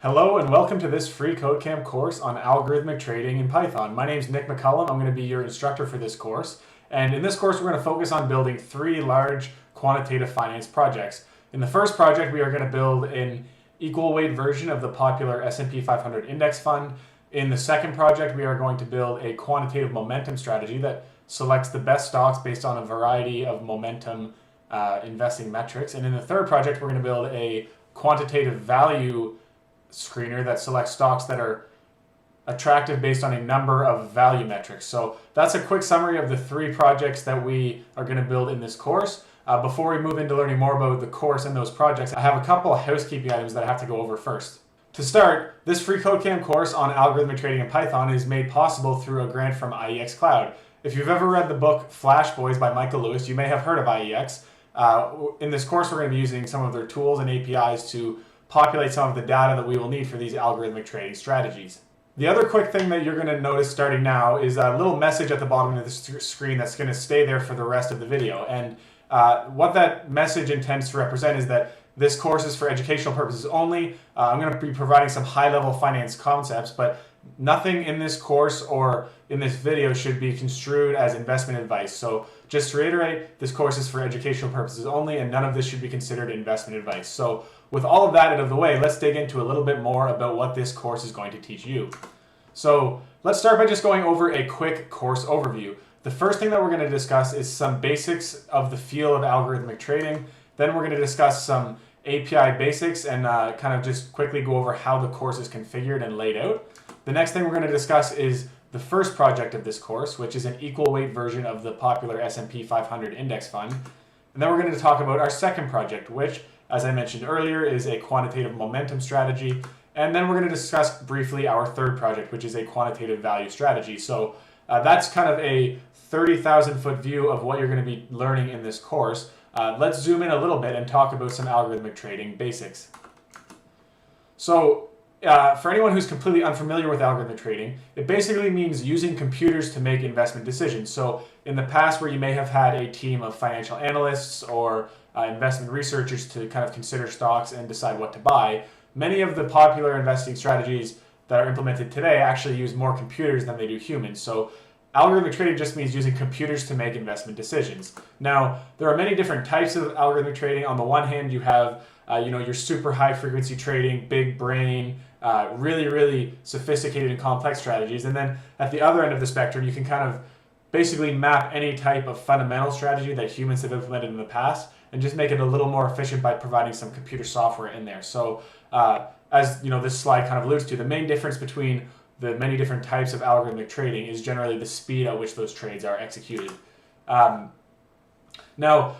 Hello and welcome to this free CodeCamp course on algorithmic trading in Python. My name is Nick McCullum. I'm going to be your instructor for this course. And in this course, we're going to focus on building three large quantitative finance projects. In the first project, we are going to build an equal weight version of the popular S&P 500 index fund. In the second project, we are going to build a quantitative momentum strategy that selects the best stocks based on a variety of momentum investing metrics. And in the third project, we're going to build a quantitative value screener that selects stocks that are attractive based on a number of value metrics. So that's a quick summary of the three projects that we are going to build in this course. Before we move into learning more about the course and those projects, I have a couple of housekeeping items that I have to go over first. To start, this free CodeCamp course on algorithmic trading in Python is made possible through a grant from IEX Cloud. If you've ever read the book Flash Boys by Michael Lewis, you may have heard of IEX. In this course, we're going to be using some of their tools and APIs to populate some of the data that we will need for these algorithmic trading strategies. The other quick thing that you're going to notice starting now is a little message at the bottom of the screen that's going to stay there for the rest of the video. And what that message intends to represent is that this course is for educational purposes only. I'm going to be providing some high-level finance concepts, but nothing in this course or in this video should be construed as investment advice. So just to reiterate, this course is for educational purposes only, and none of this should be considered investment advice. So with all of that out of the way, let's dig into a little bit more about what this course is going to teach you. So let's start by just going over a quick course overview. The first thing that we're going to discuss is some basics of the field of algorithmic trading. Then we're going to discuss some API basics and kind of just quickly go over how the course is configured and laid out. The next thing we're going to discuss is the first project of this course, which is an equal weight version of the popular S&P 500 index fund. And then we're going to talk about our second project, which, as I mentioned earlier, is a quantitative momentum strategy. And then we're going to discuss briefly our third project, which is a quantitative value strategy. So that's kind of a 30,000 foot view of what you're going to be learning in this course. Let's zoom in a little bit and talk about some algorithmic trading basics. So for anyone who's completely unfamiliar with algorithmic trading, it basically means using computers to make investment decisions. So in the past, where you may have had a team of financial analysts or investment researchers to kind of consider stocks and decide what to buy, many of the popular investing strategies that are implemented today actually use more computers than they do humans. So algorithmic trading just means using computers to make investment decisions. Now, there are many different types of algorithmic trading. On the one hand, you have your super high frequency trading, big brain, really, really sophisticated and complex strategies. And then at the other end of the spectrum, you can kind of basically map any type of fundamental strategy that humans have implemented in the past and just make it a little more efficient by providing some computer software in there. So as this slide kind of alludes to, the main difference between the many different types of algorithmic trading is generally the speed at which those trades are executed. Now,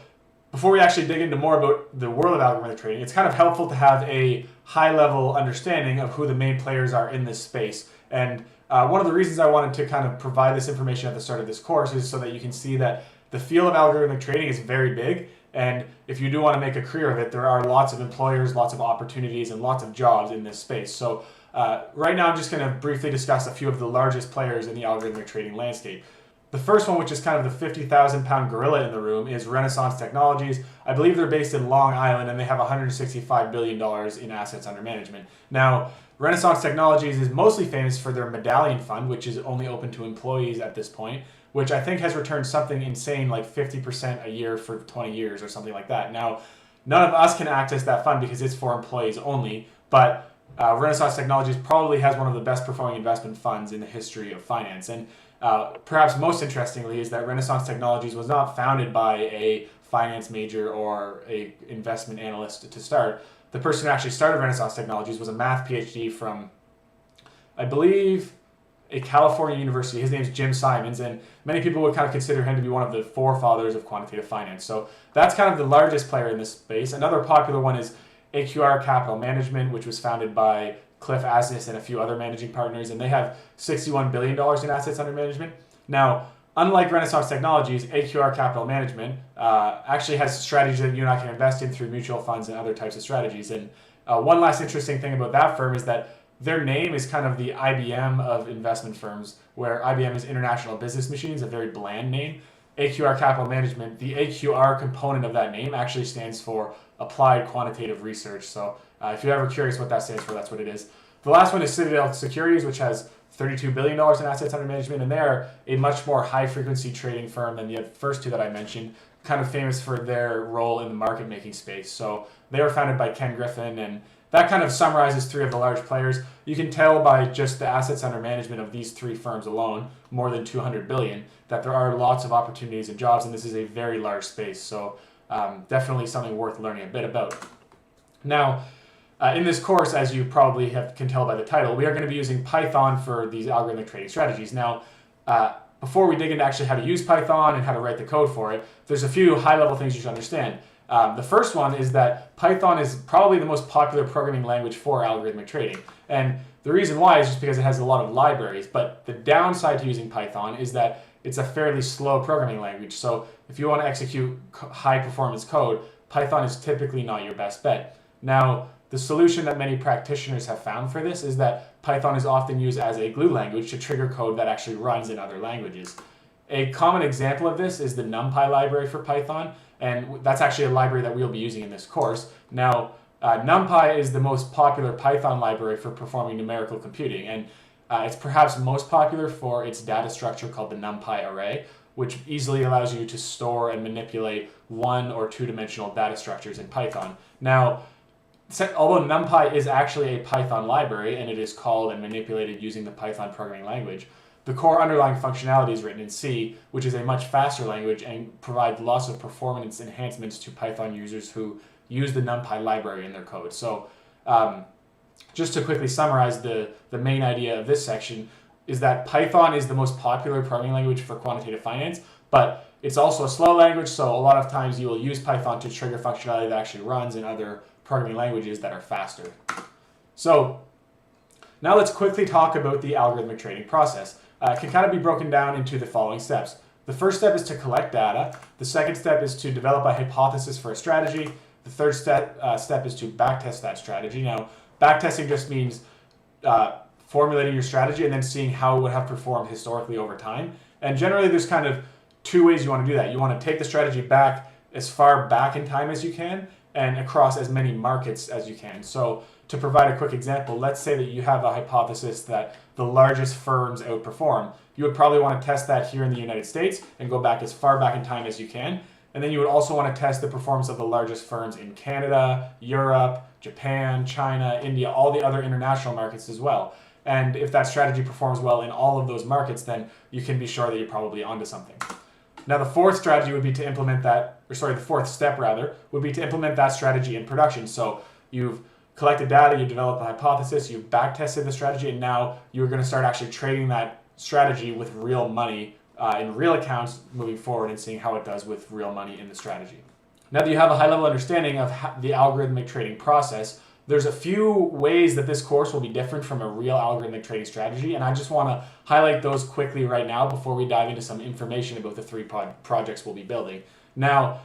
before we actually dig into more about the world of algorithmic trading, it's kind of helpful to have a high-level understanding of who the main players are in this space. And one of the reasons I wanted to kind of provide this information at the start of this course is so that you can see that the field of algorithmic trading is very big. And if you do want to make a career of it, there are lots of employers, lots of opportunities, and lots of jobs in this space. So right now, I'm just going to briefly discuss a few of the largest players in the algorithmic trading landscape. The first one, which is kind of the 50,000-pound gorilla in the room, is Renaissance Technologies. I believe they're based in Long Island, and they have $165 billion in assets under management. Now, Renaissance Technologies is mostly famous for their Medallion Fund, which is only open to employees at this point, which I think has returned something insane like 50% a year for 20 years or something like that. Now, none of us can access that fund because it's for employees only, but Renaissance Technologies probably has one of the best performing investment funds in the history of finance. And perhaps most interestingly is that Renaissance Technologies was not founded by a finance major or a investment analyst to start. The person who actually started Renaissance Technologies was a math PhD from, I believe, a California university. His name is Jim Simons, and many people would kind of consider him to be one of the forefathers of quantitative finance. So that's kind of the largest player in this space. Another popular one is AQR Capital Management, which was founded by Cliff Asness and a few other managing partners, and they have $61 billion in assets under management. Now, unlike Renaissance Technologies, AQR Capital Management actually has strategies that you and I can invest in through mutual funds and other types of strategies. And one last interesting thing about that firm is that their name is kind of the IBM of investment firms, where IBM is International Business Machines, a very bland name. AQR Capital Management, the AQR component of that name actually stands for Applied Quantitative Research. So If you're ever curious what that stands for, that's what it is. The last one is Citadel Securities, which has $32 billion in assets under management, and they're a much more high-frequency trading firm than the first two that I mentioned, kind of famous for their role in the market-making space. So they were founded by Ken Griffin, and that kind of summarizes three of the large players. You can tell by just the assets under management of these three firms alone, more than $200 billion, that there are lots of opportunities and jobs, and this is a very large space. So definitely something worth learning a bit about. Now, in this course, as you probably can tell by the title, we are going to be using Python for these algorithmic trading strategies. Now, before we dig into actually how to use Python and how to write the code for it, there's a few high-level things you should understand. The first one is that Python is probably the most popular programming language for algorithmic trading. And the reason why is just because it has a lot of libraries. But the downside to using Python is that it's a fairly slow programming language. So if you want to execute high-performance code, Python is typically not your best bet. Now, the solution that many practitioners have found for this is that Python is often used as a glue language to trigger code that actually runs in other languages. A common example of this is the NumPy library for Python, and that's actually a library that we'll be using in this course. Now, NumPy is the most popular Python library for performing numerical computing, and it's perhaps most popular for its data structure called the NumPy array, which easily allows you to store and manipulate one- or two-dimensional data structures in Python. Now, although NumPy is actually a Python library and it is called and manipulated using the Python programming language, the core underlying functionality is written in C, which is a much faster language and provides lots of performance enhancements to Python users who use the NumPy library in their code. So just to quickly summarize the main idea of this section is that Python is the most popular programming language for quantitative finance, but it's also a slow language, so a lot of times you will use Python to trigger functionality that actually runs in other programming languages that are faster. So now let's quickly talk about the algorithmic trading process. It can kind of be broken down into the following steps. The first step is to collect data. The second step is to develop a hypothesis for a strategy. The third step is to backtest that strategy. Now, backtesting just means formulating your strategy and then seeing how it would have performed historically over time. And generally, there's kind of two ways you want to do that. You want to take the strategy back as far back in time as you can and across as many markets as you can. So to provide a quick example, let's say that you have a hypothesis that the largest firms outperform. You would probably want to test that here in the United States and go back as far back in time as you can. And then you would also want to test the performance of the largest firms in Canada, Europe, Japan, China, India, all the other international markets as well. And if that strategy performs well in all of those markets, then you can be sure that you're probably onto something. Now, the fourth strategy would be to implement that, the fourth step rather, would be to implement that strategy in production. So you've collected data, you developed a hypothesis, you've back-tested the strategy, and now you're going to start actually trading that strategy with real money in real accounts moving forward and seeing how it does with real money in the strategy. Now that you have a high-level understanding of the algorithmic trading process, there's a few ways that this course will be different from a real algorithmic trading strategy, and I just want to highlight those quickly right now before we dive into some information about the three projects we'll be building. Now,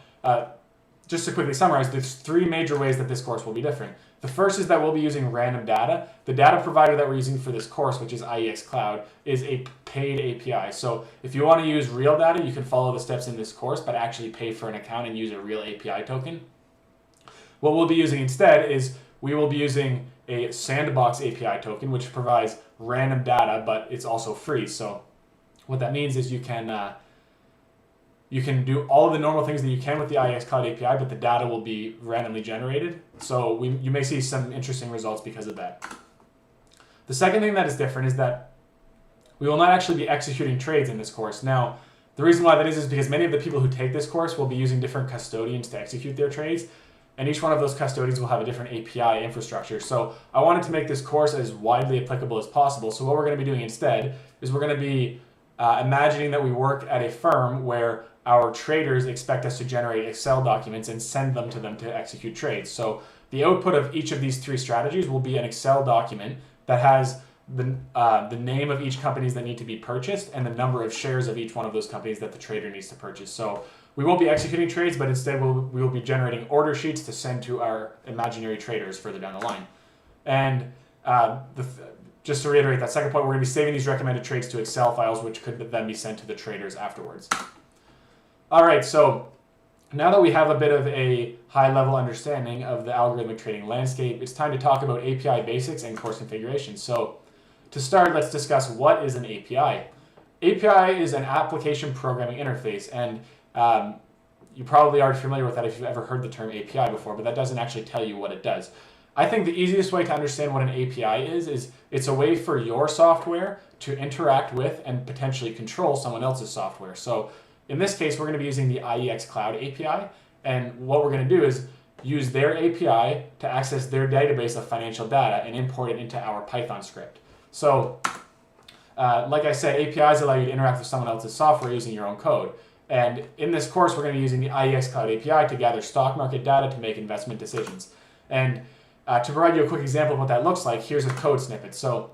just to quickly summarize, there's three major ways that this course will be different. The first is that we'll be using random data. The data provider that we're using for this course, which is IEX Cloud, is a paid API. So if you want to use real data, you can follow the steps in this course, but actually pay for an account and use a real API token. What we'll be using instead is we will be using a Sandbox API token, which provides random data, but it's also free. So what that means is you can do all of the normal things that you can with the IEX Cloud API, but the data will be randomly generated. So you may see some interesting results because of that. The second thing that is different is that we will not actually be executing trades in this course. Now, the reason why that is because many of the people who take this course will be using different custodians to execute their trades, and each one of those custodians will have a different API infrastructure. So I wanted to make this course as widely applicable as possible. So what we're going to be doing instead is we're going to be imagining that we work at a firm where our traders expect us to generate Excel documents and send them to execute trades. So the output of each of these three strategies will be an Excel document that has the name of each companies that need to be purchased and the number of shares of each one of those companies that the trader needs to purchase. So we won't be executing trades, but instead we will be generating order sheets to send to our imaginary traders further down the line. And just to reiterate that second point, we're going to be saving these recommended trades to Excel files, which could then be sent to the traders afterwards. All right, so Now that we have a bit of a high-level understanding of the algorithmic trading landscape, it's time to talk about API basics and course configuration. So to start, let's discuss what is an API. API is an application programming interface, and you probably are familiar with that if you've ever heard the term API before, but that doesn't actually tell you what it does. I think the easiest way to understand what an API is it's a way for your software to interact with and potentially control someone else's software. So in this case, we're going to be using the IEX Cloud API, and what we're going to do is use their API to access their database of financial data and import it into our Python script. So like I said, APIs allow you to interact with someone else's software using your own code. And in this course, we're going to be using the IEX Cloud API to gather stock market data to make investment decisions. And to provide you a quick example of what that looks like, here's a code snippet. So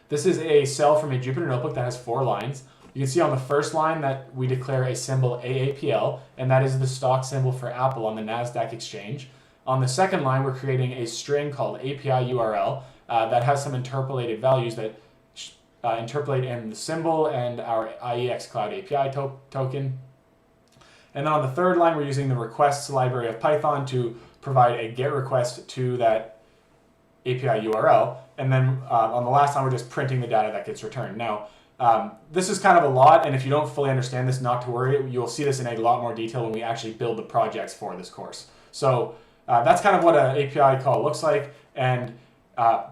this is a cell from a Jupyter Notebook that has 4 lines. You can see on the first line that we declare a symbol AAPL, and that is the stock symbol for Apple on the NASDAQ exchange. On the second line, we're creating a string called API URL that has some interpolated values that interpolate in the symbol and our IEX Cloud API token. And then on the third line, we're using the requests library of Python to provide a GET request to that API URL. And then on the last line, we're just printing the data that gets returned. Now, this is kind of a lot, and if you don't fully understand this, not to worry, you'll see this in a lot more detail when we actually build the projects for this course. So that's kind of what an API call looks like, and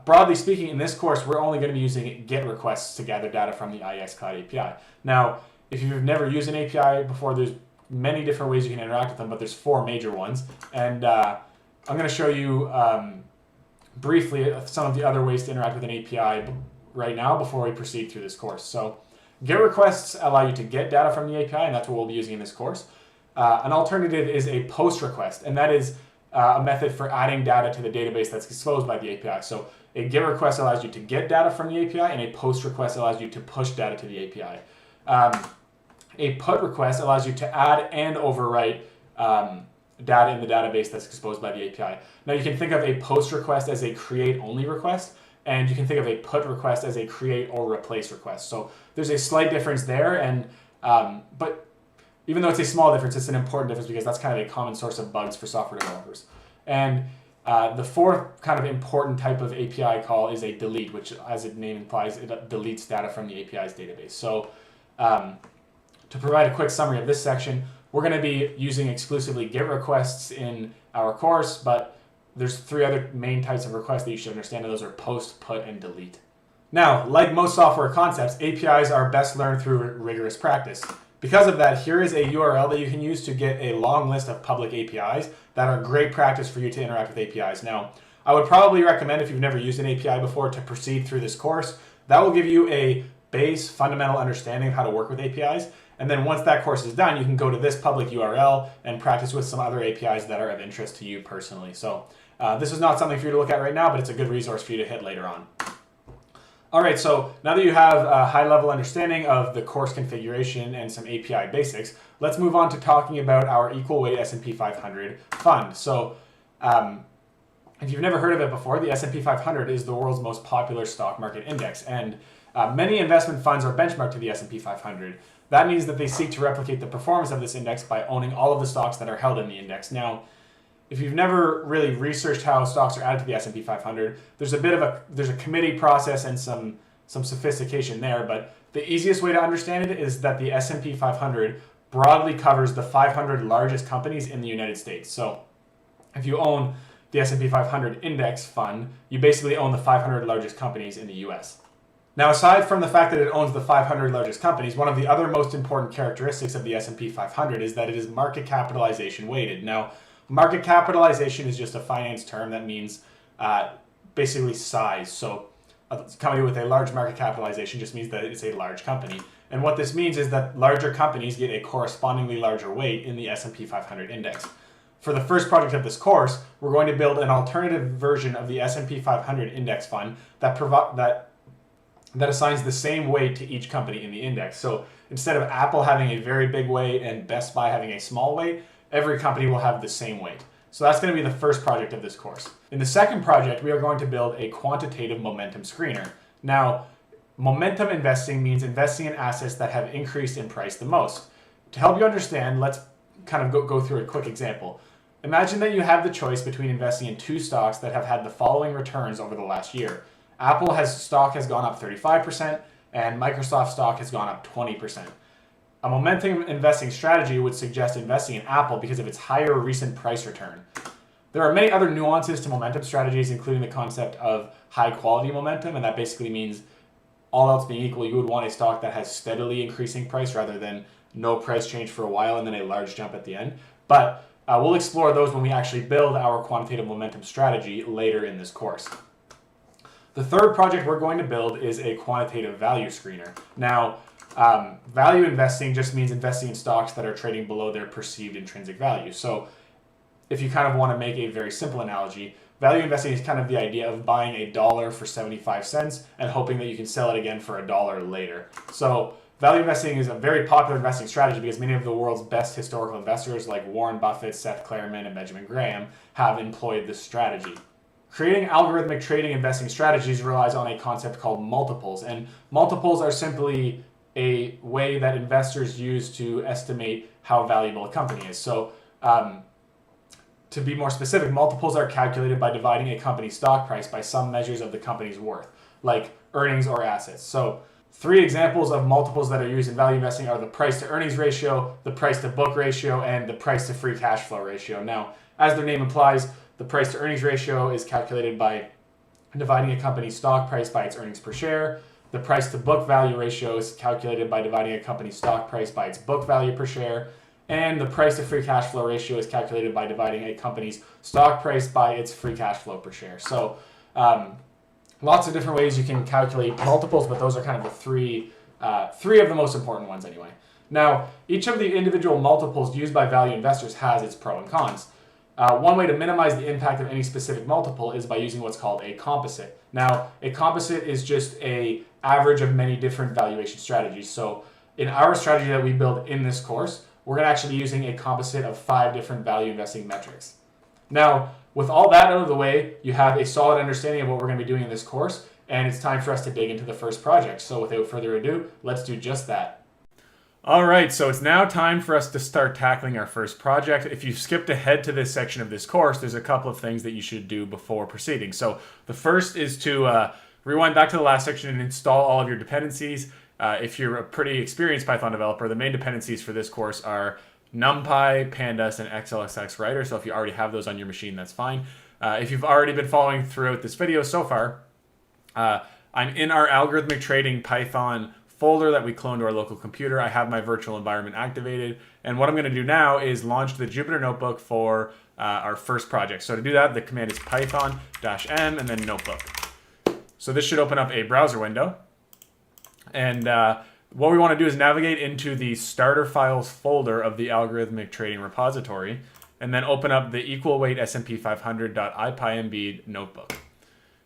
broadly speaking, in this course, we're only going to be using GET requests to gather data from the IEX Cloud API. Now, if you've never used an API before, there's many different ways you can interact with them, but there's 4 major ones, and I'm going to show you briefly some of the other ways to interact with an API right now before we proceed through this course. So GET requests allow you to get data from the API, and that's what we'll be using in this course. An alternative is a POST request, and that is a method for adding data to the database that's exposed by the API. So a GET request allows you to get data from the API, and a POST request allows you to push data to the API. A PUT request allows you to add and overwrite data in the database that's exposed by the API. Now you can think of a POST request as a create-only request, and you can think of a PUT request as a create or replace request. So there's a slight difference there, and but even though it's a small difference, it's an important difference because that's kind of a common source of bugs for software developers. And the fourth kind of important type of API call is a delete, which, as its name implies, it deletes data from the API's database. So to provide a quick summary of this section, we're going to be using exclusively GET requests in our course, but there's 3 other main types of requests that you should understand, and those are POST, PUT, and delete. Now, like most software concepts, APIs are best learned through rigorous practice. Because of that, here is a URL that you can use to get a long list of public APIs that are great practice for you to interact with APIs. Now, I would probably recommend, if you've never used an API before, to proceed through this course. That will give you a base, fundamental understanding of how to work with APIs. And then once that course is done, you can go to this public URL and practice with some other APIs that are of interest to you personally. So this is not something for you to look at right now, but it's a good resource for you to hit later on. All right, so now that you have a high-level understanding of the course configuration and some API basics, let's move on to talking about our equal weight S&P 500 fund. So if you've never heard of it before, the S&P 500 is the world's most popular stock market index, and many investment funds are benchmarked to the S&P 500. That means that they seek to replicate the performance of this index by owning all of the stocks that are held in the index. Now, if you've never really researched how stocks are added to the S&P 500, there's a committee process and some sophistication there, but the easiest way to understand it is that the S&P 500 broadly covers the 500 largest companies in the United States. So if you own the S&P 500 index fund, you basically own the 500 largest companies in the US. Now, aside from the fact that it owns the 500 largest companies, one of the other most important characteristics of the S&P 500 is that it is market capitalization weighted. Now, market capitalization is just a finance term that means basically size. So a company with a large market capitalization just means that it's a large company. And what this means is that larger companies get a correspondingly larger weight in the S&P 500 index. For the first project of this course, we're going to build an alternative version of the S&P 500 index fund that assigns the same weight to each company in the index. So instead of Apple having a very big weight and Best Buy having a small weight, every company will have the same weight. So that's going to be the first project of this course. In the second project, we are going to build a quantitative momentum screener. Now, momentum investing means investing in assets that have increased in price the most. To help you understand, let's kind of go through a quick example. Imagine that you have the choice between investing in two stocks that have had the following returns over the last year. Apple stock has gone up 35%, and Microsoft stock has gone up 20%. A momentum investing strategy would suggest investing in Apple because of its higher recent price return. There are many other nuances to momentum strategies, including the concept of high quality momentum, and that basically means all else being equal, you would want a stock that has steadily increasing price rather than no price change for a while and then a large jump at the end. But we'll explore those when we actually build our quantitative momentum strategy later in this course. The third project we're going to build is a quantitative value screener. Now, value investing just means investing in stocks that are trading below their perceived intrinsic value. So if you kind of want to make a very simple analogy, value investing is kind of the idea of buying a dollar for 75 cents and hoping that you can sell it again for $1 later. So value investing is a very popular investing strategy because many of the world's best historical investors like Warren Buffett, Seth Klarman, and Benjamin Graham have employed this strategy. Creating algorithmic trading investing strategies relies on a concept called multiples, and multiples are simply a way that investors use to estimate how valuable a company is. So to be more specific, multiples are calculated by dividing a company's stock price by some measures of the company's worth, like earnings or assets. So 3 examples of multiples that are used in value investing are the price to earnings ratio, the price to book ratio, and the price to free cash flow ratio. Now, as their name implies, the price to earnings ratio is calculated by dividing a company's stock price by its earnings per share. The price to book value ratio is calculated by dividing a company's stock price by its book value per share. And the price to free cash flow ratio is calculated by dividing a company's stock price by its free cash flow per share. So lots of different ways you can calculate multiples, but those are kind of the three of the most important ones anyway. Now, each of the individual multiples used by value investors has its pros and cons. One way to minimize the impact of any specific multiple is by using what's called a composite. Now, a composite is just an average of many different valuation strategies. So in our strategy that we build in this course, we're going to actually be using a composite of 5 different value investing metrics. Now, with all that out of the way, you have a solid understanding of what we're going to be doing in this course, and it's time for us to dig into the first project. So without further ado, let's do just that. All right, so it's now time for us to start tackling our first project. If you've skipped ahead to this section of this course, there's a couple of things that you should do before proceeding. So the first is to rewind back to the last section and install all of your dependencies. If you're a pretty experienced Python developer, the main dependencies for this course are NumPy, Pandas, and XLSX Writer. So if you already have those on your machine, that's fine. If you've already been following throughout this video so far, I'm in our algorithmic trading Python folder that we cloned to our local computer. I have my virtual environment activated. And what I'm going to do now is launch the Jupyter Notebook for our first project. So to do that, the command is python-m and then notebook. So this should open up a browser window. And what we want to do is navigate into the starter files folder of the algorithmic trading repository, and then open up the equal weight S&P 500.ipymb notebook.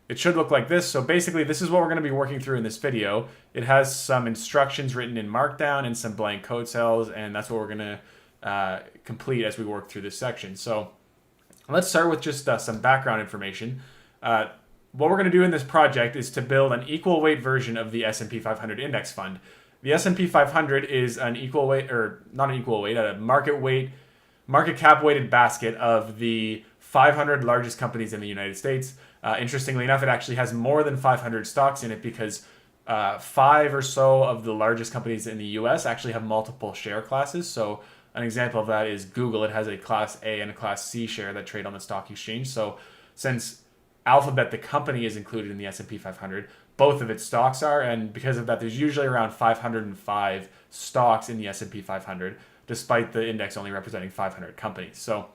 It should look like this. So basically, this is what we're going to be working through in this video. It has some instructions written in Markdown and some blank code cells, and that's what we're going to complete as we work through this section. So let's start with just some background information. What we're going to do in this project is to build an equal weight version of the S&P 500 index fund. The S&P 500 is an equal weight, or not an equal weight, a market cap weighted basket of the 500 largest companies in the United States. Interestingly enough, it actually has more than 500 stocks in it because 5 or so of the largest companies in the US actually have multiple share classes. So an example of that is Google. It has a Class A and a Class C share that trade on the stock exchange. So since Alphabet, the company, is included in the S&P 500, both of its stocks are, and because of that, there's usually around 505 stocks in the S&P 500, despite the index only representing 500 companies. So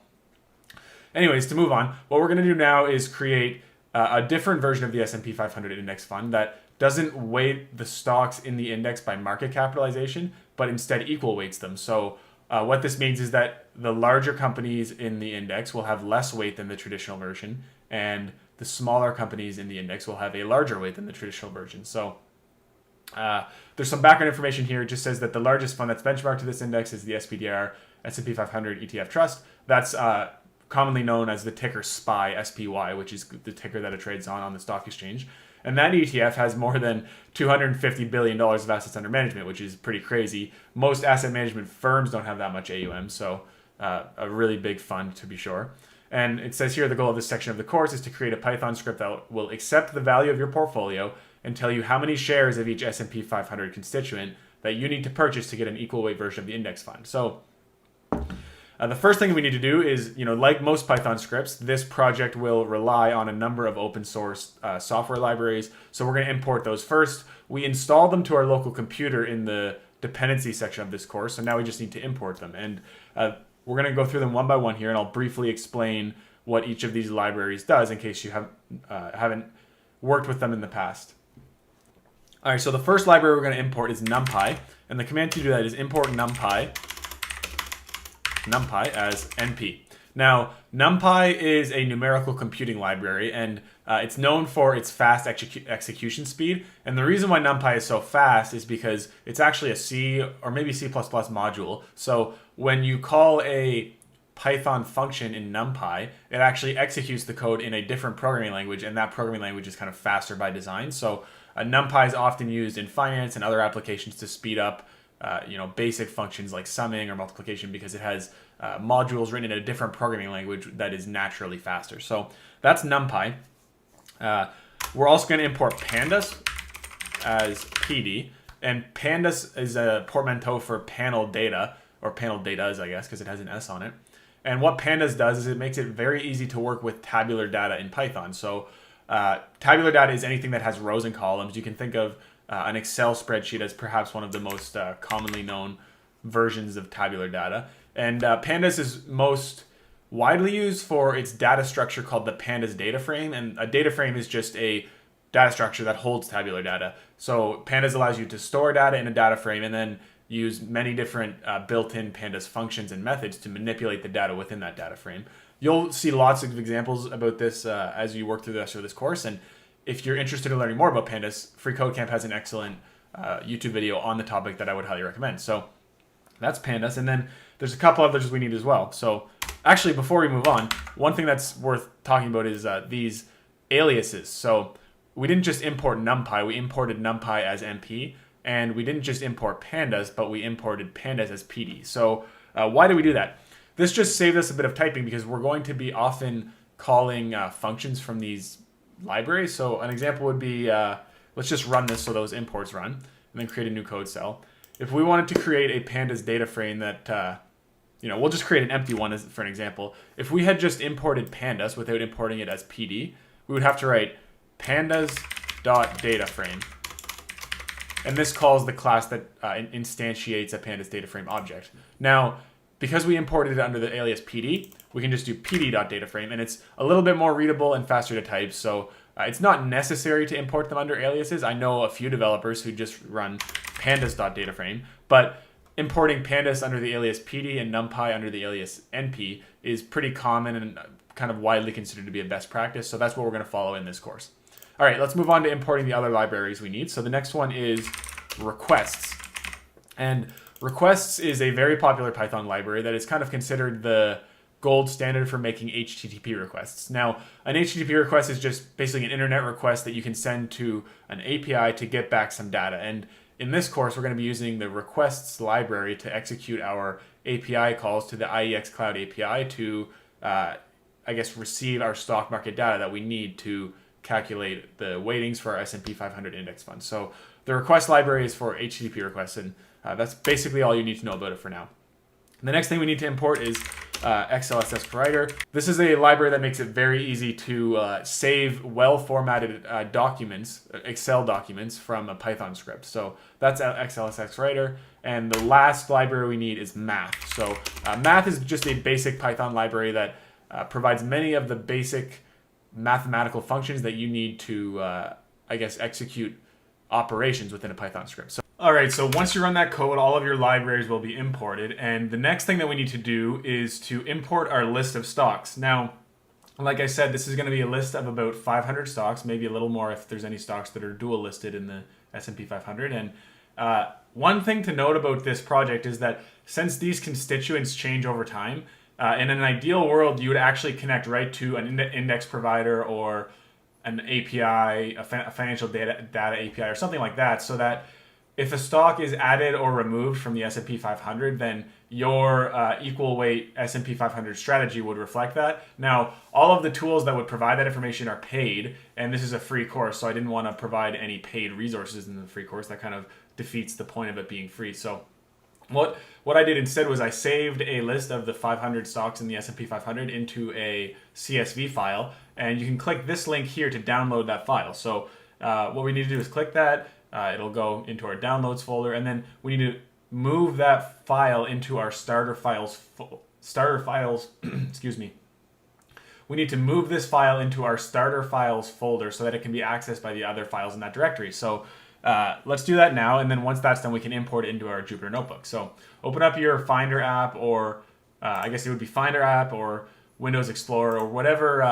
anyways, to move on, what we're going to do now is create a different version of the S&P 500 index fund that doesn't weight the stocks in the index by market capitalization, but instead equal weights them. So what this means is that the larger companies in the index will have less weight than the traditional version, and the smaller companies in the index will have a larger weight than the traditional version. So there's some background information here. It just says that the largest fund that's benchmarked to this index is the SPDR S&P 500 ETF Trust. That's commonly known as the ticker SPY, SPY, which is the ticker that it trades on the stock exchange. And that ETF has more than $250 billion of assets under management, which is pretty crazy. Most asset management firms don't have that much AUM, so a really big fund to be sure. And it says here the goal of this section of the course is to create a Python script that will accept the value of your portfolio and tell you how many shares of each S&P 500 constituent that you need to purchase to get an equal weight version of the index fund. So the first thing we need to do is, like most Python scripts, this project will rely on a number of open source software libraries. So we're going to import those first. We install them to our local computer in the dependency section of this course. So now we just need to import them. And we're going to go through them one by one here, and I'll briefly explain what each of these libraries does in case you haven't worked with them in the past. All right, so the first library we're going to import is NumPy. And the command to do that is import NumPy as NP. Now, NumPy is a numerical computing library, and it's known for its fast execution speed. And the reason why NumPy is so fast is because it's actually a C or maybe C++ module. So when you call a Python function in NumPy, it actually executes the code in a different programming language, and that programming language is kind of faster by design. So NumPy is often used in finance and other applications to speed up basic functions like summing or multiplication because it has modules written in a different programming language that is naturally faster. So that's NumPy. We're also going to import Pandas as PD. And Pandas is a portmanteau for panel data, or panel datas, I guess, because it has an S on it. And what Pandas does is it makes it very easy to work with tabular data in Python. So tabular data is anything that has rows and columns. You can think of an Excel spreadsheet as perhaps one of the most commonly known versions of tabular data. And Pandas is most widely used for its data structure called the Pandas data frame. And a data frame is just a data structure that holds tabular data. So Pandas allows you to store data in a data frame and then use many different built-in Pandas functions and methods to manipulate the data within that data frame. You'll see lots of examples about this as you work through the rest of this course. And if you're interested in learning more about Pandas, FreeCodeCamp has an excellent YouTube video on the topic that I would highly recommend. So that's Pandas. And then there's a couple others we need as well. So actually, before we move on, one thing that's worth talking about is these aliases. So we didn't just import NumPy, we imported NumPy as NP. And we didn't just import Pandas, but we imported Pandas as PD. So why do we do that? This just saved us a bit of typing because we're going to be often calling functions from these libraries. So an example would be, let's just run this so those imports run, and then create a new code cell. If we wanted to create a Pandas data frame that, we'll just create an empty one for an example. If we had just imported Pandas without importing it as PD, we would have to write pandas.dataframe. And this calls the class that instantiates a Pandas data frame object. Now, because we imported it under the alias PD, we can just do pd.dataframe, and it's a little bit more readable and faster to type, so it's not necessary to import them under aliases. I know a few developers who just run pandas.dataframe, but importing pandas under the alias PD and NumPy under the alias NP is pretty common and kind of widely considered to be a best practice, so that's what we're going to follow in this course. All right, let's move on to importing the other libraries we need. So the next one is requests. And requests is a very popular Python library that is kind of considered the gold standard for making HTTP requests. Now, an HTTP request is just basically an internet request that you can send to an API to get back some data. And in this course, we're going to be using the requests library to execute our API calls to the IEX Cloud API to, receive our stock market data that we need to calculate the weightings for our S&P 500 index fund. So the request library is for HTTP requests, and that's basically all you need to know about it for now. The next thing we need to import is XLSX Writer. This is a library that makes it very easy to save well-formatted documents, Excel documents, from a Python script. So that's XLSX Writer. And the last library we need is Math. So Math is just a basic Python library that provides many of the basic mathematical functions that you need to, execute operations within a Python script. So, all right, so once you run that code, all of your libraries will be imported. And the next thing that we need to do is to import our list of stocks. Now, like I said, this is going to be a list of about 500 stocks, maybe a little more if there's any stocks that are dual listed in the S&P 500. And one thing to note about this project is that since these constituents change over time, in an ideal world, you would actually connect right to an index provider or an API, a financial data API or something like that, so that if a stock is added or removed from the S&P 500, then your equal weight S&P 500 strategy would reflect that. Now, all of the tools that would provide that information are paid, and this is a free course, so I didn't want to provide any paid resources in the free course. That kind of defeats the point of it being free. So what I did instead was I saved a list of the 500 stocks in the S&P 500 into a CSV file, and you can click this link here to download that file. So what we need to do is click that. It'll go into our downloads folder, and then we need to move that file into our starter files. Excuse me. We need to move this file into our starter files folder so that it can be accessed by the other files in that directory. So let's do that now, and then once that's done, we can import it into our Jupyter Notebook. So open up your Finder app, or I guess it would be Finder app or Windows Explorer or whatever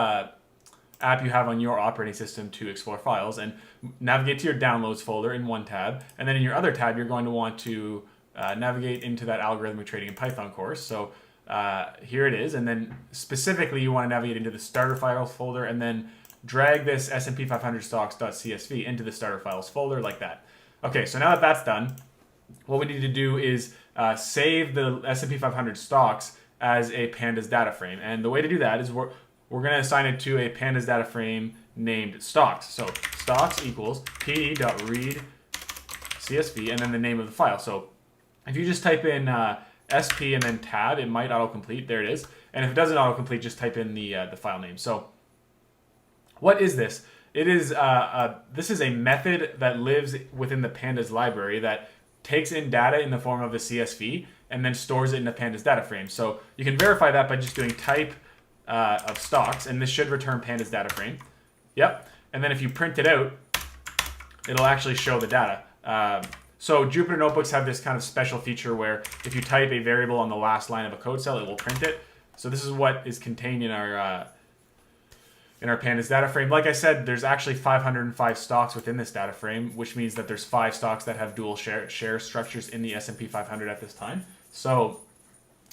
app you have on your operating system to explore files, and navigate to your downloads folder in one tab, and then in your other tab you're going to want to navigate into that algorithmic trading in Python course. So here it is, and then specifically you want to navigate into the starter files folder, and then drag this S&P 500 stocks.csv into the starter files folder like that. Okay, so now that that's done, what we need to do is save the S&P 500 stocks as a pandas data frame, and the way to do that is we're going to assign it to a pandas data frame named stocks. So stocks equals p.read CSV and then the name of the file. So if you just type in sp and then tab, it might autocomplete. There it is. And if it doesn't autocomplete, just type in the file name. So what is this? It is this is a method that lives within the pandas library that takes in data in the form of a CSV and then stores it in a pandas data frame. So you can verify that by just doing type of stocks, and this should return pandas data frame. Yep. And then if you print it out, it'll actually show the data. So Jupyter Notebooks have this kind of special feature where if you type a variable on the last line of a code cell, it will print it. So this is what is contained in our pandas data frame. Like I said, there's actually 505 stocks within this data frame, which means that there's 5 stocks that have dual share structures in the S&P 500 at this time. So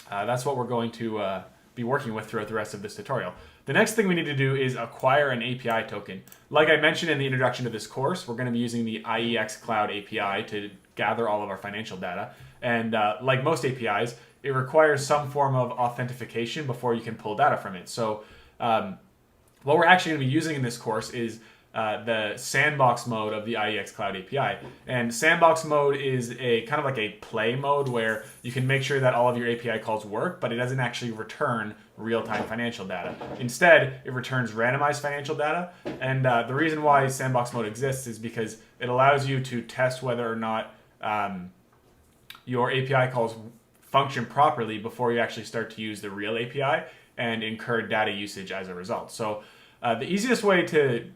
that's what we're going to be working with throughout the rest of this tutorial. The next thing we need to do is acquire an API token. Like I mentioned in the introduction to this course, we're going to be using the IEX Cloud API to gather all of our financial data. And like most APIs, it requires some form of authentication before you can pull data from it. So what we're actually going to be using in this course is the sandbox mode of the IEX Cloud API. And sandbox mode is a kind of like a play mode where you can make sure that all of your API calls work, but it doesn't actually return real-time financial data. Instead, it returns randomized financial data. And the reason why sandbox mode exists is because it allows you to test whether or not your API calls function properly before you actually start to use the real API and incur data usage as a result. So the easiest way to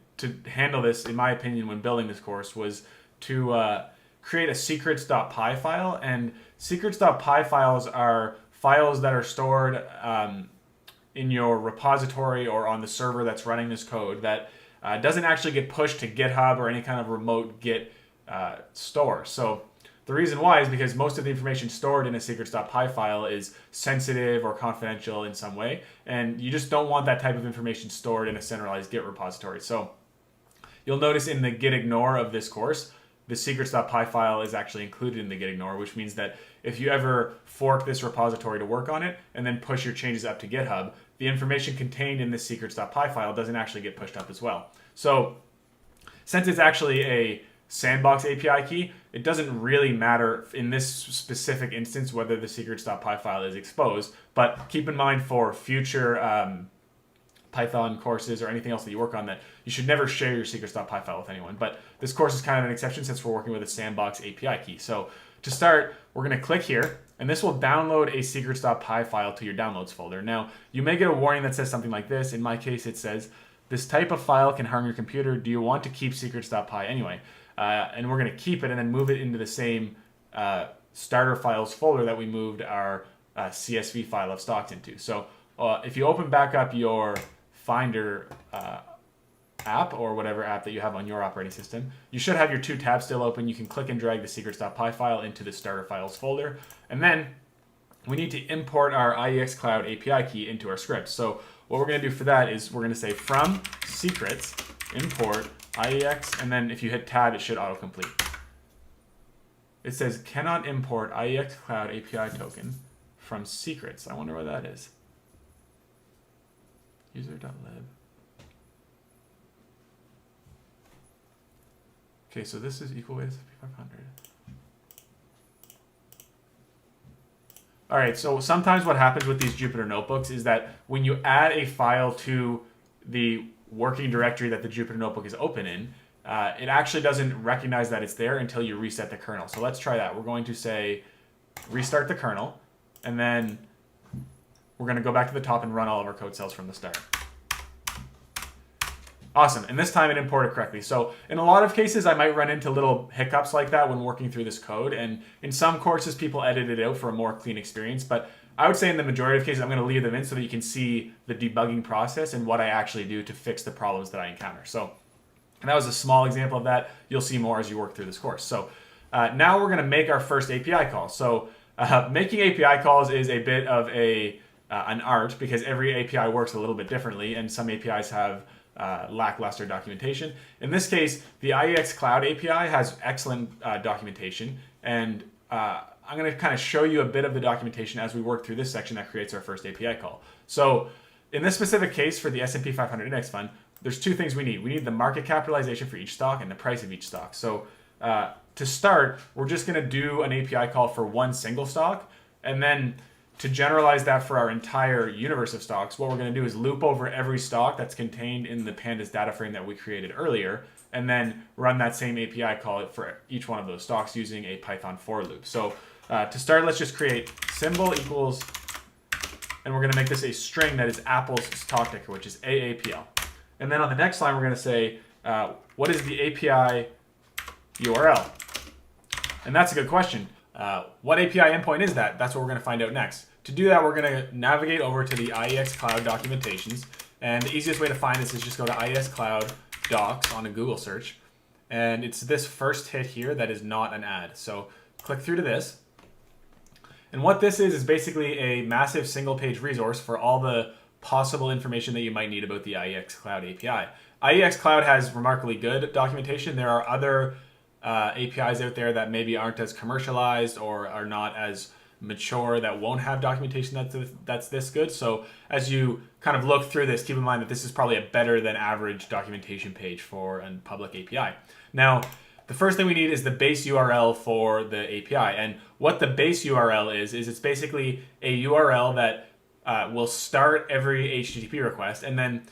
handle this, in my opinion, when building this course was to create a secrets.py file. And secrets.py files are files that are stored in your repository or on the server that's running this code that doesn't actually get pushed to GitHub or any kind of remote Git store. So the reason why is because most of the information stored in a secrets.py file is sensitive or confidential in some way, and you just don't want that type of information stored in a centralized Git repository. So you'll notice in the gitignore of this course, the secrets.py file is actually included in the gitignore, which means that if you ever fork this repository to work on it and then push your changes up to GitHub, the information contained in this secrets.py file doesn't actually get pushed up as well. So since it's actually a sandbox API key, it doesn't really matter in this specific instance whether the secrets.py file is exposed, but keep in mind for future Python courses or anything else that you work on that you should never share your secrets.py file with anyone. But this course is kind of an exception since we're working with a sandbox API key. So to start, we're going to click here, and this will download a secrets.py file to your downloads folder. Now, you may get a warning that says something like this. In my case, it says, this type of file can harm your computer. Do you want to keep secrets.py anyway? And we're going to keep it and then move it into the same starter files folder that we moved our CSV file of stocks into. So if you open back up your Finder app or whatever app that you have on your operating system, you should have your 2 tabs still open. You can click and drag the secrets.py file into the starter files folder. And then we need to import our IEX Cloud API key into our script. So what we're going to do for that is we're going to say from secrets import IEX, and then if you hit tab, it should autocomplete. it says cannot import IEX Cloud API token from secrets. I wonder what that is. User.lib. Okay, so this is equal weight 500. All right, so sometimes what happens with these Jupyter Notebooks is that when you add a file to the working directory that the Jupyter Notebook is open in, it actually doesn't recognize that it's there until you reset the kernel. So let's try that. We're going to say restart the kernel, and then we're going to go back to the top and run all of our code cells from the start. Awesome, and this time it imported correctly. So in a lot of cases, I might run into little hiccups like that when working through this code, and in some courses, people edit it out for a more clean experience, but I would say in the majority of cases, I'm going to leave them in so that you can see the debugging process and what I actually do to fix the problems that I encounter. So that was a small example of that. You'll see more as you work through this course. So now we're going to make our first API call. So making API calls is a bit of an art because every API works a little bit differently, and some APIs have lackluster documentation. In this case, the IEX Cloud API has excellent documentation, and I'm going to kind of show you a bit of the documentation as we work through this section that creates our first API call. So in this specific case for the S&P 500 Index Fund, there's two things we need. We need the market capitalization for each stock and the price of each stock. So to start, we're just going to do an API call for one single stock, and then to generalize that for our entire universe of stocks, what we're going to do is loop over every stock that's contained in the pandas data frame that we created earlier, and then run that same API call for each one of those stocks using a Python for loop. So to start, let's just create symbol equals, and we're going to make this a string that is Apple's stock ticker, which is AAPL. And then on the next line, we're going to say, what is the API URL? And that's a good question. What API endpoint is that? That's what we're going to find out next. To do that, we're going to navigate over to the IEX Cloud documentations. And the easiest way to find this is just go to IEX Cloud docs on a Google search. And it's this first hit here that is not an ad. So click through to this. And what this is basically a massive single page resource for all the possible information that you might need about the IEX Cloud API. IEX Cloud has remarkably good documentation. There are other APIs out there that maybe aren't as commercialized or are not as mature that won't have documentation that's this good. So as you kind of look through this, keep in mind that this is probably a better than average documentation page for a public API. Now, the first thing we need is the base URL for the API. And what the base URL is it's basically a URL that will start every HTTP request. And then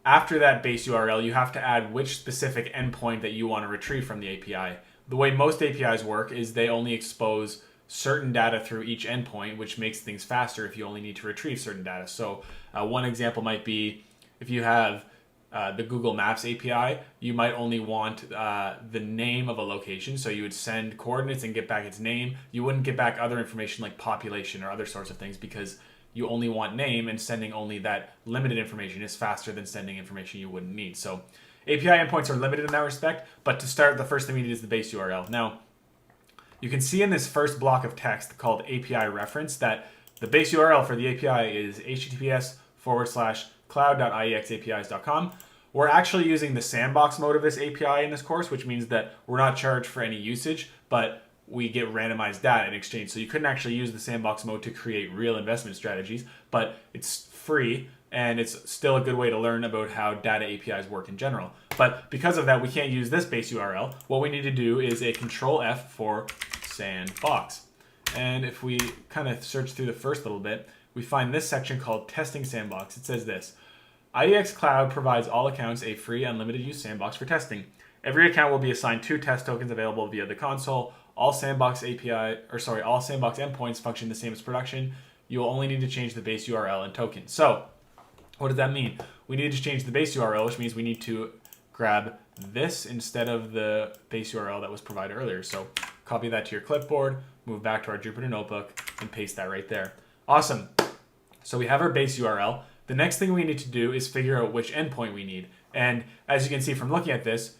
after that base URL, you have to add which specific endpoint that you want to retrieve from the API. The way most APIs work is they only expose certain data through each endpoint, which makes things faster if you only need to retrieve certain data. So one example might be if you have the Google Maps API, you might only want the name of a location. So you would send coordinates and get back its name. You wouldn't get back other information like population or other sorts of things because you only want name, and sending only that limited information is faster than sending information you wouldn't need. So API endpoints are limited in that respect, but to start, the first thing we need is the base URL. Now, you can see in this first block of text called API reference that the base URL for the API is https://cloud.iexapis.com. We're actually using the sandbox mode of this API in this course, which means that we're not charged for any usage, but we get randomized data in exchange. So you couldn't actually use the sandbox mode to create real investment strategies, but it's free and it's still a good way to learn about how data APIs work in general. But because of that, we can't use this base URL. What we need to do is a Control F for sandbox. And if we kind of search through the first little bit, we find this section called Testing Sandbox. It says this: IEX Cloud provides all accounts a free unlimited use sandbox for testing. Every account will be assigned 2 test tokens available via the console. All sandbox endpoints function the same as production. You will only need to change the base URL and token. So what does that mean? We need to change the base URL, which means we need to grab this instead of the base URL that was provided earlier. So copy that to your clipboard, move back to our Jupyter Notebook, and paste that right there. Awesome. So we have our base URL. The next thing we need to do is figure out which endpoint we need. And as you can see from looking at this,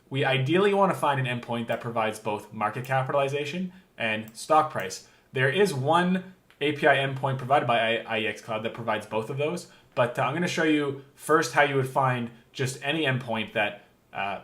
we ideally want to find an endpoint that provides both market capitalization and stock price. There is one API endpoint provided by IEX Cloud that provides both of those, but I'm going to show you first how you would find just any endpoint that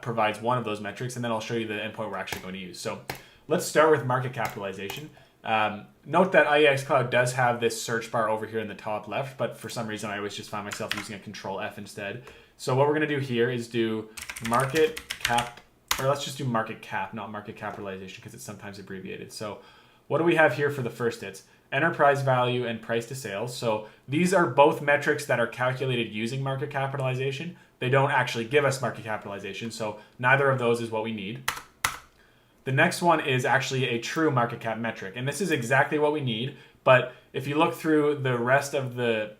provides one of those metrics, and then I'll show you the endpoint we're actually going to use. So let's start with market capitalization. Note that IEX Cloud does have this search bar over here in the top left, but for some reason I always just find myself using a Control F instead. So what we're going to do here is do market cap, or let's just do market cap, not market capitalization, because it's sometimes abbreviated. So what do we have here for the first hits? Enterprise value and price to sales. So these are both metrics that are calculated using market capitalization. They don't actually give us market capitalization, so neither of those is what we need. The next one is actually a true market cap metric, and this is exactly what we need, but if you look through the rest of the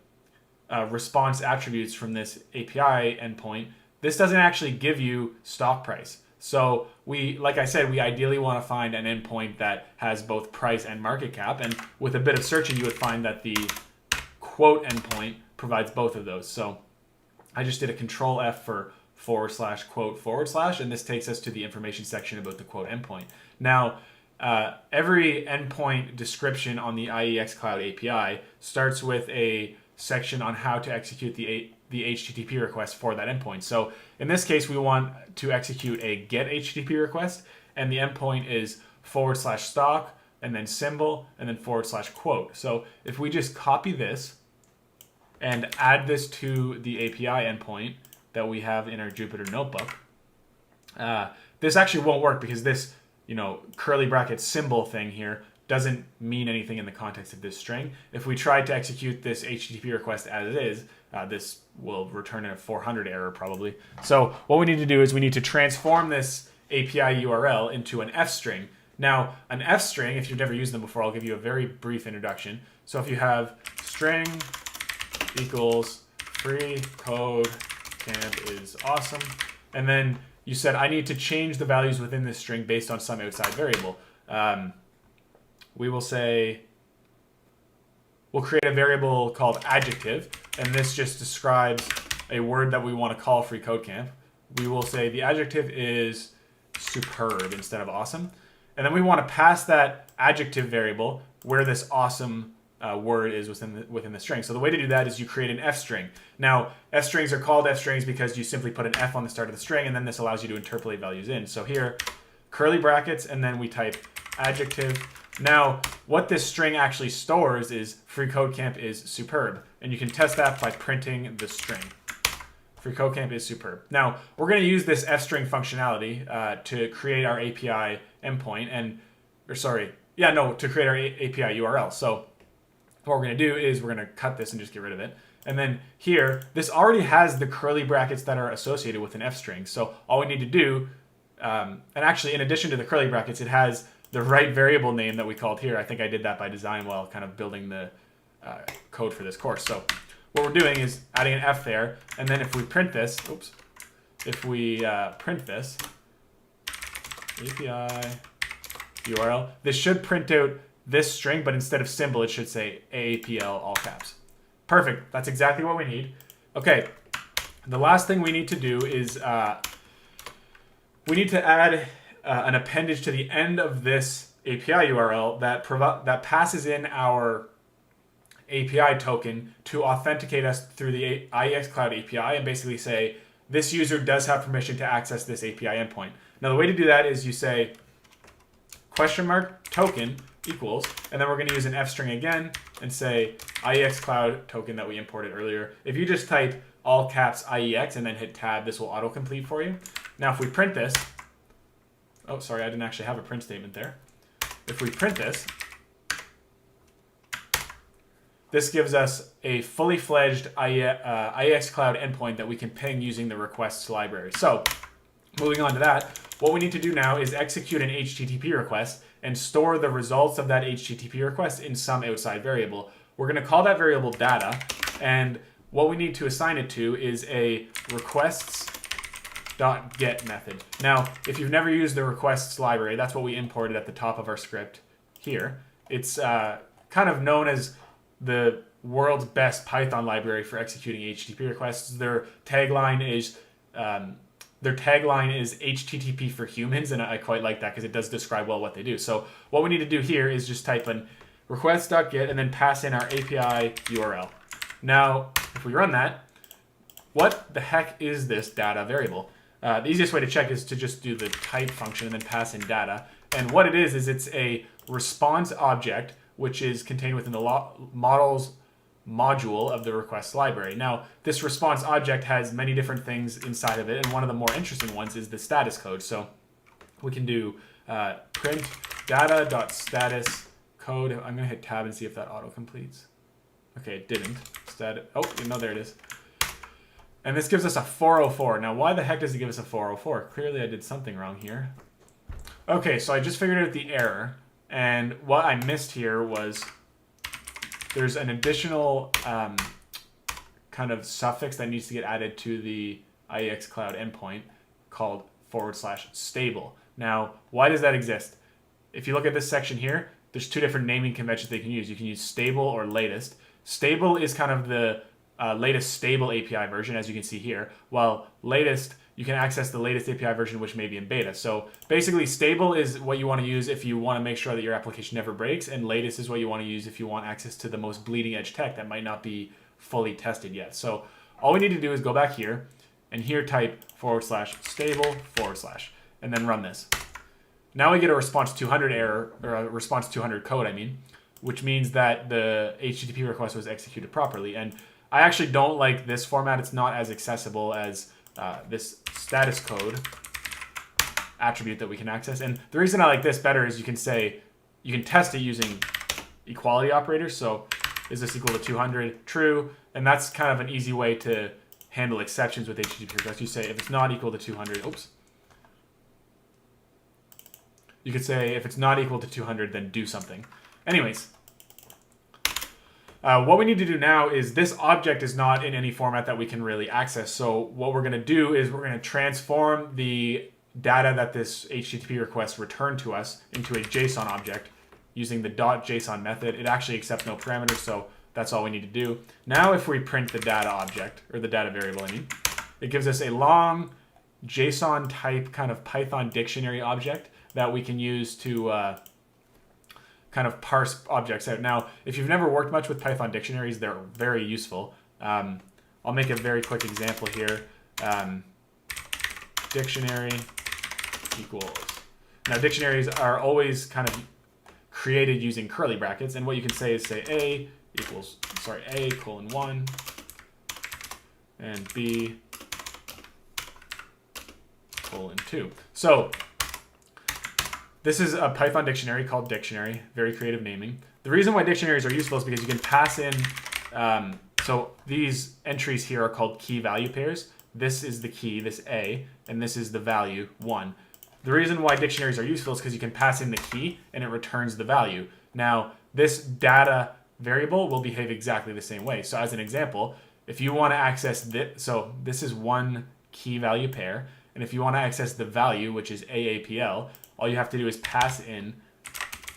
response attributes from this API endpoint, this doesn't actually give you stock price. So like I said, we ideally want to find an endpoint that has both price and market cap, and with a bit of searching, you would find that the quote endpoint provides both of those. So I just did a Control F for /quote/, and this takes us to the information section about the quote endpoint. Now, every endpoint description on the IEX Cloud API starts with a section on how to execute the HTTP request for that endpoint. So in this case, we want to execute a GET HTTP request, and the endpoint is /stock, and then symbol, and then /quote. So if we just copy this and add this to the API endpoint that we have in our Jupyter notebook, this actually won't work because this, curly bracket symbol thing here doesn't mean anything in the context of this string. If we try to execute this HTTP request as it is, this will return a 400 error probably. So what we need to do is we need to transform this API URL into an F string. Now, an F string, if you've never used them before, I'll give you a very brief introduction. So if you have string equals free code camp is awesome, and then you said I need to change the values within this string based on some outside variable. We will say we'll create a variable called adjective, and this just describes a word that we want to call free code camp. We will say the adjective is superb instead of awesome, and then we want to pass that adjective variable where this awesome word is within the string. So the way to do that is you create an F string. Now, F strings are called F strings because you simply put an F on the start of the string, and then this allows you to interpolate values in. So here, curly brackets, and then we type adjective. Now, what this string actually stores is free code camp is superb, and you can test that by printing the string. Free code camp is superb. Now, we're going to use this F string functionality to create our API endpoint, to create our API URL. So what we're going to do is we're going to cut this and just get rid of it. And then here, this already has the curly brackets that are associated with an F string. So all we need to do, and actually in addition to the curly brackets, it has the right variable name that we called here. I think I did that by design while kind of building the code for this course. So what we're doing is adding an F there, and then if we print this, print this API URL, this should print out this string, but instead of symbol, it should say AAPL all caps. Perfect. That's exactly what we need. Okay. The last thing we need to do is we need to add an appendage to the end of this API URL that passes in our API token to authenticate us through the IEX Cloud API and basically say this user does have permission to access this API endpoint. Now the way to do that is you say $token equals, and then we're going to use an F string again and say IEX Cloud token that we imported earlier. If you just type all caps IEX and then hit tab, this will autocomplete for you. Now if we print this, oh sorry, I didn't actually have a print statement there. If we print this, this gives us a fully fledged IEX Cloud endpoint that we can ping using the requests library. So moving on to that, what we need to do now is execute an HTTP request and store the results of that HTTP request in some outside variable. We're going to call that variable data, and what we need to assign it to is a requests.get method. Now, if you've never used the requests library, that's what we imported at the top of our script here. It's kind of known as the world's best Python library for executing HTTP requests. Their tagline is HTTP for humans, and I quite like that because it does describe well what they do. So what we need to do here is just type in request.get and then pass in our API URL. Now, if we run that, what the heck is this data variable? The easiest way to check is to just do the type function and then pass in data. And what it is it's a response object which is contained within the models module of the request library. Now, this response object has many different things inside of it, and one of the more interesting ones is the status code. So we can do print data.status code. I'm going to hit tab and see if that auto-completes. Okay, it didn't. Oh, no, there it is. And this gives us a 404. Now, why the heck does it give us a 404? Clearly, I did something wrong here. Okay, so I just figured out the error. And what I missed here was there's an additional kind of suffix that needs to get added to the IEX Cloud endpoint called /stable. Now, why does that exist? If you look at this section here, there's two different naming conventions they can use. You can use stable or latest. Stable is kind of the latest stable API version, as you can see here, while latest, you can access the latest API version, which may be in beta. So basically, stable is what you want to use if you want to make sure that your application never breaks, and latest is what you want to use if you want access to the most bleeding edge tech that might not be fully tested yet. So all we need to do is go back here, and here type /stable/ and then run this. Now we get a response 200 error, or a response 200 code, I mean, which means that the HTTP request was executed properly. And I actually don't like this format. It's not as accessible as this status code attribute that we can access. And the reason I like this better is you can test it using equality operators. So is this equal to 200? True. And that's kind of an easy way to handle exceptions with HTTP requests. You say if it's not equal to 200, you could say if it's not equal to 200, then do something. Anyways, what we need to do now is this object is not in any format that we can really access. So what we're going to do is we're going to transform the data that this HTTP request returned to us into a JSON object using the .json method. It actually accepts no parameters, so that's all we need to do. Now if we print the data object, or the data variable, I mean, it gives us a long JSON type kind of Python dictionary object that we can use to kind of parse objects out. Now, if you've never worked much with Python dictionaries, they're very useful. I'll make a very quick example here. Dictionary equals. Now, dictionaries are always kind of created using curly brackets, and what you can say is say A colon 1 and B colon 2. So this is a Python dictionary called dictionary, very creative naming. The reason why dictionaries are useful is because you can pass in, so these entries here are called key value pairs. This is the key, this A, and this is the value, 1. The reason why dictionaries are useful is because you can pass in the key and it returns the value. Now, this data variable will behave exactly the same way. So as an example, if you want to access this, so this is one key value pair, and if you want to access the value, which is AAPL, all you have to do is pass in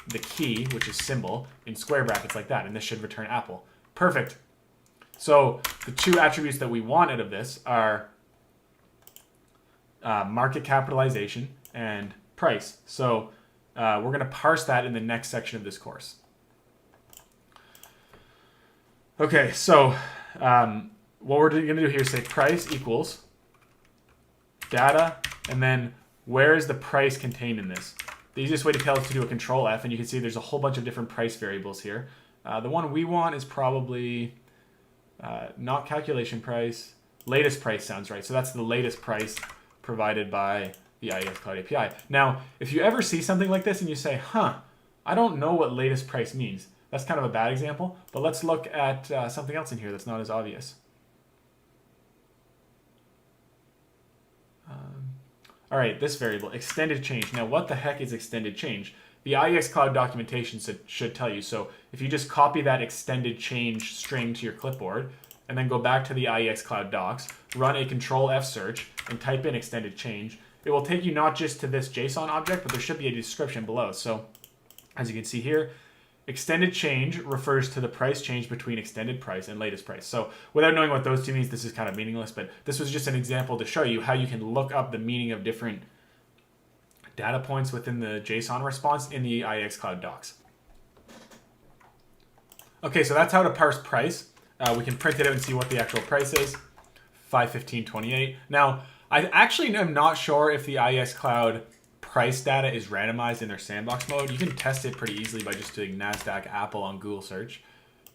the key, which is symbol, in square brackets like that, and this should return apple. Perfect. So the two attributes that we want out of this are market capitalization and price. So we're going to parse that in the next section of this course. Okay, so what we're going to do here is say price equals data, and then where is the price contained in this? The easiest way to tell is to do a control F, and you can see there's a whole bunch of different price variables here. The one we want is probably not calculation price. Latest price sounds right. So that's the latest price provided by the IEX Cloud API. Now, if you ever see something like this and you say, I don't know what latest price means, that's kind of a bad example, but let's look at something else in here that's not as obvious. All right, this variable, extended change. Now, what the heck is extended change? The IEX Cloud documentation should tell you. So if you just copy that extended change string to your clipboard, and then go back to the IEX Cloud docs, run a control F search, and type in extended change, it will take you not just to this JSON object, but there should be a description below. So as you can see here, extended change refers to the price change between extended price and latest price. So without knowing what those two means, this is kind of meaningless, but this was just an example to show you how you can look up the meaning of different data points within the JSON response in the IEX Cloud docs. Okay, so that's how to parse price. We can print it out and see what the actual price is, $515.28. Now, I actually am not sure if the IES Cloud price data is randomized in their sandbox mode. You can test it pretty easily by just doing NASDAQ Apple on Google search.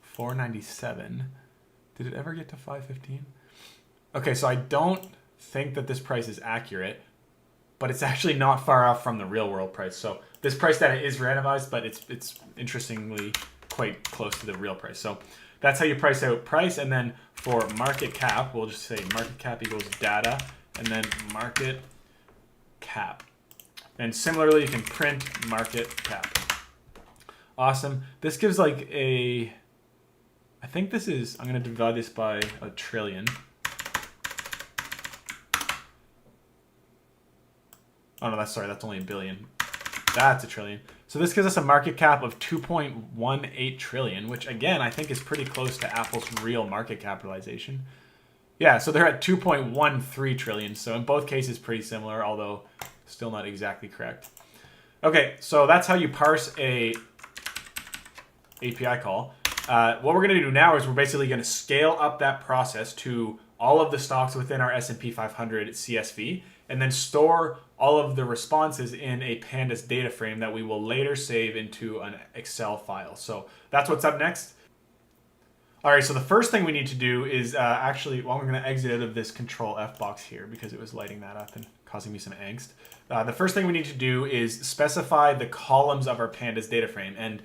497. Did it ever get to 515? Okay, so I don't think that this price is accurate, but it's actually not far off from the real world price. So this price data is randomized, but it's interestingly quite close to the real price. So that's how you price out price. And then for market cap, we'll just say market cap equals data and then market cap. And similarly, you can print market cap. Awesome. This gives like a, I think this is, I'm going to divide this by a trillion. Oh no, that's only a billion. That's a trillion. So this gives us a market cap of 2.18 trillion, which again, I think is pretty close to Apple's real market capitalization. Yeah, so they're at 2.13 trillion. So in both cases, pretty similar, although still not exactly correct. Okay, so that's how you parse a API call. What we're going to do now is we're basically going to scale up that process to all of the stocks within our S&P 500 CSV, and then store all of the responses in a Pandas data frame that we will later save into an Excel file. So that's what's up next. All right, so the first thing we need to do is actually, well, we're going to exit out of this Control F box here because it was lighting that up and causing me some angst. The first thing we need to do is specify the columns of our Pandas data frame. And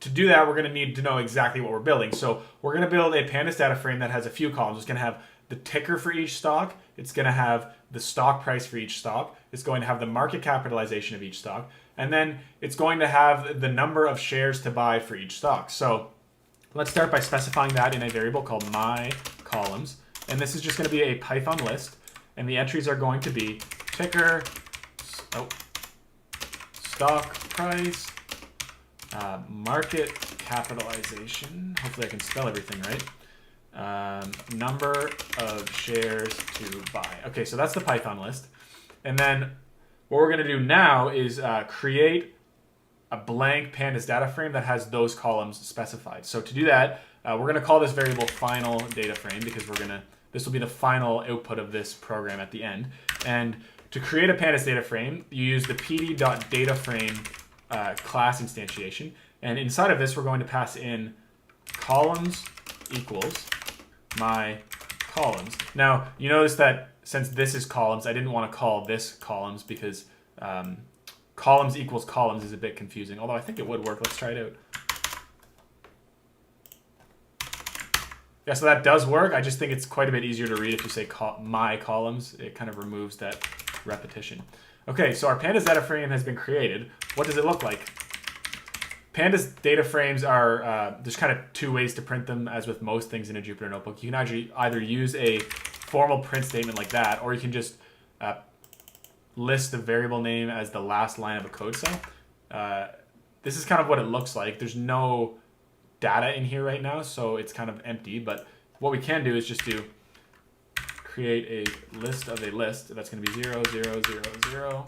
to do that, we're going to need to know exactly what we're building. So we're going to build a Pandas data frame that has a few columns. It's going to have the ticker for each stock. It's going to have the stock price for each stock. It's going to have the market capitalization of each stock. And then it's going to have the number of shares to buy for each stock. So let's start by specifying that in a variable called myColumns. And this is just going to be a Python list. And the entries are going to be ticker, stock price, market capitalization. Hopefully I can spell everything right. Number of shares to buy. Okay, so that's the Python list. And then what we're going to do now is create a blank Pandas data frame that has those columns specified. So to do that, we're going to call this variable final data frame because this will be the final output of this program at the end. And to create a Pandas data frame, you use the pd.dataframe class instantiation. And inside of this, we're going to pass in columns equals my columns. Now, you notice that since this is columns, I didn't want to call this columns because columns equals columns is a bit confusing, although I think it would work. Let's try it out. Yeah, so that does work. I just think it's quite a bit easier to read if you say my columns. It kind of removes that repetition. Okay, so our Pandas data frame has been created. What does it look like? Pandas data frames are, there's kind of two ways to print them, as with most things in a Jupyter Notebook. You can either use a formal print statement like that, or you can just list the variable name as the last line of a code cell. This is kind of what it looks like. There's no data in here right now, so it's kind of empty, but what we can do is just create a list of a list. That's going to be 0, 0, 0, 0.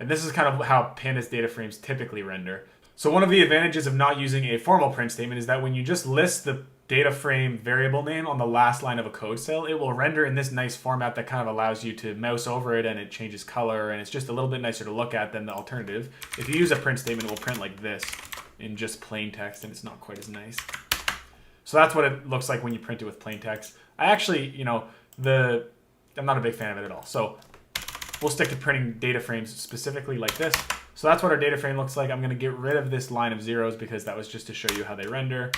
And this is kind of how Pandas data frames typically render. So one of the advantages of not using a formal print statement is that when you just list the data frame variable name on the last line of a code cell, it will render in this nice format that kind of allows you to mouse over it and it changes color, and it's just a little bit nicer to look at than the alternative. If you use a print statement, it will print like this in just plain text, and it's not quite as nice. So that's what it looks like when you print it with plain text. I actually, I'm not a big fan of it at all. So we'll stick to printing data frames specifically like this. So that's what our data frame looks like. I'm going to get rid of this line of zeros because that was just to show you how they render.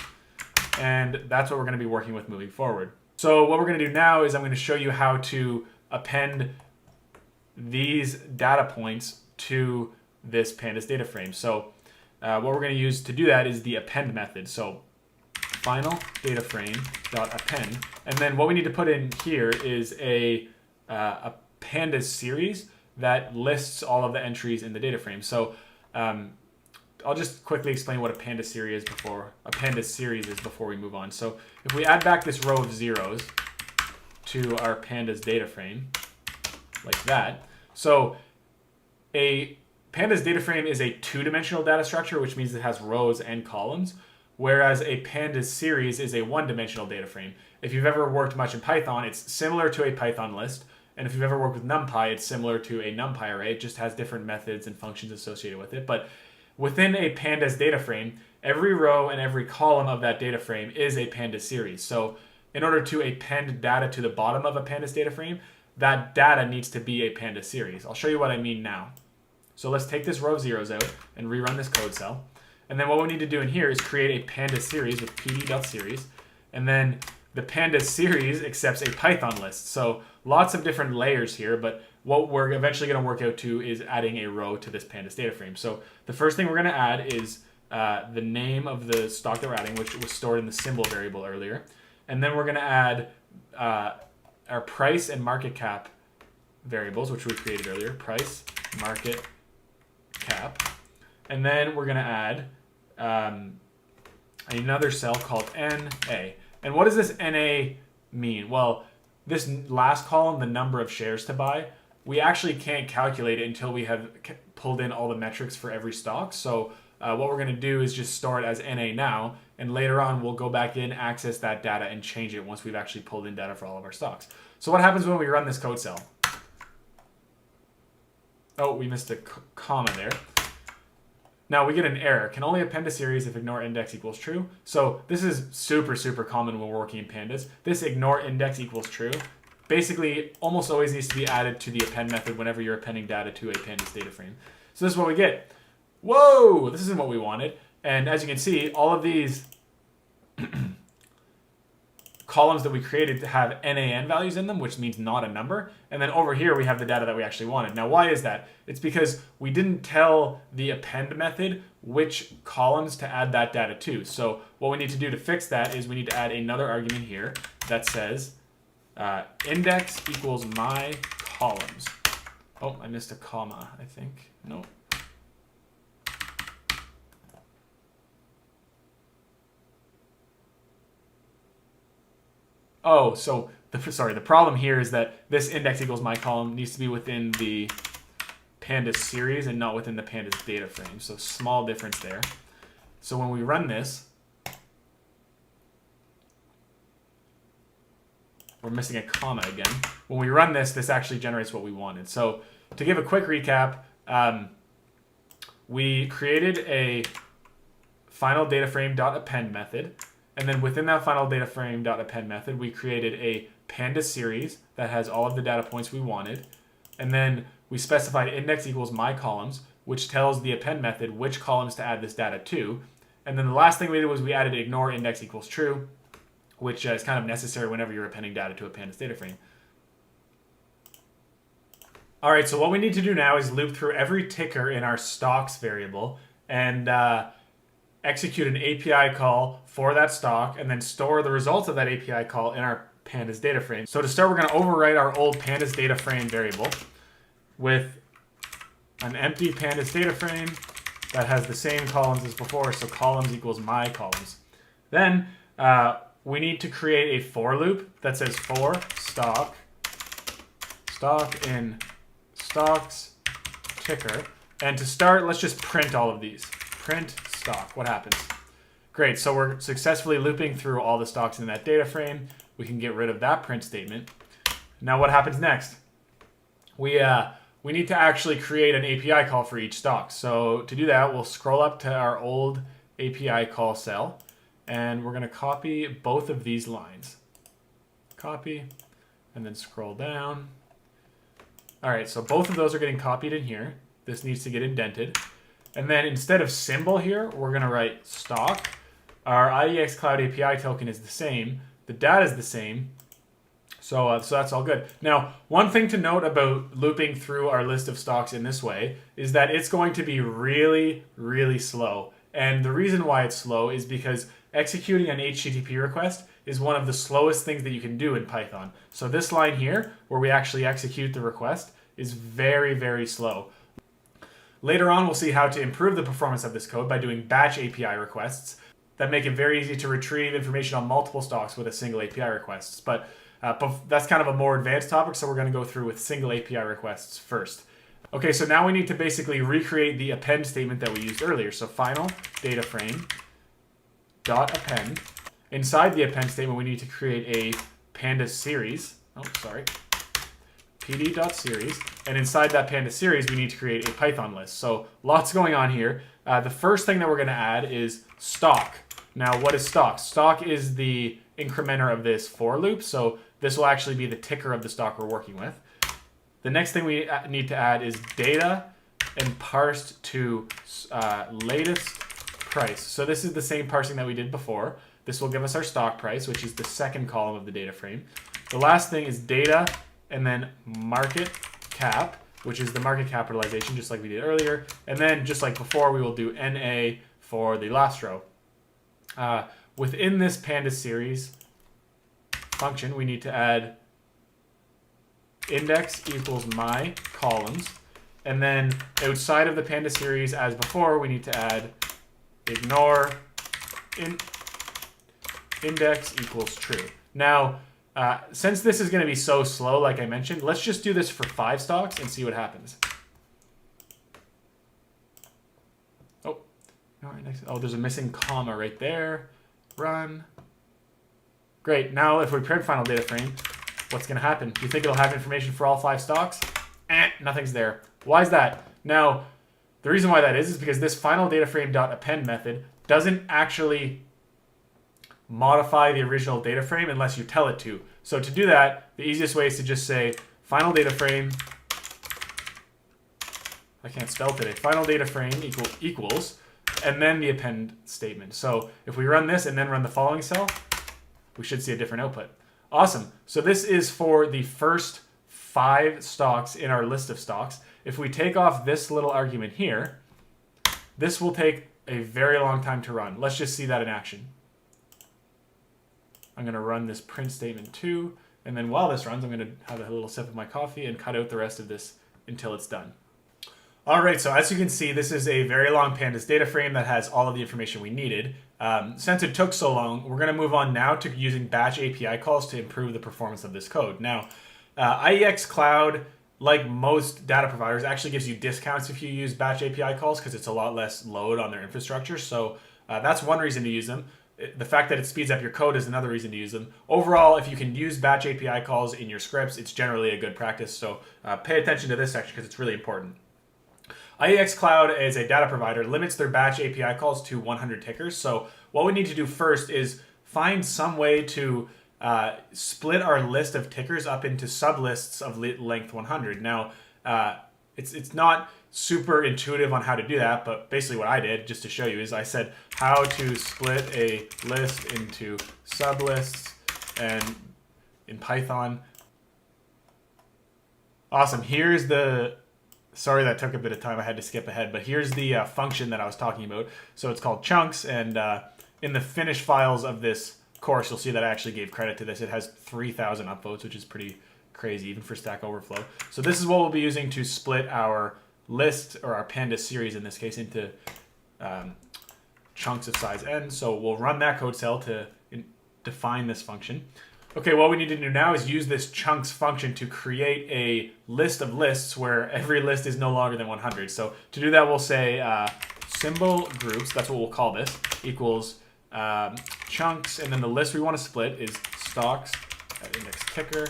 And that's what we're going to be working with moving forward. So what we're going to do now is I'm going to show you how to append these data points to this Pandas data frame. So what we're going to use to do that is the append method. So final data frame dot append, and then what we need to put in here is a Pandas series that lists all of the entries in the data frame. So I'll just quickly explain what a Pandas series is before we move on. So if we add back this row of zeros to our Pandas data frame, like that. So a Pandas data frame is a two-dimensional data structure, which means it has rows and columns. whereas a pandas series is a one-dimensional data frame. If you've ever worked much in Python, it's similar to a Python list. And if you've ever worked with NumPy, it's similar to a NumPy array. It just has different methods and functions associated with it. But within a pandas data frame, every row and every column of that data frame is a pandas series. So in order to append data to the bottom of a pandas data frame, that data needs to be a pandas series. I'll show you what I mean now. So let's take this row of zeros out and rerun this code cell. And then what we need to do in here is create a pandas series with pd.series. And then the pandas series accepts a Python list. So lots of different layers here, but what we're eventually going to work out to is adding a row to this pandas data frame. So the first thing we're going to add is the name of the stock that we're adding, which was stored in the symbol variable earlier. And then we're going to add our price and market cap variables, which we created earlier, price, market, cap. And then we're going to add another cell called NA. And what does this NA mean? Well, this last column, the number of shares to buy, we actually can't calculate it until we have pulled in all the metrics for every stock. So what we're going to do is just store it as NA now, and later on we'll go back in, access that data, and change it once we've actually pulled in data for all of our stocks. So what happens when we run this code cell? Oh, we missed a comma there. Now we get an error. Can only append a series if ignore index equals true. So this is super, super common when we're working in pandas. This ignore index equals true basically almost always needs to be added to the append method whenever you're appending data to a pandas data frame. So this is what we get. Whoa, this isn't what we wanted. And as you can see, all of these columns that we created have NaN values in them, which means not a number. And then over here, we have the data that we actually wanted. Now, why is that? It's because we didn't tell the append method which columns to add that data to. So what we need to do to fix that is we need to add another argument here that says index equals my columns. Oh, I missed a comma, I think. No. Oh, so the problem here is that this index equals my column needs to be within the pandas series and not within the pandas data frame. So small difference there. So when we run this, we're missing a comma again. When we run this, this actually generates what we wanted. So to give a quick recap, we created a final data frame.append method. And then within that final data frame.append method, we created a pandas series that has all of the data points we wanted. And then we specified index equals my columns, which tells the append method which columns to add this data to. And then the last thing we did was we added ignore index equals true, which is kind of necessary whenever you're appending data to a pandas data frame. All right, so what we need to do now is loop through every ticker in our stocks variable and execute an API call for that stock, and then store the results of that API call in our pandas data frame. So to start, we're going to overwrite our old pandas data frame variable with an empty pandas data frame that has the same columns as before, so columns equals my columns. Then we need to create a for loop that says for stock in stocks ticker. And to start, let's just print all of these. Print stock. What happens? Great. So we're successfully looping through all the stocks in that data frame. We can get rid of that print statement. Now what happens next? We need to actually create an API call for each stock. So to do that, we'll scroll up to our old API call cell, and we're going to copy both of these lines. Copy, and then scroll down. All right, so both of those are getting copied in here. This needs to get indented. And then instead of symbol here, we're going to write stock. Our IEX Cloud API token is the same. The data is the same. So that's all good. Now, one thing to note about looping through our list of stocks in this way is that it's going to be really, really slow. And the reason why it's slow is because executing an HTTP request is one of the slowest things that you can do in Python. So this line here, where we actually execute the request, is very, very slow. Later on, we'll see how to improve the performance of this code by doing batch API requests that make it very easy to retrieve information on multiple stocks with a single API request. But that's kind of a more advanced topic, so we're going to go through with single API requests first. Okay, so now we need to basically recreate the append statement that we used earlier. So final data frame dot append. Inside the append statement, we need to create a pandas series. Oh, sorry. pd.series. And inside that pandas series, we need to create a Python list. So lots going on here. The first thing that we're going to add is stock. Now, what is stock? Stock is the incrementer of this for loop. So this will actually be the ticker of the stock we're working with. The next thing we need to add is data and parsed to latest price. So this is the same parsing that we did before. This will give us our stock price, which is the second column of the data frame. The last thing is data and then market cap, which is the market capitalization, just like we did earlier. And then just like before, we will do NA for the last row. Within this pandas series function, we need to add index equals my columns. And then outside of the pandas series, as before, we need to add ignore index equals true. Now, since this is going to be so slow, like I mentioned, let's just do this for 5 stocks and see what happens. Oh, there's a missing comma right there. Run. Great. Now, if we print final data frame, what's going to happen? Do you think it'll have information for all 5 stocks? Nothing's there. Why is that? Now, the reason why that is because this final data frame.append method doesn't actually modify the original data frame unless you tell it to. So to do that, the easiest way is to just say final data frame, I can't spell today, final data frame equals, and then the append statement. So if we run this and then run the following cell, we should see a different output. Awesome. So this is for the first 5 stocks in our list of stocks. If we take off this little argument here, this will take a very long time to run. Let's just see that in action. I'm going to run this print statement too, and then while this runs, I'm going to have a little sip of my coffee and cut out the rest of this until it's done. All right, so as you can see, this is a very long pandas data frame that has all of the information we needed. Since it took so long, we're going to move on now to using batch API calls to improve the performance of this code. Now, IEX Cloud, like most data providers, actually gives you discounts if you use batch API calls because it's a lot less load on their infrastructure. So that's one reason to use them. The fact that it speeds up your code is another reason to use them. Overall, if you can use batch API calls in your scripts, it's generally a good practice. So pay attention to this section because it's really important. IEX Cloud, as a data provider, limits their batch API calls to 100 tickers. So what we need to do first is find some way to split our list of tickers up into sublists of length 100. Now, it's not super intuitive on how to do that, but basically what I did, just to show you, is I said how to split a list into sublists, and in Python. Awesome. Here's the, sorry that took a bit of time, I had to skip ahead, but here's the function that I was talking about. So it's called chunks, and in the finished files of this course, you'll see that I actually gave credit to this. It has 3,000 upvotes, which is pretty crazy, even for Stack Overflow. So this is what we'll be using to split our list, or our pandas series in this case, into chunks of size n. So we'll run that code cell to define this function. Okay, what we need to do now is use this chunks function to create a list of lists where every list is no longer than 100. So to do that, we'll say symbol groups, that's what we'll call this, equals chunks, and then the list we want to split is stocks at index ticker.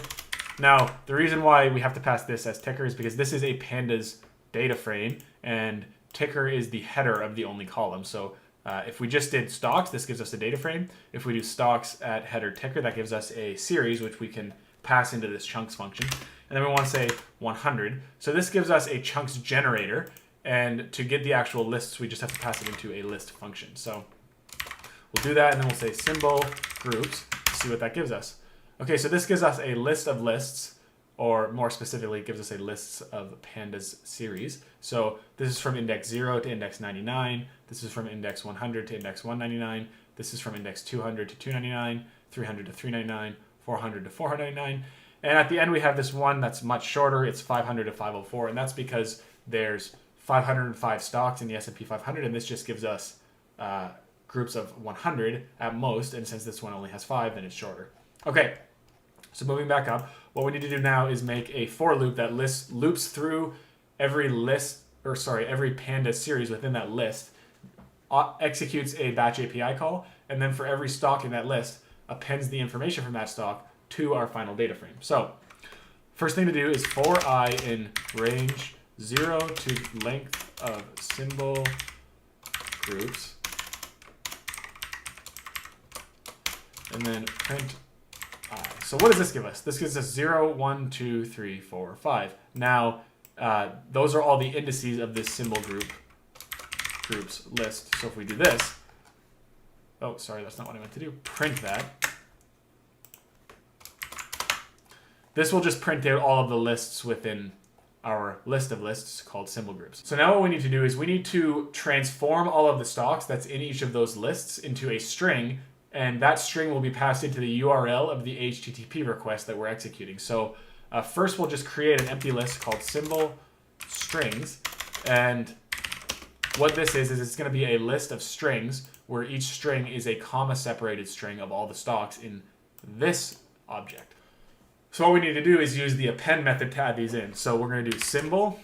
Now, the reason why we have to pass this as ticker is because this is a pandas data frame, and ticker is the header of the only column. So if we just did stocks, this gives us a data frame. If we do stocks at header ticker, that gives us a series, which we can pass into this chunks function. And then we want to say 100. So this gives us a chunks generator, and to get the actual lists, we just have to pass it into a list function. So we'll do that, and then we'll say symbol groups to see what that gives us. Okay, so this gives us a list of lists, or more specifically, it gives us a list of pandas series. So this is from index 0 to index 99. This is from index 100 to index 199. This is from index 200 to 299, 300 to 399, 400 to 499. And at the end, we have this one that's much shorter. It's 500 to 504, and that's because there's 505 stocks in the S&P 500, and this just gives us groups of 100 at most, and since this one only has 5, then it's shorter. Okay, so moving back up, what we need to do now is make a for loop that loops through every every pandas series within that list, executes a batch API call, and then for every stock in that list, appends the information from that stock to our final data frame. So first thing to do is for I in range 0 to length of symbol groups, and then print I. So what does this give us? This gives us 0, 1, 2, 3, 4, 5. Now, those are all the indices of this symbol groups list. So if we do this, oh, sorry, that's not what I meant to do. Print that. This will just print out all of the lists within our list of lists called symbol groups. So now what we need to do is we need to transform all of the stocks that's in each of those lists into a string, and that string will be passed into the URL of the HTTP request that we're executing. So first we'll just create an empty list called symbol strings, and what this is it's going to be a list of strings where each string is a comma separated string of all the stocks in this object. So what we need to do is use the append method to add these in. So we're going to do symbol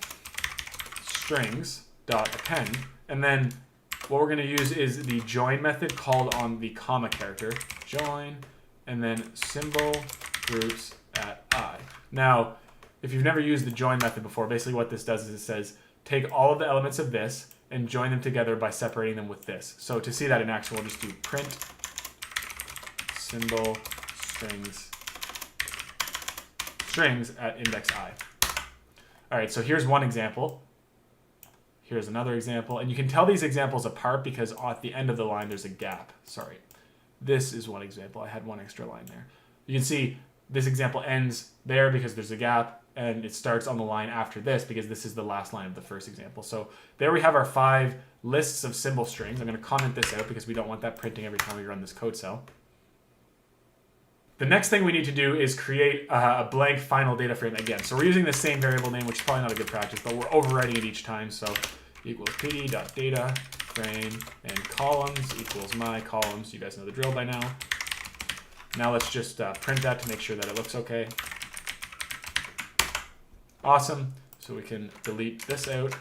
strings dot append, and then what we're going to use is the join method called on the comma character, join, and then symbol groups at I. Now, if you've never used the join method before, basically what this does is it says take all of the elements of this and join them together by separating them with this. So to see that in action, we'll just do print symbol strings at index I. All right, so here's one example. Here's another example. And you can tell these examples apart because at the end of the line, there's a gap. Sorry. This is one example. I had one extra line there. You can see this example ends there because there's a gap, and it starts on the line after this because this is the last line of the first example. So there we have our 5 lists of symbol strings. I'm going to comment this out because we don't want that printing every time we run this code cell. The next thing we need to do is create a blank final data frame again. So we're using the same variable name, which is probably not a good practice, but we're overwriting it each time. So equals pd.data frame and columns equals my columns. You guys know the drill by now. Now let's just print that to make sure that it looks okay. Awesome. So we can delete this out.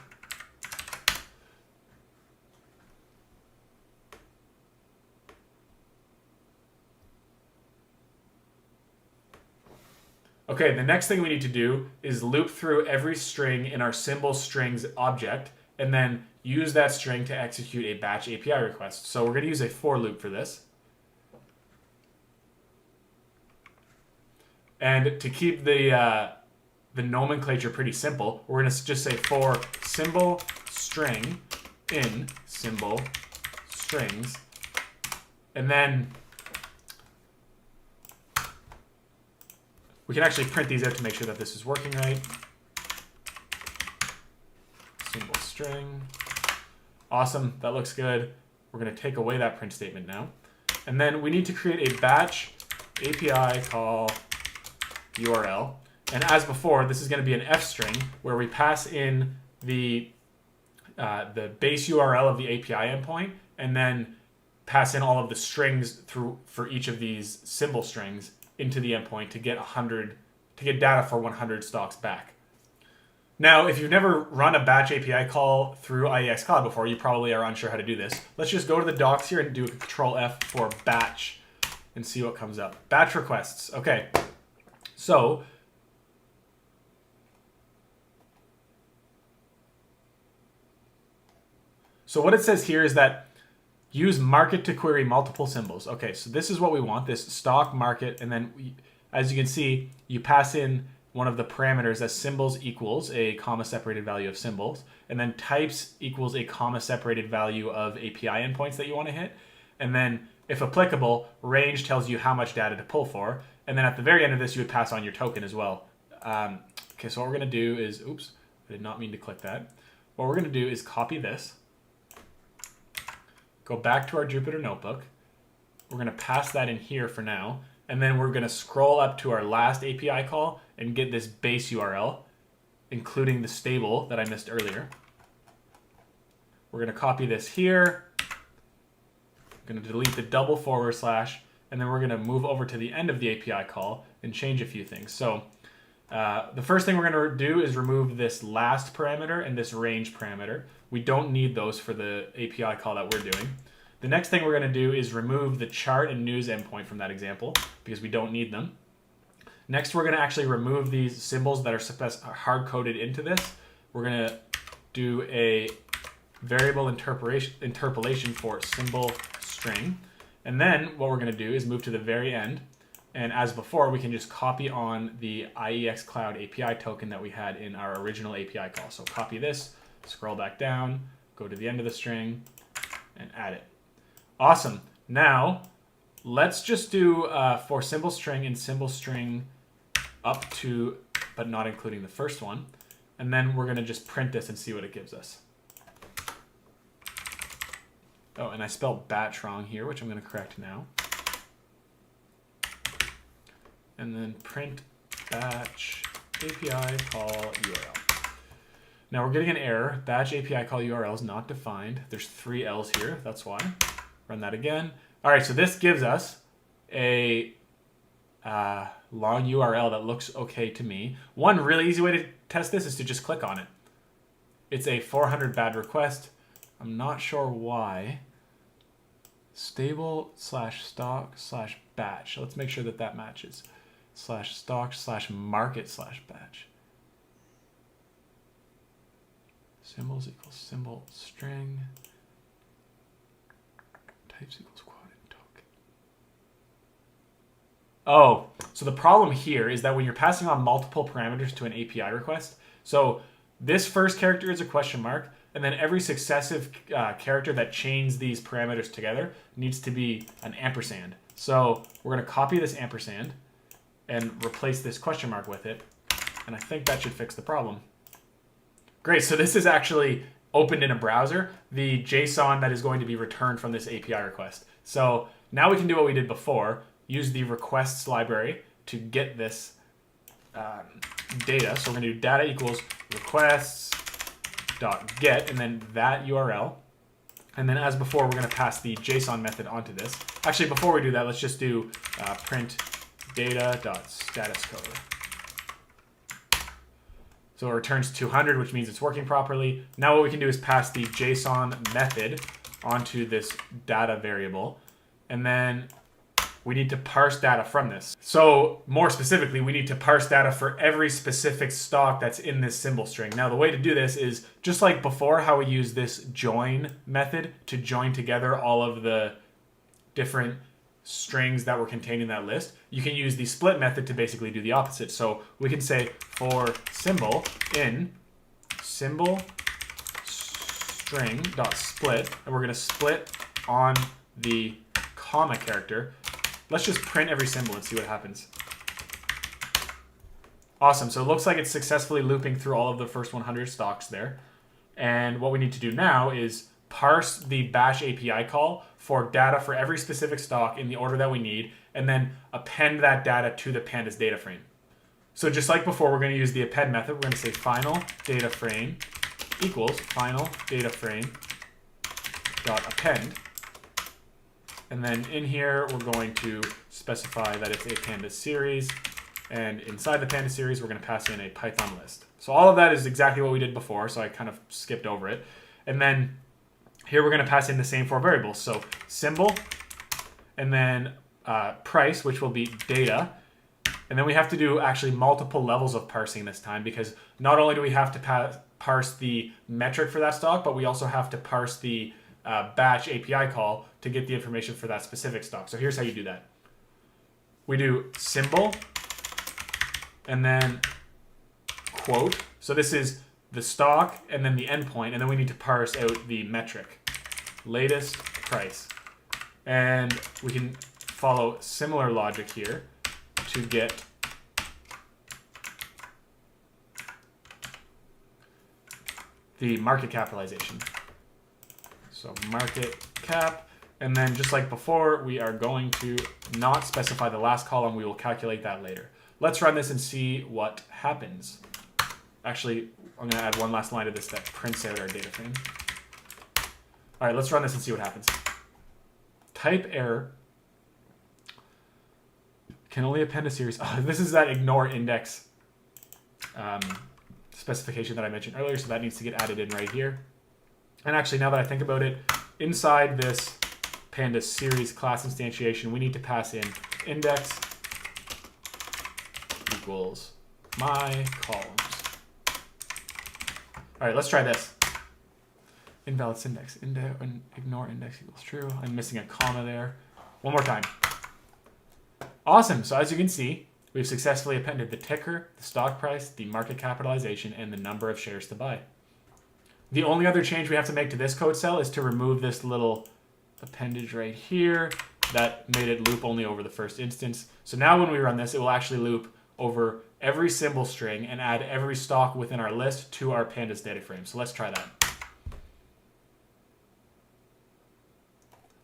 Okay, the next thing we need to do is loop through every string in our symbol strings object and then use that string to execute a batch API request. So we're going to use a for loop for this. And to keep the nomenclature pretty simple, we're going to just say for symbol string in symbol strings, and then we can actually print these out to make sure that this is working right. Symbol string. Awesome, that looks good. We're going to take away that print statement now. And then we need to create a batch API call URL. And as before, this is going to be an F string where we pass in the base URL of the API endpoint and then pass in all of the strings for each of these symbol strings into the endpoint to get data for 100 stocks back. Now, if you've never run a batch API call through IEX Cloud before, you probably are unsure how to do this. Let's just go to the docs here and do a Control F for batch and see what comes up. Batch requests. Okay. So what it says here is that use market to query multiple symbols. Okay, so this is what we want, this stock market, and then as you can see, you pass in one of the parameters as symbols equals a comma separated value of symbols, and then types equals a comma separated value of API endpoints that you want to hit, and then if applicable, range tells you how much data to pull for, and then at the very end of this, you would pass on your token as well. Okay, so what we're going to do is, oops, I did not mean to click that. What we're going to do is copy this, go back to our Jupyter Notebook. We're going to pass that in here for now. And then we're going to scroll up to our last API call and get this base URL, including the stable that I missed earlier. We're going to copy this here. I'm going to delete the double // and then we're going to move over to the end of the API call and change a few things. So the first thing we're going to do is remove this last parameter and this range parameter. We don't need those for the API call that we're doing. The next thing we're going to do is remove the chart and news endpoint from that example because we don't need them. Next, we're going to actually remove these symbols that are hard-coded into this. We're going to do a variable interpolation for symbol string. And then what we're going to do is move to the very end. And as before, we can just copy on the IEX Cloud API token that we had in our original API call. So copy this, scroll back down, go to the end of the string, and add it. Awesome. Now, let's just do for symbol string and symbol string up to, but not including the first one. And then we're going to just print this and see what it gives us. Oh, and I spelled batch wrong here, which I'm going to correct now. And then print batch API call URL. Now we're getting an error. Batch API call URL is not defined. There's 3 L's here. That's why. Run that again. All right, so this gives us a long URL that looks okay to me. One really easy way to test this is to just click on it. It's a 400 bad request. I'm not sure why. Stable/stock/batch. Let's make sure that that matches. /stock/market/batch. Symbols equals symbol string. Types equals quote and token. Oh, so the problem here is that when you're passing on multiple parameters to an API request, so this first character is a question mark, and then every successive character that chains these parameters together needs to be an ampersand. So we're going to copy this ampersand and replace this question mark with it, and I think that should fix the problem. Great, so this is actually opened in a browser, the JSON that is going to be returned from this API request. So now we can do what we did before, use the requests library to get this data. So we're going to do data equals requests.get, and then that URL. And then as before, we're going to pass the JSON method onto this. Actually, before we do that, let's just do print data.statuscode. So it returns 200, which means it's working properly. Now what we can do is pass the JSON method onto this data variable. And then we need to parse data from this. So more specifically, we need to parse data for every specific stock that's in this symbol string. Now the way to do this is just like before, how we use this join method to join together all of the different strings that were contained in that list. You can use the split method to basically do the opposite. So we can say for symbol in symbol string dot split, and we're going to split on the comma character. Let's just print every symbol and see what happens. Awesome. So it looks like it's successfully looping through all of the first 100 stocks there. And what we need to do now is parse the bash API call for data for every specific stock in the order that we need, and then append that data to the pandas data frame. So just like before, we're going to use the append method. We're going to say final data frame equals final data frame dot append. And then in here, we're going to specify that it's a pandas series. And inside the pandas series, we're going to pass in a Python list. So all of that is exactly what we did before, so I kind of skipped over it. And then here we're going to pass in the same 4 variables. So symbol, and then price, which will be data. And then we have to do actually multiple levels of parsing this time, because not only do we have to parse the metric for that stock, but we also have to parse the batch API call to get the information for that specific stock. So here's how you do that. We do symbol, and then quote. So this is the stock and then the endpoint, and then we need to parse out the metric, latest price. And we can follow similar logic here to get the market capitalization. So market cap, and then just like before, we are going to not specify the last column. We will calculate that later. Let's run this and see what happens. Actually, I'm going to add one last line to this that prints out our data frame. All right, let's run this and see what happens. Type error. Can only append a series. Oh, this is that ignore index specification that I mentioned earlier, so that needs to get added in right here. And actually, now that I think about it, inside this pandas series class instantiation, we need to pass in index equals my columns. All right, let's try this. Invalid syntax. Ignore index equals true. I'm missing a comma there. One more time. Awesome. So as you can see, we've successfully appended the ticker, the stock price, the market capitalization, and the number of shares to buy. The only other change we have to make to this code cell is to remove this little appendage right here that made it loop only over the first instance. So now when we run this, it will actually loop over every symbol string and add every stock within our list to our pandas data frame. So let's try that.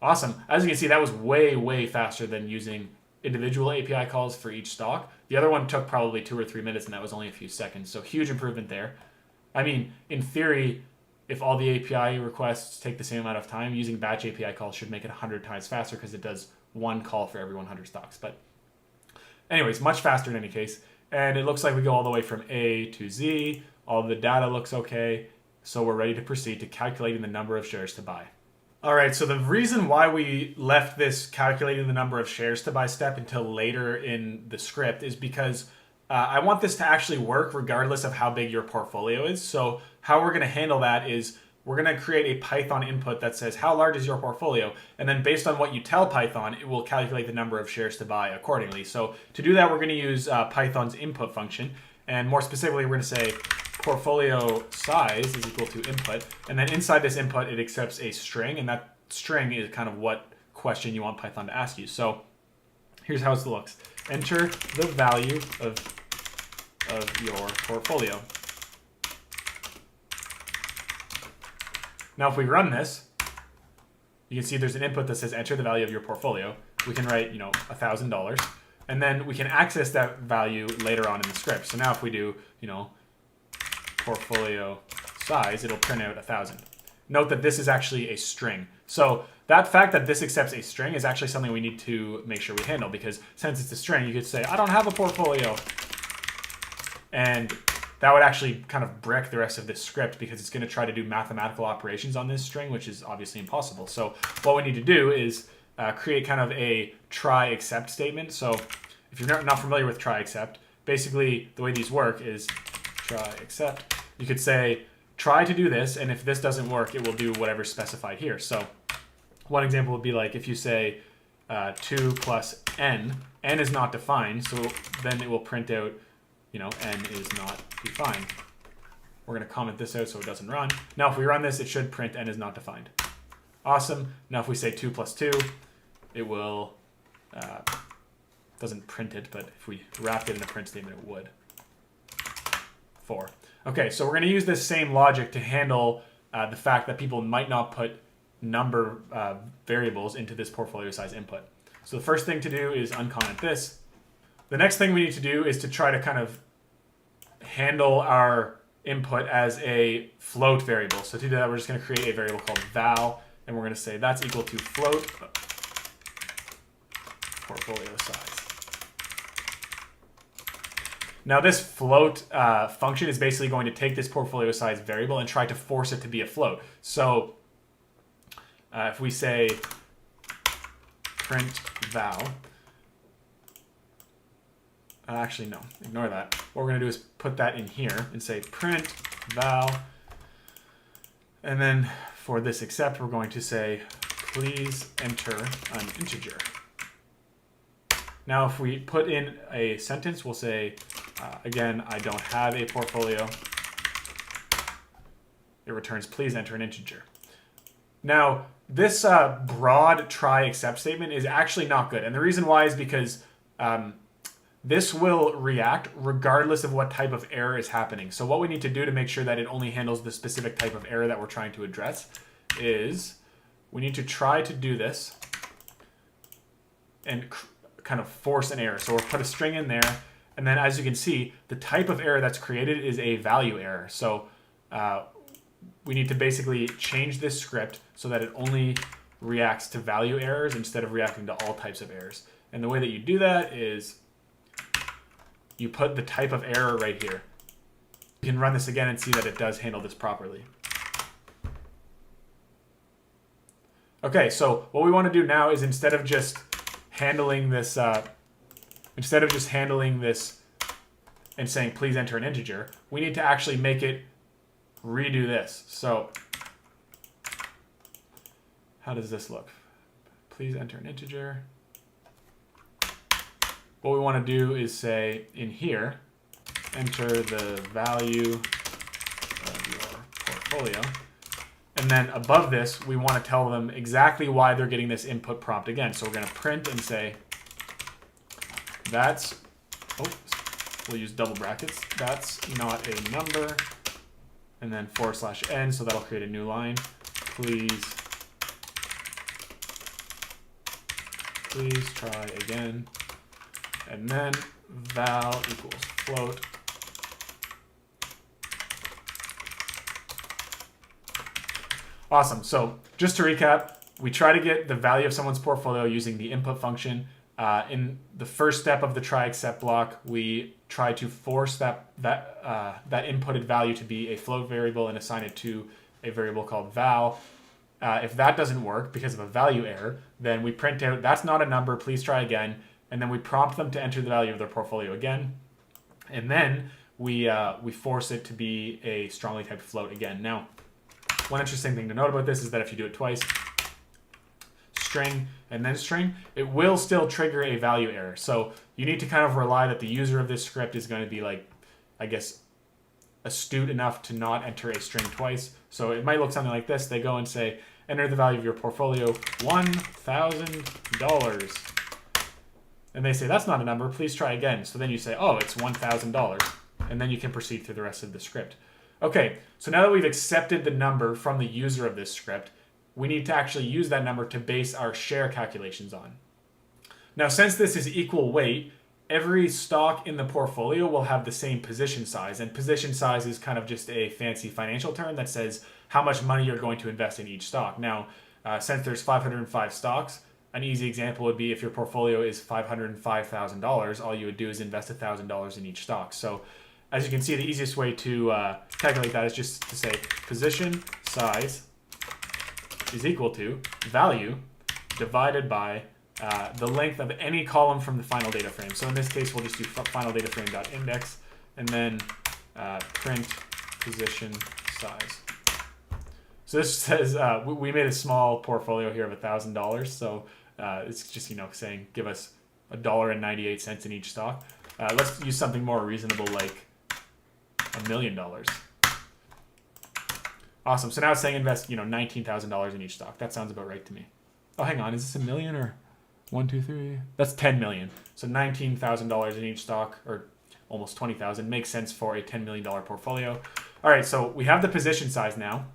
Awesome. As you can see, that was way, way faster than using individual API calls for each stock. The other one took probably 2 or 3 minutes, and that was only a few seconds. So huge improvement there. I mean, in theory, if all the API requests take the same amount of time, using batch API calls should make it 100 times faster because it does one call for every 100 stocks. But anyways, much faster in any case. And it looks like we go all the way from A to Z. All the data looks okay. So we're ready to proceed to calculating the number of shares to buy. All right, so the reason why we left this calculating the number of shares to buy step until later in the script is because I want this to actually work regardless of how big your portfolio is. So how we're going to handle that is we're going to create a Python input that says how large is your portfolio, and then based on what you tell Python, it will calculate the number of shares to buy accordingly. So to do that, we're going to use Python's input function, and more specifically, we're going to say portfolio size is equal to input, and then inside this input, it accepts a string, and that string is kind of what question you want Python to ask you. So here's how it looks. Enter the value of your portfolio. Now, if we run this, you can see there's an input that says enter the value of your portfolio. We can write, $1,000, and then we can access that value later on in the script. So now if we do, portfolio size, it'll print out 1,000. Note that this is actually a string. So that fact that this accepts a string is actually something we need to make sure we handle, because since it's a string, you could say, I don't have a portfolio. And that would actually kind of brick the rest of this script because it's going to try to do mathematical operations on this string, which is obviously impossible. So what we need to do is create kind of a try except statement. So if you're not familiar with try except, basically the way these work is try except. You could say try to do this, and if this doesn't work, it will do whatever's specified here. So one example would be like if you say 2 plus n is not defined, so then it will print out n is not defined. We're going to comment this out so it doesn't run. Now, if we run this, it should print n is not defined. Awesome. Now, if we say 2 plus 2, it will, doesn't print it, but if we wrapped it in a print statement, it would. 4. Okay, so we're going to use this same logic to handle the fact that people might not put number variables into this portfolio size input. So the first thing to do is uncomment this. The next thing we need to do is to try to kind of handle our input as a float variable. So to do that, we're just going to create a variable called val, and we're going to say that's equal to float portfolio size. Now this float function is basically going to take this portfolio size variable and try to force it to be a float. So if we say print val, actually, no, ignore that. What we're going to do is put that in here and say print val. And then for this except, we're going to say, please enter an integer. Now, if we put in a sentence, we'll say, again, I don't have a portfolio. It returns, please enter an integer. Now, this broad try except statement is actually not good. And the reason why is because this will react regardless of what type of error is happening. So what we need to do to make sure that it only handles the specific type of error that we're trying to address is we need to try to do this and kind of force an error. So we'll put a string in there, and then as you can see, the type of error that's created is a value error. So we need to basically change this script so that it only reacts to value errors instead of reacting to all types of errors. And the way that you do that is you put the type of error right here. You can run this again and see that it does handle this properly. Okay, so what we want to do now is instead of just handling this and saying please enter an integer, we need to actually make it redo this. So how does this look? Please enter an integer. What we want to do is say in here, enter the value of your portfolio. And then above this, we want to tell them exactly why they're getting this input prompt again. So we're going to print and say, we'll use double brackets. That's not a number. And then /n, so that'll create a new line. Please try again. And then val equals float. Awesome. So just to recap, we try to get the value of someone's portfolio using the input function. In the first step of the try except block, we try to force that inputted value to be a float variable and assign it to a variable called val. If that doesn't work because of a value error, then we print out that's not a number, please try again, and then we prompt them to enter the value of their portfolio again, and then we force it to be a strongly typed float again. Now, one interesting thing to note about this is that if you do it twice, string and then string, it will still trigger a value error. So you need to kind of rely that the user of this script is going to be, like, I guess, astute enough to not enter a string twice. So it might look something like this. They go and say, enter the value of your portfolio, $1,000. And they say, that's not a number, please try again. So then you say, oh, it's $1,000. And then you can proceed through the rest of the script. Okay, so now that we've accepted the number from the user of this script, we need to actually use that number to base our share calculations on. Now, since this is equal weight, every stock in the portfolio will have the same position size. And position size is kind of just a fancy financial term that says how much money you're going to invest in each stock. Now, since there's 505 stocks, an easy example would be if your portfolio is $505,000, all you would do is invest $1,000 in each stock. So as you can see, the easiest way to calculate that is just to say position size is equal to value divided by the length of any column from the final data frame. So in this case, we'll just do final data frame.index and then print position size. So this says we made a small portfolio here of $1,000. So it's just, saying give us $1.98 in each stock. Let's use something more reasonable like $1 million. Awesome. So now it's saying invest, $19,000 in each stock. That sounds about right to me. Oh, hang on. Is this a million or 1, 2, 3? That's 10 million. So $19,000 in each stock, or almost 20,000, makes sense for a $10 million portfolio. All right. So we have the position size now.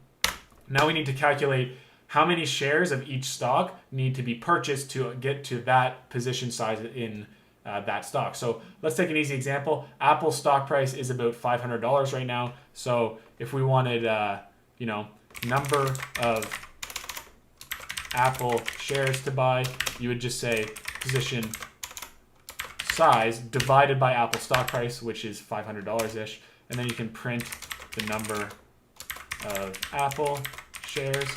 Now we need to calculate how many shares of each stock need to be purchased to get to that position size in that stock. So let's take an easy example. Apple's stock price is about $500 right now. So if we wanted, number of Apple shares to buy, you would just say position size divided by Apple stock price, which is $500-ish. And then you can print the number of Apple shares.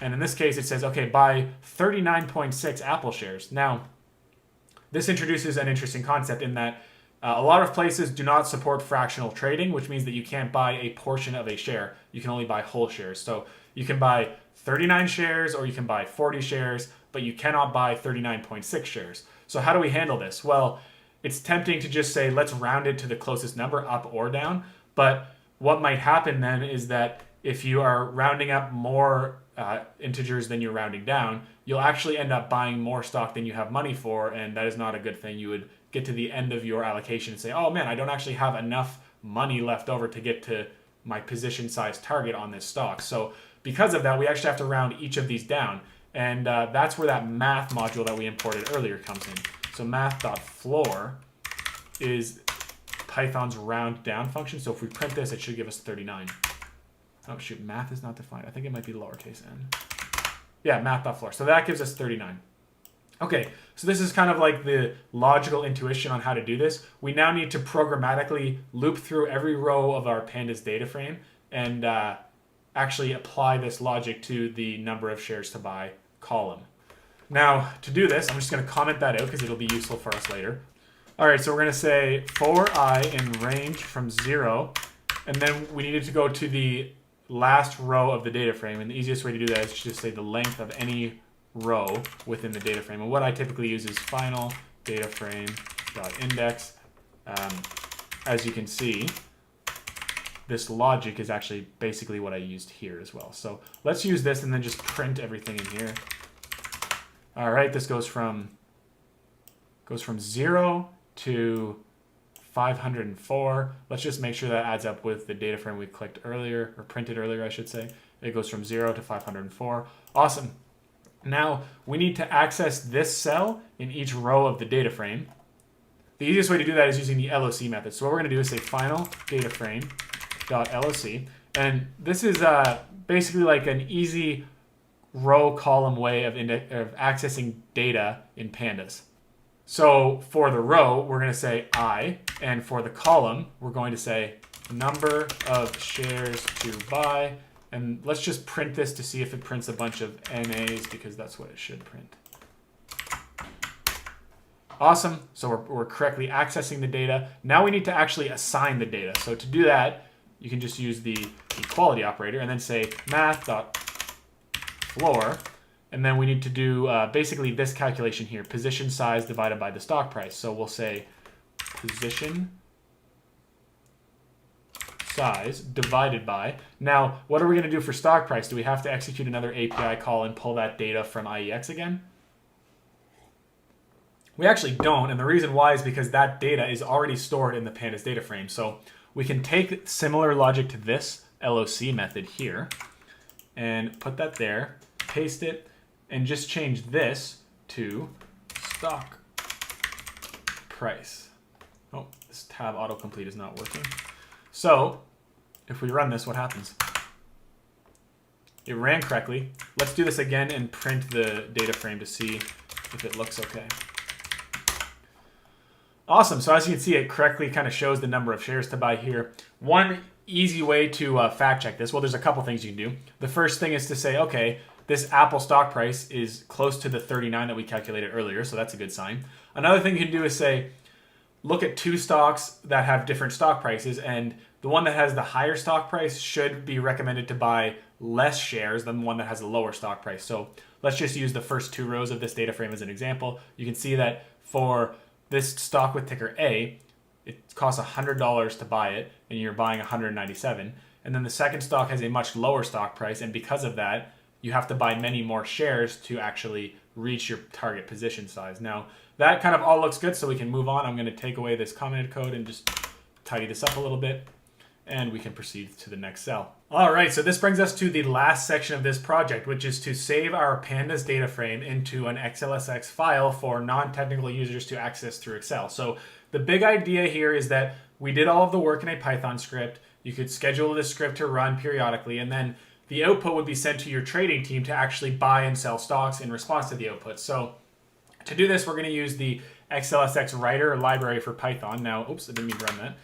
And in this case, it says, okay, buy 39.6 Apple shares. Now, this introduces an interesting concept in that a lot of places do not support fractional trading, which means that you can't buy a portion of a share. You can only buy whole shares. So you can buy 39 shares or you can buy 40 shares, but you cannot buy 39.6 shares. So how do we handle this? Well, it's tempting to just say, let's round it to the closest number, up or down. But what might happen then is that if you are rounding up more integers than you're rounding down, you'll actually end up buying more stock than you have money for, and that is not a good thing. You would get to the end of your allocation and say, oh man, I don't actually have enough money left over to get to my position size target on this stock. So because of that, we actually have to round each of these down. And that's where that math module that we imported earlier comes in. So math.floor is Python's round down function. So if we print this, it should give us 39. Oh shoot, math is not defined. I think it might be lowercase n. Yeah, math.floor. So that gives us 39. Okay, so this is kind of like the logical intuition on how to do this. We now need to programmatically loop through every row of our pandas data frame and actually apply this logic to the number of shares to buy column. Now, to do this, I'm just going to comment that out because it'll be useful for us later. All right, so we're going to say for I in range from 0, and then we needed to go to the last row of the data frame, and the easiest way to do that is to just say the length of any row within the data frame. And what I typically use is final data frame dot index. As you can see, this logic is actually basically what I used here as well. So let's use this and then just print everything in here. All right, this goes from 0 to 504. Let's just make sure that adds up with the data frame we clicked earlier, or printed earlier, I should say. It goes from 0 to 504. Awesome. Now we need to access this cell in each row of the data frame. The easiest way to do that is using the LOC method. So what we're going to do is say final data frame dot LOC, and this is basically like an easy row column way of accessing data in pandas. So for the row, we're going to say I, and for the column, we're going to say number of shares to buy. And let's just print this to see if it prints a bunch of NAs, because that's what it should print. Awesome. So we're correctly accessing the data. Now we need to actually assign the data. So to do that, you can just use the equality operator and then say math.floor. And then we need to do basically this calculation here, position size divided by the stock price. So we'll say position size divided by. Now, what are we going to do for stock price? Do we have to execute another API call and pull that data from IEX again? We actually don't, and the reason why is because that data is already stored in the pandas data frame. So we can take similar logic to this LOC method here and put that there, paste it, and just change this to stock price. Oh, this tab autocomplete is not working. So if we run this, what happens? It ran correctly. Let's do this again and print the data frame to see if it looks okay. Awesome. So as you can see, it correctly kind of shows the number of shares to buy here. One easy way to fact check this, well, there's a couple things you can do. The first thing is to say, okay, this Apple stock price is close to the 39 that we calculated earlier, so that's a good sign. Another thing you can do is say, look at two stocks that have different stock prices, and the one that has the higher stock price should be recommended to buy less shares than the one that has a lower stock price. So let's just use the first two rows of this data frame as an example. You can see that for this stock with ticker A, it costs $100 to buy it, and you're buying 197. And then the second stock has a much lower stock price, and because of that, you have to buy many more shares to actually reach your target position size. Now, that kind of all looks good, so we can move on. I'm going to take away this commented code and just tidy this up a little bit, and we can proceed to the next cell. All right, so this brings us to the last section of this project, which is to save our pandas data frame into an XLSX file for non-technical users to access through Excel. So the big idea here is that we did all of the work in a Python script. You could schedule this script to run periodically, and then the output would be sent to your trading team to actually buy and sell stocks in response to the output. So to do this, we're going to use the XLSX writer library for Python. Now, oops, I didn't mean to run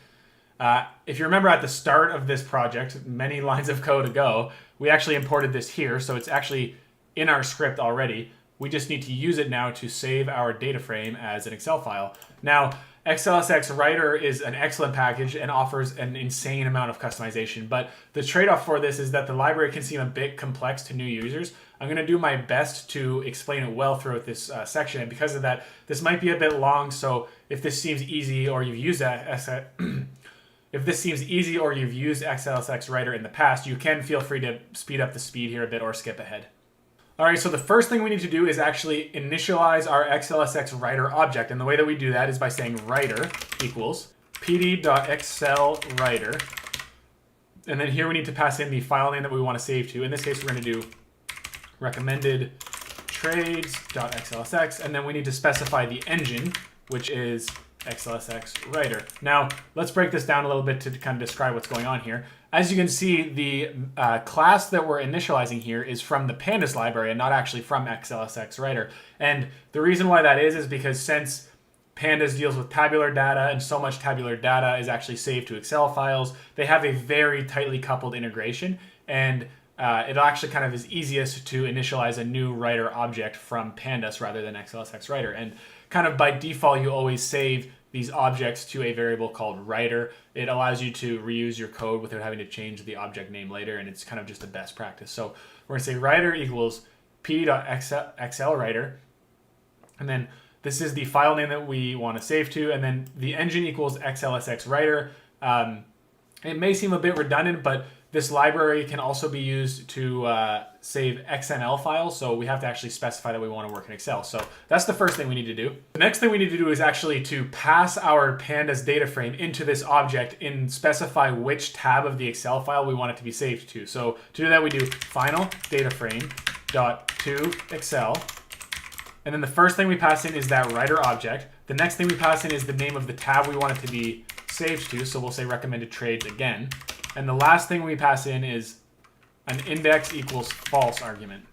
that. If you remember at the start of this project, many lines of code ago, we actually imported this here. So it's actually in our script already. We just need to use it now to save our data frame as an Excel file. Now, XLSX Writer is an excellent package and offers an insane amount of customization, but the trade-off for this is that the library can seem a bit complex to new users. I'm going to do my best to explain it well throughout this section, and because of that, this might be a bit long, so if this seems easy or you've used XLSX Writer in the past, you can feel free to speed up the speed here a bit or skip ahead. All right, so the first thing we need to do is actually initialize our XLSX writer object. And the way that we do that is by saying writer equals pd.xlwriter. And then here we need to pass in the file name that we want to save to. In this case, we're going to do recommended trades.xlsx. And then we need to specify the engine, which is XLSX writer. Now, let's break this down a little bit to kind of describe what's going on here. As you can see, the class that we're initializing here is from the pandas library and not actually from XLSX writer. And the reason why that is because since pandas deals with tabular data and so much tabular data is actually saved to Excel files, they have a very tightly coupled integration. And it actually kind of is easiest to initialize a new writer object from pandas rather than XLSX writer. And kind of by default, you always save these objects to a variable called writer. It allows you to reuse your code without having to change the object name later, and it's kind of just a best practice. So we're going to say writer equals p.xlwriter, and then this is the file name that we want to save to, and then the engine equals XLSX writer. It may seem a bit redundant, but this library can also be used to save XML files, so we have to actually specify that we want to work in Excel. So that's the first thing we need to do. The next thing we need to do is actually to pass our pandas data frame into this object and specify which tab of the Excel file we want it to be saved to. So to do that, we do final data frame dot to Excel, and then the first thing we pass in is that writer object. The next thing we pass in is the name of the tab we want it to be saved to, so we'll say recommended trades again. And the last thing we pass in is an index equals false argument.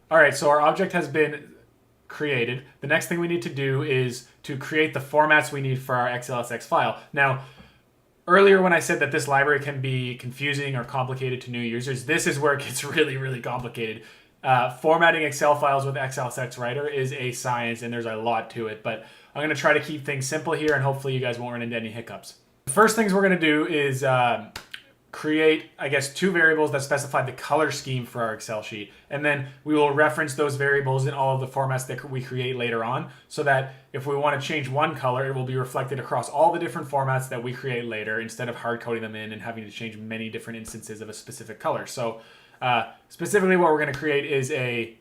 All right, so our object has been created. The next thing we need to do is to create the formats we need for our XLSX file. Now, earlier when I said that this library can be confusing or complicated to new users, this is where it gets really, really complicated. Formatting Excel files with XLSX writer is a science, and there's a lot to it, but I'm going to try to keep things simple here, and hopefully you guys won't run into any hiccups. The first things we're going to do is create, I guess, two variables that specify the color scheme for our Excel sheet. And then we will reference those variables in all of the formats that we create later on, so that if we want to change one color, it will be reflected across all the different formats that we create later, instead of hard coding them in and having to change many different instances of a specific color. So specifically what we're going to create is a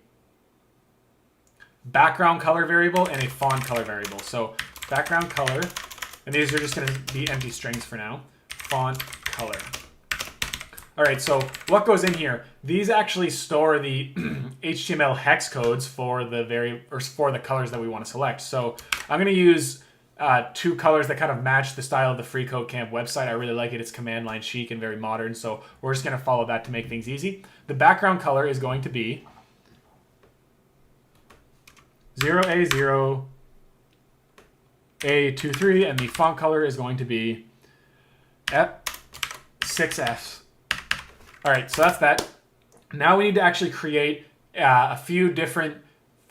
background color variable and a font color variable. So background color, and these are just going to be empty strings for now. Font color. All right, so what goes in here? These actually store the HTML hex codes for the colors that we want to select. So I'm going to use two colors that kind of match the style of the FreeCodeCamp website. I really like it. It's command line chic and very modern. So we're just going to follow that to make things easy. The background color is going to be 0A0 A23, and the font color is going to be F6F. All right, so that's that. Now we need to actually create a few different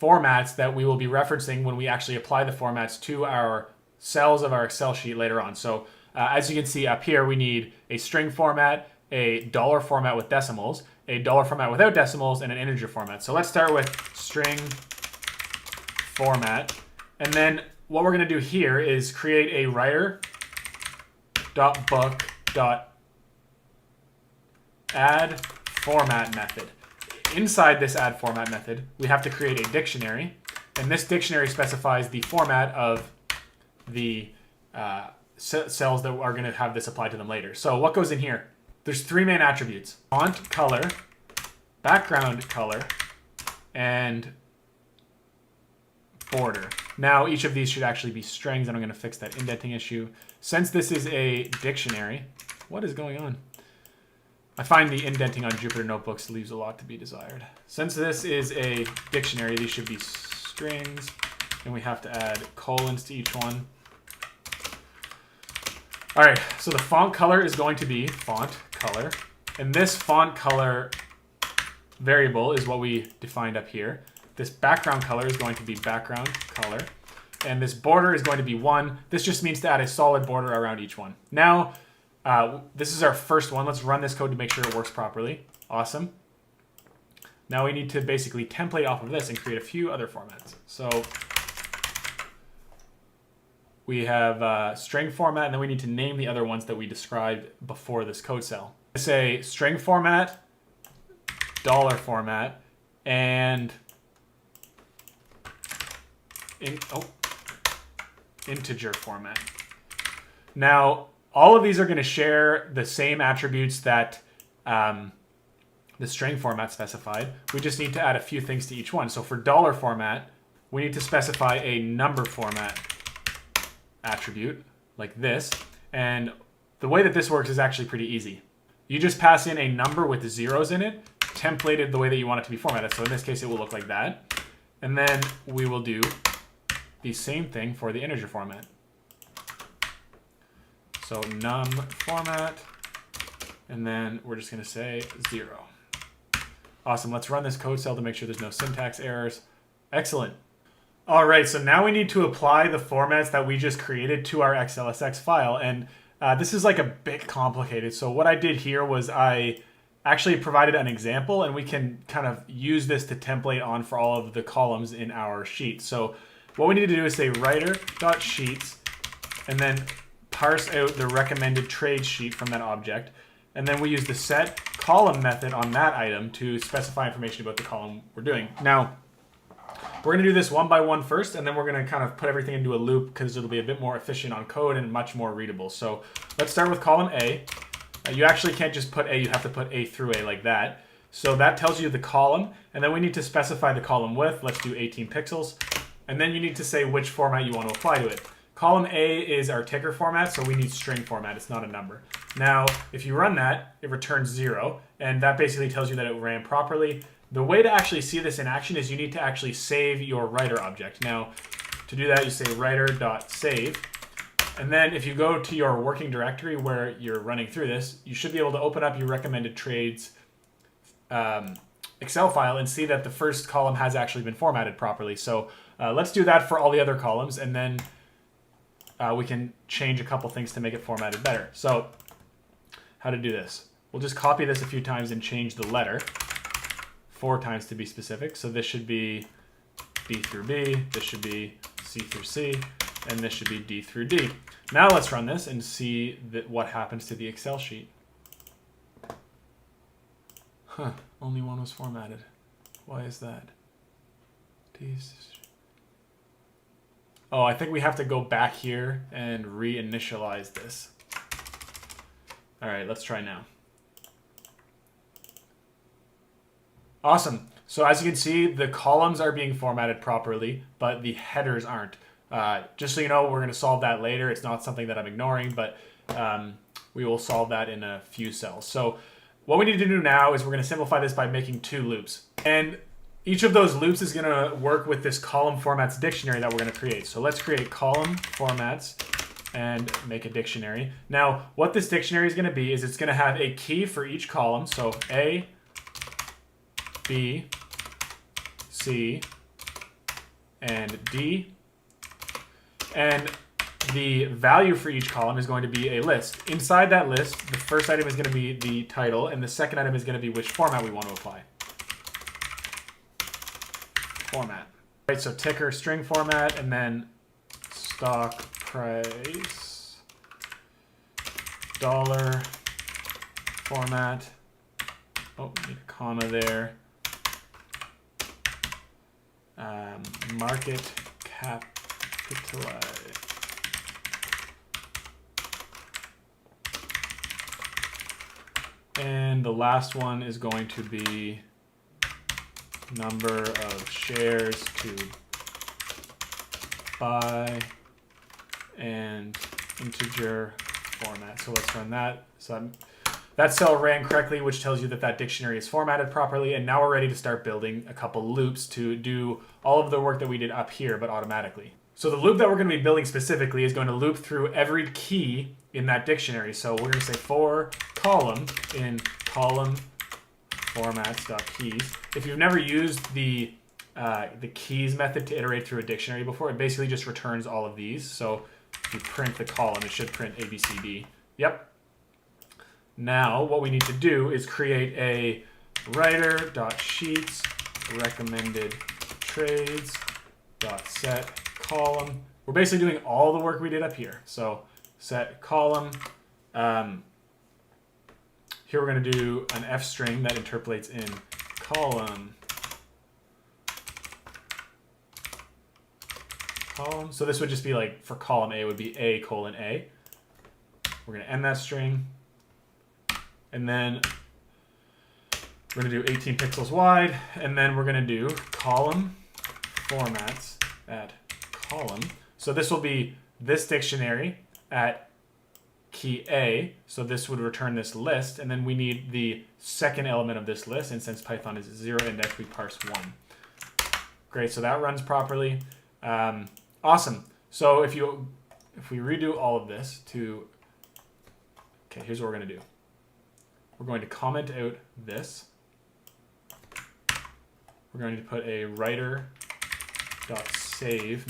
formats that we will be referencing when we actually apply the formats to our cells of our Excel sheet later on. So as you can see up here, we need a string format, a dollar format with decimals, a dollar format without decimals, and an integer format. So let's start with string format. And then what we're going to do here is create a writer.book.add format method. Inside this add format method, we have to create a dictionary, and this dictionary specifies the format of the cells that are going to have this applied to them later. So what goes in here? There's three main attributes: font color, background color, and border. Now each of these should actually be strings, and I'm going to fix that indenting issue. Since this is a dictionary, what is going on? I find the indenting on Jupyter Notebooks leaves a lot to be desired. Since this is a dictionary, these should be strings, and we have to add colons to each one. All right, so the font color is going to be font color, and this font color variable is what we defined up here. This background color is going to be background color, and this border is going to be 1. This just means to add a solid border around each one. Now, this is our first one. Let's run this code to make sure it works properly. Awesome. Now we need to basically template off of this and create a few other formats. So we have string format, and then we need to name the other ones that we described before this code cell. Say string format, dollar format, and integer format. Now, all of these are going to share the same attributes that the string format specified. We just need to add a few things to each one. So for dollar format, we need to specify a number format attribute like this. And the way that this works is actually pretty easy. You just pass in a number with zeros in it, templated the way that you want it to be formatted. So in this case, it will look like that. And then we will do the same thing for the integer format. So num format, and then we're just going to say 0. Awesome. Let's run this code cell to make sure there's no syntax errors. Excellent. All right, so now we need to apply the formats that we just created to our XLSX file. And this is like a bit complicated. So what I did here was I actually provided an example, and we can kind of use this to template on for all of the columns in our sheet. So what we need to do is say writer.sheets, and then parse out the recommended trade sheet from that object. And then we use the set column method on that item to specify information about the column we're doing. Now, we're going to do this one by one first, and then we're going to kind of put everything into a loop because it'll be a bit more efficient on code and much more readable. So let's start with column A. You actually can't just put A, you have to put A through A like that. So that tells you the column, and then we need to specify the column width. Let's do 18 pixels. And then you need to say which format you want to apply to it. Column A is our ticker format, so we need string format. It's not a number. Now, if you run that, it returns 0, and that basically tells you that it ran properly. The way to actually see this in action is you need to actually save your writer object. Now, to do that, you say writer.save. And then if you go to your working directory where you're running through this, you should be able to open up your recommended trades Excel file and see that the first column has actually been formatted properly. So let's do that for all the other columns, and then we can change a couple things to make it formatted better. So how to do this? We'll just copy this a few times and change the letter 4 times to be specific. So this should be B through B, this should be C through C, and this should be D through D. Now let's run this and see what happens to the Excel sheet. Huh, only one was formatted. Why is that? Oh, I think we have to go back here and reinitialize this. All right, let's try now. Awesome. So as you can see, the columns are being formatted properly, but the headers aren't. Just so you know, we're going to solve that later. It's not something that I'm ignoring, but we will solve that in a few cells. So what we need to do now is we're going to simplify this by making 2 loops. And each of those loops is going to work with this column formats dictionary that we're going to create. So let's create column formats and make a dictionary. Now, what this dictionary is going to be is it's going to have a key for each column. So A, B, C, and D. And the value for each column is going to be a list. Inside that list, the first item is going to be the title, and the second item is going to be which format we want to apply. Format. Right, so ticker string format, and then stock price dollar format. Oh, need a comma there. Market capitalize. And the last one is going to be number of shares to buy and integer format. So let's run that. So that cell ran correctly, which tells you that that dictionary is formatted properly. And now we're ready to start building a couple loops to do all of the work that we did up here, but automatically. So the loop that we're going to be building specifically is going to loop through every key in that dictionary. So we're going to say for column in column formats.keys. If you've never used the keys method to iterate through a dictionary before, it basically just returns all of these. So if you print the column, it should print A, B, C, D. Yep. Now what we need to do is create a writer.sheets recommended trades.set column. We're basically doing all the work we did up here. So set column. Here we're going to do an F string that interpolates in column. So this would just be like, for column A would be A colon A. We're going to end that string. And then we're going to do 18 pixels wide. And then we're going to do column formats at column. So this will be this dictionary at key A. So this would return this list. And then we need the second element of this list. And since Python is 0 index, we parse 1. Great. So that runs properly. Awesome. So if we redo all of this to, okay, here's what we're going to do. We're going to comment out this. we're going to put a writer.save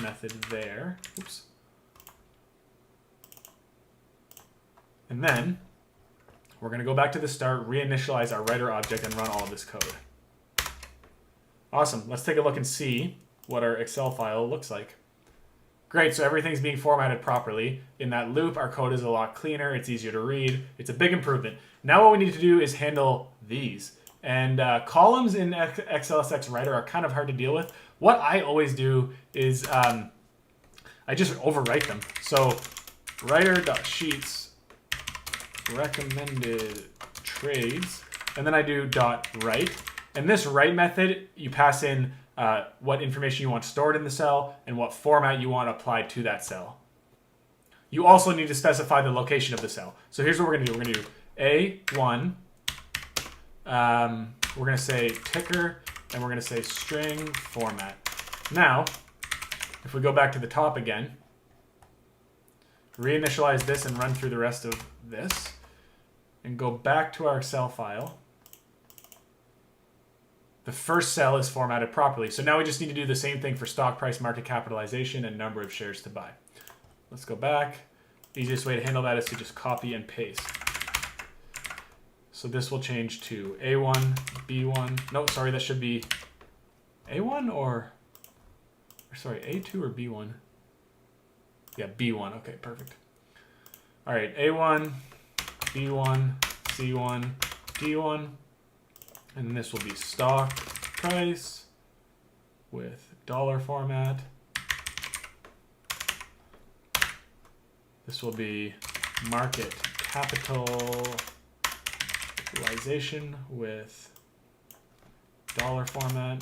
method there. Oops. And then we're going to go back to the start, reinitialize our writer object, and run all of this code. Awesome. Let's take a look and see what our Excel file looks like. Great, so everything's being formatted properly. In that loop, our code is a lot cleaner. It's easier to read. It's a big improvement. Now what we need to do is handle these. And columns in XLSX Writer are kind of hard to deal with. What I always do is I just overwrite them. So writer.sheets recommended trades, and then I do .write. And this write method, you pass in what information you want stored in the cell and what format you want applied to that cell. You also need to specify the location of the cell. So here's what we're going to do. We're going to do A1. We're going to say ticker, and we're going to say string format. Now, if we go back to the top again, reinitialize this and run through the rest of this, and go back to our Excel file, the first cell is formatted properly. So now we just need to do the same thing for stock price, market capitalization, and number of shares to buy. Let's go back. The easiest way to handle that is to just copy and paste. So this will change to A1, B1. No, sorry, that should be A1 or sorry, A2 or B1? Yeah, B1. Okay, perfect. All right, A1, B1, C1, D1. And this will be stock price with dollar format. This will be market capitalization with dollar format.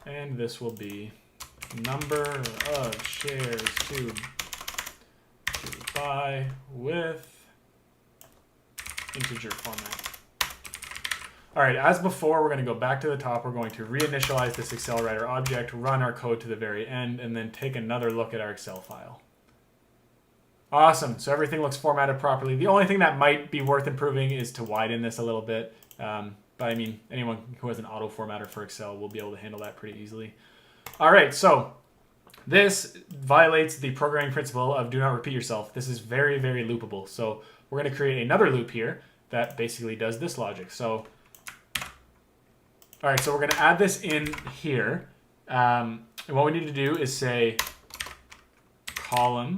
And this will be number of shares to buy with integer format. All right, as before, we're going to go back to the top. We're going to reinitialize this Excel Writer object, run our code to the very end, and then take another look at our Excel file. Awesome, so everything looks formatted properly. The only thing that might be worth improving is to widen this a little bit. But I mean, anyone who has an auto formatter for Excel will be able to handle that pretty easily. All right, so this violates the programming principle of do not repeat yourself. This is very, very loopable. So we're going to create another loop here that basically does this logic. So all right, so we're going to add this in here. And what we need to do is say column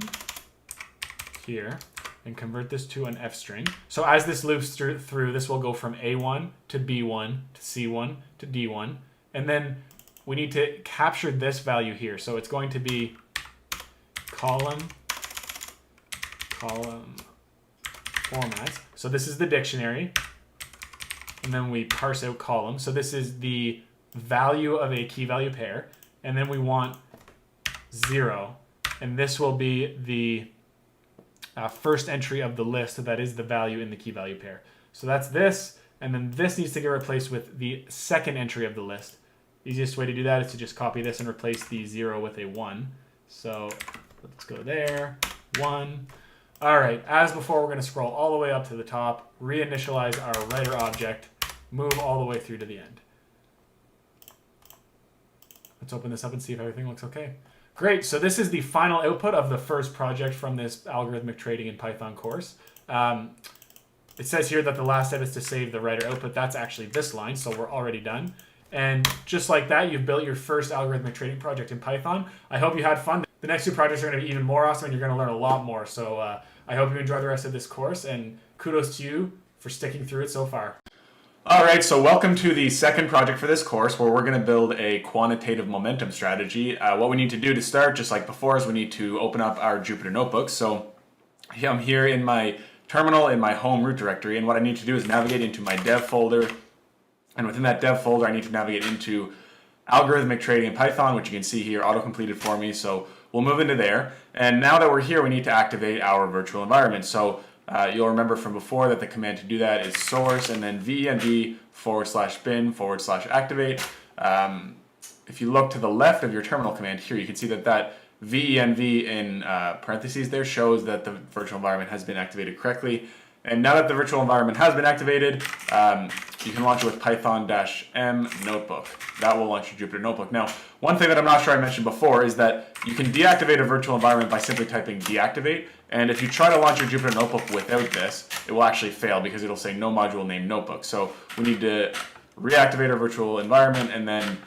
here and convert this to an F string. So as this loops through, this will go from A1 to B1 to C1 to D1. And then we need to capture this value here. So it's going to be column format. So this is the dictionary. And then we parse out column. So this is the value of a key value pair. And then we want 0. And this will be the first entry of the list. So that is the value in the key value pair. So that's this. And then this needs to get replaced with the second entry of the list. The easiest way to do that is to just copy this and replace the 0 with a 1. So let's go there. 1. All right, as before, we're going to scroll all the way up to the top, reinitialize our writer object, move all the way through to the end. Let's open this up and see if everything looks okay. Great, so this is the final output of the first project from this algorithmic trading in Python course. It says here that the last step is to save the writer output. That's actually this line, so we're already done. And just like that, you've built your first algorithmic trading project in Python. I hope you had fun. The next two projects are going to be even more awesome, and you're going to learn a lot more. So I hope you enjoy the rest of this course, and kudos to you for sticking through it so far. All right, so welcome to the second project for this course, where we're going to build a quantitative momentum strategy. What we need to do to start, just like before, is we need to open up our Jupyter Notebook. So I'm here in my terminal in my home root directory, and what I need to do is navigate into my dev folder. And within that dev folder, I need to navigate into algorithmic trading in Python, which you can see here auto-completed for me. So we'll move into there. And now that we're here, we need to activate our virtual environment. So you'll remember from before that the command to do that is source and then venv/bin/activate. If you look to the left of your terminal command here, you can see that that venv in parentheses there shows that the virtual environment has been activated correctly. And now that the virtual environment has been activated, you can launch it with Python-M notebook. That will launch your Jupyter Notebook. Now, one thing that I'm not sure I mentioned before is that you can deactivate a virtual environment by simply typing deactivate. And if you try to launch your Jupyter Notebook without this, it will actually fail because it'll say no module named notebook. So we need to reactivate our virtual environment and then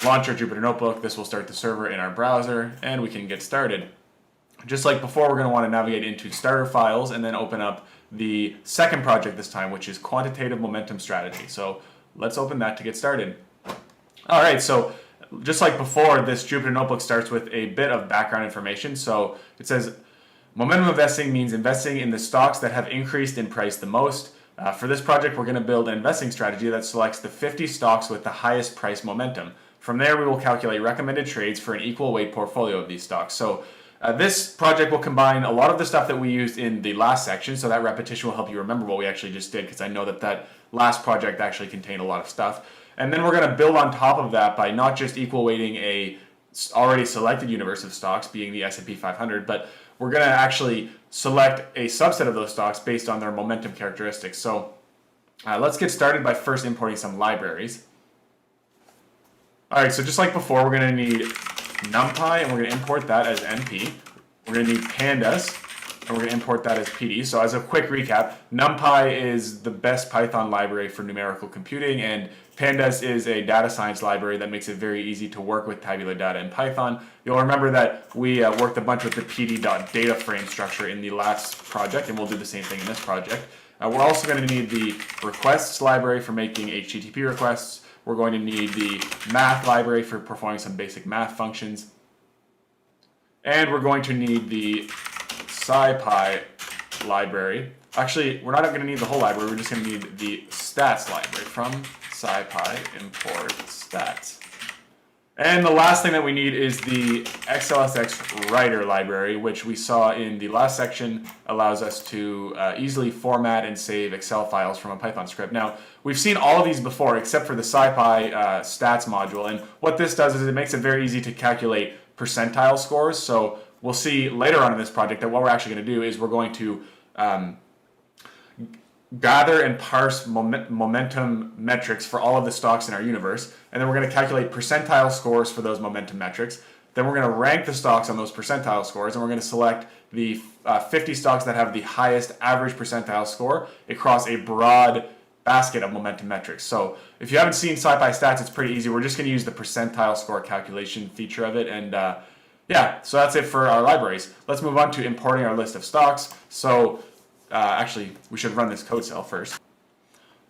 launch our Jupyter Notebook. This will start the server in our browser and we can get started. Just like before, we're going to want to navigate into starter files and then open up the second project this time, which is quantitative momentum strategy. So let's open that to get started. All right, so just like before, this Jupyter Notebook starts with a bit of background information. So it says momentum investing means investing in the stocks that have increased in price the most. For this project, we're going to build an investing strategy that selects the 50 stocks with the highest price momentum. From there, we will calculate recommended trades for an equal weight portfolio of these stocks. So this project will combine a lot of the stuff that we used in the last section, so that repetition will help you remember what we actually just did, because I know that that last project actually contained a lot of stuff. And then we're going to build on top of that by not just equal weighting a already selected universe of stocks, being the S&P 500, but we're going to actually select a subset of those stocks based on their momentum characteristics. So let's get started by first importing some libraries. All right, so just like before, we're going to need NumPy, and we're going to import that as NP. We're going to need Pandas, and we're going to import that as PD. So as a quick recap, NumPy is the best Python library for numerical computing, and Pandas is a data science library that makes it very easy to work with tabular data in Python. You'll remember that we worked a bunch with the pd.data frame structure in the last project, and we'll do the same thing in this project. We're also going to need the requests library for making HTTP requests. We're going to need the math library for performing some basic math functions. And we're going to need the SciPy library. Actually, we're not going to need the whole library. We're just going to need the stats library from SciPy import stats. And the last thing that we need is the XLSX writer library, which we saw in the last section, allows us to easily format and save Excel files from a Python script. Now, we've seen all of these before except for the SciPy stats module, and what this does is it makes it very easy to calculate percentile scores. So we'll see later on in this project that what we're actually going to do is we're going to gather and parse momentum metrics for all of the stocks in our universe, and then we're going to calculate percentile scores for those momentum metrics. Then we're going to rank the stocks on those percentile scores, and we're going to select the 50 stocks that have the highest average percentile score across a broad basket of momentum metrics. So if you haven't seen SciPy stats, it's pretty easy. We're just going to use the percentile score calculation feature of it, and yeah, so that's it for our libraries. Let's move on to importing our list of stocks. So actually, we should run this code cell first.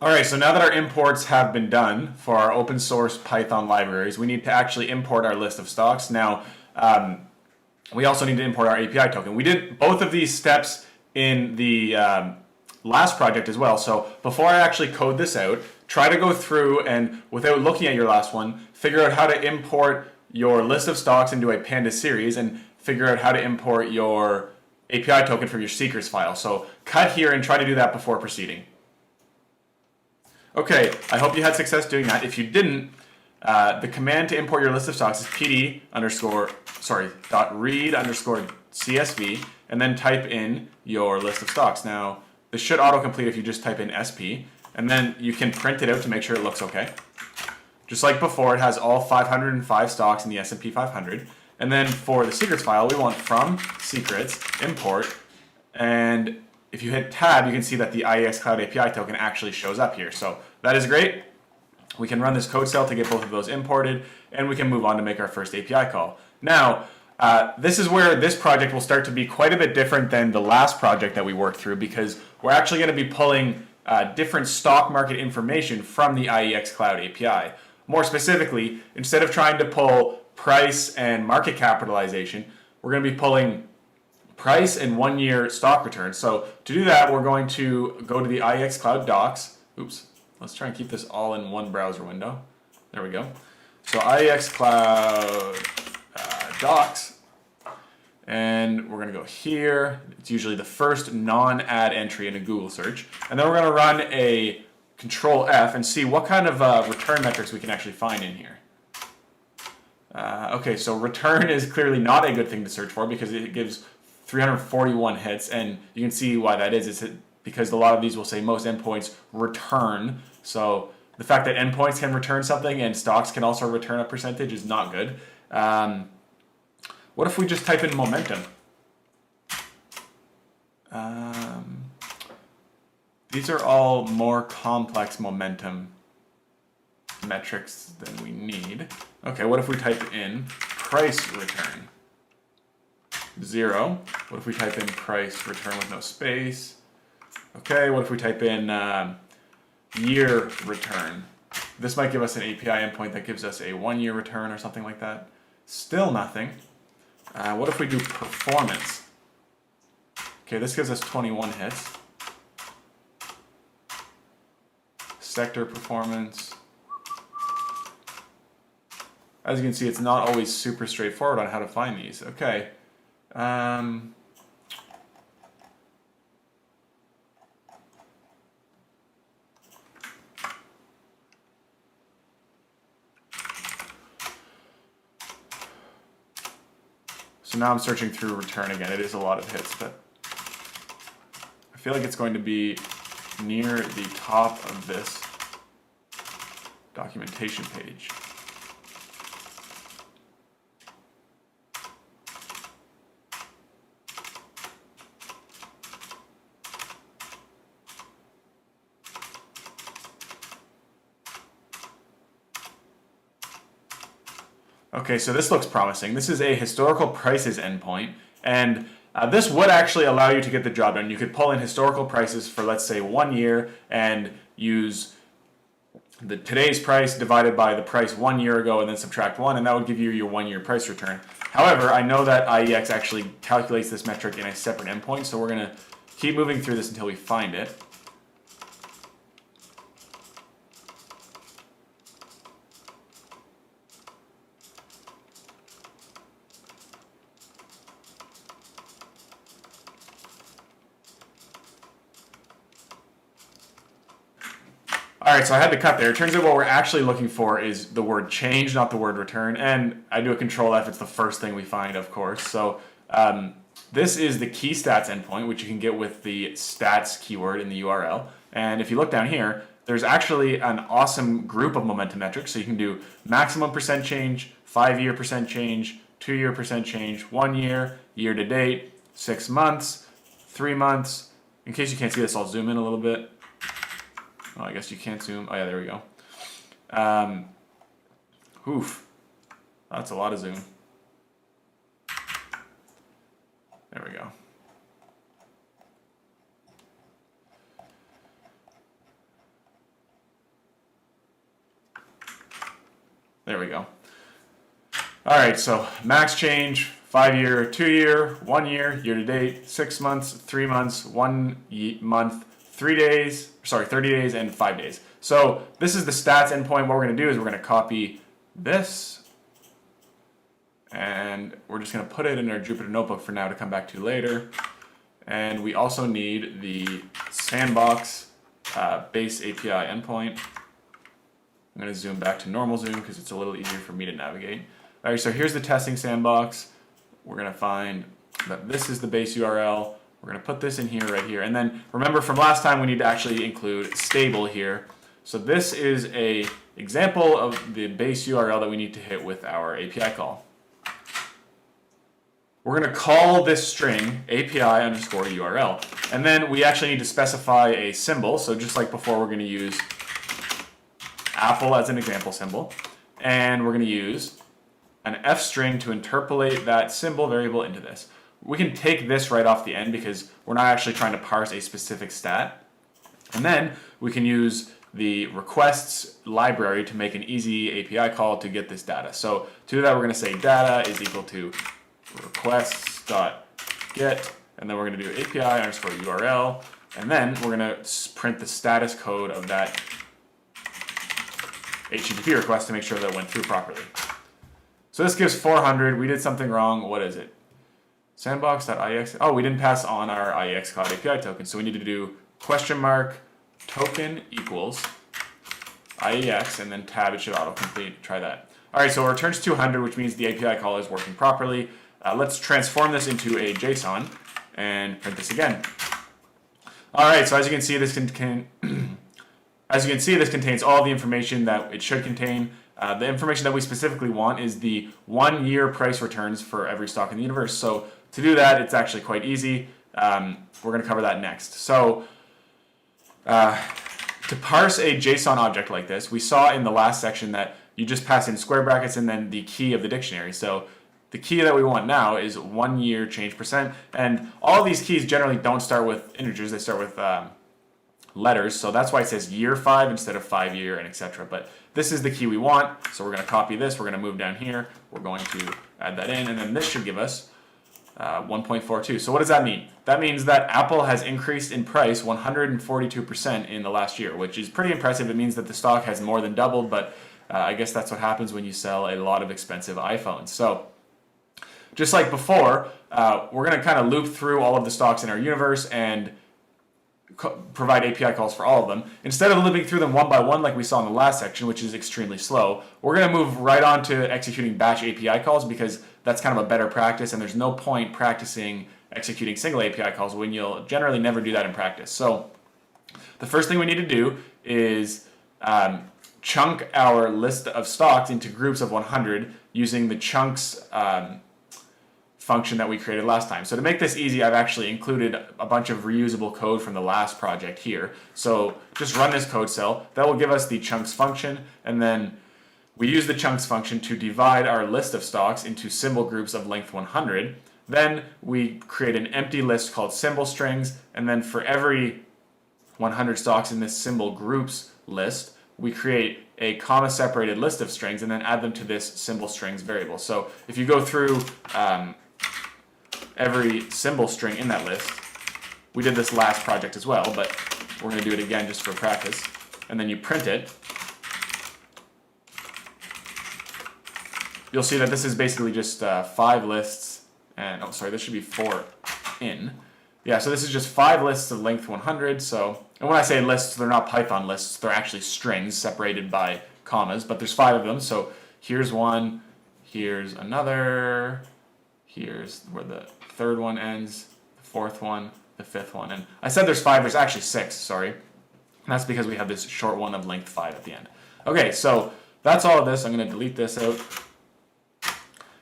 All right, so now that our imports have been done for our open source Python libraries, we need to actually import our list of stocks. Now, we also need to import our API token. We did both of these steps in the last project as well. So before I actually code this out, try to go through and, without looking at your last one, figure out how to import your list of stocks into a Pandas series and figure out how to import your API token from your secrets file. So cut here and try to do that before proceeding. Okay, I hope you had success doing that. If you didn't, the command to import your list of stocks is read .csv, and then type in your list of stocks. Now, this should autocomplete if you just type in SP, and then you can print it out to make sure it looks okay. Just like before, it has all 505 stocks in the S&P 500. And then for the secrets file, we want from secrets, import, and if you hit tab, you can see that the IEX Cloud API token actually shows up here. So that is great. We can run this code cell to get both of those imported, and we can move on to make our first API call. Now, this is where this project will start to be quite a bit different than the last project that we worked through, because we're actually going to be pulling different stock market information from the IEX Cloud API. More specifically, instead of trying to pull price and market capitalization, we're going to be pulling price and 1-year stock returns. So to do that, we're going to go to the IEX Cloud docs. Oops, let's try and keep this all in one browser window. There we go. So IEX Cloud docs, and we're going to go here. It's usually the first non-add entry in a Google search. And then we're going to run a Control F and see what kind of return metrics we can actually find in here. Okay, so return is clearly not a good thing to search for because it gives 341 hits, and you can see why that is. because a lot of these will say most endpoints return. So the fact that endpoints can return something and stocks can also return a percentage is not good. What if we just type in momentum? These are all more complex momentum metrics than we need. Okay, what if we type in price return? 0. What if we type in price return with no space? Okay, what if we type in year return? This might give us an API endpoint that gives us a 1-year return or something like that. Still nothing. What if we do performance? Okay, this gives us 21 hits. Sector performance. As you can see, it's not always super straightforward on how to find these. Okay. So now I'm searching through return again. It is a lot of hits, but I feel like it's going to be near the top of this documentation page. Okay, so this looks promising. This is a historical prices endpoint, and this would actually allow you to get the job done. You could pull in historical prices for, let's say, 1 year and use the today's price divided by the price 1 year ago and then subtract 1, and that would give you your 1-year price return. However, I know that IEX actually calculates this metric in a separate endpoint, so we're going to keep moving through this until we find it. Alright, so I had to cut there. It turns out what we're actually looking for is the word change, not the word return. And I do a control F, it's the first thing we find, of course. So this is the key stats endpoint, which you can get with the stats keyword in the URL. And if you look down here, there's actually an awesome group of momentum metrics. So you can do maximum percent change, 5-year percent change, 2-year percent change, 1 year, year to date, 6 months, 3 months. In case you can't see this, I'll zoom in a little bit. Oh, I guess you can't zoom. Oh yeah, there we go. Oof. That's a lot of zoom. There we go. There we go. All right, so max change, 5-year, 2-year, 1 year, year to date, 6 months, 3 months, 1 month, 3 days, 30 days, and 5 days. So this is the stats endpoint. What we're going to do is we're going to copy this, and we're just going to put it in our Jupyter Notebook for now to come back to later. And we also need the sandbox base API endpoint. I'm going to zoom back to normal zoom because it's a little easier for me to navigate. All right, so here's the testing sandbox. We're going to find that this is the base URL. We're going to put this in here, right here. And then remember from last time, we need to actually include stable here. So this is a example of the base URL that we need to hit with our API call. We're going to call this string API underscore URL. And then we actually need to specify a symbol. So just like before, we're going to use Apple as an example symbol. And we're going to use an F string to interpolate that symbol variable into this. We can take this right off the end because we're not actually trying to parse a specific stat. And then we can use the requests library to make an easy API call to get this data. So to do that, we're going to say data is equal to requests.get, and then we're going to do API underscore URL, and then we're going to print the status code of that HTTP request to make sure that it went through properly. So this gives 400. We did something wrong. What is it? Sandbox.iex. Oh, we didn't pass on our IEX Cloud API token, so we need to do $token equals IEX, and then tab, it should autocomplete. Try that. All right, so it returns 200, which means the API call is working properly. Let's transform this into a JSON and print this again. All right, so as you can see, this contains all the information that it should contain. The information that we specifically want is the 1 year price returns for every stock in the universe. So to do that, it's actually quite easy. We're going to cover that next. So to parse a JSON object like this, we saw in the last section that you just pass in square brackets and then the key of the dictionary. So the key that we want now is 1 year change percent. And all of these keys generally don't start with integers, they start with letters. So that's why it says year 5 instead of 5 year and etc. But this is the key we want. So we're going to copy this. We're going to move down here. We're going to add that in. And then this should give us 1.42. So what does that mean? That means that Apple has increased in price 142% in the last year, which is pretty impressive. It means that the stock has more than doubled, but I guess that's what happens when you sell a lot of expensive iPhones. So just like before, we're going to kind of loop through all of the stocks in our universe and provide API calls for all of them. Instead of looping through them one by one like we saw in the last section, which is extremely slow, we're going to move right on to executing batch API calls because that's kind of a better practice, and there's no point practicing executing single API calls when you'll generally never do that in practice. So the first thing we need to do is chunk our list of stocks into groups of 100 using the chunks function that we created last time. So to make this easy, I've actually included a bunch of reusable code from the last project here. So just run this code cell. That will give us the chunks function, and then we use the chunks function to divide our list of stocks into symbol groups of length 100. Then we create an empty list called symbol strings, and then for every 100 stocks in this symbol groups list, we create a comma separated list of strings and then add them to this symbol strings variable. So if you go through every symbol string in that list, we did this last project as well, but we're going to do it again just for practice, and then you print it, you'll see that this is basically just 5 lists, and oh sorry, this should be 4 in. Yeah, so this is just 5 lists of length 100. So, and when I say lists, they're not Python lists, they're actually strings separated by commas, but there's 5 of them. So here's one, here's another, here's where the third one ends, the fourth one, the fifth one, and I said there's 5, there's actually 6, sorry. And that's because we have this short one of length 5 at the end. Okay, so that's all of this. I'm going to delete this out.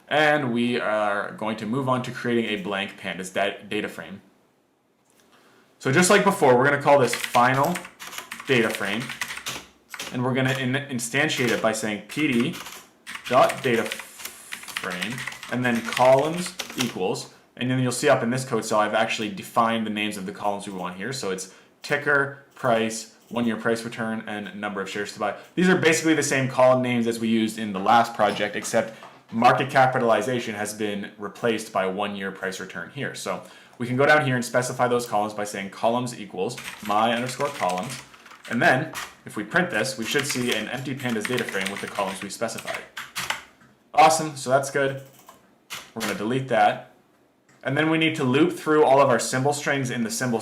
And we are going to move on to creating a blank pandas data frame. So just like before, we're going to call this final data frame, and we're going to instantiate it by saying pd.dataframe, and then columns equals, and then you'll see up in this code cell I've actually defined the names of the columns we want here. So it's ticker, price, 1 year price return, and number of shares to buy. These are basically the same column names as we used in the last project, except market capitalization has been replaced by 1 year price return here. So we can go down here and specify those columns by saying columns equals my_columns. And then if we print this, we should see an empty pandas data frame with the columns we specified. Awesome, so that's good. We're going to delete that. And then we need to loop through all of our symbol strings in the symbol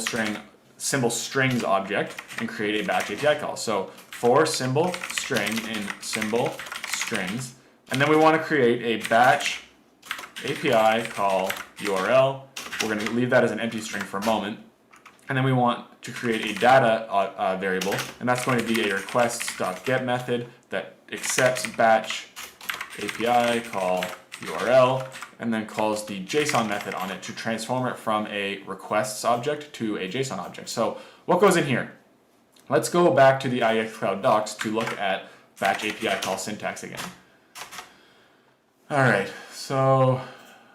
strings object and create a batch API call. So for symbol string in symbol strings. And then we want to create a batch API call URL. We're going to leave that as an empty string for a moment. And then we want to create a data variable, and that's going to be a requests.get method that accepts batch API call URL, and then calls the JSON method on it to transform it from a requests object to a JSON object. So what goes in here? Let's go back to the IEX Cloud docs to look at batch API call syntax again. Alright, so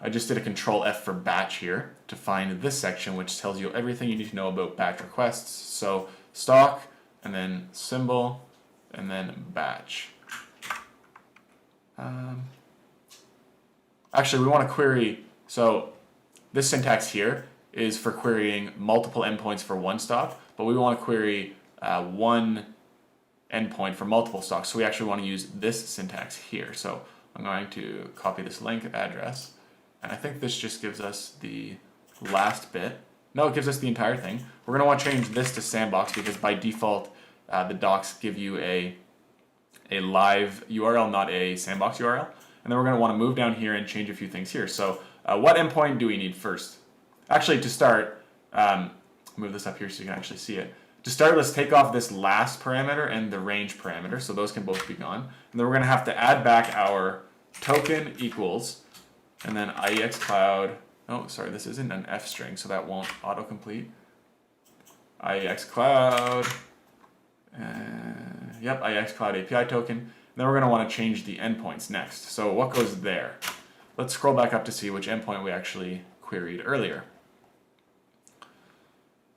I just did a control F for batch here to find this section, which tells you everything you need to know about batch requests. So stock, and then symbol, and then batch. Actually, we want to query, so this syntax here is for querying multiple endpoints for one stock, but we want to query one endpoint for multiple stocks. So we actually want to use this syntax here. So I'm going to copy this link address, and I think this just gives us the last bit. No, it gives us the entire thing. We're going to want to change this to sandbox because by default the docs give you a live URL, not a sandbox URL. And then we're going to want to move down here and change a few things here. So what endpoint do we need first? Actually, to start, Move this up here so you can actually see it. To start, let's take off this last parameter and the range parameter, so those can both be gone. And then we're going to have to add back our token equals, and then IEX cloud. Oh, sorry, this isn't an F string, so that won't autocomplete. IEX cloud. Yep, IEX cloud API token. And then we're going to want to change the endpoints next. So what goes there? Let's scroll back up to see which endpoint we actually queried earlier.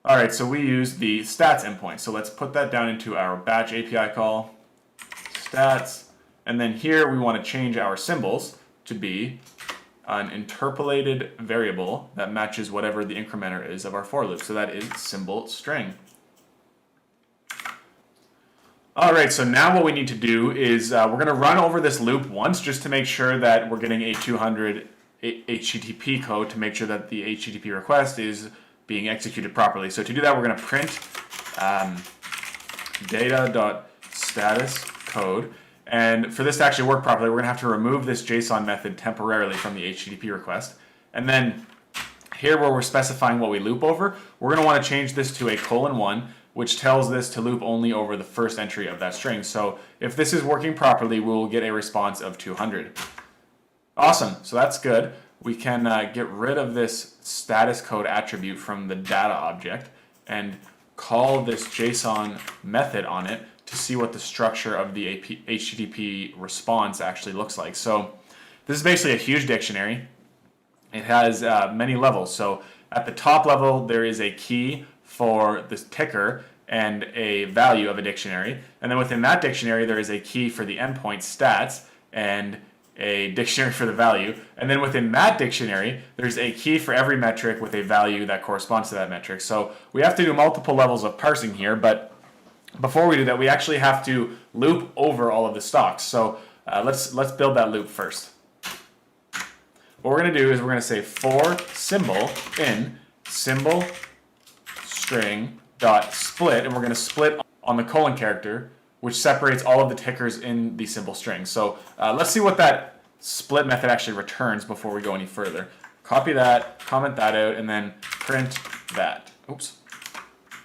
All right, so we use the stats endpoint. So let's put that down into our batch API call, stats, and then here we want to change our symbols to be an interpolated variable that matches whatever the incrementer is of our for loop. So that is symbol string. All right, so now what we need to do is we're going to run over this loop once just to make sure that we're getting a 200 HTTP code to make sure that the HTTP request is being executed properly. So to do that, we're going to print data.status code. And for this to actually work properly, we're going to have to remove this JSON method temporarily from the HTTP request. And then here where we're specifying what we loop over, we're going to want to change this to a :1, which tells this to loop only over the first entry of that string. So if this is working properly, we'll get a response of 200. Awesome, so that's good. We can get rid of this status code attribute from the data object and call this JSON method on it to see what the structure of the HTTP response actually looks like. So this is basically a huge dictionary. It has many levels. So at the top level, there is a key for this ticker and a value of a dictionary. And then within that dictionary, there is a key for the endpoint stats and a dictionary for the value. And then within that dictionary, there's a key for every metric with a value that corresponds to that metric. So we have to do multiple levels of parsing here, but before we do that, we actually have to loop over all of the stocks. So let's build that loop first. What we're going to do is we're going to say for symbol in symbol string dot split, and we're going to split on the colon character, which separates all of the tickers in the symbol string. So let's see what that split method actually returns before we go any further. Copy that, comment that out, and then print that. Oops.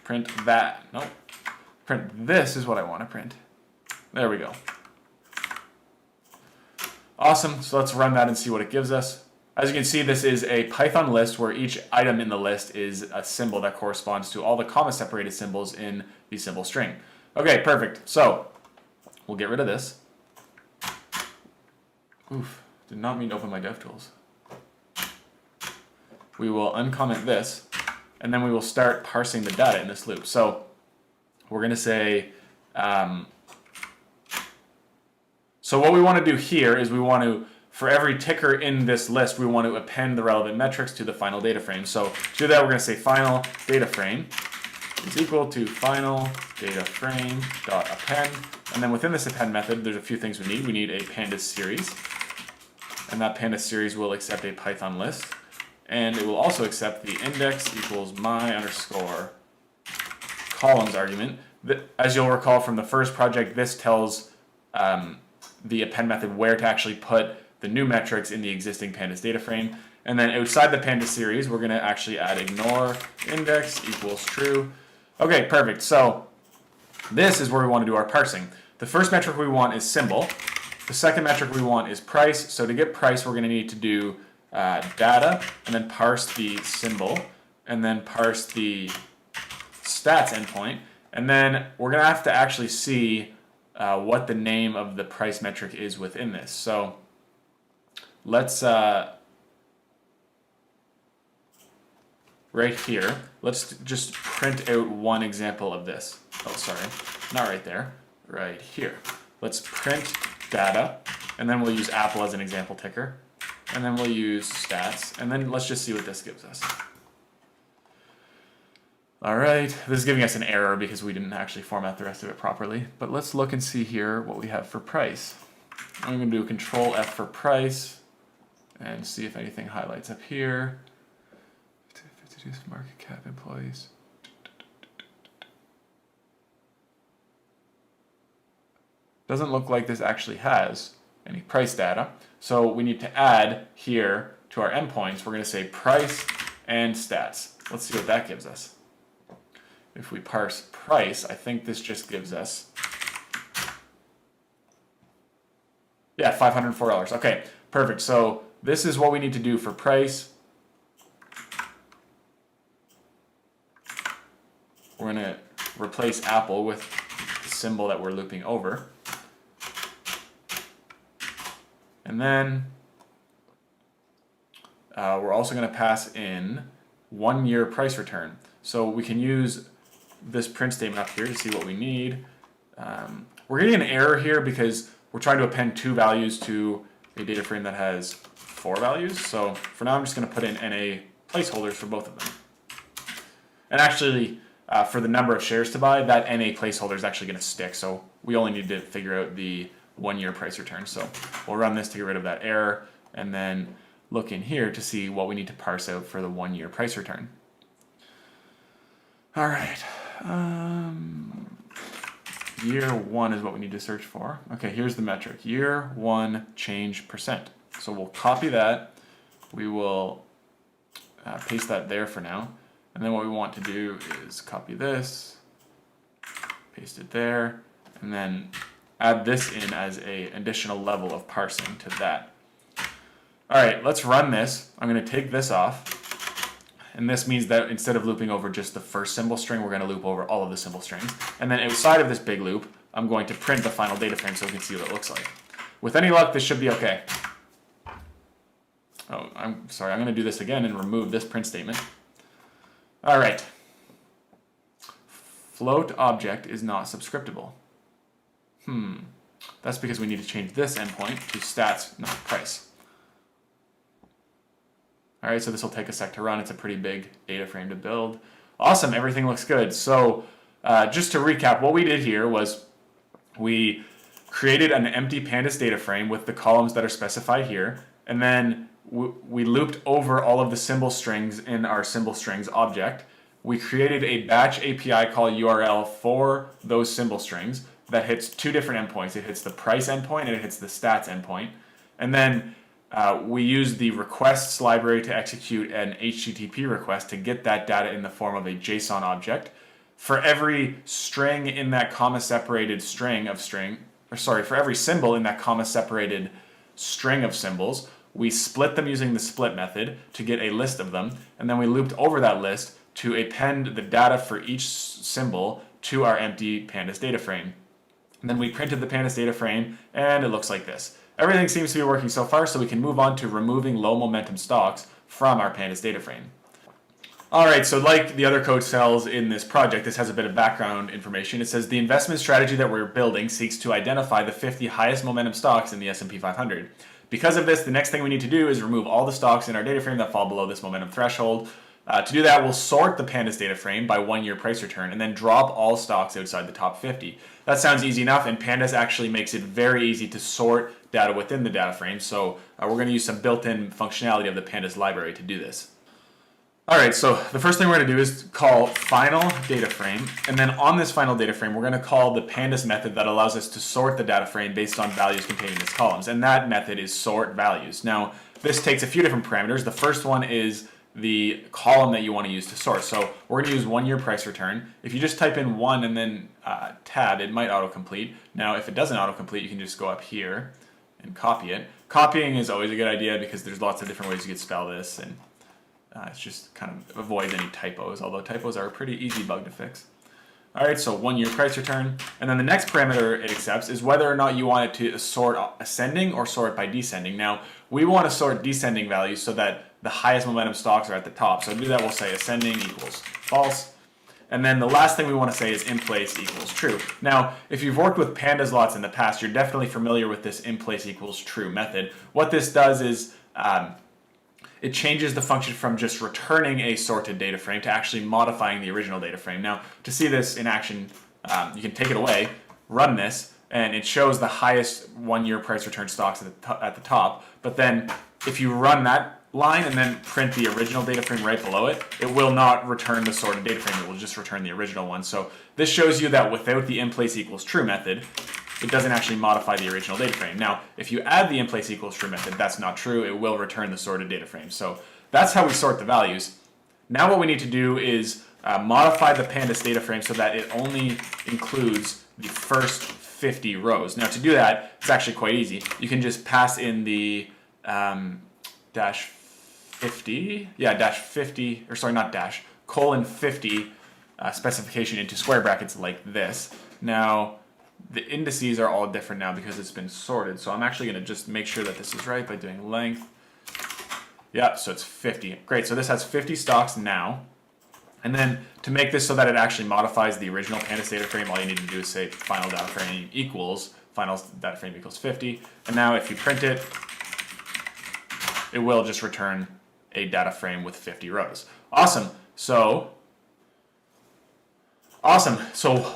Print that. No. Print this is what I want to print. There we go. Awesome. So let's run that and see what it gives us. As you can see, this is a Python list where each item in the list is a symbol that corresponds to all the comma-separated symbols in the symbol string. Okay, perfect. So we'll get rid of this. Oof, did not mean to open my DevTools. We will uncomment this, and then we will start parsing the data in this loop. So we're going to say, so what we want to do here is we want to, for every ticker in this list, we want to append the relevant metrics to the final data frame. So to do that, we're going to say final data frame is equal to final data frame dot append. And then within this append method, there's a few things we need. We need a pandas series, and that pandas series will accept a Python list, and it will also accept the index equals my underscore columns argument. As you'll recall from the first project, this tells the append method where to actually put the new metrics in the existing pandas data frame. And then outside the pandas series, we're going to actually add ignore index equals true. Okay, perfect. So this is where we want to do our parsing. The first metric we want is symbol. The second metric we want is price. So to get price, we're going to need to do data and then parse the symbol and then parse the stats endpoint. And then we're going to have to actually see what the name of the price metric is within this. So let's, right here, let's just print out one example of this. Oh, sorry, not right there, right here. Let's print data, and then we'll use Apple as an example ticker, and then we'll use stats, and then let's just see what this gives us. All right, this is giving us an error because we didn't actually format the rest of it properly, but let's look and see here what we have for price. I'm going to do Control F for price and see if anything highlights up here. Market cap employees. Doesn't look like this actually has any price data, so we need to add here to our endpoints. We're going to say price and stats. Let's see what that gives us. if we parse price, I think this just gives us, yeah, $504. Okay, perfect. So this is what we need to do for price. We're going to replace Apple with the symbol that we're looping over. And then we're also going to pass in 1 year price return. So we can use this print statement up here to see what we need. We're getting an error here because we're trying to append 2 values to a data frame that has 4 values. So for now, I'm just going to put in NA placeholders for both of them. And actually, for the number of shares to buy, that NA placeholder is actually going to stick. So we only need to figure out the 1 year price return. So we'll run this to get rid of that error and then look in here to see what we need to parse out for the 1 year price return. All right. Year 1 is what we need to search for. Okay, here's the metric. Year 1 change percent. So we'll copy that. We will paste that there for now. And then what we want to do is copy this, paste it there, and then add this in as an additional level of parsing to that. All right, let's run this. I'm going to take this off. And this means that instead of looping over just the first symbol string, we're going to loop over all of the symbol strings. And then outside of this big loop, I'm going to print the final data frame so we can see what it looks like. With any luck, this should be okay. Oh, I'm sorry. I'm going to do this again and remove this print statement. All right. Float object is not subscriptable. That's because we need to change this endpoint to stats, not price. All right, so this will take a sec to run. It's a pretty big data frame to build. Awesome, everything looks good. So just to recap, what we did here was we created an empty pandas data frame with the columns that are specified here, and then we looped over all of the symbol strings in our symbol strings object. We created a batch API call URL for those symbol strings that hits 2 different endpoints. It hits the price endpoint and it hits the stats endpoint. And then we use the requests library to execute an HTTP request to get that data in the form of a JSON object. For every string in that comma-separated for every symbol in that comma-separated string of symbols, we split them using the split method to get a list of them, and then we looped over that list to append the data for each symbol to our empty pandas data frame. And then we printed the pandas data frame, and it looks like this. Everything seems to be working so far, so we can move on to removing low momentum stocks from our pandas data frame. All right, so like the other code cells in this project, this has a bit of background information. It says the investment strategy that we're building seeks to identify the 50 highest momentum stocks in the S&P 500. Because of this, the next thing we need to do is remove all the stocks in our data frame that fall below this momentum threshold. To do that, we'll sort the pandas data frame by 1 year price return and then drop all stocks outside the top 50. That sounds easy enough, and pandas actually makes it very easy to sort data within the data frame. So we're going to use some built-in functionality of the pandas library to do this. All right, so the first thing we're going to do is call final data frame, and then on this final data frame, we're going to call the pandas method that allows us to sort the data frame based on values contained in its columns, and that method is sort values. Now, this takes a few different parameters. The first one is the column that you want to use to sort. So we're going to use 1 year price return. If you just type in 1 and then tab, it might autocomplete. Now, if it doesn't autocomplete, you can just go up here and copy it. Copying is always a good idea because there's lots of different ways you could spell this, and it's just kind of avoids any typos, although typos are a pretty easy bug to fix. All right, so 1 year price return. And then the next parameter it accepts is whether or not you want it to sort ascending or sort by descending. Now, we want to sort descending values so that the highest momentum stocks are at the top. So to do that, we'll say ascending equals false. And then the last thing we want to say is in place equals true. Now, if you've worked with pandas lots in the past, you're definitely familiar with this in place equals true method. What this does is it changes the function from just returning a sorted data frame to actually modifying the original data frame. Now, to see this in action, you can take it away, run this, and it shows the highest 1 year price return stocks at the top. But then if you run that line and then print the original data frame right below it, it will not return the sorted data frame. It will just return the original one. So this shows you that without the in place equals true method, it doesn't actually modify the original data frame. Now, if you add the in place equals true method, that's not true. It will return the sorted data frame. So that's how we sort the values. Now what we need to do is modify the pandas data frame so that it only includes the first 50 rows. Now to do that, it's actually quite easy. You can just pass in the dash 50, dash 50, or sorry, not dash, colon 50 specification into square brackets like this. Now, the indices are all different now because it's been sorted. So I'm actually going to just make sure that this is right by doing length. Yeah, so it's 50. Great, so this has 50 stocks now. And then to make this so that it actually modifies the original pandas data frame, all you need to do is say final data frame equals, final data frame equals 50. And now if you print it, it will just return a data frame with 50 rows. Awesome. So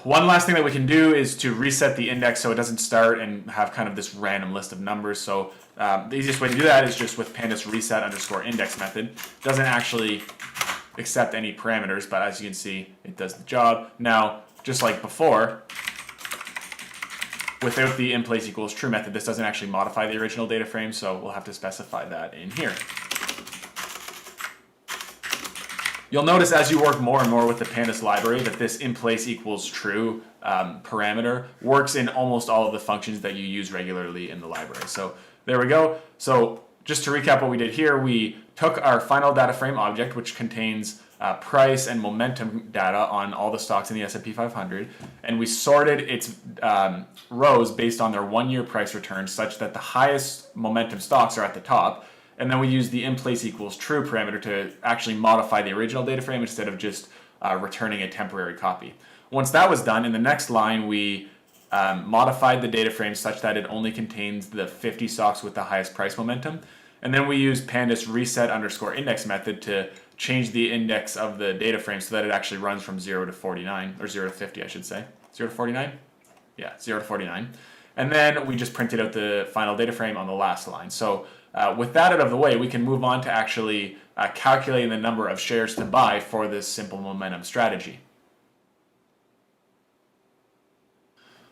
one last thing that we can do is to reset the index so it doesn't start and have kind of this random list of numbers. So the easiest way to do that is just with pandas reset underscore index method. It doesn't actually accept any parameters, but as you can see, it does the job. Now, just like before, without the in place equals true method, this doesn't actually modify the original data frame, so we'll have to specify that in here. You'll notice as you work more and more with the pandas library that this in place equals true parameter works in almost all of the functions that you use regularly in the library. So there we go. So just to recap what we did here, we took our final data frame object, which contains price and momentum data on all the stocks in the S&P 500, and we sorted its rows based on their 1 year price return such that the highest momentum stocks are at the top. And then we use the in place equals true parameter to actually modify the original data frame instead of just returning a temporary copy. Once that was done, in the next line, we modified the data frame such that it only contains the 50 stocks with the highest price momentum. And then we use pandas reset underscore index method to change the index of the data frame so that it actually runs from 0 to 49, or 0 to 50, I should say. 0 to 49? Yeah, 0 to 49. And then we just printed out the final data frame on the last line. So with that out of the way, we can move on to actually calculating the number of shares to buy for this simple momentum strategy.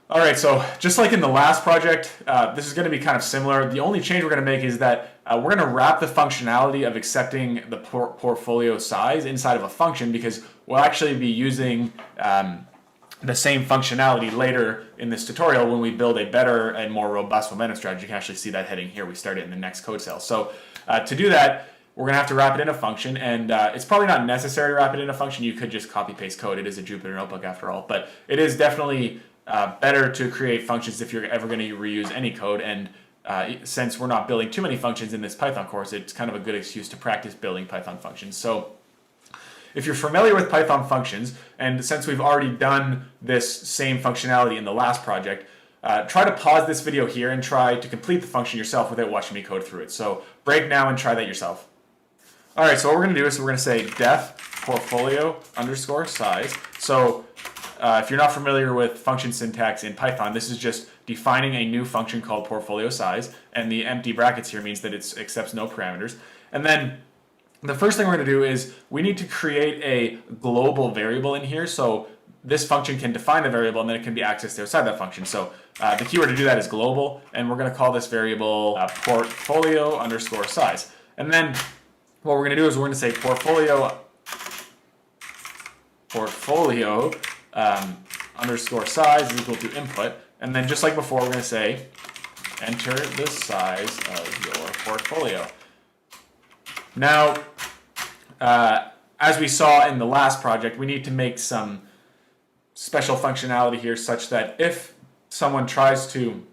All right, so just like in the last project, this is going to be kind of similar. The only change we're going to make is that we're going to wrap the functionality of accepting the portfolio size inside of a function, because we'll actually be using the same functionality later in this tutorial when we build a better and more robust momentum strategy. You can actually see that heading here. We start it in the next code cell. So to do that, we're going to have to wrap it in a function, and it's probably not necessary to wrap it in a function. You could just copy paste code. It is a Jupyter Notebook after all, but it is definitely better to create functions if you're ever going to reuse any code. And since we're not building too many functions in this Python course, it's kind of a good excuse to practice building Python functions. So if you're familiar with Python functions, and since we've already done this same functionality in the last project, try to pause this video here and try to complete the function yourself without watching me code through it. So break now and try that yourself. All right, so what we're going to do is we're going to say def portfolio underscore size. So if you're not familiar with function syntax in Python, this is just defining a new function called portfolio size, and the empty brackets here means that it accepts no parameters. And then the first thing we're going to do is we need to create a global variable in here, so this function can define the variable and then it can be accessed outside that function. So the keyword to do that is global, and we're going to call this variable portfolio underscore size. And then what we're going to do is we're going to say portfolio underscore size is equal to input, and then just like before, we're going to say enter the size of your portfolio. Now, as we saw in the last project, we need to make some special functionality here such that if someone tries to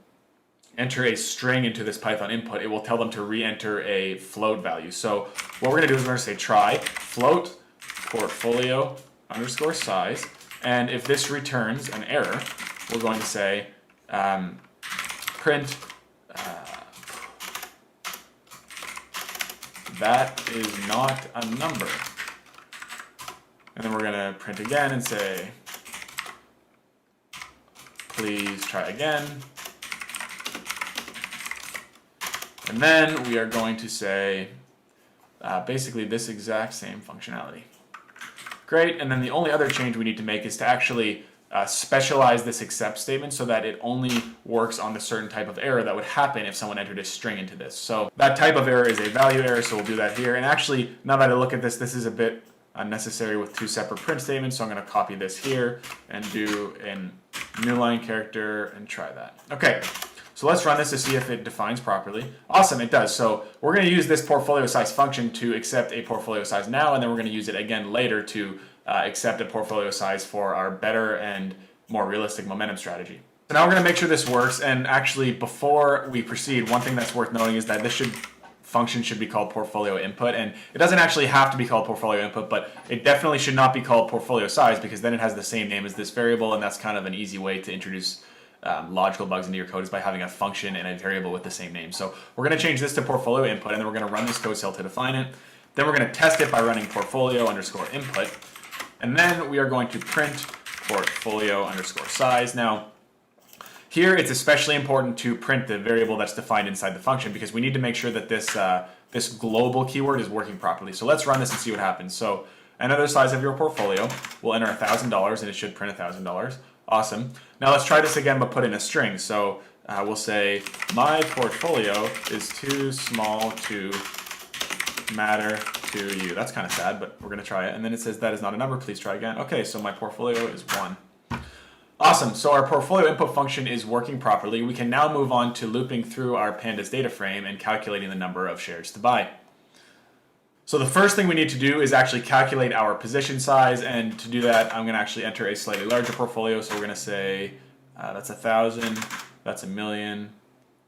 enter a string into this Python input, it will tell them to re-enter a float value. So what we're going to do is we're going to say try float portfolio underscore size, and if this returns an error, we're going to say print that is not a number. And then we're going to print again and say please try again. And then we are going to say basically this exact same functionality. Great, and then the only other change we need to make is to actually specialize this accept statement so that it only works on the certain type of error that would happen if someone entered a string into this. So that type of error is a value error, so we'll do that here. And actually, now that I look at this, this is a bit unnecessary with 2 separate print statements. So I'm going to copy this here and do a new line character and try that. Okay. So let's run this to see if it defines properly. Awesome, it does. So we're going to use this portfolio size function to accept a portfolio size now, and then we're going to use it again later to accept a portfolio size for our better and more realistic momentum strategy. So now we're going to make sure this works, and actually before we proceed, one thing that's worth noting is that this function should be called portfolio input, and it doesn't actually have to be called portfolio input, but it definitely should not be called portfolio size because then it has the same name as this variable, and that's kind of an easy way to introduce logical bugs into your code is by having a function and a variable with the same name. So we're going to change this to portfolio input, and then we're going to run this code cell to define it. Then we're going to test it by running portfolio underscore input, and then we are going to print portfolio underscore size. Now, here it's especially important to print the variable that's defined inside the function because we need to make sure that this global keyword is working properly. So let's run this and see what happens. So enter the size of your portfolio. We'll enter $1,000 and it should print $1,000. Awesome. Now let's try this again, but put in a string. So we'll say my portfolio is too small to matter to you. That's kind of sad, but we're going to try it. And then it says that is not a number. Please try again. Okay, so my portfolio is 1. Awesome. So our portfolio input function is working properly. We can now move on to looping through our pandas data frame and calculating the number of shares to buy. So the first thing we need to do is actually calculate our position size, and to do that I'm going to actually enter a slightly larger portfolio. So we're going to say that's 1,000, that's 1,000,000,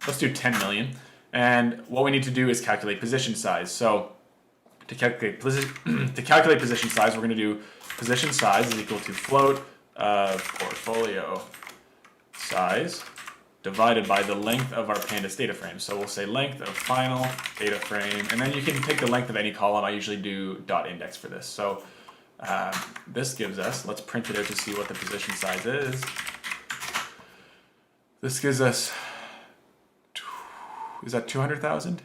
let's do 10 million. And what we need to do is calculate position size. So to calculate position size, we're going to do position size is equal to float of portfolio size divided by the length of our pandas data frame. So we'll say length of final data frame, and then you can take the length of any column. I usually do dot index for this. So this gives us, let's print it out to see what the position size is. This gives us, is that 200,000?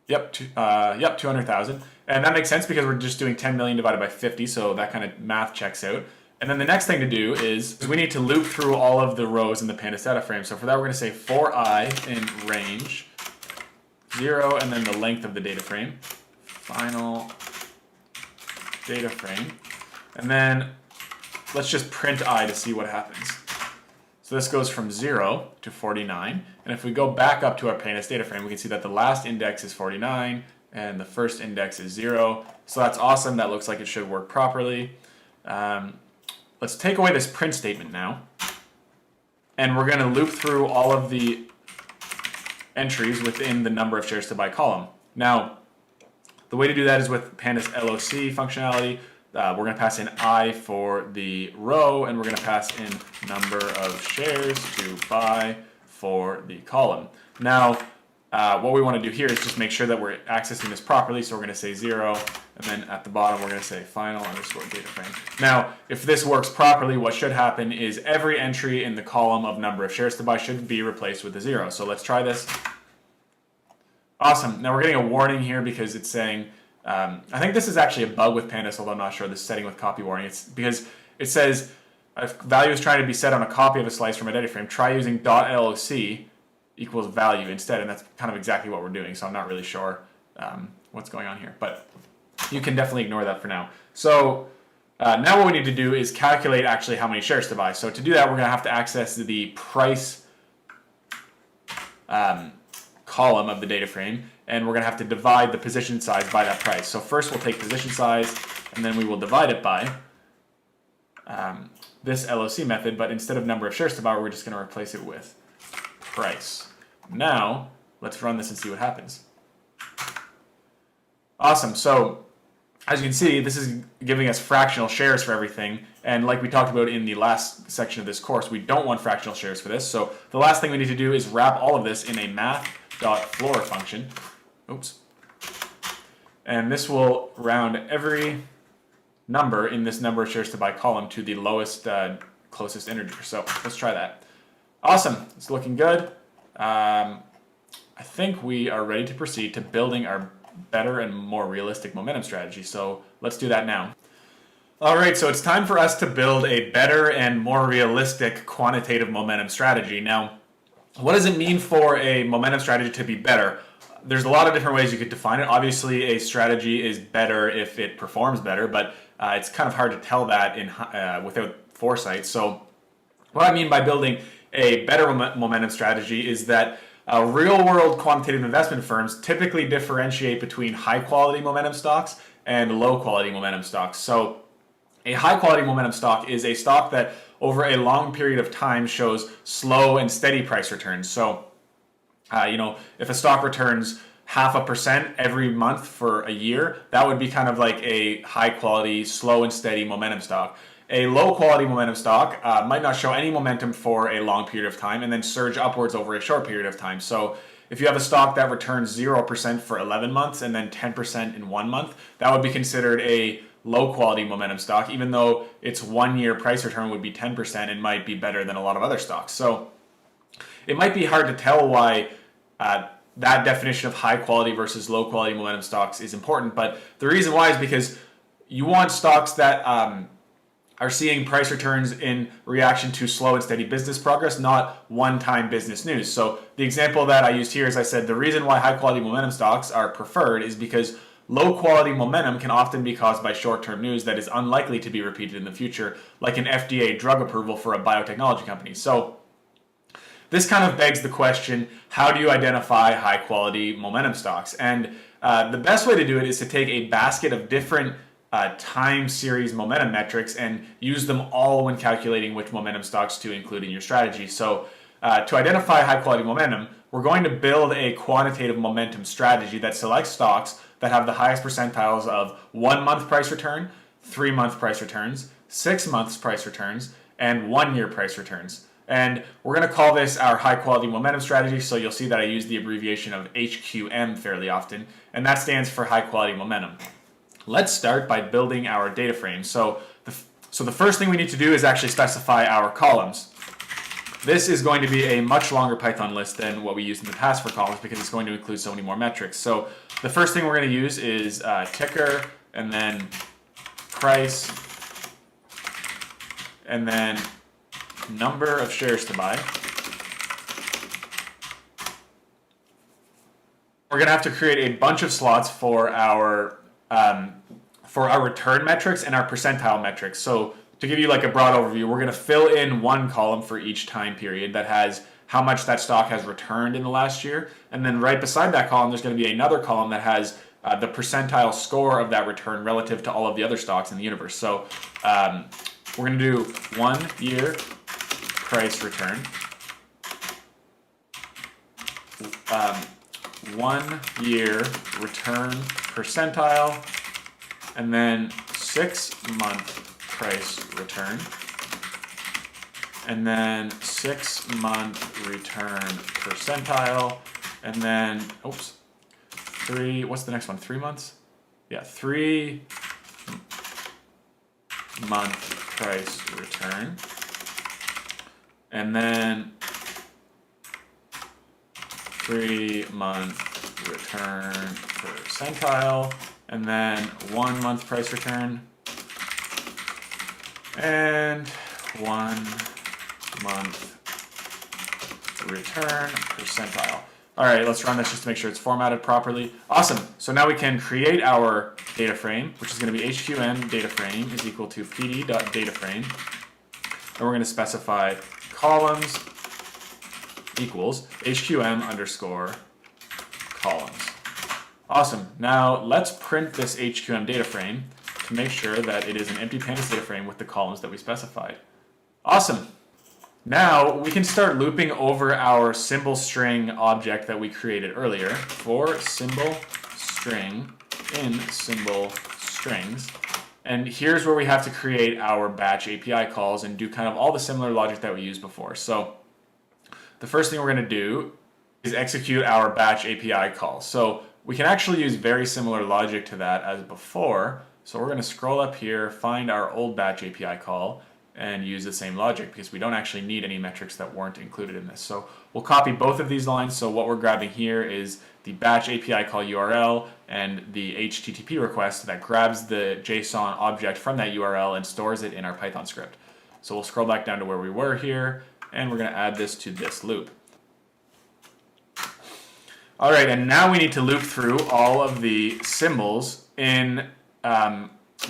Yep, 200,000. And that makes sense because we're just doing 10 million divided by 50, so that kind of math checks out. And then the next thing to do is we need to loop through all of the rows in the pandas data frame. So for that, we're going to say for I in range 0 and then the length of the data frame, final data frame. And then let's just print I to see what happens. So this goes from 0 to 49. And if we go back up to our pandas data frame, we can see that the last index is 49 and the first index is 0. So that's awesome. That looks like it should work properly. Let's take away this print statement now, and we're going to loop through all of the entries within the number of shares to buy column. Now, the way to do that is with pandas LOC functionality. We're going to pass in I for the row, and we're going to pass in number of shares to buy for the column. Now, what we want to do here is just make sure that we're accessing this properly. So we're going to say 0, and then at the bottom we're going to say final underscore data frame. Now, if this works properly, what should happen is every entry in the column of number of shares to buy should be replaced with a 0. So let's try this. Awesome. Now we're getting a warning here because it's saying, I think this is actually a bug with pandas, although I'm not sure, this setting with copy warning. It's because it says if value is trying to be set on a copy of a slice from a data frame, try using .loc equals value instead, and that's kind of exactly what we're doing, so I'm not really sure what's going on here, but you can definitely ignore that for now. So now what we need to do is calculate actually how many shares to buy. So to do that, we're going to have to access the price column of the data frame, and we're going to have to divide the position size by that price. So first we'll take position size, and then we will divide it by this LOC method, but instead of number of shares to buy, we're just going to replace it with price. Now, let's run this and see what happens. Awesome. So, as you can see, this is giving us fractional shares for everything. And like we talked about in the last section of this course, we don't want fractional shares for this. So the last thing we need to do is wrap all of this in a math.floor function. Oops. And this will round every number in this number of shares to buy column to the lowest, closest integer. So let's try that. Awesome. It's looking good. I think we are ready to proceed to building our better and more realistic momentum strategy. So let's do that now. All right, so it's time for us to build a better and more realistic quantitative momentum strategy. Now, what does it mean for a momentum strategy to be better? There's a lot of different ways you could define it. Obviously, a strategy is better if it performs better, but it's kind of hard to tell that without foresight. So what I mean by building a better momentum strategy is that real-world quantitative investment firms typically differentiate between high-quality momentum stocks and low-quality momentum stocks. So a high-quality momentum stock is a stock that over a long period of time shows slow and steady price returns. So, if a stock returns 0.5% every month for a year, that would be kind of like a high-quality, slow and steady momentum stock. A low-quality momentum stock might not show any momentum for a long period of time and then surge upwards over a short period of time. So if you have a stock that returns 0% for 11 months and then 10% in 1 month, that would be considered a low-quality momentum stock. Even though its 1 year price return would be 10%, it might be better than a lot of other stocks. So it might be hard to tell why that definition of high-quality versus low-quality momentum stocks is important. But the reason why is because you want stocks that are seeing price returns in reaction to slow and steady business progress, not one-time business news. So the example that I used here is I said the reason why high-quality momentum stocks are preferred is because low-quality momentum can often be caused by short-term news that is unlikely to be repeated in the future, like an FDA drug approval for a biotechnology company. So this kind of begs the question, how do you identify high-quality momentum stocks? And the best way to do it is to take a basket of different time series momentum metrics and use them all when calculating which momentum stocks to include in your strategy. So to identify high quality momentum, we're going to build a quantitative momentum strategy that selects stocks that have the highest percentiles of 1 month price return, 3 month price returns, 6 months price returns, and 1 year price returns. And we're going to call this our high quality momentum strategy. So you'll see that I use the abbreviation of HQM fairly often, and that stands for high quality momentum. Let's start by building our data frame. So the first thing we need to do is actually specify our columns. This is going to be a much longer Python list than what we used in the past for columns because it's going to include so many more metrics. So the first thing we're going to use is ticker, and then price, and then number of shares to buy. We're going to have to create a bunch of slots for our return metrics and our percentile metrics. So to give you like a broad overview, we're going to fill in one column for each time period that has how much that stock has returned in the last year. And then right beside that column, there's going to be another column that has the percentile score of that return relative to all of the other stocks in the universe. So we're going to do 1 year price return, 1 year return percentile, and then 6 month price return, and then 6 month return percentile, and then what's the next one? 3 months? Yeah, 3 month price return, and then 3 month return percentile, and then 1 month price return, and 1 month return percentile. All right, let's run this just to make sure it's formatted properly. Awesome. So now we can create our data frame, which is going to be HQM data frame is equal to pd.dataframe. And we're going to specify columns equals HQM underscore columns. Awesome. Now let's print this HQM data frame to make sure that it is an empty pandas data frame with the columns that we specified. Awesome. Now we can start looping over our symbol string object that we created earlier for symbol string in symbol strings. And here's where we have to create our batch API calls and do kind of all the similar logic that we used before. So the first thing we're going to do is execute our batch API call. So we can actually use very similar logic to that as before. So we're going to scroll up here, find our old batch API call, and use the same logic because we don't actually need any metrics that weren't included in this. So we'll copy both of these lines. So what we're grabbing here is the batch API call URL and the HTTP request that grabs the JSON object from that URL and stores it in our Python script. So we'll scroll back down to where we were here, and we're going to add this to this loop. All right, and now we need to loop through all of the symbols in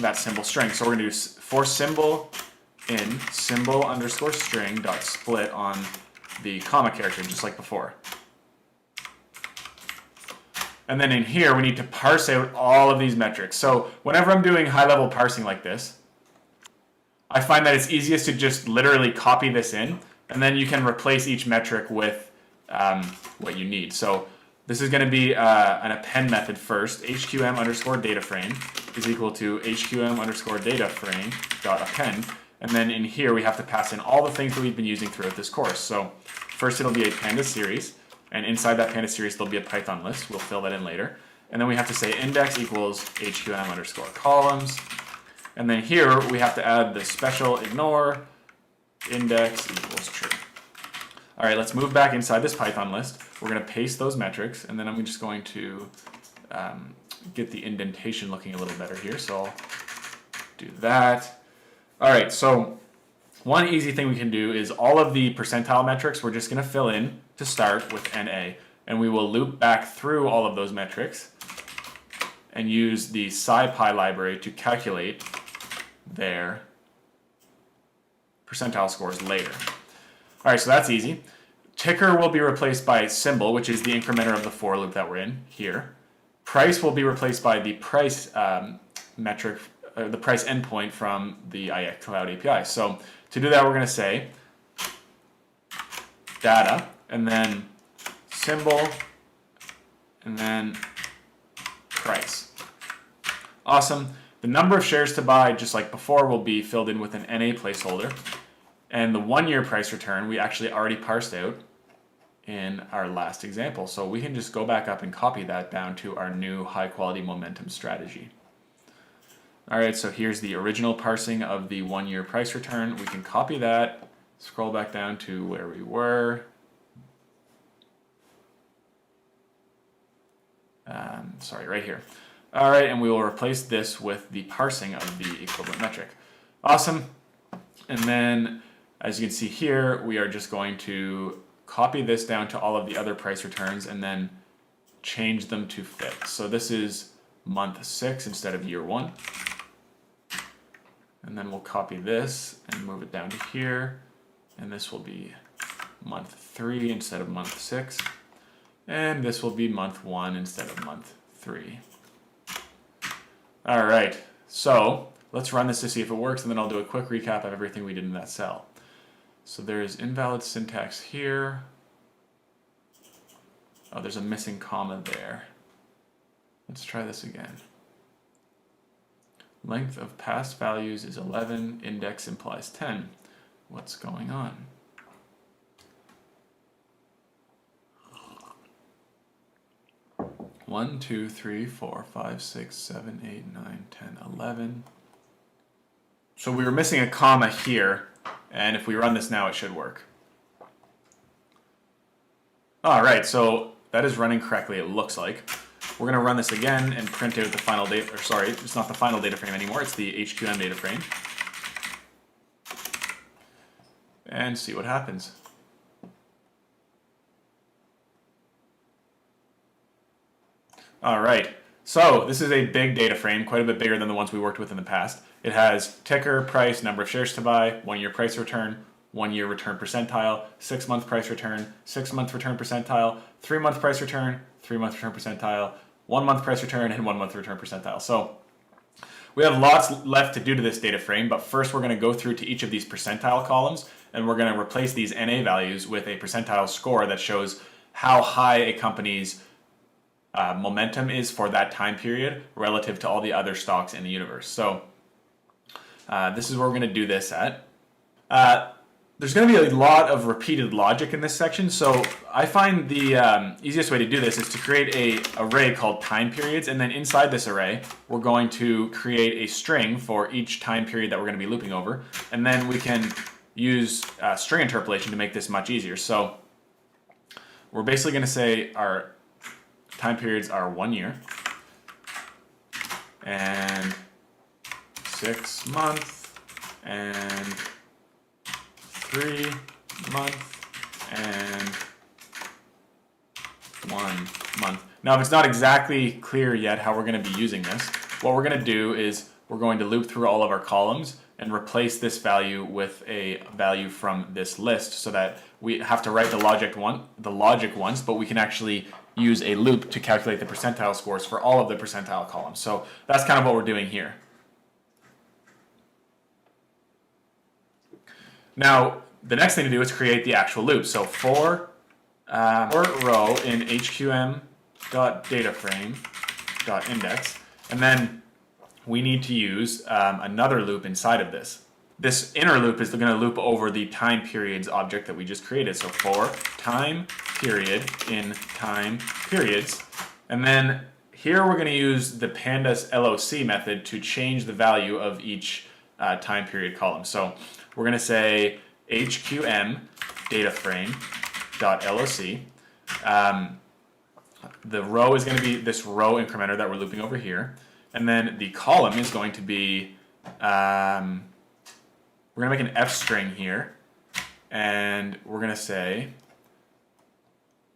that symbol string. So we're going to do for symbol in symbol underscore string dot split on the comma character, just like before. And then in here, we need to parse out all of these metrics. So whenever I'm doing high-level parsing like this, I find that it's easiest to just literally copy this in, and then you can replace each metric with what you need. So this is going to be an append method first. HQM underscore data frame is equal to HQM underscore data frame dot append. And then in here, we have to pass in all the things that we've been using throughout this course. So first, it'll be a pandas series. And inside that pandas series, there'll be a Python list. We'll fill that in later. And then we have to say index equals HQM underscore columns. And then here, we have to add the special ignore index equals true. All right, let's move back inside this Python list. We're going to paste those metrics. And then I'm just going to get the indentation looking a little better here. So I'll do that. All right, so one easy thing we can do is all of the percentile metrics, we're just going to fill in to start with NA. And we will loop back through all of those metrics and use the SciPy library to calculate their percentile scores later. All right, so that's easy. Ticker will be replaced by symbol, which is the incrementer of the for loop that we're in here. Price will be replaced by the price metric, the price endpoint from the iCloud API. So to do that, we're going to say data, and then symbol, and then price. Awesome. The number of shares to buy, just like before, will be filled in with an NA placeholder. And the 1 year price return, we actually already parsed out in our last example. So we can just go back up and copy that down to our new high quality momentum strategy. All right, so here's the original parsing of the 1 year price return. We can copy that, scroll back down to where we were. Sorry, right here. All right, and we will replace this with the parsing of the equivalent metric. Awesome. And then, as you can see here, we are just going to copy this down to all of the other price returns and then change them to fit. So this is month 6 instead of year 1. And then we'll copy this and move it down to here. And this will be month 3 instead of month 6. And this will be month 1 instead of month 3. All right, so let's run this to see if it works, and then I'll do a quick recap of everything we did in that cell. So there's invalid syntax here. Oh, there's a missing comma there. Let's try this again. Length of past values is 11, index implies 10. What's going on? One, 2, 3, 4, 5, 6, 7, 8, 9, 10, 11. So we were missing a comma here, and if we run this now, it should work. All right, so that is running correctly, it looks like. We're going to run this again and print out the final data, or sorry, it's not the final data frame anymore, it's the HQM data frame. And see what happens. All right, so this is a big data frame, quite a bit bigger than the ones we worked with in the past. It has ticker, price, number of shares to buy, 1 year price return, 1 year return percentile, 6 month price return, 6 month return percentile, 3 month price return, 3 month return percentile, 1 month price return, and 1 month return percentile. So we have lots left to do to this data frame, but first we're going to go through to each of these percentile columns, and we're going to replace these NA values with a percentile score that shows how high a company's momentum is for that time period relative to all the other stocks in the universe. So this is where we're going to do this at. There's going to be a lot of repeated logic in this section, so I find the easiest way to do this is to create an array called time periods, and then inside this array, we're going to create a string for each time period that we're going to be looping over, and then we can use string interpolation to make this much easier. So we're basically going to say our time periods are 1 year, and 6 months, and 3 months, and 1 month. Now, if it's not exactly clear yet how we're going to be using this, what we're going to do is we're going to loop through all of our columns and replace this value with a value from this list so that we have to write the logic once, but we can actually use a loop to calculate the percentile scores for all of the percentile columns. So that's kind of what we're doing here. Now, the next thing to do is create the actual loop. So for row in hqm.dataframe.index, and then we need to use another loop inside of this. This inner loop is going to loop over the time periods object that we just created. So for time period in time periods, and then here we're going to use the pandas LOC method to change the value of each time period column. So we're going to say hqm dataframe.loc. The row is going to be this row incrementer that we're looping over here, and then the column is going to be we're going to make an f string here, and we're going to say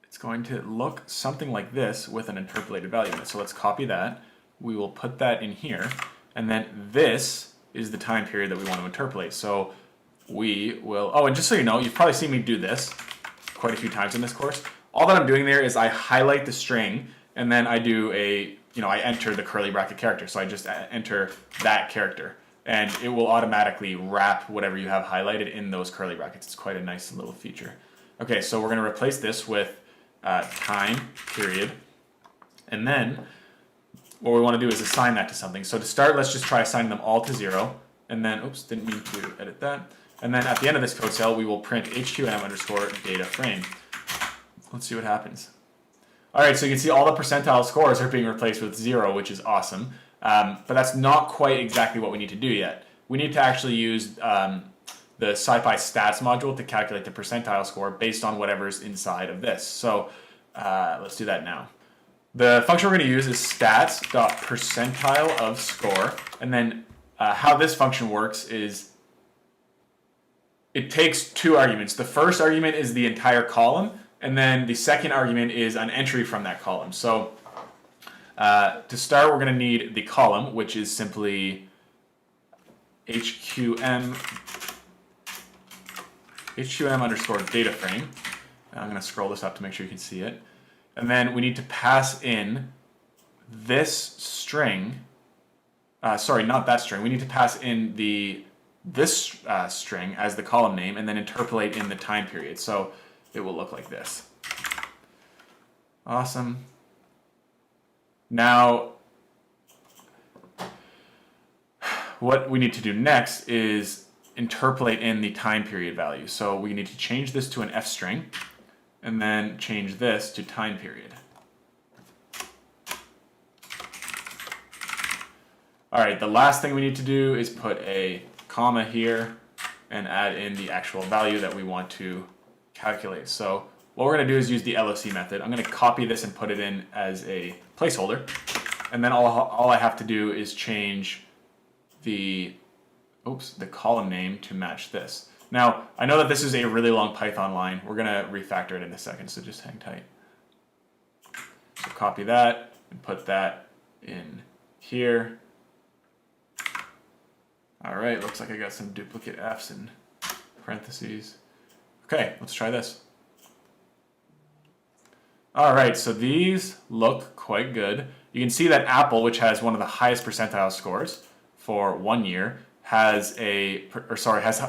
it's going to look something like this with an interpolated value in it. So let's copy that. We will put that in here, and then this is the time period that we want to interpolate. So we will, oh, and just so you know, you've probably seen me do this quite a few times in this course. All that I'm doing there is I highlight the string, and then I do I enter the curly bracket character. So I just enter that character, and it will automatically wrap whatever you have highlighted in those curly brackets. It's quite a nice little feature. Okay, so we're going to replace this with time period, and then what we want to do is assign that to something. So to start, let's just try assigning them all to 0, and then, oops, didn't mean to edit that. And then at the end of this code cell, we will print hqm_dataframe. Let's see what happens. All right, so you can see all the percentile scores are being replaced with 0, which is awesome. But that's not quite exactly what we need to do yet. We need to actually use the SciPy stats module to calculate the percentile score based on whatever's inside of this. So let's do that now. The function we're going to use is stats.percentile of score. And then how this function works is it takes two arguments. The first argument is the entire column, and then the second argument is an entry from that column. So to start, we're going to need the column, which is simply hqm_dataframe. I'm going to scroll this up to make sure you can see it. And then we need to pass in this string. Sorry, not that string. We need to pass in this string as the column name, and then interpolate in the time period. So it will look like this. Awesome. Now, what we need to do next is interpolate in the time period value. So we need to change this to an f string, and then change this to time period. All right, the last thing we need to do is put a comma here and add in the actual value that we want to calculate. So what we're going to do is use the LOC method. I'm going to copy this and put it in as a placeholder, and then all I have to do is change the column name to match this. Now, I know that this is a really long Python line. We're going to refactor it in a second, so just hang tight. So copy that and put that in here. All right, looks like I got some duplicate F's in parentheses. Okay, let's try this. All right, so these look quite good. You can see that Apple, which has one of the highest percentile scores for 1 year, has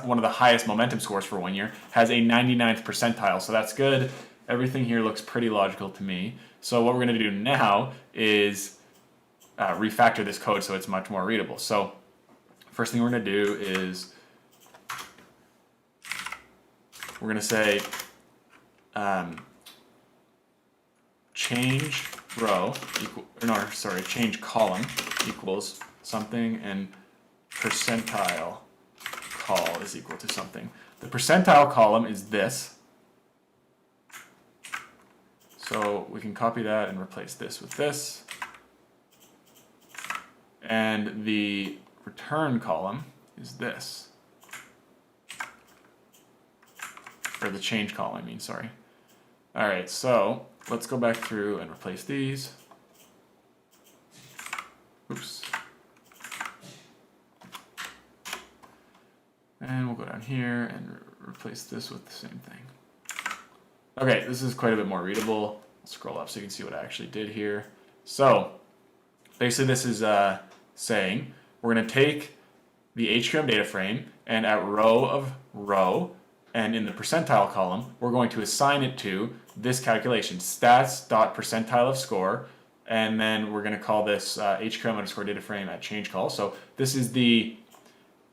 one of the highest momentum scores for 1 year, has a 99th percentile, so that's good. Everything here looks pretty logical to me. So what we're going to do now is refactor this code so it's much more readable. So first thing we're going to do is we're going to say change change column equals something, and percentile call is equal to something. The percentile column is this. So we can copy that and replace this with this. And the return column is this. Or the change column, I mean, sorry. All right, so let's go back through and replace these. Oops. And we'll go down here and replace this with the same thing. Okay, this is quite a bit more readable. I'll scroll up so you can see what I actually did here. So basically this is saying we're going to take the HQM data frame, and at row of row and in the percentile column, we're going to assign it to this calculation, stats.percentile of score, and then we're going to call this HQM underscore data frame at change call. So this is the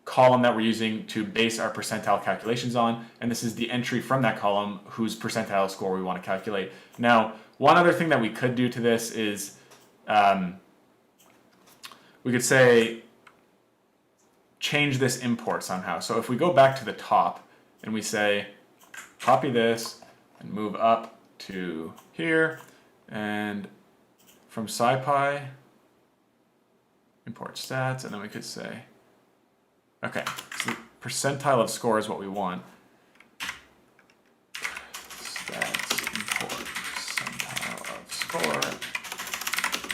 column that we're using to base our percentile calculations on, and this is the entry from that column whose percentile score we want to calculate. Now, one other thing that we could do to this is we could say change this import somehow. So if we go back to the top and we say copy this and move up to here, and from SciPy import stats, and then we could say, okay, so the percentile of score is what we want. Stats import percentile of score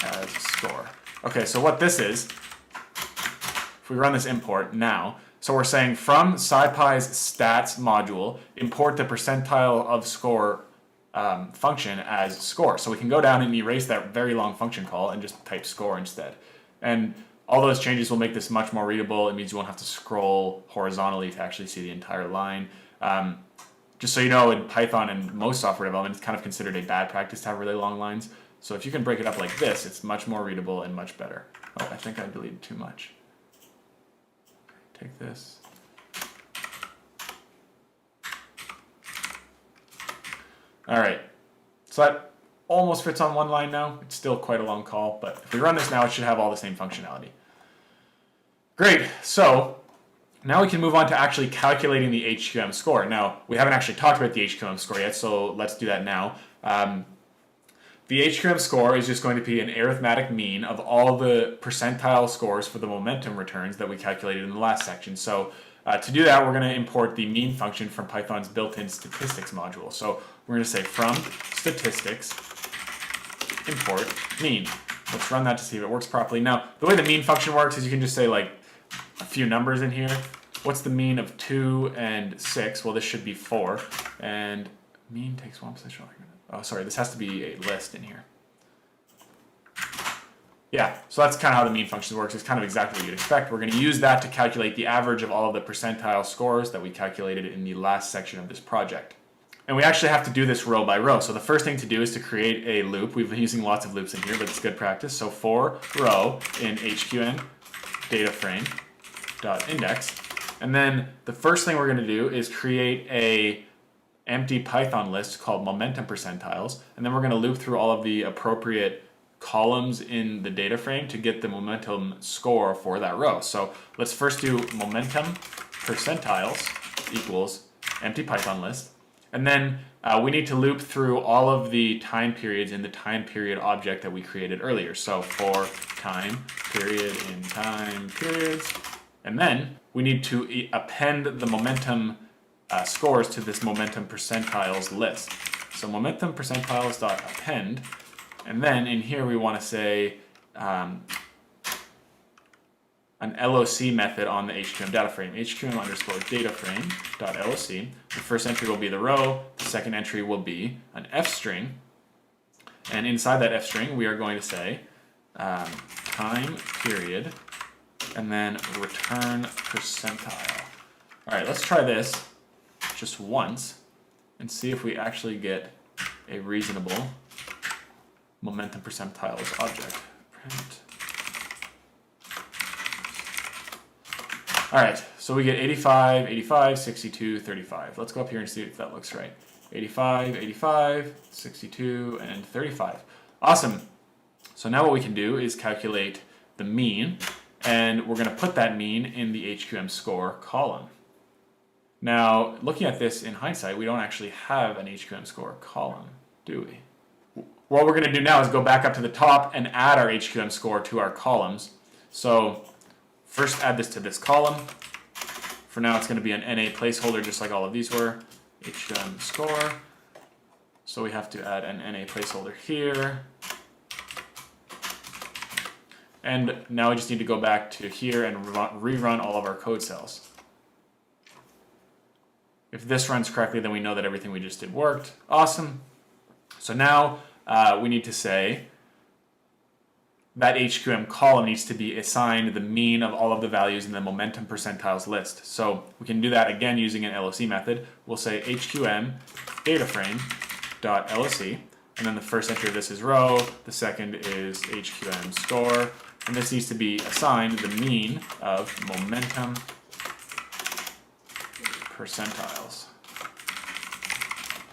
as score. Okay, so what this is, if we run this import now, so we're saying from SciPy's stats module, import the percentile of score function as score. So we can go down and erase that very long function call and just type score instead. And all those changes will make this much more readable. It means you won't have to scroll horizontally to actually see the entire line. Just so you know, in Python and most software development, it's kind of considered a bad practice to have really long lines. So if you can break it up like this, it's much more readable and much better. Oh, I think I deleted too much. Take this. All right, so that almost fits on one line now. It's still quite a long call, but if we run this now, it should have all the same functionality. Great, so now we can move on to actually calculating the HQM score. Now, we haven't actually talked about the HQM score yet, so let's do that now. The HQM score is just going to be an arithmetic mean of all the percentile scores for the momentum returns that we calculated in the last section. So to do that, we're going to import the mean function from Python's built-in statistics module. So we're going to say from statistics import mean. Let's run that to see if it works properly. Now, the way the mean function works is you can just say like a few numbers in here. What's the mean of 2 and 6? Well, this should be 4. And mean takes one position. Oh, sorry, this has to be a list in here. Yeah, so that's kind of how the mean function works. It's kind of exactly what you'd expect. We're going to use that to calculate the average of all of the percentile scores that we calculated in the last section of this project. And we actually have to do this row by row. So the first thing to do is to create a loop. We've been using lots of loops in here, but it's good practice. So for row in HQN data frame dot index, and then the first thing we're going to do is create a empty Python list called momentum percentiles, and then we're going to loop through all of the appropriate columns in the data frame to get the momentum score for that row. So let's first do momentum percentiles equals empty Python list, and then we need to loop through all of the time periods in the time period object that we created earlier. So for time period in time periods, and then we need to append the momentum scores to this momentum percentiles list. So momentum percentiles dot append, and then in here we want to say an LOC method on the HQM data frame, HQM underscore data frame dot LOC. The first entry will be the row, the second entry will be an F string, and inside that F string we are going to say time period and then return percentile. All right, let's try this just once and see if we actually get a reasonable momentum percentiles object. Print. All right, so we get 85, 85, 62, 35. Let's go up here and see if that looks right. 85, 85, 62, and 35. Awesome. So now what we can do is calculate the mean, and we're going to put that mean in the HQM score column. Now, looking at this in hindsight, we don't actually have an HQM score column, do we? What we're going to do now is go back up to the top and add our HQM score to our columns. So first add this to this column. For now, it's going to be an NA placeholder, just like all of these were. HQM score. So we have to add an NA placeholder here. And now we just need to go back to here and rerun all of our code cells. If this runs correctly, then we know that everything we just did worked. Awesome. So now we need to say that HQM column needs to be assigned the mean of all of the values in the momentum percentiles list. So we can do that again using an LOC method. We'll say HQM dataframe.LOC, and then the first entry of this is row, the second is HQM score, and this needs to be assigned the mean of momentum percentiles.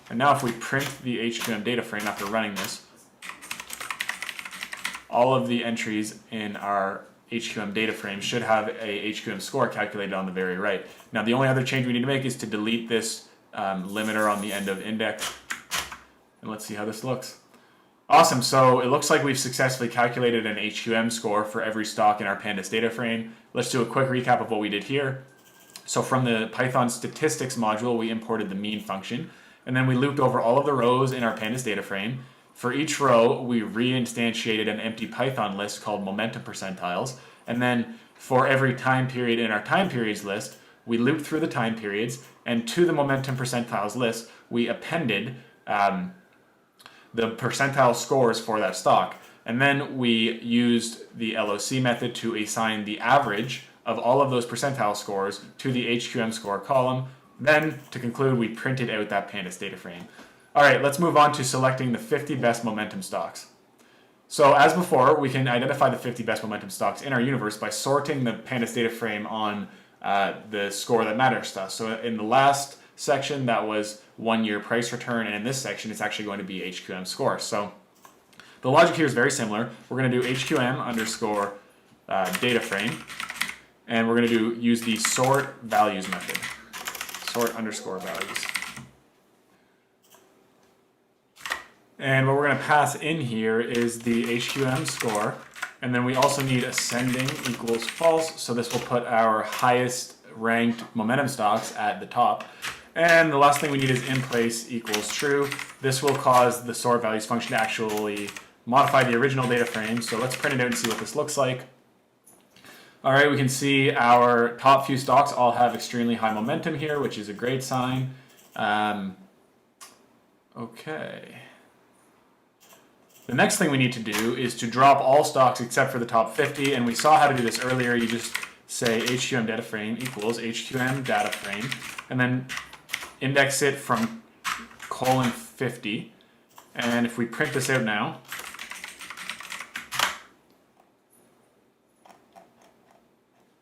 And now if we print the HQM data frame after running this, all of the entries in our HQM data frame should have a HQM score calculated on the very right. Now the only other change we need to make is to delete this limiter on the end of index. And let's see how this looks. Awesome, so it looks like we've successfully calculated an HQM score for every stock in our Pandas data frame. Let's do a quick recap of what we did here. So from the Python statistics module, we imported the mean function, and then we looped over all of the rows in our Pandas data frame. For each row, we reinstantiated an empty Python list called momentum percentiles, and then for every time period in our time periods list, we looped through the time periods, and to the momentum percentiles list, we appended the percentile scores for that stock. And then we used the LOC method to assign the average of all of those percentile scores to the HQM score column. Then, to conclude, we printed out that Pandas data frame. All right, let's move on to selecting the 50 best momentum stocks. So as before, we can identify the 50 best momentum stocks in our universe by sorting the Pandas data frame on the score that matters to us. So in the last section, that was 1 year price return, and in this section, it's actually going to be HQM score. So the logic here is very similar. We're going to do HQM underscore data frame, and we're going to use the sort values method. Sort underscore values. And what we're going to pass in here is the HQM score, and then we also need ascending equals false, so this will put our highest ranked momentum stocks at the top. And the last thing we need is in place equals true. This will cause the sort values function to actually modify the original data frame. So let's print it out and see what this looks like. All right, we can see our top few stocks all have extremely high momentum here, which is a great sign. Okay. The next thing we need to do is to drop all stocks except for the top 50, and we saw how to do this earlier. You just say HQM data frame equals HQM data frame, and then index it from :50. And if we print this out now,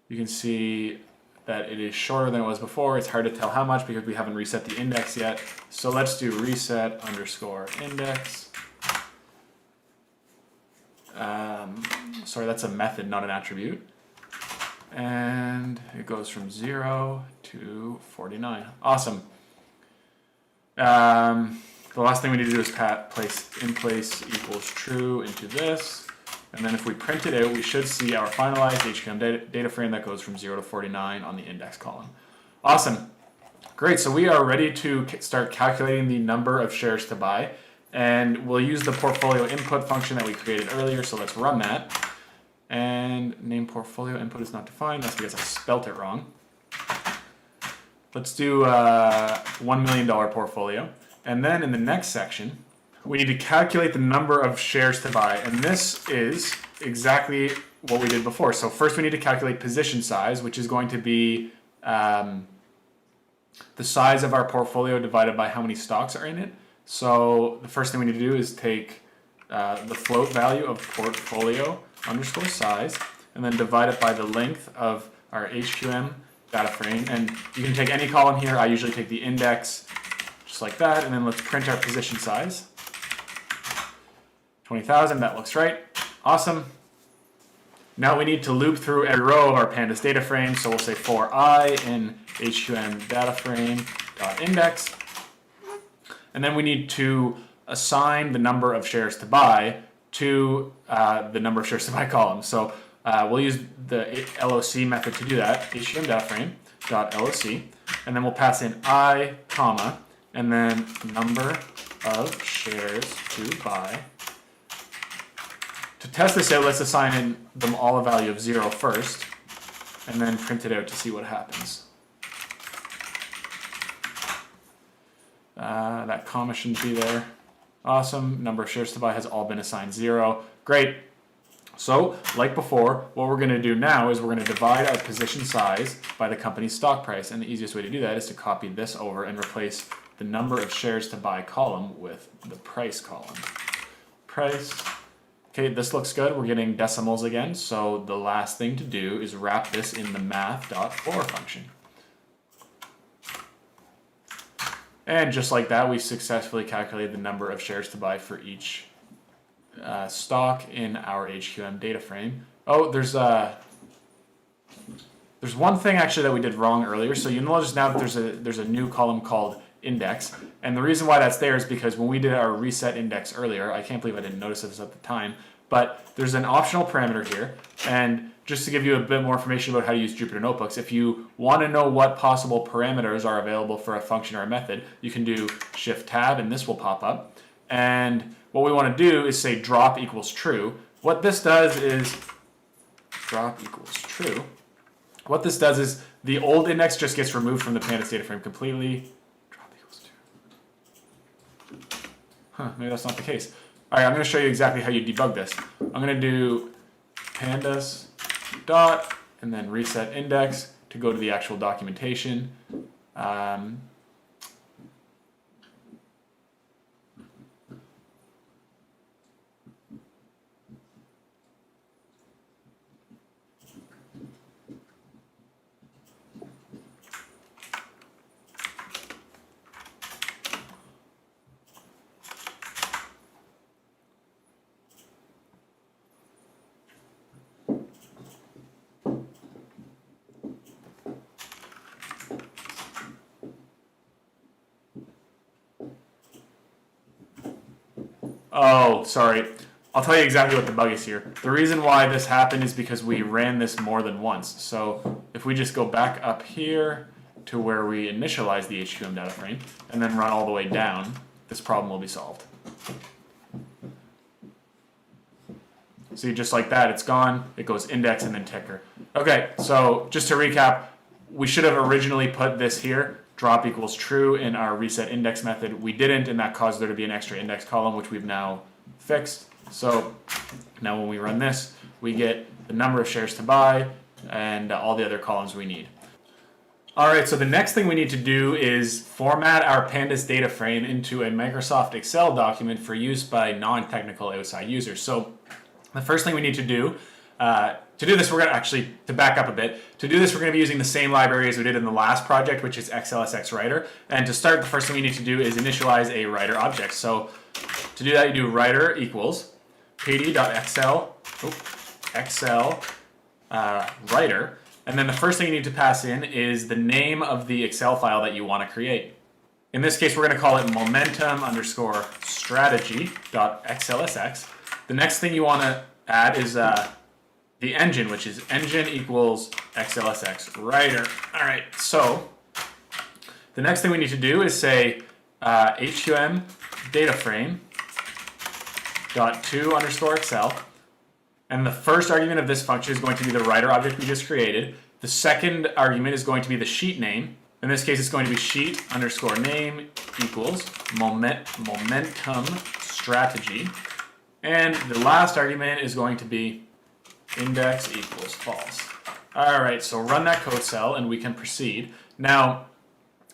you can see that it is shorter than it was before. It's hard to tell how much because we haven't reset the index yet. So let's do reset underscore index. Sorry, that's a method, not an attribute. And it goes from 0 to 49. Awesome. The last thing we need to do is place in place equals true into this. And then if we print it out, we should see our finalized HQM data frame that goes from 0 to 49 on the index column. Awesome. Great, so we are ready to start calculating the number of shares to buy. And we'll use the portfolio input function that we created earlier, so let's run that. And name portfolio input is not defined, that's because I spelt it wrong. Let's do $1 million portfolio. And then in the next section, we need to calculate the number of shares to buy, and this is exactly what we did before. So first we need to calculate position size, which is going to be the size of our portfolio divided by how many stocks are in it. So the first thing we need to do is take the float value of portfolio underscore size, and then divide it by the length of our HQM data frame. And you can take any column here. I usually take the index, just like that, and then let's print our position size. 20,000, that looks right. Awesome. Now we need to loop through every row of our Pandas data frame, so we'll say for I in HQM data frame dot index. And then we need to assign the number of shares to buy to the number of shares to buy column. So we'll use the LOC method to do that, HQM data frame dot LOC, and then we'll pass in I, comma, and then number of shares to buy. To test this out, let's assign in them all a value of 0 first, and then print it out to see what happens. That comma shouldn't be there. Awesome. Number of shares to buy has all been assigned 0. Great. So, like before, what we're going to do now is we're going to divide our position size by the company's stock price. And the easiest way to do that is to copy this over and replace the number of shares to buy column with the price column. Price. Okay, this looks good. We're getting decimals again. So the last thing to do is wrap this in the math.for function. And just like that, we successfully calculated the number of shares to buy for each stock in our HQM data frame. Oh, there's one thing actually that we did wrong earlier. So you notice now that there's a new column called index, and the reason why that's there is because when we did our reset index earlier, I can't believe I didn't notice this at the time, but there's an optional parameter here. And just to give you a bit more information about how to use Jupyter Notebooks, if you want to know what possible parameters are available for a function or a method, you can do Shift Tab and this will pop up. And what we want to do is say drop equals true. What this does is drop equals true. What this does is the old index just gets removed from the pandas data frame completely. Drop equals true. Huh, maybe that's not the case. All right, I'm going to show you exactly how you debug this. I'm going to do pandas dot and then reset index to go to the actual documentation. Oh, sorry. I'll tell you exactly what the bug is here. The reason why this happened is because we ran this more than once. So if we just go back up here to where we initialize the HQM data frame and then run all the way down, this problem will be solved. See, just like that, it's gone. It goes index and then ticker. Okay, so just to recap, we should have originally put this here, drop equals true, in our reset index method. We didn't, and that caused there to be an extra index column, which we've now fixed. So now when we run this, we get the number of shares to buy and all the other columns we need. All right, so the next thing we need to do is format our pandas data frame into a Microsoft Excel document for use by non-technical outside users. So the first thing we need to do this, we're going to actually, to back up a bit, to do this, we're going to be using the same library as we did in the last project, which is XLSX Writer. And to start, the first thing we need to do is initialize a writer object. So to do that, you do writer equals pd.excel writer. And then the first thing you need to pass in is the name of the Excel file that you want to create. In this case, we're going to call it momentum_strategy.xlsx. The next thing you want to add is the engine, which is engine equals XLSX writer. All right, so the next thing we need to do is say HQM data frame .to_Excel. And the first argument of this function is going to be the writer object we just created. The second argument is going to be the sheet name. In this case, it's going to be sheet_name equals momentum strategy. And the last argument is going to be index equals false. All right, so run that code cell and we can proceed. Now,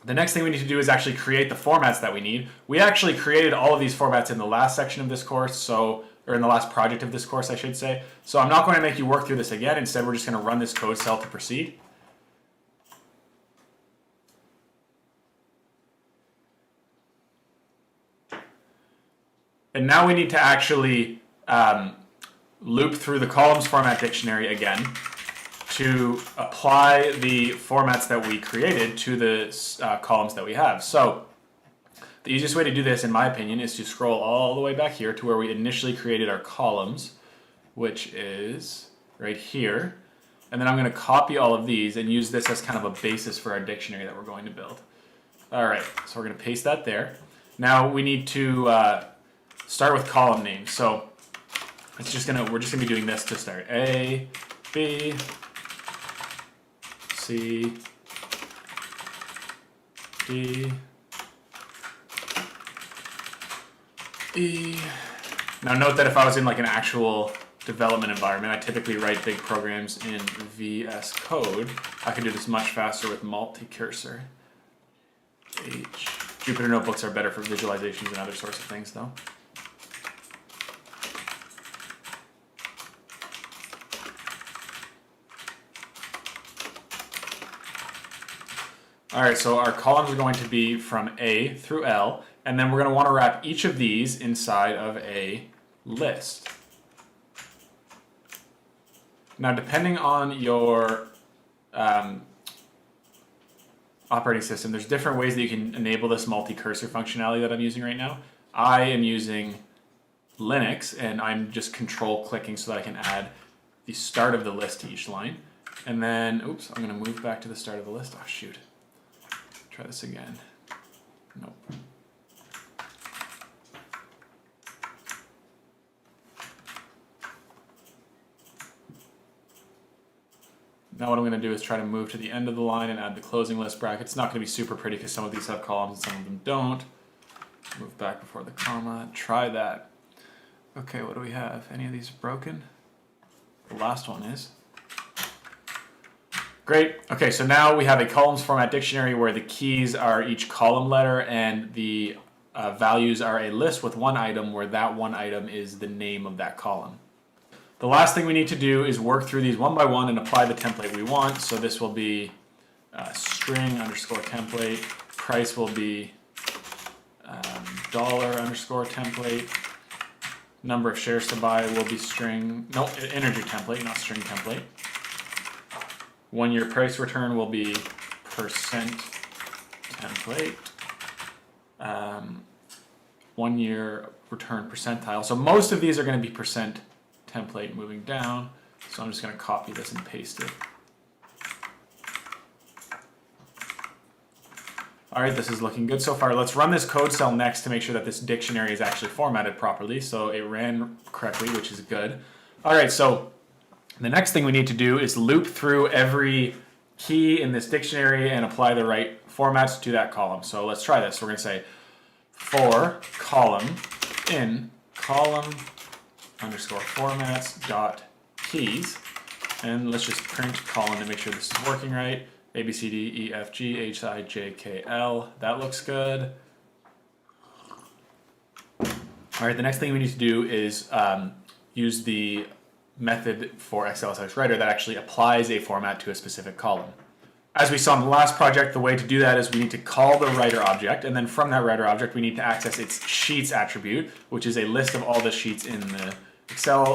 the next thing we need to do is actually create the formats that we need. We actually created all of these formats in the last section of this course, or in the last project of this course, I should say. So I'm not going to make you work through this again. Instead, we're just going to run this code cell to proceed. And now we need to actually loop through the columns format dictionary again to apply the formats that we created to the columns that we have. So the easiest way to do this, in my opinion, is to scroll all the way back here to where we initially created our columns, which is right here. And then I'm going to copy all of these and use this as kind of a basis for our dictionary that we're going to build. All right, so we're going to paste that there. Now we need to start with column names. So we're just gonna be doing this to start. A, B, C, D, E. Now note that if I was in like an actual development environment, I typically write big programs in VS Code. I can do this much faster with multi-cursor. H. Jupyter notebooks are better for visualizations and other sorts of things though. All right, so our columns are going to be from A through L, and then we're going to want to wrap each of these inside of a list. Now, depending on your operating system, there's different ways that you can enable this multi-cursor functionality that I'm using right now. I am using Linux, and I'm just control clicking so that I can add the start of the list to each line. And then, oops, I'm going to move back to the start of the list. Oh, shoot. Try this again. Nope. Now what I'm going to do is try to move to the end of the line and add the closing list bracket. It's not going to be super pretty because some of these have columns and some of them don't. Move back before the comma. Try that. Okay, what do we have? Any of these broken? The last one is. Great. Okay, so now we have a columns format dictionary where the keys are each column letter and the values are a list with one item where that one item is the name of that column. The last thing we need to do is work through these one by one and apply the template we want. So this will be string underscore template. Price will be dollar underscore template. Number of shares to buy will be string, no, integer template, not string template. 1 year price return will be percent template. 1 year return percentile. So most of these are going to be percent template moving down. So I'm just going to copy this and paste it. All right, this is looking good so far. Let's run this code cell next to make sure that this dictionary is actually formatted properly. So it ran correctly, which is good. All right, so the next thing we need to do is loop through every key in this dictionary and apply the right formats to that column. So let's try this. We're going to say for column in column underscore formats dot keys, and let's just print column to make sure this is working right. A, B, C, D, E, F, G, H, I, J, K, L. That looks good. All right, the next thing we need to do is use the method for XLSX Writer that actually applies a format to a specific column. As we saw in the last project, the way to do that is we need to call the writer object, and then from that writer object we need to access its sheets attribute, which is a list of all the sheets in the Excel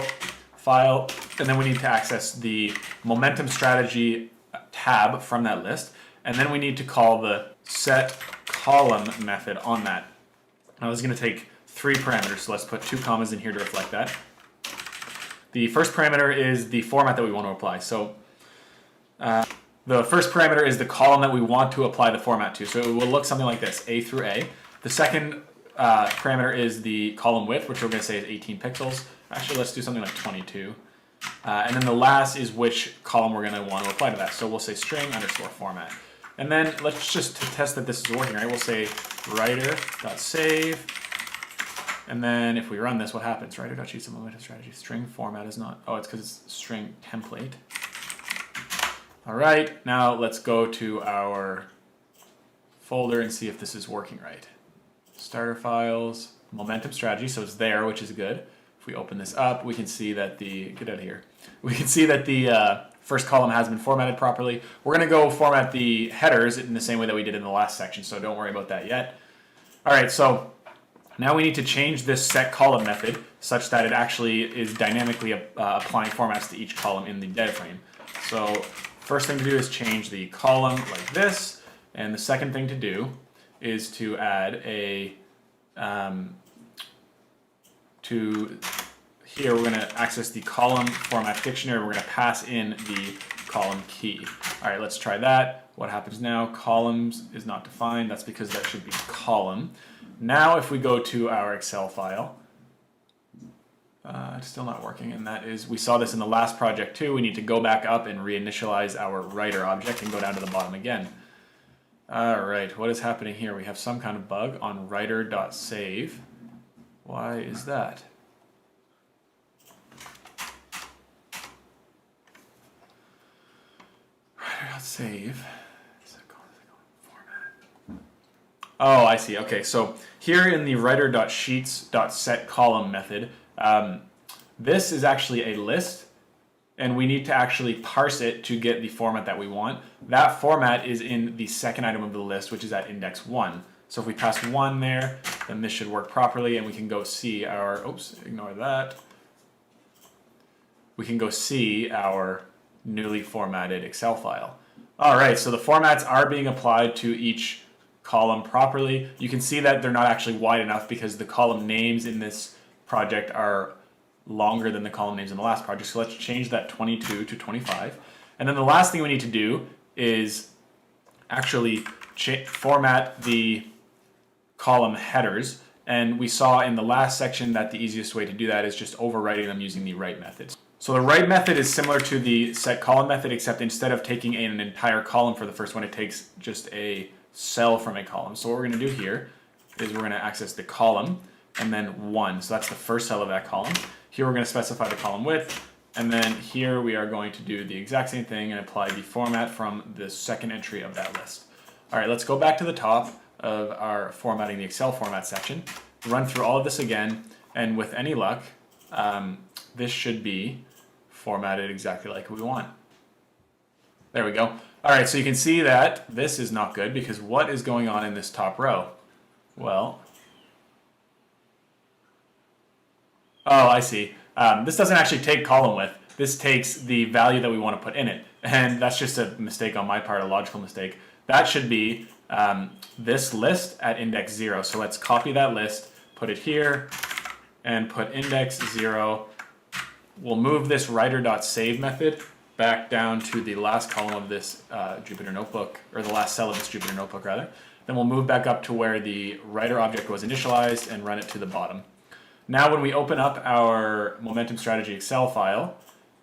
file, and then we need to access the momentum strategy tab from that list, and then we need to call the set column method on that. Now this is going to take 3 parameters, so let's put 2 commas in here to reflect that. The first parameter is the format that we want to apply. So the first parameter is the column that we want to apply the format to. So it will look something like this, A through A. The second parameter is the column width, which we're going to say is 18 pixels. Actually, let's do something like 22. And then the last is which column we're going to want to apply to that. So we'll say string underscore format. And then let's just test that this is working, right? We'll say writer.save. And then if we run this, what happens? Writer.choose momentum strategy. String format is not, oh, it's because it's string template. All right, now let's go to our folder and see if this is working right. Starter files, momentum strategy, so it's there, which is good. If we open this up, we can see that get out of here. We can see that the first column has been formatted properly. We're gonna go format the headers in the same way that we did in the last section, so don't worry about that yet. All right, so now we need to change this set column method such that it actually is dynamically applying formats to each column in the dev frame. So first thing to do is change the column like this, and the second thing to do is to add a here we're going to access the column format dictionary. We're going to pass in the column key. All right, let's try that. What happens now? Columns is not defined. That's because that should be column. Now if we go to our Excel file, it's still not working, and that is, we saw this in the last project too. We need to go back up and reinitialize our writer object and go down to the bottom again. All right, what is happening here? We have some kind of bug on writer.save. Why is that? Save. Oh, I see. Okay, so here in the writer.sheets.set column method, this is actually a list, and we need to actually parse it to get the format that we want. That format is in the second item of the list, which is at index 1. So if we pass 1 there, then this should work properly, and we can go see our, oops, ignore that. We can go see our newly formatted Excel file. All right, so the formats are being applied to each column properly. You can see that they're not actually wide enough because the column names in this project are longer than the column names in the last project. So let's change that 22 to 25. And then the last thing we need to do is actually format the column headers. And we saw in the last section that the easiest way to do that is just overwriting them using the write method. So the write method is similar to the set column method, except instead of taking an entire column for the first one, it takes just a cell from a column. So what we're going to do here is we're going to access the column and then 1. So that's the first cell of that column. Here we're going to specify the column width, and then here we are going to do the exact same thing and apply the format from the second entry of that list. All right, let's go back to the top of our formatting the Excel format section, run through all of this again, and with any luck, this should be formatted exactly like we want. There we go. All right, so you can see that this is not good because what is going on in this top row? Well, oh, I see. This doesn't actually take column width. This takes the value that we want to put in it. And that's just a mistake on my part, a logical mistake. That should be this list at index 0. So let's copy that list, put it here, and put index 0. We'll move this writer.save method back down to the last column of this Jupyter Notebook, or the last cell of this Jupyter Notebook rather. Then we'll move back up to where the writer object was initialized and run it to the bottom. Now when we open up our Momentum Strategy Excel file,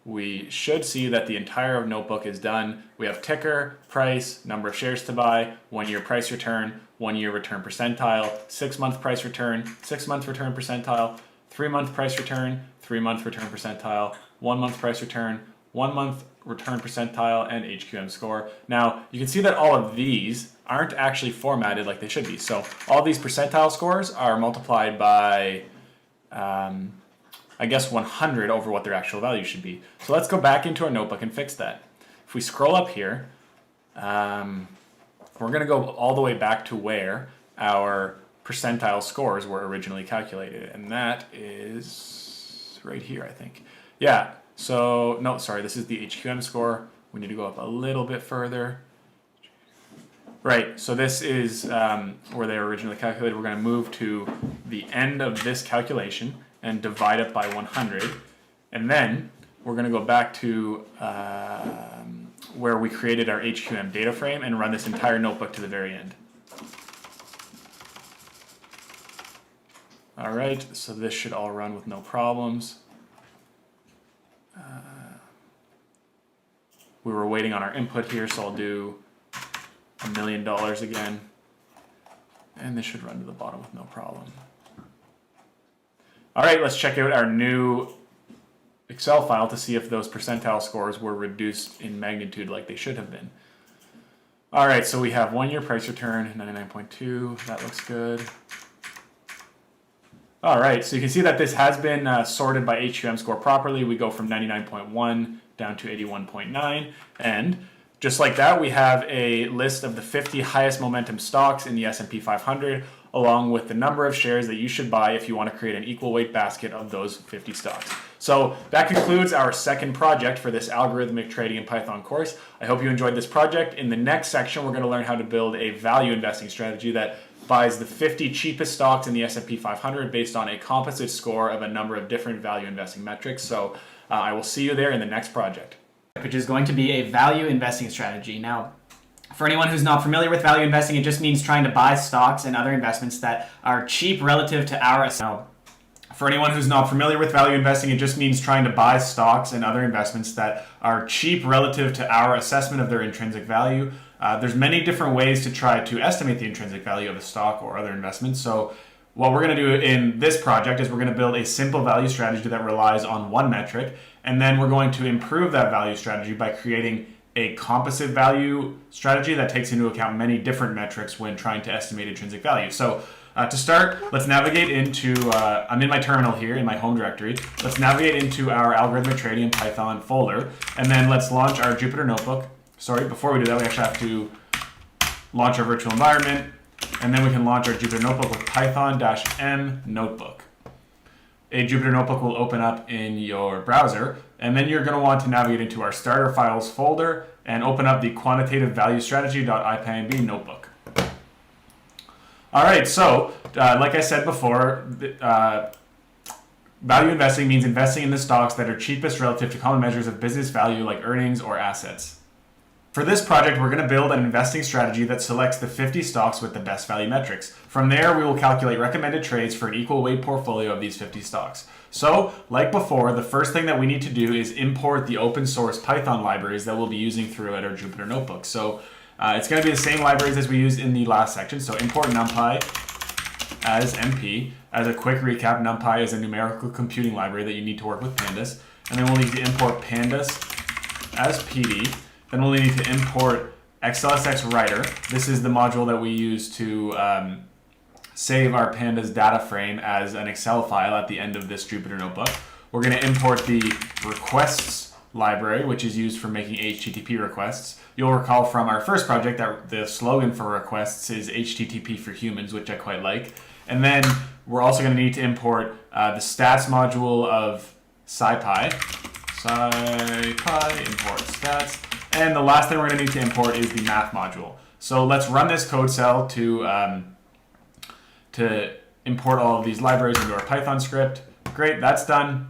we should see that the entire notebook is done. We have ticker, price, number of shares to buy, 1 year price return, 1 year return percentile, 6 month price return, 6 month return percentile, 3 month price return, 3 month return percentile, 1 month price return, 1 month return percentile, and HQM score. Now, you can see that all of these aren't actually formatted like they should be. So all these percentile scores are multiplied by, I guess, 100 over what their actual value should be. So let's go back into our notebook and fix that. If we scroll up here, we're going to go all the way back to where our percentile scores were originally calculated, and that is right here, I think. Yeah, so, no, sorry, this is the HQM score. We need to go up a little bit further. Right, so this is where they were originally calculated. We're going to move to the end of this calculation and divide it by 100. And then we're going to go back to where we created our HQM data frame and run this entire notebook to the very end. All right, so this should all run with no problems. We were waiting on our input here, so I'll do $1 million again. And this should run to the bottom with no problem. All right, let's check out our new Excel file to see if those percentile scores were reduced in magnitude like they should have been. All right, so we have 1 year price return, 99.2. That looks good. All right, so you can see that this has been sorted by HQM score properly. We go from 99.1 down to 81.9, and just like that, we have a list of the 50 highest momentum stocks in the S&P 500, along with the number of shares that you should buy if you want to create an equal weight basket of those 50 stocks. So that concludes our second project for this algorithmic trading in Python course. I hope you enjoyed this project. In the next section, we're going to learn how to build a value investing strategy that buys the 50 cheapest stocks in the S&P 500 based on a composite score of a number of different value investing metrics. So I will see you there in the next project, which is going to be a value investing strategy. Now, for anyone who's not familiar with value investing, it just means trying to buy stocks and other investments that are cheap relative to our... For anyone who's not familiar with value investing, it just means trying to buy stocks and other investments that are cheap relative to our assessment of their intrinsic value. There's many different ways to try to estimate the intrinsic value of a stock or other investments. So what we're going to do in this project is we're going to build a simple value strategy that relies on one metric, and then we're going to improve that value strategy by creating a composite value strategy that takes into account many different metrics when trying to estimate intrinsic value. So to start, let's navigate into, I'm in my terminal here in my home directory. Let's navigate into our algorithmic trading in Python folder, and then let's launch our Jupyter Notebook. Sorry, before we do that, we actually have to launch our virtual environment, and then we can launch our Jupyter Notebook with Python-m notebook. A Jupyter Notebook will open up in your browser, and then you're going to want to navigate into our starter files folder and open up the quantitative value strategy.ipynb notebook. All right, so like I said before, value investing means investing in the stocks that are cheapest relative to common measures of business value like earnings or assets. For this project, we're going to build an investing strategy that selects the 50 stocks with the best value metrics. From there, we will calculate recommended trades for an equal weight portfolio of these 50 stocks. So, like before, the first thing that we need to do is import the open source Python libraries that we'll be using throughout our Jupyter Notebook. So, it's going to be the same libraries as we used in the last section. So, import NumPy as NP. As a quick recap, NumPy is a numerical computing library that you need to work with Pandas. And then we'll need to import Pandas as PD. Then we'll need to import XLSX Writer. This is the module that we use to save our Pandas data frame as an Excel file at the end of this Jupyter Notebook. We're going to import the requests library, which is used for making HTTP requests. You'll recall from our first project that the slogan for requests is HTTP for humans, which I quite like. And then we're also going to need to import the stats module of SciPy. SciPy import stats. And the last thing we're going to need to import is the math module. So let's run this code cell to import all of these libraries into our Python script. Great, that's done.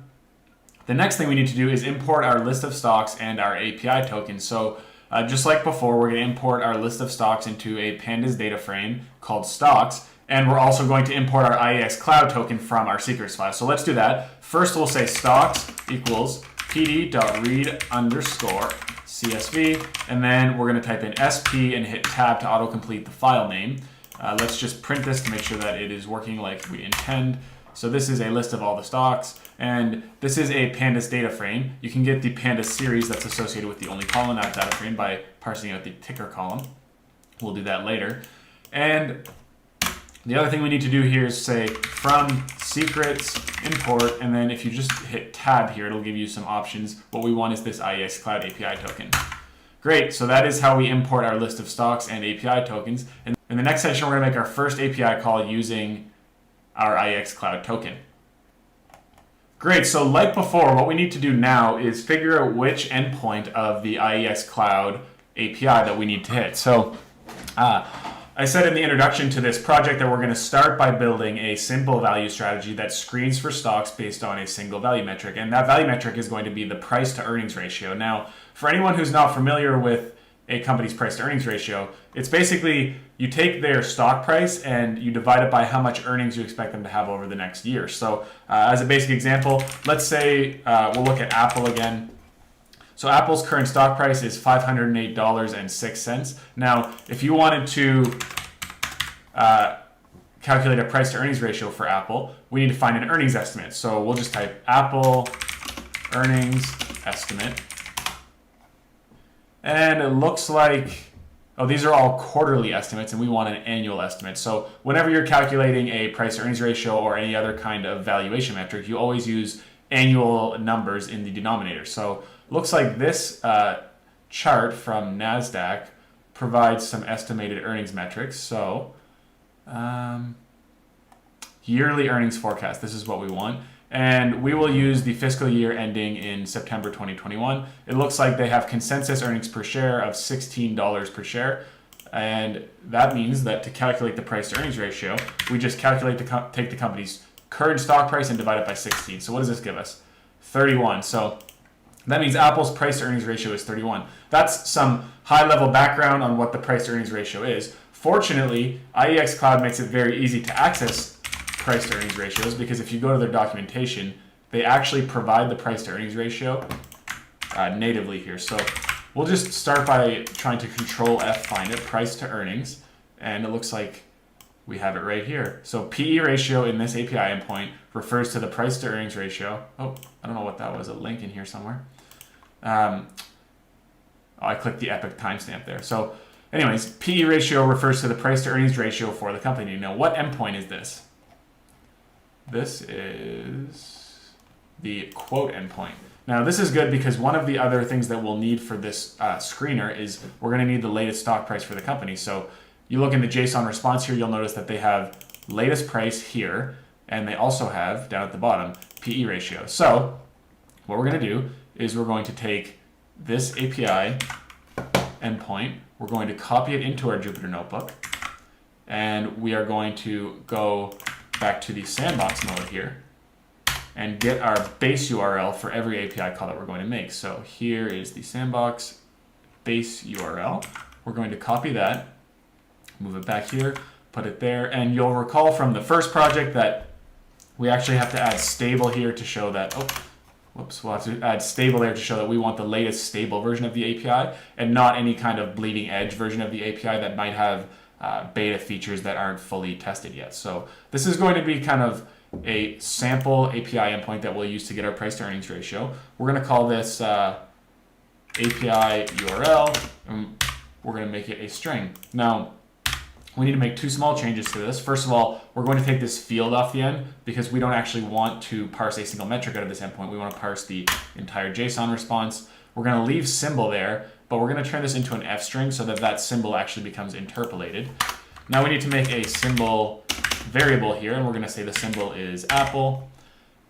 The next thing we need to do is import our list of stocks and our API token. So just like before, we're going to import our list of stocks into a Pandas data frame called stocks. And we're also going to import our IEX cloud token from our secrets file. So let's do that. First, we'll say stocks equals pd.read_CSV, and then we're going to type in SP and hit tab to autocomplete the file name. Let's just print this to make sure that it is working like we intend. So this is a list of all the stocks, and this is a Pandas data frame. You can get the Pandas series that's associated with the only column in that data frame by parsing out the ticker column. We'll do that later. And the other thing we need to do here is say from secrets import, and then if you just hit tab here, it'll give you some options. What we want is this IEX Cloud API token. Great, so that is how we import our list of stocks and API tokens. And in the next section, we're going to make our first API call using our IEX Cloud token. Great, so like before, what we need to do now is figure out which endpoint of the IEX Cloud API that we need to hit. So I said in the introduction to this project that we're going to start by building a simple value strategy that screens for stocks based on a single value metric. And that value metric is going to be the price to earnings ratio. Now, for anyone who's not familiar with a company's price to earnings ratio, it's basically you take their stock price and you divide it by how much earnings you expect them to have over the next year. So as a basic example, let's say we'll look at Apple again. So Apple's current stock price is $508.06. Now, if you wanted to calculate a price to earnings ratio for Apple, we need to find an earnings estimate. So we'll just type Apple earnings estimate. And it looks like, oh, these are all quarterly estimates, and we want an annual estimate. So whenever you're calculating a price to earnings ratio or any other kind of valuation metric, you always use annual numbers in the denominator. So looks like this chart from NASDAQ provides some estimated earnings metrics. So yearly earnings forecast, this is what we want. And we will use the fiscal year ending in September 2021. It looks like they have consensus earnings per share of $16 per share. And that means that to calculate the price to earnings ratio, we just calculate take the company's current stock price and divide it by 16. So what does this give us? 31. So that means Apple's price to earnings ratio is 31. That's some high-level background on what the price to earnings ratio is. Fortunately, IEX Cloud makes it very easy to access price to earnings ratios, because if you go to their documentation, they actually provide the price to earnings ratio natively here. So we'll just start by trying to Control F find it, price to earnings, and it looks like we have it right here. So PE ratio in this API endpoint refers to the price to earnings ratio. Oh, I don't know what that was, a link in here somewhere. I clicked the Epic timestamp there. So anyways, PE ratio refers to the price to earnings ratio for the company. Now, what endpoint is this? This is the quote endpoint. Now, this is good because one of the other things that we'll need for this screener is we're going to need the latest stock price for the company. So you look in the JSON response here, you'll notice that they have latest price here, and they also have, down at the bottom, PE ratio. So what we're going to do is we're going to take this API endpoint, we're going to copy it into our Jupyter Notebook, and we are going to go back to the sandbox mode here and get our base URL for every API call that we're going to make. So here is the sandbox base URL. We're going to copy that, move it back here, put it there, and you'll recall from the first project that we actually have to add stable here to show that, we'll have to add stable there to show that we want the latest stable version of the API and not any kind of bleeding edge version of the API that might have beta features that aren't fully tested yet. So this is going to be kind of a sample API endpoint that we'll use to get our price to earnings ratio. We're going to call this API URL, and we're going to make it a string. Now, we need to make two small changes to this. First of all, we're going to take this field off the end because we don't actually want to parse a single metric out of this endpoint. We want to parse the entire JSON response. We're going to leave symbol there, but we're going to turn this into an F string so that that symbol actually becomes interpolated. Now we need to make a symbol variable here, and we're going to say the symbol is Apple.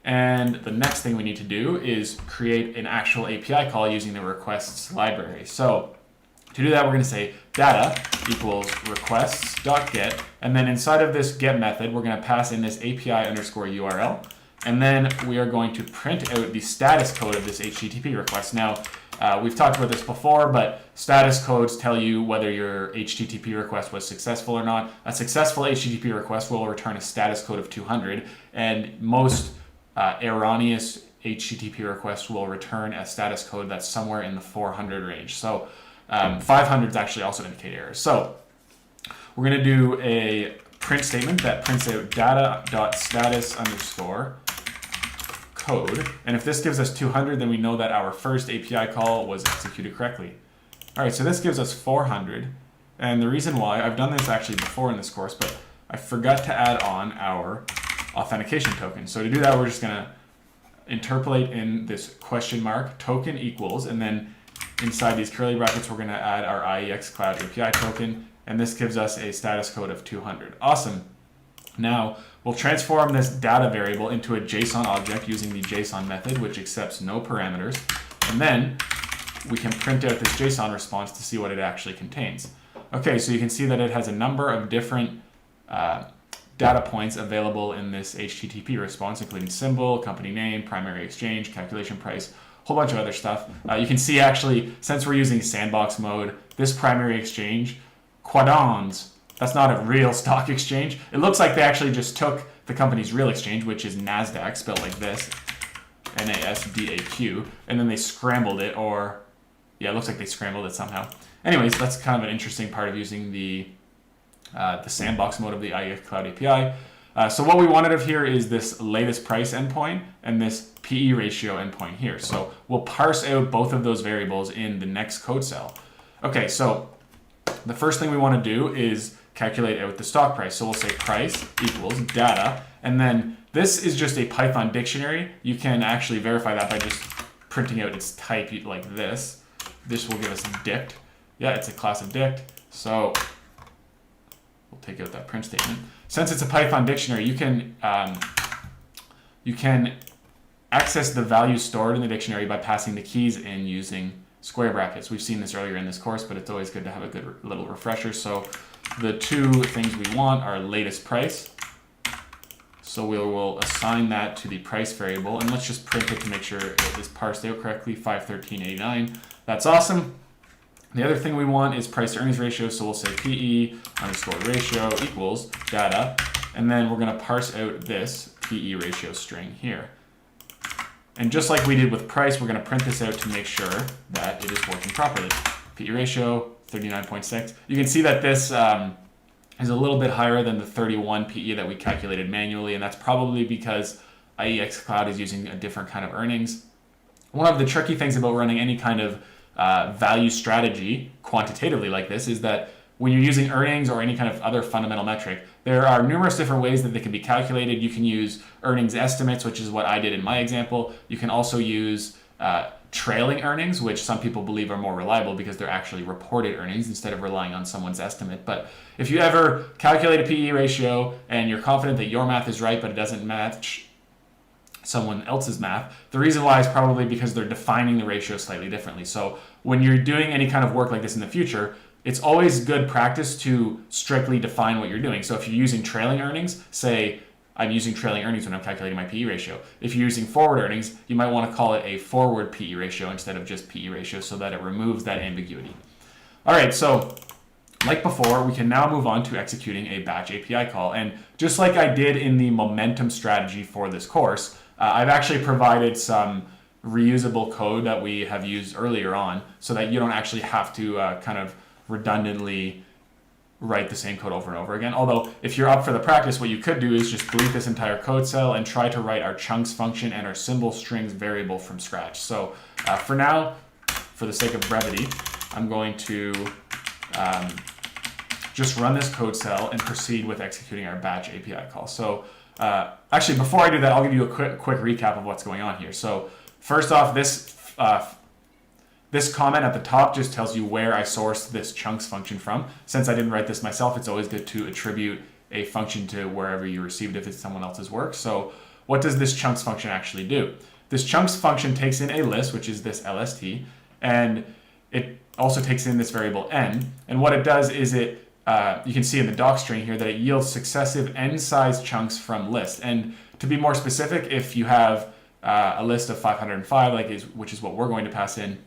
And the next thing we need to do is create an actual API call using the requests library. So to do that, we're going to say data equals requests.get, and then inside of this get method, we're going to pass in this API underscore URL, and then we are going to print out the status code of this HTTP request. Now, we've talked about this before, but status codes tell you whether your HTTP request was successful or not. A successful HTTP request will return a status code of 200, and most erroneous HTTP requests will return a status code that's somewhere in the 400 range. So 500 is actually also indicate error. So we're going to do a print statement that prints out data.status underscore code. And if this gives us 200, then we know that our first API call was executed correctly. All right, so this gives us 400. And the reason why, I've done this actually before in this course, but I forgot to add on our authentication token. So to do that, we're just going to interpolate in this question mark token equals, and then inside these curly brackets, we're going to add our IEX Cloud API token, and this gives us a status code of 200. Awesome. Now, we'll transform this data variable into a JSON object using the JSON method, which accepts no parameters, and then we can print out this JSON response to see what it actually contains. Okay, so you can see that it has a number of different data points available in this HTTP response, including symbol, company name, primary exchange, calculation price, whole bunch of other stuff. You can see actually, since we're using sandbox mode, this primary exchange, Quadans, that's not a real stock exchange. It looks like they actually just took the company's real exchange, which is NASDAQ, spelled like this, NASDAQ, and then they scrambled it, or, yeah, it looks like they scrambled it somehow. Anyways, that's kind of an interesting part of using the sandbox mode of the IEX Cloud API. So what we wanted of here is this latest price endpoint and this PE ratio endpoint here. So we'll parse out both of those variables in the next code cell. Okay, so the first thing we want to do is calculate out the stock price. So we'll say price equals data, and then this is just a Python dictionary. You can actually verify that by just printing out its type like this. This will give us dict. Yeah, it's a class of dict. So we'll take out that print statement. Since it's a Python dictionary, you can access the values stored in the dictionary by passing the keys in using square brackets. We've seen this earlier in this course, but it's always good to have a good little refresher. So the two things we want are latest price. So we will assign that to the price variable, and let's just print it to make sure it is parsed out correctly, 513.89. That's awesome. The other thing we want is price to earnings ratio, so we'll say PE underscore ratio equals data, and then we're going to parse out this PE ratio string here. And just like we did with price, we're going to print this out to make sure that it is working properly. PE ratio, 39.6. You can see that this is a little bit higher than the 31 PE that we calculated manually, and that's probably because IEX Cloud is using a different kind of earnings. One of the tricky things about running any kind of value strategy quantitatively like this is that when you're using earnings or any kind of other fundamental metric, there are numerous different ways that they can be calculated. You can use earnings estimates, which is what I did in my example. You can also use trailing earnings, which some people believe are more reliable because they're actually reported earnings instead of relying on someone's estimate. But if you ever calculate a PE ratio and you're confident that your math is right, but it doesn't match someone else's math, the reason why is probably because they're defining the ratio slightly differently. So when you're doing any kind of work like this in the future, it's always good practice to strictly define what you're doing. So if you're using trailing earnings, say I'm using trailing earnings when I'm calculating my PE ratio. If you're using forward earnings, you might want to call it a forward PE ratio instead of just PE ratio so that it removes that ambiguity. All right, so like before, we can now move on to executing a batch API call. And just like I did in the momentum strategy for this course, I've actually provided some reusable code that we have used earlier on so that you don't actually have to kind of redundantly write the same code over and over again. Although if you're up for the practice, what you could do is just delete this entire code cell and try to write our chunks function and our symbol strings variable from scratch. So for now, for the sake of brevity, I'm going to just run this code cell and proceed with executing our batch API call. So actually, before I do that, I'll give you a quick recap of what's going on here. So first off, this comment at the top just tells you where I sourced this chunks function from. Since I didn't write this myself, it's always good to attribute a function to wherever you received if it's someone else's work. So what does this chunks function actually do? This chunks function takes in a list, which is this LST, and it also takes in this variable n. And what it does is you can see in the doc string here that it yields successive n-size chunks from list. And to be more specific, if you have a list of 505, which is what we're going to pass in,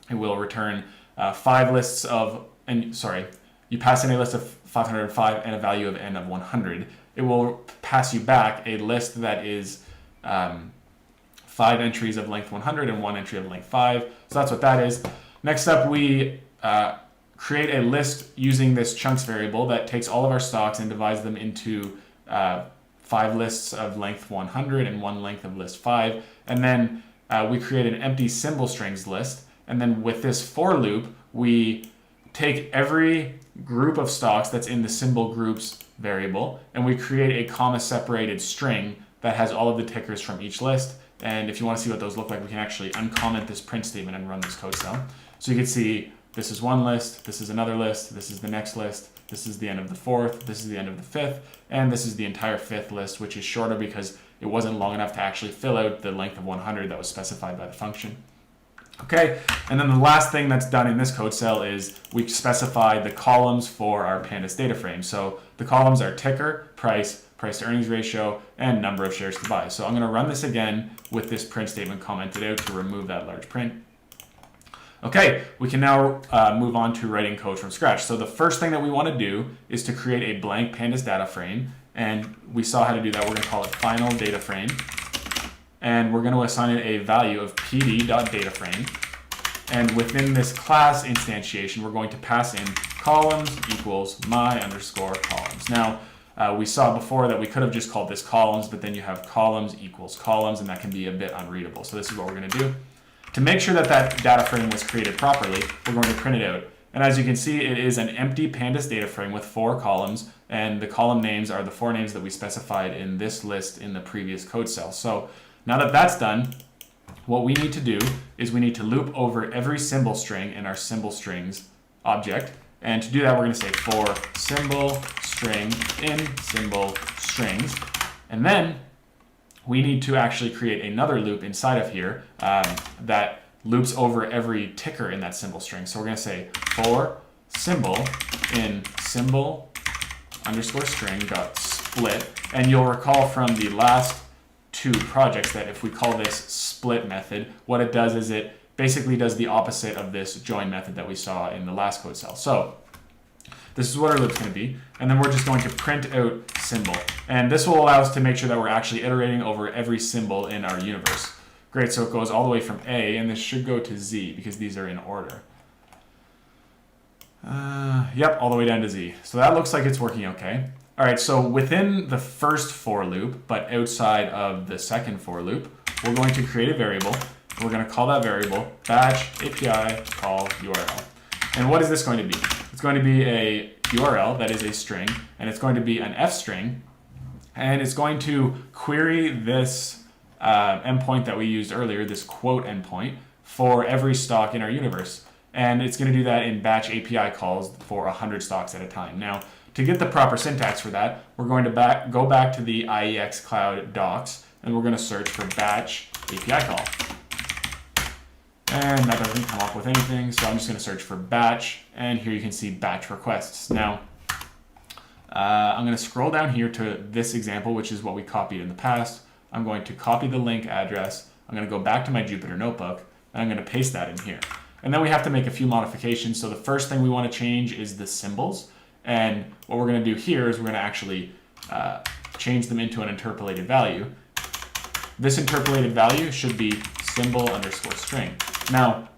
it will return 5 lists of, you pass in a list of 505 and a value of n of 100. It will pass you back a list that is 5 entries of length 100 and 1 entry of length 5. So that's what that is. Next up, we create a list using this chunks variable that takes all of our stocks and divides them into 5 lists of length 100 and 1 length of list 5. And then we create an empty symbol strings list. And then with this for loop, we take every group of stocks that's in the symbol groups variable, and we create a comma-separated string that has all of the tickers from each list. And if you want to see what those look like, we can actually uncomment this print statement and run this code cell. So you can see this is one list, this is another list, this is the next list, this is the end of the fourth, this is the end of the fifth, and this is the entire fifth list, which is shorter because it wasn't long enough to actually fill out the length of 100 that was specified by the function. Okay, and then the last thing that's done in this code cell is we specify the columns for our pandas data frame. So the columns are ticker, price, price to earnings ratio, and number of shares to buy. So I'm going to run this again with this print statement commented out to remove that large print. Okay, we can now move on to writing code from scratch. So the first thing that we want to do is to create a blank pandas data frame, and we saw how to do that. We're going to call it final data frame. And we're going to assign it a value of pd.dataframe. And within this class instantiation, we're going to pass in columns equals my underscore columns. Now, we saw before that we could have just called this columns, but then you have columns equals columns, and that can be a bit unreadable. So this is what we're going to do. To make sure that that data frame was created properly, we're going to print it out. And as you can see, it is an empty pandas data frame with 4 columns, and the column names are the 4 names that we specified in this list in the previous code cell. So now that that's done, what we need to do is we need to loop over every symbol string in our symbol strings object. And to do that, we're going to say for symbol string in symbol strings. And then we need to actually create another loop inside of here that loops over every ticker in that symbol string. So we're going to say for symbol in symbol underscore string dot split. And you'll recall from the last 2 projects that if we call this split method, what it does is it basically does the opposite of this join method that we saw in the last code cell. So this is what our loop's going to be, and then we're just going to print out symbol. And this will allow us to make sure that we're actually iterating over every symbol in our universe. Great, so it goes all the way from A, and this should go to Z because these are in order. Yep, all the way down to Z. So that looks like it's working okay. All right, so within the first for loop, but outside of the second for loop, we're going to create a variable. We're going to call that variable batch API call URL. And what is this going to be? It's going to be a URL that is a string, and it's going to be an F string, and it's going to query this endpoint that we used earlier, this quote endpoint, for every stock in our universe. And it's going to do that in batch API calls for 100 stocks at a time. Now, to get the proper syntax for that, we're going to go back to the IEX Cloud docs, and we're going to search for batch API call. And that doesn't come up with anything, so I'm just going to search for batch, and here you can see batch requests. Now, I'm going to scroll down here to this example, which is what we copied in the past. I'm going to copy the link address. I'm going to go back to my Jupyter Notebook, and I'm going to paste that in here. And then we have to make a few modifications. So the first thing we want to change is the symbols. And what we're going to do here is we're going to actually change them into an interpolated value. This interpolated value should be symbol underscore string. Now,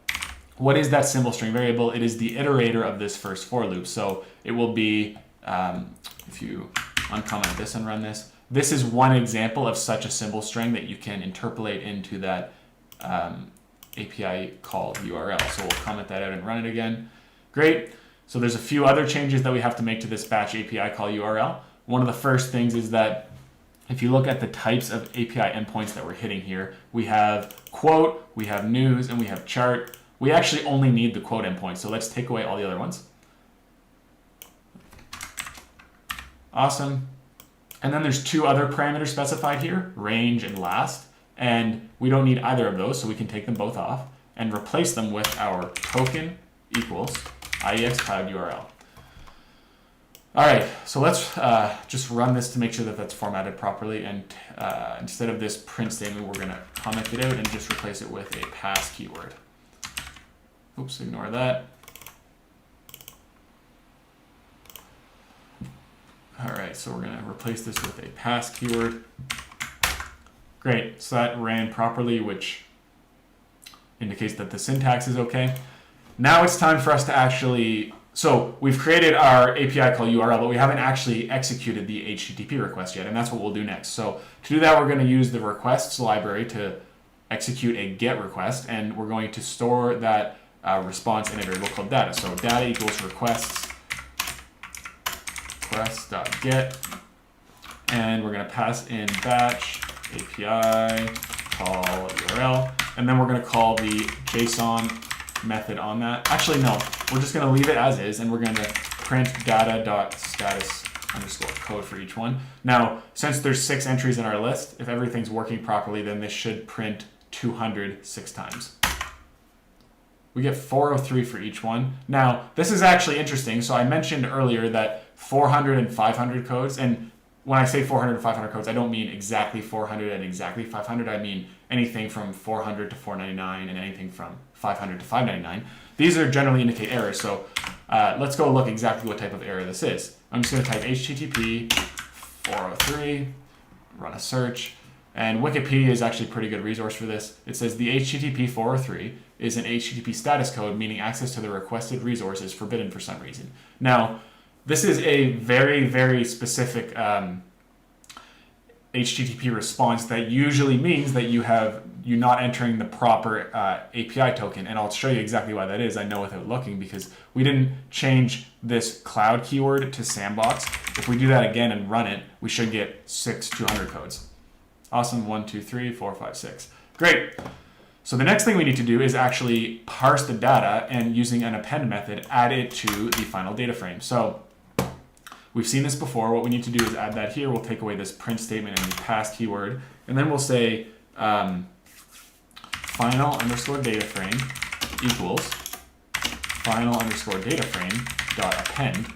what is that symbol string variable? It is the iterator of this first for loop. So it will be, if you uncomment this and run this, this is one example of such a symbol string that you can interpolate into that API call URL. So we'll comment that out and run it again. Great. So there's a few other changes that we have to make to this batch API call URL. One of the first things is that if you look at the types of API endpoints that we're hitting here, we have quote, we have news, and we have chart. We actually only need the quote endpoint, so let's take away all the other ones. Awesome. And then there's two other parameters specified here, range and last, and we don't need either of those, so we can take them both off and replace them with our token equals IEX Cloud URL. All right, so let's just run this to make sure that that's formatted properly, and instead of this print statement, we're going to comment it out and just replace it with a pass keyword. Oops, ignore that. All right, so we're going to replace this with a pass keyword. Great, so that ran properly, which indicates that the syntax is okay. Now it's time for us to actually, so we've created our API call URL, but we haven't actually executed the HTTP request yet, and that's what we'll do next. So to do that, we're going to use the requests library to execute a GET request, and we're going to store that response in a variable called data. So data equals request.get, and we're going to pass in batch API call URL, and then we're going to call the JSON method on that. Actually, no, we're just going to leave it as is, and we're going to print data.status underscore code for each one. Now, since there's 6 entries in our list, if everything's working properly, then this should print 200 6 times. We get 403 for each one. Now, this is actually interesting. So I mentioned earlier that 400 and 500 codes, and when I say 400 and 500 codes, I don't mean exactly 400 and exactly 500. I mean anything from 400 to 499 and anything from 500 to 599. These are generally indicate errors. So let's go look exactly what type of error this is. I'm just going to type HTTP 403, run a search, and Wikipedia is actually a pretty good resource for this. It says the HTTP 403 is an HTTP status code, meaning access to the requested resource is forbidden for some reason. Now, this is a very, very specific HTTP response that usually means that you're not entering the proper API token, and I'll show you exactly why that is. I know without looking, because we didn't change this cloud keyword to sandbox. If we do that again and run it, we should get 6 200 codes. Awesome. 1 2 3 4 5 6. Great. So the next thing we need to do is actually parse the data, and using an append method, add it to the final data frame. So we've seen this before. What we need to do is add that here. We'll take away this print statement and the pass keyword, and then we'll say final underscore data frame equals final underscore data frame dot append.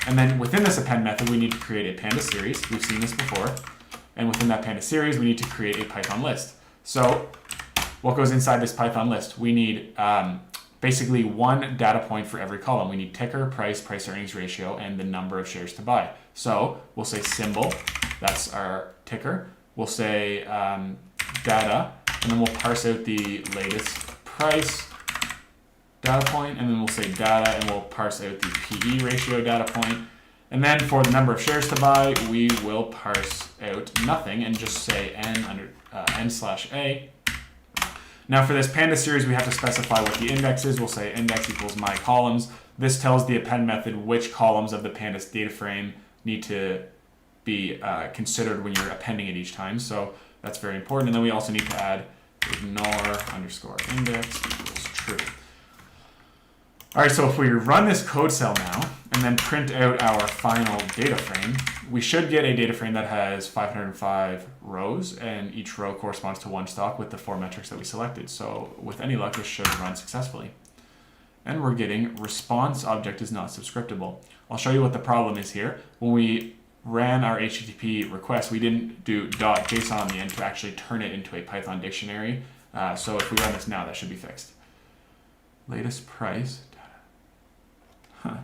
And then within this append method, we need to create a Panda series. We've seen this before. And within that Panda series, we need to create a Python list. So what goes inside this Python list? We need basically one data point for every column. We need ticker, price, price earnings ratio, and the number of shares to buy. So we'll say symbol, that's our ticker. We'll say data, and then we'll parse out the latest price data point, and then we'll say data, and we'll parse out the PE ratio data point. And then for the number of shares to buy, we will parse out nothing and just say n/a. Now for this Panda series, we have to specify what the index is. We'll say index equals my columns. This tells the append method which columns of the Pandas data frame need to be considered when you're appending it each time. So that's very important. And then we also need to add ignore_index equals true. All right, so if we run this code cell now and then print out our final data frame, we should get a data frame that has 505 rows, and each row corresponds to one stock with the 4 metrics that we selected. So with any luck, this should run successfully. And we're getting response object is not subscriptable. I'll show you what the problem is here. When we ran our HTTP request, we didn't do .json on the end to actually turn it into a Python dictionary. So if we run this now, that should be fixed. Latest price. Huh.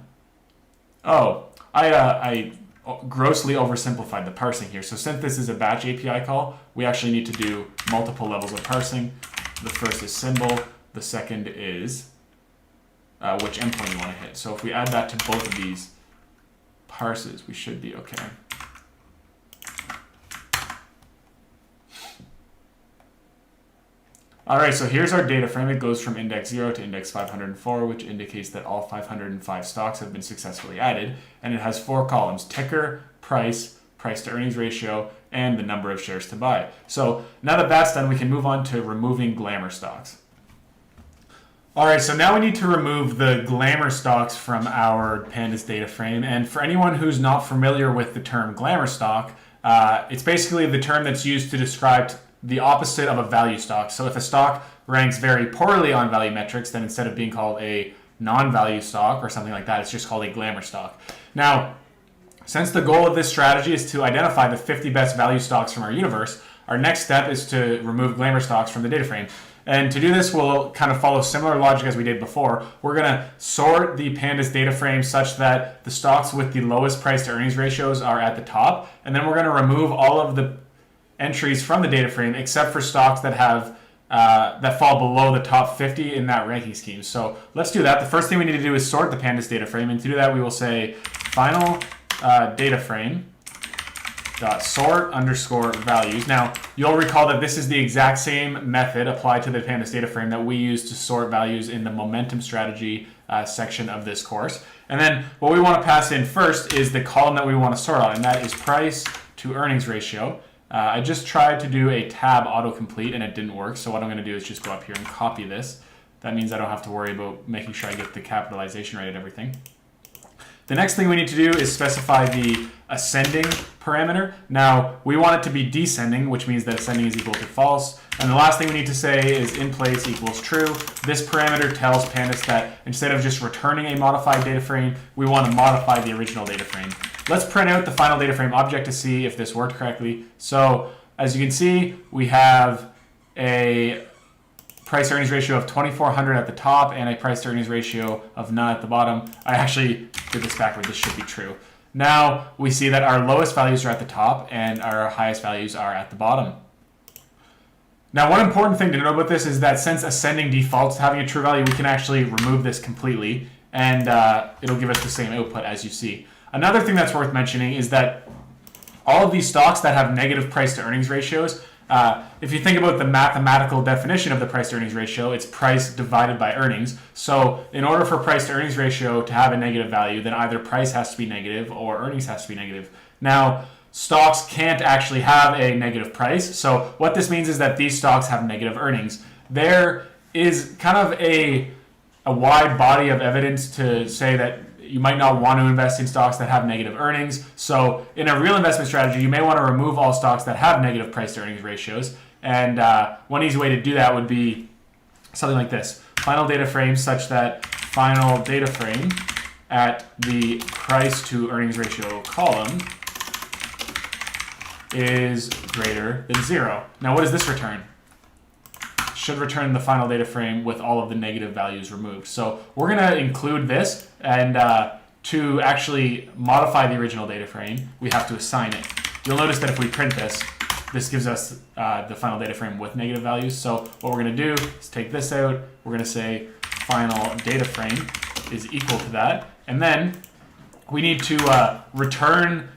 Oh, I grossly oversimplified the parsing here. So since this is a batch API call, we actually need to do multiple levels of parsing. The first is symbol. The second is which endpoint you want to hit. So if we add that to both of these parses, we should be okay. All right, so here's our data frame. It goes from index 0 to index 504, which indicates that all 505 stocks have been successfully added. And it has 4 columns: ticker, price, price to earnings ratio, and the number of shares to buy. So now that that's done, we can move on to removing glamour stocks. All right, so now we need to remove the glamour stocks from our Pandas data frame. And for anyone who's not familiar with the term glamour stock, it's basically the term that's used to describe the opposite of a value stock. So if a stock ranks very poorly on value metrics, then instead of being called a non-value stock or something like that, it's just called a glamour stock. Now, since the goal of this strategy is to identify the 50 best value stocks from our universe, our next step is to remove glamour stocks from the data frame. And to do this, we'll kind of follow similar logic as we did before. We're going to sort the Pandas data frame such that the stocks with the lowest price to earnings ratios are at the top. And then we're going to remove all of the entries from the data frame except for stocks that have that fall below the top 50 in that ranking scheme. So let's do that. The first thing we need to do is sort the Pandas data frame. And to do that, we will say final data frame .sort_values. Now, you'll recall that this is the exact same method applied to the Pandas data frame that we use to sort values in the momentum strategy section of this course. And then what we want to pass in first is the column that we want to sort on, and that is price to earnings ratio. I just tried to do a tab autocomplete and it didn't work. So what I'm going to do is just go up here and copy this. That means I don't have to worry about making sure I get the capitalization right and everything. The next thing we need to do is specify the ascending parameter. Now, we want it to be descending, which means that ascending is equal to false. And the last thing we need to say is in place equals true. This parameter tells Pandas that instead of just returning a modified data frame, we want to modify the original data frame. Let's print out the final data frame object to see if this worked correctly. So as you can see, we have a price earnings ratio of 2400 at the top and a price to earnings ratio of none at the bottom. I actually did this backward. This should be true. Now we see that our lowest values are at the top and our highest values are at the bottom. Now, one important thing to know about this is that since ascending defaults to having a true value, we can actually remove this completely and it'll give us the same output as you see. Another thing that's worth mentioning is that all of these stocks that have negative price to earnings ratios, if you think about the mathematical definition of the price to earnings ratio, it's price divided by earnings. So in order for price to earnings ratio to have a negative value, then either price has to be negative or earnings has to be negative. Now, stocks can't actually have a negative price. So what this means is that these stocks have negative earnings. There is kind of a wide body of evidence to say that you might not want to invest in stocks that have negative earnings. So in a real investment strategy, you may want to remove all stocks that have negative price to earnings ratios. And one easy way to do that would be something like this. Final data frame such that final data frame at the price to earnings ratio column is greater than 0. Now what does this return? Should return the final data frame with all of the negative values removed. So we're going to include this, and to actually modify the original data frame, we have to assign it. You'll notice that if we print this, this gives us the final data frame with negative values. So what we're going to do is take this out. We're going to say final data frame is equal to that. And then we need to return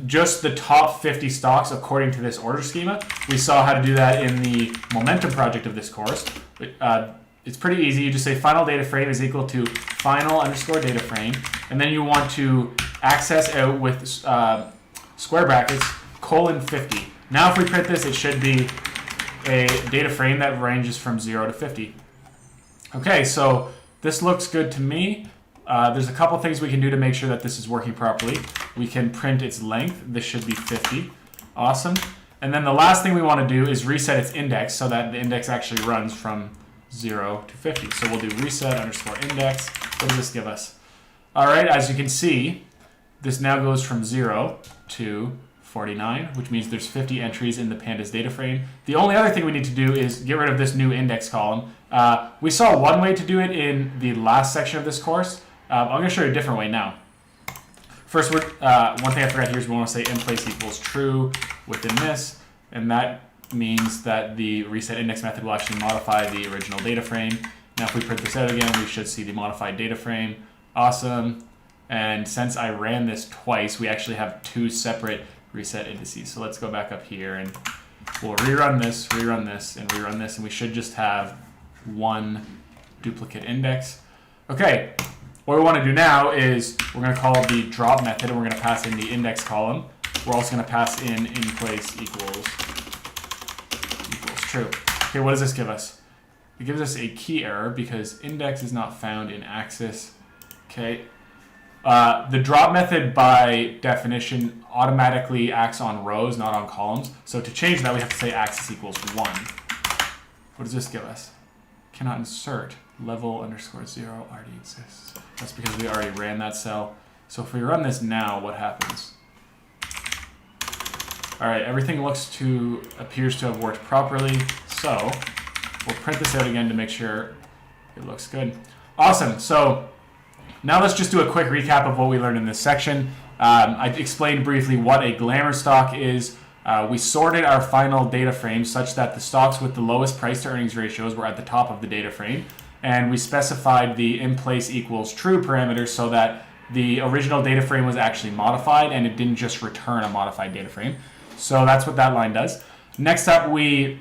just the top 50 stocks according to this order schema. We saw how to do that in the momentum project of this course. It's pretty easy. You just say final data frame is equal to final underscore data frame, and then you want to access out with square brackets colon 50. Now if we print this, it should be a data frame that ranges from 0 to 50. Okay, so this looks good to me. There's a couple things we can do to make sure that this is working properly. We can print its length. This should be 50. Awesome. And then the last thing we want to do is reset its index so that the index actually runs from 0 to 50. So we'll do reset underscore index. What does this give us? All right, as you can see, this now goes from 0 to 49, which means there's 50 entries in the pandas data frame. The only other thing we need to do is get rid of this new index column. We saw one way to do it in the last section of this course. I'm going to show you a different way now. First, one thing I forgot here is we want to say in-place equals true within this, and that means that the reset index method will actually modify the original data frame. Now if we print this out again, we should see the modified data frame. Awesome. And since I ran this twice, we actually have two separate reset indices. So let's go back up here and we'll rerun this, and rerun this, and we should just have one duplicate index. Okay, what we want to do now is we're going to call the drop method, and we're going to pass in the index column. We're also going to pass in place equals true. Okay, what does this give us? It gives us a key error because index is not found in axis. Okay. The drop method by definition automatically acts on rows, not on columns. So to change that, we have to say axis equals 1. What does this give us? Cannot insert level underscore 0 already exists. That's because we already ran that cell. So if we run this now, what happens? All right, everything appears to have worked properly. So we'll print this out again to make sure it looks good. Awesome. So now let's just do a quick recap of what we learned in this section. I explained briefly what a glamour stock is. We sorted our final data frame such that the stocks with the lowest price to earnings ratios were at the top of the data frame. And we specified the in place equals true parameter so that the original data frame was actually modified and it didn't just return a modified data frame. So that's what that line does. Next up, we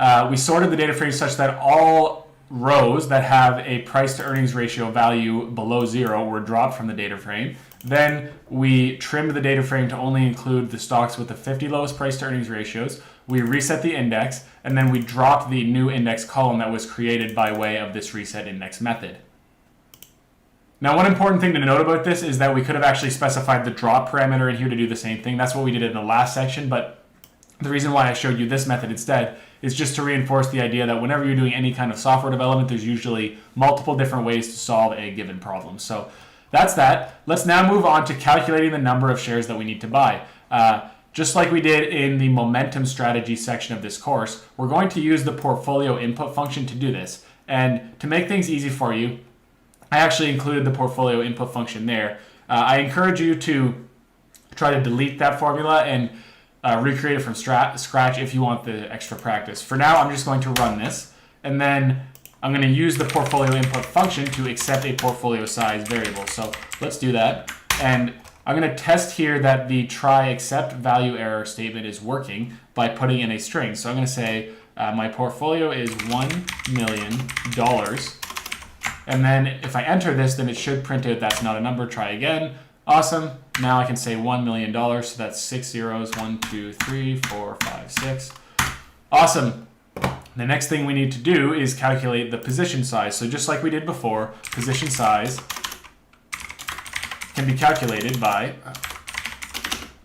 sorted the data frame such that all rows that have a price to earnings ratio value below 0 were dropped from the data frame. Then we trimmed the data frame to only include the stocks with the 50 lowest price to earnings ratios. We reset the index, and then we dropped the new index column that was created by way of this reset index method. Now, one important thing to note about this is that we could have actually specified the drop parameter in here to do the same thing. That's what we did in the last section, but the reason why I showed you this method instead is just to reinforce the idea that whenever you're doing any kind of software development, there's usually multiple different ways to solve a given problem. So that's that. Let's now move on to calculating the number of shares that we need to buy. Just like we did in the momentum strategy section of this course, we're going to use the portfolio input function to do this. And to make things easy for you, I actually included the portfolio input function there. I encourage you to try to delete that formula and recreate it from scratch if you want the extra practice. For now, I'm just going to run this, and then I'm going to use the portfolio input function to accept a portfolio size variable. So let's do that. And I'm going to test here that the try except value error statement is working by putting in a string. So I'm going to say my portfolio is $1 million. And then if I enter this, then it should print out that's not a number. Try again. Awesome. Now I can say $1 million. So that's 6 zeros. 1, 2, 3, 4, 5, 6. Awesome. The next thing we need to do is calculate the position size. So just like we did before, position size can be calculated by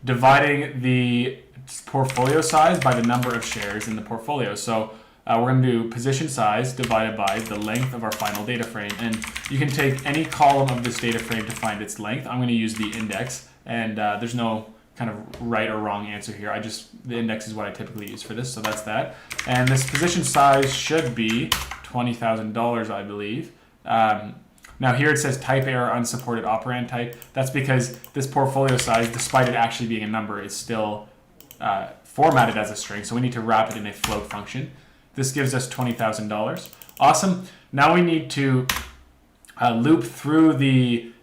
dividing the portfolio size by the number of shares in the portfolio. So we're going to do position size divided by the length of our final data frame. And you can take any column of this data frame to find its length. I'm going to use the index, and there's no kind of right or wrong answer here. The index is what I typically use for this, so that's that. And this position size should be $20,000, I believe. Now here it says type error unsupported operand type. That's because this portfolio size, despite it actually being a number, is still formatted as a string, so we need to wrap it in a float function. This gives us $20,000. Awesome. Now we need to loop through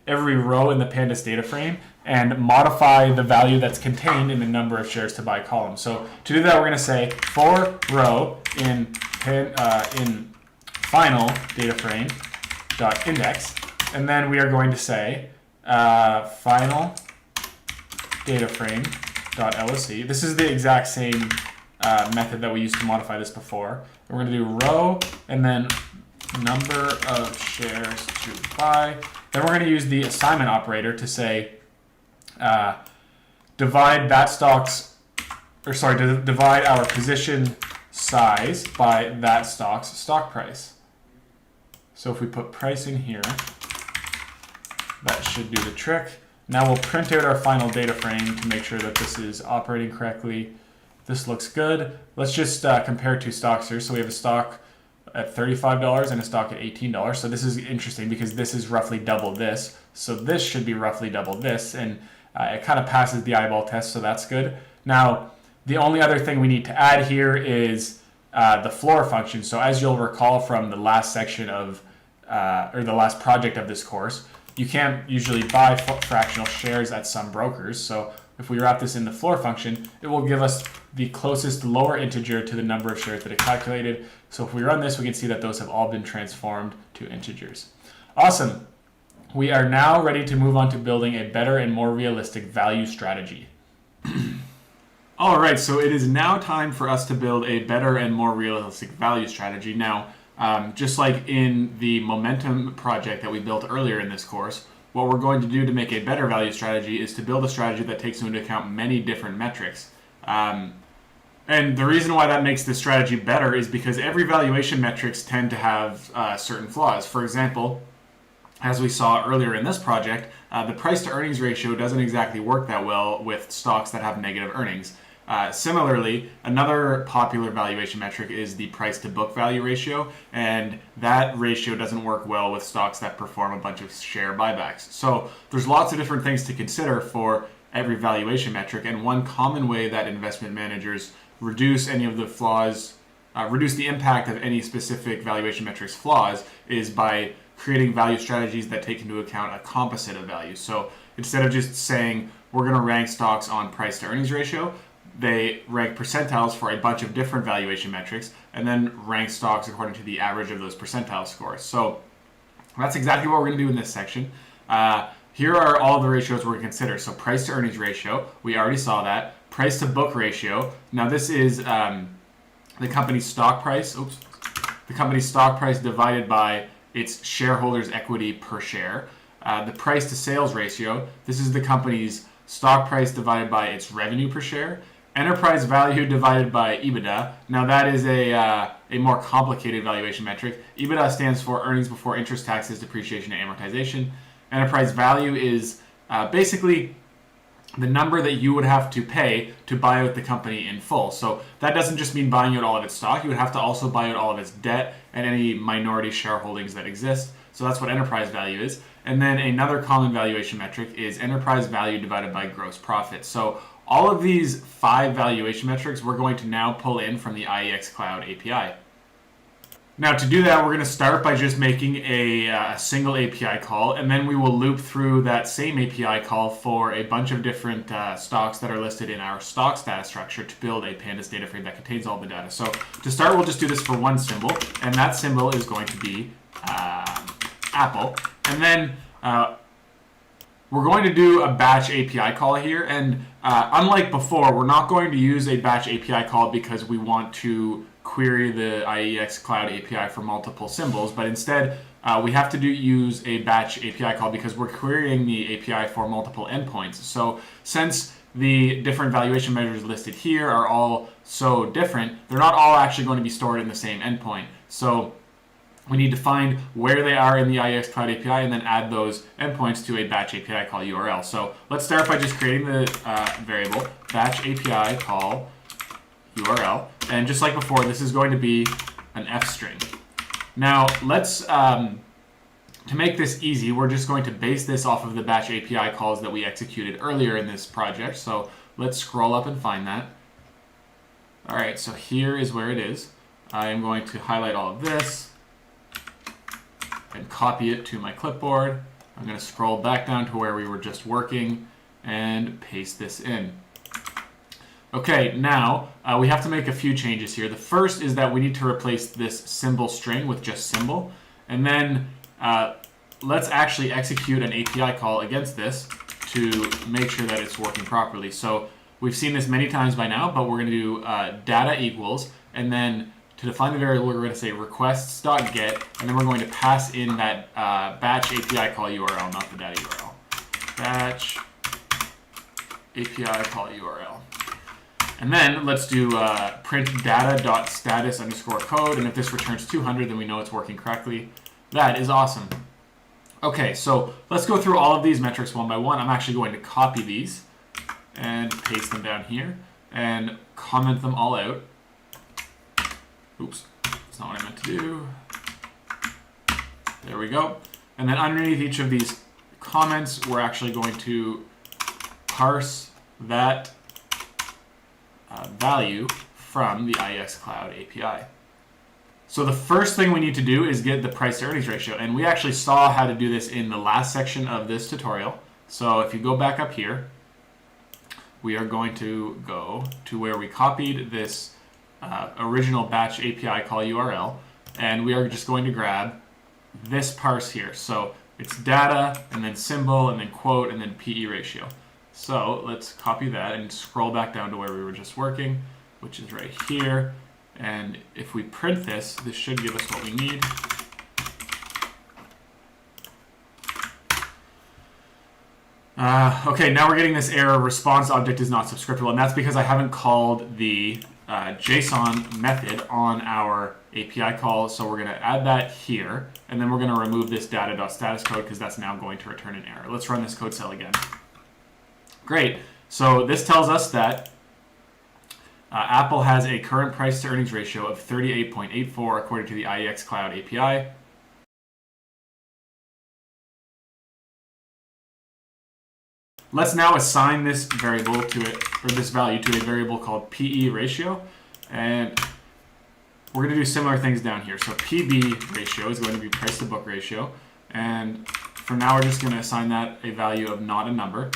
every row in the pandas data frame and modify the value that's contained in the number of shares to buy column. So to do that, we're going to say for row in final data frame dot index, and then we are going to say final data frame dot LOC. This is the exact same method that we used to modify this before. We're going to do row and then number of shares to buy. Then we're going to use the assignment operator to say divide our position size by that stock's stock price. So if we put price in here, that should do the trick. Now we'll print out our final data frame to make sure that this is operating correctly. This looks good. Let's just compare two stocks here. So we have a stock at $35 and a stock at $18. So this is interesting because this is roughly double this. So this should be roughly double this, and it kind of passes the eyeball test, so that's good. Now, the only other thing we need to add here is the floor function. So as you'll recall from the last section of, or the last project of this course, you can't usually buy fractional shares at some brokers. So if we wrap this in the floor function, it will give us the closest lower integer to the number of shares that it calculated. So if we run this, we can see that those have all been transformed to integers. Awesome. We are now ready to move on to building a better and more realistic value strategy. All right, so it is now time for us to build a better and more realistic value strategy. Now, just like in the momentum project that we built earlier in this course, what we're going to do to make a better value strategy is to build a strategy that takes into account many different metrics. And the reason why that makes this strategy better is because every valuation metrics tend to have certain flaws. For example, as we saw earlier in this project, the price to earnings ratio doesn't exactly work that well with stocks that have negative earnings. Similarly, another popular valuation metric is the price to book value ratio, and that ratio doesn't work well with stocks that perform a bunch of share buybacks. So there's lots of different things to consider for every valuation metric, and one common way that investment managers reduce any of the flaws, reduce the impact of any specific valuation metrics flaws is by creating value strategies that take into account a composite of values. So instead of just saying we're going to rank stocks on price to earnings ratio, they rank percentiles for a bunch of different valuation metrics and then rank stocks according to the average of those percentile scores. So that's exactly what we're going to do in this section. Here are all the ratios we're going to consider. So price to earnings ratio, we already saw that. Price to book ratio. Now this is the company's stock price. The company's stock price divided by its shareholders' equity per share. The price to sales ratio. This is the company's stock price divided by its revenue per share. Enterprise value divided by EBITDA. Now that is a more complicated valuation metric. EBITDA stands for earnings before interest, taxes, depreciation, and amortization. Enterprise value is basically the number that you would have to pay to buy out the company in full. So that doesn't just mean buying out all of its stock. You would have to also buy out all of its debt and any minority shareholdings that exist. So that's what enterprise value is. And then another common valuation metric is enterprise value divided by gross profit. So all of these 5 valuation metrics we're going to now pull in from the IEX Cloud API. Now to do that, we're going to start by just making a single API call, and then we will loop through that same API call for a bunch of different stocks that are listed in our stock status structure to build a pandas data frame that contains all the data. So to start, we'll just do this for one symbol, and that symbol is going to be Apple. And then we're going to do a batch API call here, and unlike before, we're not going to use a batch API call because we want to query the IEX Cloud API for multiple symbols, but instead we have to use a batch API call because we're querying the API for multiple endpoints. So since the different valuation measures listed here are all so different, they're not all actually going to be stored in the same endpoint. So we need to find where they are in the IEX Cloud API and then add those endpoints to a batch API call URL. So let's start by just creating the variable batch API call URL. And just like before, this is going to be an F string. Now let's, to make this easy, we're just going to base this off of the batch API calls that we executed earlier in this project. So let's scroll up and find that. All right, so here is where it is. I am going to highlight all of this. and copy it to my clipboard. I'm going to scroll back down to where we were just working and paste this in. Okay, now we have to make a few changes here. The first is that we need to replace this symbol string with just symbol. And then let's actually execute an API call against this to make sure that it's working properly. So we've seen this many times by now, but we're going to do data equals, and then to define the variable, we're going to say requests.get, and then we're going to pass in that batch API call URL, not the data URL. Batch API call URL. And then let's do print data.status_code, and if this returns 200, then we know it's working correctly. That is awesome. Okay, so let's go through all of these metrics one by one. I'm actually going to copy these and paste them down here and comment them all out. Oops, that's not what I meant to do. There we go. And then underneath each of these comments, we're actually going to parse that value from the IEX Cloud API. So the first thing we need to do is get the price to earnings ratio, and we actually saw how to do this in the last section of this tutorial. So if you go back up here, we are going to go to where we copied this original batch API call URL, and we are just going to grab this parse here. So it's data, and then symbol, and then quote, and then PE ratio. So let's copy that and scroll back down to where we were just working, which is right here. And if we print this, this should give us what we need. Okay, now we're getting this error, response object is not subscriptable, and that's because I haven't called the JSON method on our API call, so we're going to add that here, and then we're going to remove this data.status code because that's now going to return an error. Let's run this code cell again. Great, so this tells us that Apple has a current price to earnings ratio of 38.84 according to the IEX Cloud API. Let's now assign this variable to it, or this value to a variable called PE ratio, and we're going to do similar things down here. So PB ratio is going to be price to book ratio, and for now we're just going to assign that a value of not a number.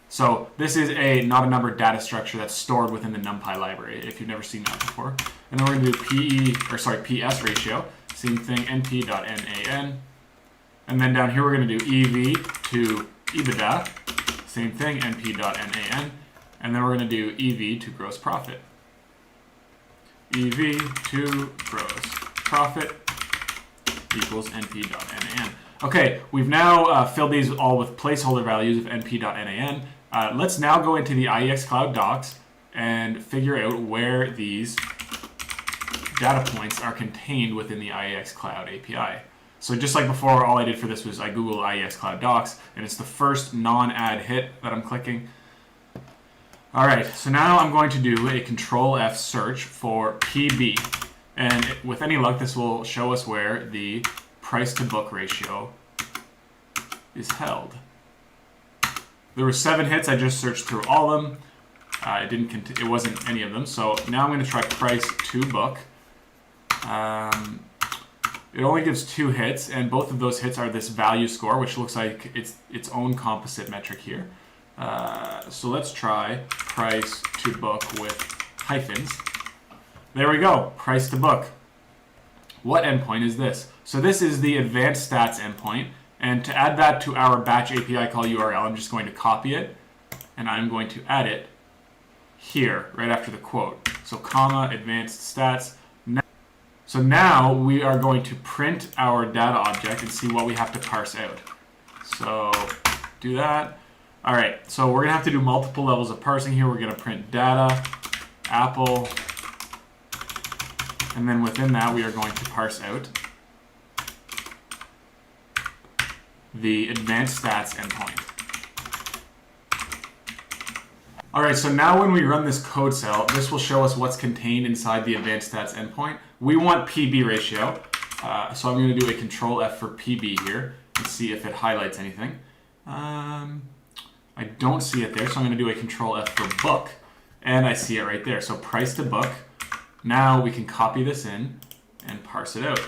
So this is a not a number data structure that's stored within the NumPy library, if you've never seen that before. And then we're going to do PS ratio, same thing, np.nan. And then down here we're going to do EV to EBITDA, same thing, np.nan. And then we're going to do EV to gross profit. EV to gross profit equals np.nan. Okay, we've now filled these all with placeholder values of np.nan. Let's now go into the IEX Cloud docs and figure out where these data points are contained within the IEX Cloud API. So just like before, all I did for this was I Googled IEX Cloud docs, and it's the first non-add hit that I'm clicking. All right, so now I'm going to do a Control F search for PB. And with any luck, this will show us where the price to book ratio is held. There were 7 hits. I just searched through all of them. It wasn't any of them. So now I'm going to try price to book. It only gives 2 hits, and both of those hits are this value score, which looks like it's its own composite metric here. So let's try price to book with hyphens. There we go, price to book. What endpoint is this? So this is the advanced stats endpoint, and to add that to our batch API call URL, I'm just going to copy it, and I'm going to add it here, right after the quote. So comma, advanced stats. So now we are going to print our data object and see what we have to parse out. So do that. All right, so we're gonna have to do multiple levels of parsing here. We're gonna print data, Apple, and then within that we are going to parse out the advanced stats endpoint. All right, so now when we run this code cell, this will show us what's contained inside the advanced stats endpoint. We want PB ratio, so I'm going to do a Control F for PB here and see if it highlights anything. I don't see it there, so I'm going to do a Control F for book, and I see it right there. So price to book. Now we can copy this in and parse it out.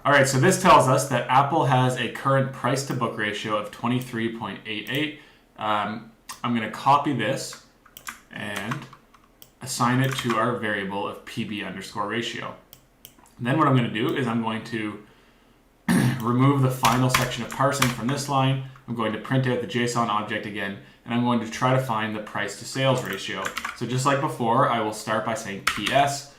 All right, so this tells us that Apple has a current price to book ratio of 23.88. I'm going to copy this and assign it to our variable of PB underscore ratio. And then what I'm going to do is I'm going to remove the final section of parsing from this line. I'm going to print out the JSON object again, and I'm going to try to find the price to sales ratio. So just like before, I will start by saying PS.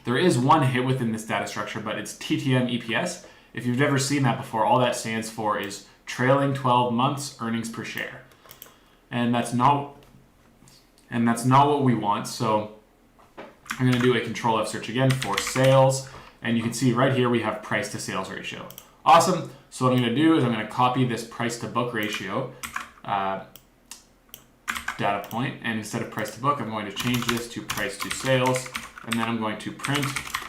There is one hit within this data structure, but it's TTM EPS. If you've never seen that before, all that stands for is trailing 12 months earnings per share. And that's not what we want. So I'm going to do a control F search again for sales. And you can see right here we have price to sales ratio. Awesome. So what I'm going to do is I'm going to copy this price to book ratio data point. And instead of price to book, I'm going to change this to price to sales. And then I'm going to print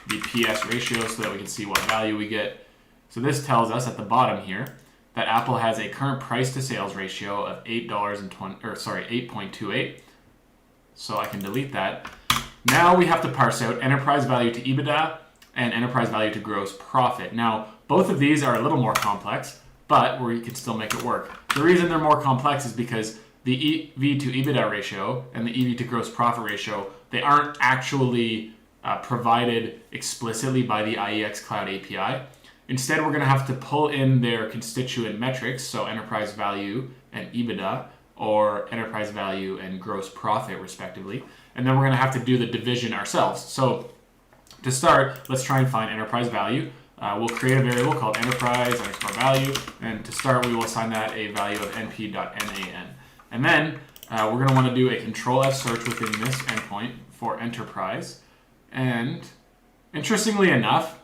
the PS ratio so that we can see what value we get. So this tells us at the bottom here that Apple has a current price to sales ratio of $8.28. So I can delete that. Now we have to parse out enterprise value to EBITDA and enterprise value to gross profit. Now, both of these are a little more complex, but we can still make it work. The reason they're more complex is because the EV to EBITDA ratio and the EV to gross profit ratio, they aren't actually provided explicitly by the IEX Cloud API. Instead, we're going to have to pull in their constituent metrics, so enterprise value and EBITDA, or enterprise value and gross profit, respectively. And then we're going to have to do the division ourselves. So to start, let's try and find enterprise value. We'll create a variable called enterprise underscore value. And to start, we will assign that a value of np.nan. And then we're going to want to do a control F search within this endpoint for enterprise. And interestingly enough,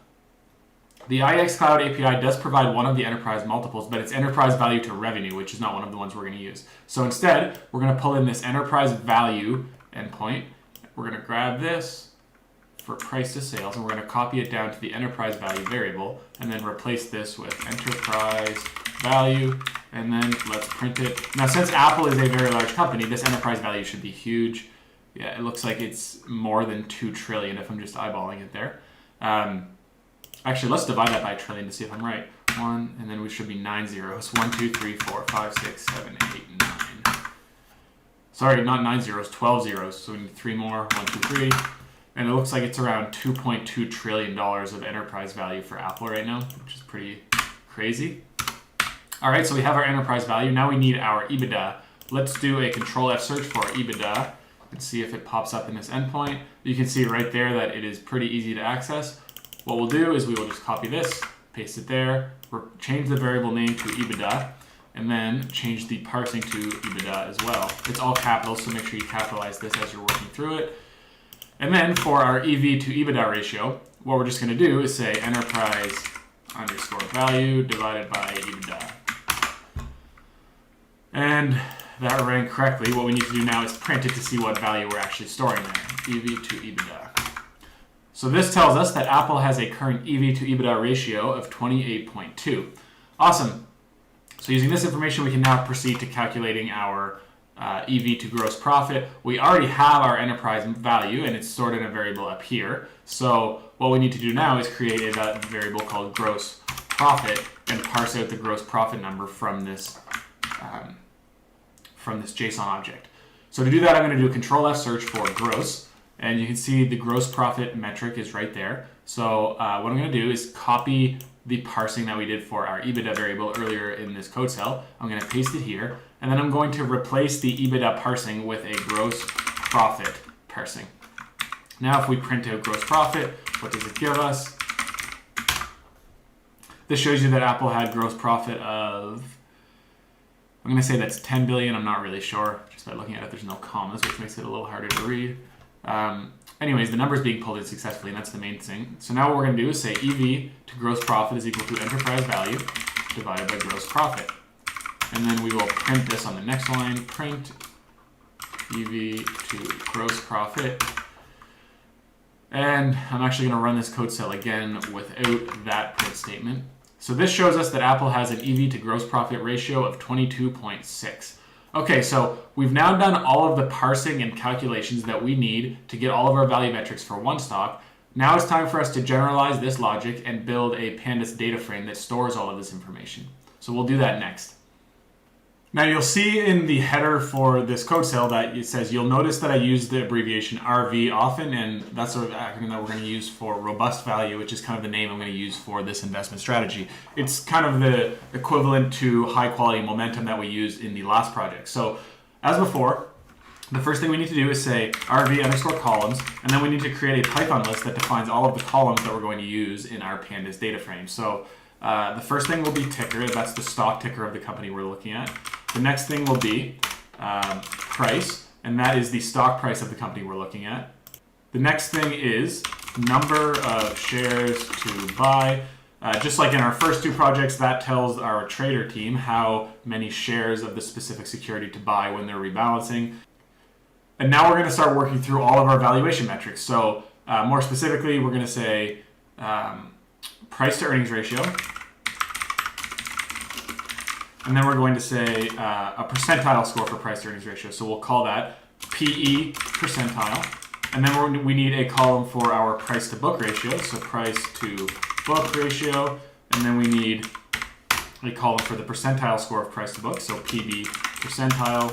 the IEX Cloud API does provide one of the enterprise multiples, but it's enterprise value to revenue, which is not one of the ones we're going to use. So instead, we're going to pull in this enterprise value endpoint. We're going to grab this for price to sales, and we're going to copy it down to the enterprise value variable, and then replace this with enterprise value, and then let's print it. Now, since Apple is a very large company, this enterprise value should be huge. Yeah, it looks like it's more than 2 trillion if I'm just eyeballing it there. Actually, let's divide that by a trillion to see if I'm right. 1, and then we should be 9 zeros. 1, 2, 3, 4, 5, 6, 7, 8, 9. Sorry, not 9 zeros, 12 zeros. So we need 3 more. 1, 2, 3. And it looks like it's around $2.2 trillion of enterprise value for Apple right now, which is pretty crazy. All right, so we have our enterprise value. Now we need our EBITDA. Let's do a control F search for our EBITDA and see if it pops up in this endpoint. You can see right there that it is pretty easy to access. What we'll do is we will just copy this, paste it there, change the variable name to EBITDA, and then change the parsing to EBITDA as well. It's all capitals, so make sure you capitalize this as you're working through it. And then for our EV to EBITDA ratio, what we're just going to do is say enterprise underscore value divided by EBITDA. And that ran correctly. What we need to do now is print it to see what value we're actually storing there, EV to EBITDA. So this tells us that Apple has a current EV to EBITDA ratio of 28.2. Awesome. So using this information, we can now proceed to calculating our EV to gross profit. We already have our enterprise value, and it's stored in a variable up here. So what we need to do now is create a variable called gross profit and parse out the gross profit number from this JSON object. So to do that, I'm going to do a control F search for gross. And you can see the gross profit metric is right there. So what I'm going to do is copy the parsing that we did for our EBITDA variable earlier in this code cell. I'm going to paste it here. And then I'm going to replace the EBITDA parsing with a gross profit parsing. Now if we print out gross profit, what does it give us? This shows you that Apple had gross profit of, I'm going to say that's 10 billion. I'm not really sure. Just by looking at it, there's no commas, which makes it a little harder to read. Anyways, the number is being pulled in successfully, and that's the main thing. So now what we're going to do is say EV to gross profit is equal to enterprise value divided by gross profit. And then we will print this on the next line, print EV to gross profit. And I'm actually going to run this code cell again without that print statement. So this shows us that Apple has an EV to gross profit ratio of 22.6. Okay, so we've now done all of the parsing and calculations that we need to get all of our value metrics for one stock. Now it's time for us to generalize this logic and build a pandas data frame that stores all of this information. So we'll do that next. Now you'll see in the header for this code cell that it says, you'll notice that I use the abbreviation RV often, and that's sort of the acronym that we're going to use for robust value, which is kind of the name I'm going to use for this investment strategy. It's kind of the equivalent to high quality momentum that we used in the last project. So as before, the first thing we need to do is say RV underscore columns, and then we need to create a Python list that defines all of the columns that we're going to use in our pandas data frame. So the first thing will be ticker. That's the stock ticker of the company we're looking at. The next thing will be price, and that is the stock price of the company we're looking at. The next thing is number of shares to buy. Just like in our first two projects, that tells our trader team how many shares of the specific security to buy when they're rebalancing. And now we're going to start working through all of our valuation metrics. So more specifically, we're going to say price to earnings ratio. And then we're going to say a percentile score for price to earnings ratio. So we'll call that PE percentile. And then we need a column for our price to book ratio. So price to book ratio. And then we need a column for the percentile score of price to book. So PB percentile.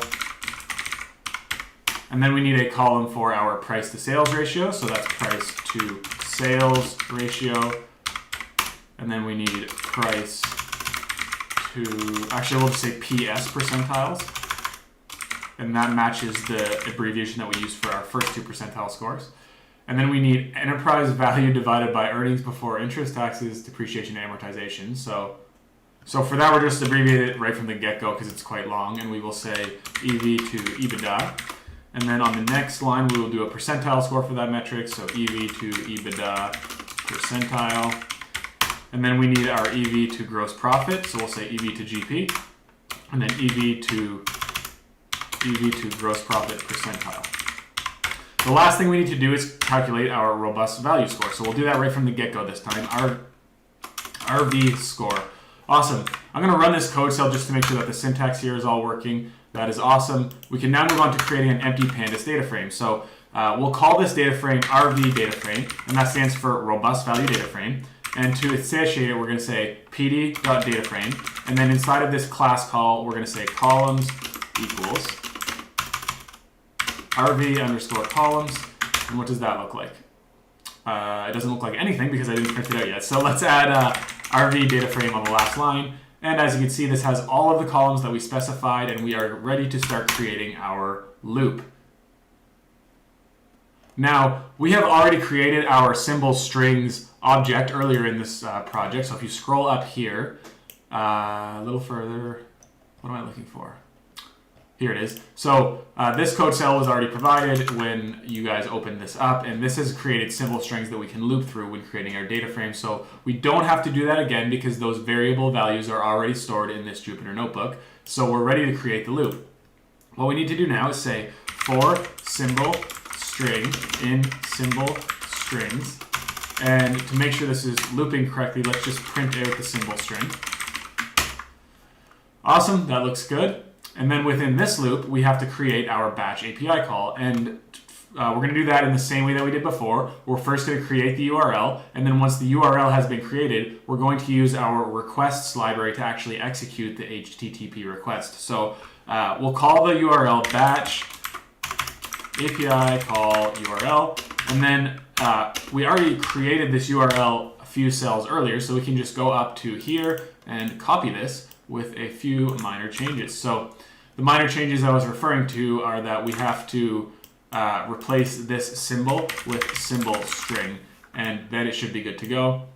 And then we need a column for our price to sales ratio. So that's price to sales ratio. And then we need price to, actually we'll just say PS percentiles. And that matches the abbreviation that we used for our first two percentile scores. And then we need enterprise value divided by earnings before interest, taxes, depreciation, and amortization. So for that, we're just abbreviating it right from the get-go because it's quite long. And we will say EV to EBITDA. And then on the next line, we will do a percentile score for that metric. So EV to EBITDA percentile. And then we need our EV to gross profit. So we'll say EV to GP. And then EV to gross profit percentile. The last thing we need to do is calculate our robust value score. So we'll do that right from the get-go this time. Our RV score. Awesome. I'm going to run this code cell just to make sure that the syntax here is all working. That is awesome. We can now move on to creating an empty pandas data frame. So we'll call this data frame RV data frame, and that stands for robust value data frame. And to instantiate it, we're going to say pd.dataframe. And then inside of this class call, we're going to say columns equals RV underscore columns. And what does that look like? It doesn't look like anything because I didn't print it out yet. So let's add RV data frame on the last line. And as you can see, this has all of the columns that we specified, and we are ready to start creating our loop. Now, we have already created our symbol strings object earlier in this project. So if you scroll up here, a little further, what am I looking for? Here it is. So this code cell was already provided when you guys opened this up, and this has created symbol strings that we can loop through when creating our data frame. So we don't have to do that again because those variable values are already stored in this Jupyter notebook. So we're ready to create the loop. What we need to do now is say for symbol string in symbol strings. And to make sure this is looping correctly, let's just print out the symbol string. Awesome, that looks good. And then within this loop, we have to create our batch API call. And we're going to do that in the same way that we did before. We're first going to create the URL. And then once the URL has been created, we're going to use our requests library to actually execute the HTTP request. So we'll call the URL batch API call URL. And then we already created this URL a few cells earlier, so we can just go up to here and copy this with a few minor changes. So the minor changes I was referring to are that we have to replace this symbol with symbol string, and then it should be good to go.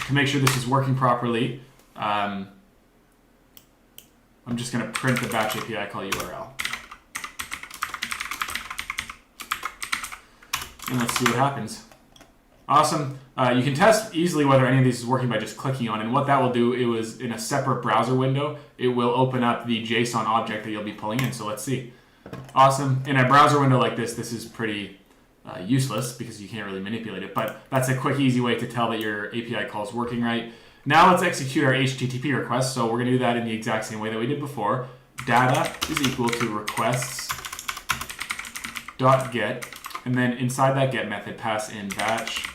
To make sure this is working properly, I'm just going to print the batch API call URL. And let's see what happens. Awesome. You can test easily whether any of these is working by just clicking on it. And what that will do, it was in a separate browser window, it will open up the JSON object that you'll be pulling in. So let's see. Awesome. In a browser window like this is pretty useless because you can't really manipulate it. But that's a quick, easy way to tell that your API call is working right. Now let's execute our HTTP request. So we're going to do that in the exact same way that we did before. Data is equal to requests.get. And then inside that get method, pass in batch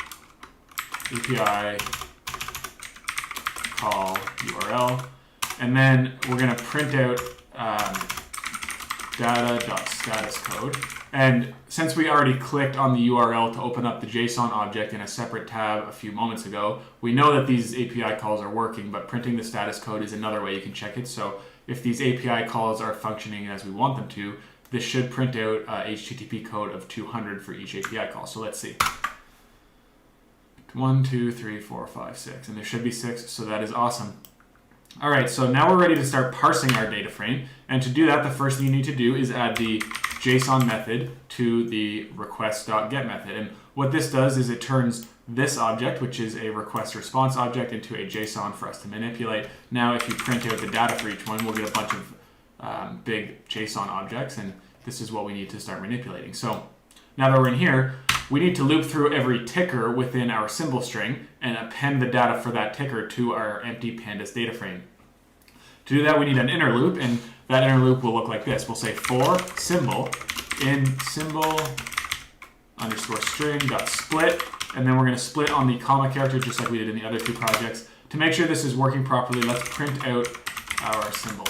API call URL. And then we're going to print out data.status code. And since we already clicked on the URL to open up the JSON object in a separate tab a few moments ago, we know that these API calls are working, but printing the status code is another way you can check it. So if these API calls are functioning as we want them to, this should print out HTTP code of 200 for each API call. So let's see. 1, 2, 3, 4, 5, 6. And there should be 6, so that is awesome. All right, so now we're ready to start parsing our data frame. And to do that, the first thing you need to do is add the JSON method to the request.get method. And what this does is it turns this object, which is a request response object, into a JSON for us to manipulate. Now, if you print out the data for each one, we'll get a bunch of big JSON objects, and this is what we need to start manipulating. So now that we're in here, we need to loop through every ticker within our symbol string and append the data for that ticker to our empty pandas data frame. To do that, we need an inner loop, and that inner loop will look like this. We'll say for symbol in symbol underscore string dot split, and then we're going to split on the comma character just like we did in the other two projects. To make sure this is working properly, let's print out our symbol.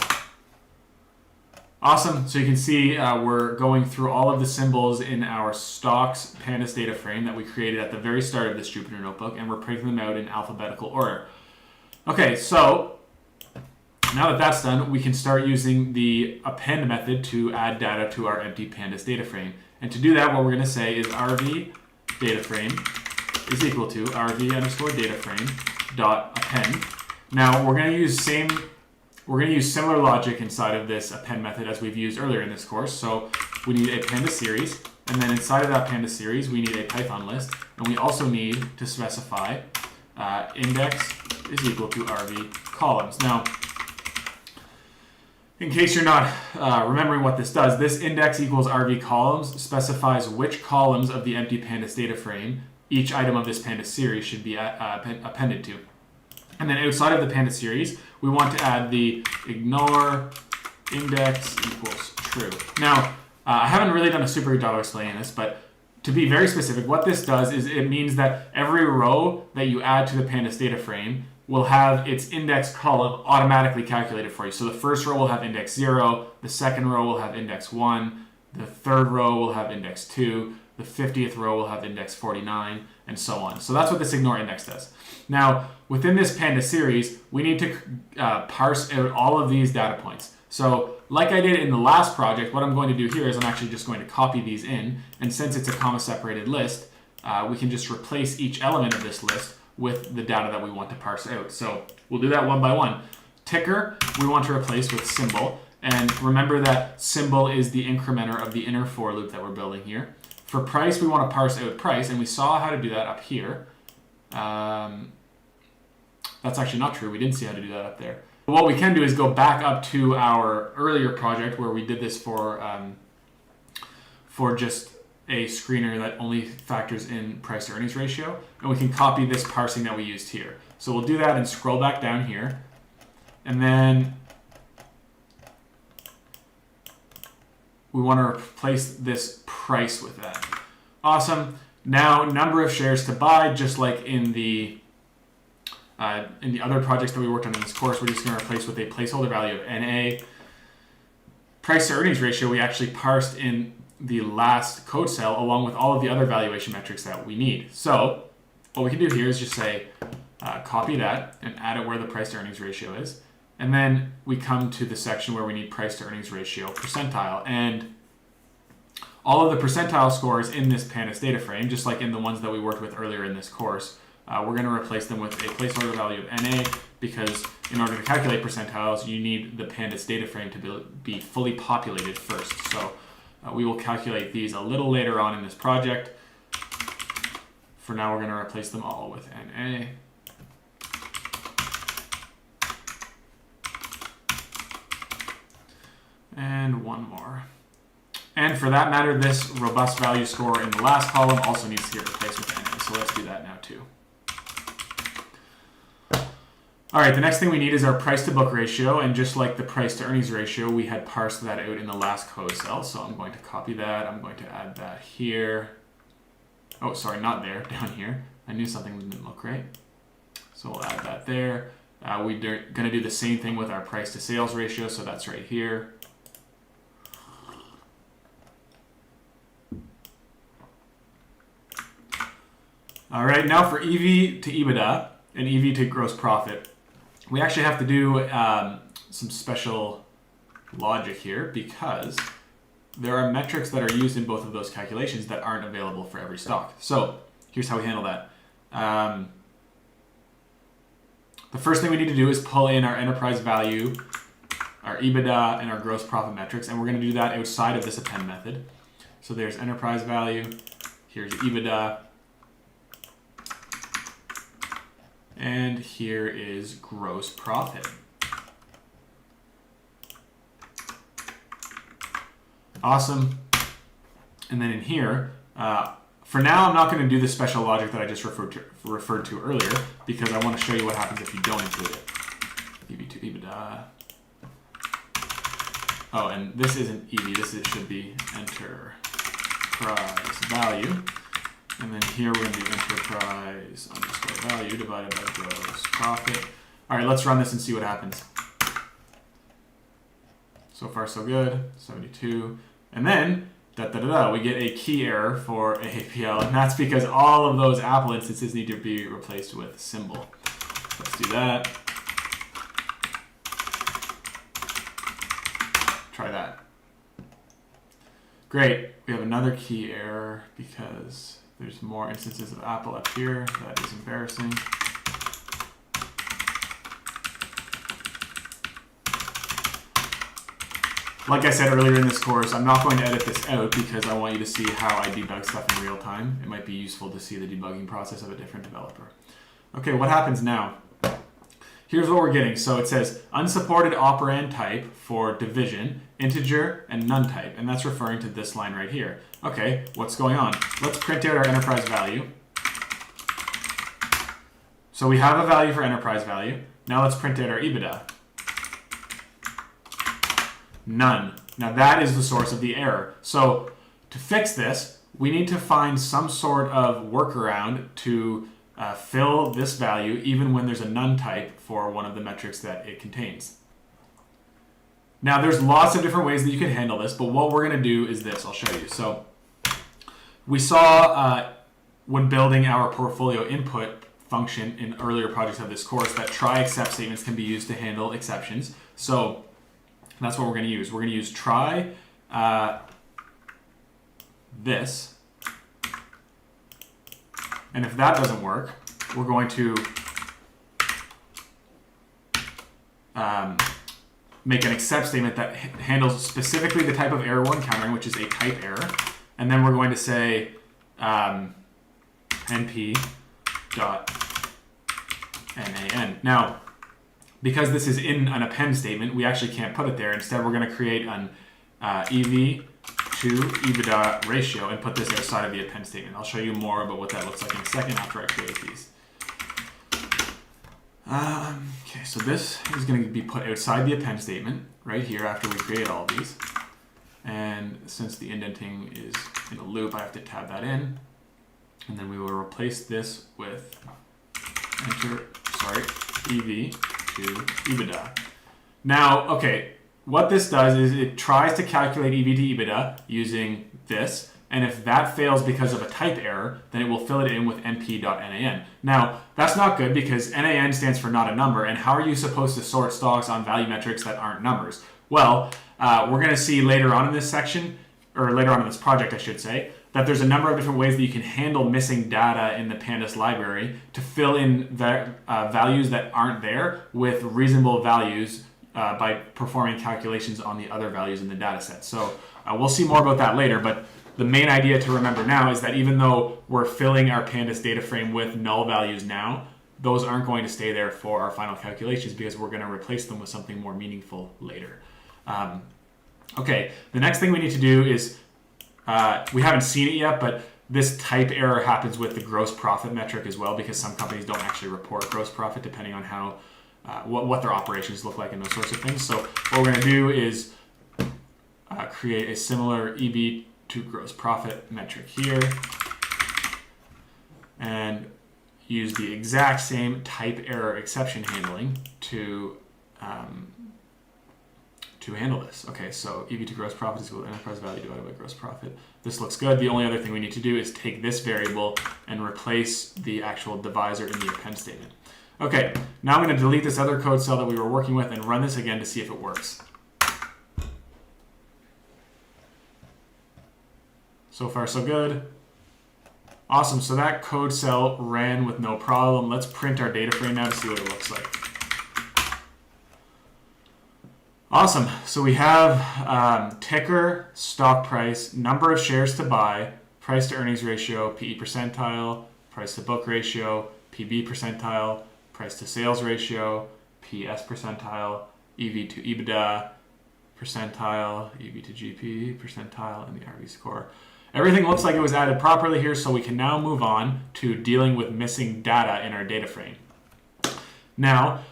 Awesome. So you can see we're going through all of the symbols in our stocks pandas data frame that we created at the very start of this Jupyter Notebook, and we're printing them out in alphabetical order. Okay, so now that that's done, we can start using the append method to add data to our empty pandas data frame. And to do that, what we're going to say is rv data frame is equal to rv underscore data frame dot append. Now we're going to use similar logic inside of this append method as we've used earlier in this course. So we need a pandas series, and then inside of that pandas series, we need a Python list, and we also need to specify index is equal to rv columns. Now, in case you're not remembering what this does, this index equals rv columns specifies which columns of the empty pandas data frame each item of this pandas series should be appended to. And then outside of the pandas series, we want to add the ignore index equals true. Now, I haven't really done a super good job of explaining this, but to be very specific, what this does is it means that every row that you add to the pandas data frame will have its index column automatically calculated for you. So the first row will have index 0, the second row will have index 1, the third row will have index 2, the 50th row will have index 49, and so on. So that's what this ignore index does. Now, within this pandas series, we need to parse out all of these data points. So like I did in the last project, what I'm going to do here is I'm actually just going to copy these in, and since it's a comma separated list, we can just replace each element of this list with the data that we want to parse out. So we'll do that one by one. Ticker, we want to replace with symbol, and remember that symbol is the incrementer of the inner for loop that we're building here. For price, we want to parse out price, and we saw how to do that up here. That's actually not true. We didn't see how to do that up there. But what we can do is go back up to our earlier project where we did this for just a screener that only factors in price to earnings ratio, and we can copy this parsing that we used here. So we'll do that and scroll back down here, and then we want to replace this price with that. Awesome. Now, number of shares to buy, just like in the other projects that we worked on in this course, we're just going to replace with a placeholder value of NA. Price to earnings ratio, we actually parsed in the last code cell along with all of the other valuation metrics that we need. So what we can do here is just say copy that and add it where the price to earnings ratio is. And then we come to the section where we need price to earnings ratio percentile. And all of the percentile scores in this pandas data frame, just like in the ones that we worked with earlier in this course, we're going to replace them with a placeholder value of NA, because in order to calculate percentiles, you need the pandas data frame to be fully populated first. So we will calculate these a little later on in this project. For now, we're going to replace them all with NA. And one more. And for that matter, this robust value score in the last column also needs to get replaced with NA. So let's do that now too. All right, the next thing we need is our price to book ratio. And just like the price to earnings ratio, we had parsed that out in the last code cell. So I'm going to copy that. I'm going to add that here. Oh, sorry, not there, down here. I knew something didn't look right. So we'll add that there. We're going to do the same thing with our price to sales ratio, so that's right here. All right, now for EV to EBITDA and EV to gross profit, we actually have to do some special logic here because there are metrics that are used in both of those calculations that aren't available for every stock. So here's how we handle that. The first thing we need to do is pull in our enterprise value, our EBITDA, and our gross profit metrics, and we're going to do that outside of this append method. So there's enterprise value, here's EBITDA, and here is gross profit. Awesome. And then in here, for now, I'm not going to do the special logic that I just referred to earlier because I want to show you what happens if you don't include it. EV to EBITDA. Oh, and this isn't EV. Should be enterprise value. And then here we're going to do enterprise underscore value divided by gross profit. All right, let's run this and see what happens. So far, so good. 72. And then we get a key error for APL, and that's because all of those Apple instances need to be replaced with symbol. Let's do that. Try that. Great. We have another key error because there's more instances of Apple up here. That is embarrassing. Like I said earlier in this course, I'm not going to edit this out because I want you to see how I debug stuff in real time. It might be useful to see the debugging process of a different developer. Okay, what happens now? Here's what we're getting. So it says unsupported operand type for division, integer, and none type. And that's referring to this line right here. Okay, what's going on? Let's print out our enterprise value. So we have a value for enterprise value. Now let's print out our EBITDA. None. Now that is the source of the error. So to fix this, we need to find some sort of workaround to fill this value even when there's a none type for one of the metrics that it contains. Now there's lots of different ways that you can handle this, but what we're going to do is this. I'll show you. So we saw when building our portfolio input function in earlier projects of this course that try except statements can be used to handle exceptions. So that's what we're going to use. We're going to use try this. And if that doesn't work, we're going to make an except statement that handles specifically the type of error we're encountering, which is a type error. And then we're going to say np.nan. Now, because this is in an append statement, we actually can't put it there. Instead, we're going to create an EV to EBITDA ratio and put this outside of the append statement. I'll show you more about what that looks like in a second after I create these. Okay, so this is going to be put outside the append statement right here after we create all of these. And since the indenting is in a loop, I have to tab that in. And then we will replace this with EV to EBITDA. Now, okay, what this does is it tries to calculate EV to EBITDA using this, and if that fails because of a type error, then it will fill it in with np.nan. Now, that's not good because NAN stands for not a number, and how are you supposed to sort stocks on value metrics that aren't numbers? Well, we're going to see later on in this section, or later on in this project, I should say, that there's a number of different ways that you can handle missing data in the Pandas library to fill in values that aren't there with reasonable values by performing calculations on the other values in the data set. So we'll see more about that later, but the main idea to remember now is that even though we're filling our Pandas data frame with null values now, those aren't going to stay there for our final calculations because we're going to replace them with something more meaningful later. Okay, the next thing we need to do is we haven't seen it yet, but this type error happens with the gross profit metric as well because some companies don't actually report gross profit depending on how what their operations look like and those sorts of things. So what we're going to do is create a similar EB to gross profit metric here. and use the exact same type error exception handling to handle this. Okay, so EV to gross profit is equal to enterprise value divided by gross profit. This looks good. The only other thing we need to do is take this variable and replace the actual divisor in the append statement. Okay, now I'm going to delete this other code cell that we were working with and run this again to see if it works. So far, so good. Awesome, so that code cell ran with no problem. Let's print our data frame now to see what it looks like. Awesome, so we have ticker, stock price, number of shares to buy, price to earnings ratio, PE percentile, price to book ratio, PB percentile, price to sales ratio, PS percentile, EV to EBITDA percentile, EV to GP percentile, and the RV score. Everything looks like it was added properly here, so we can now move on to dealing with missing data in our data frame. Now,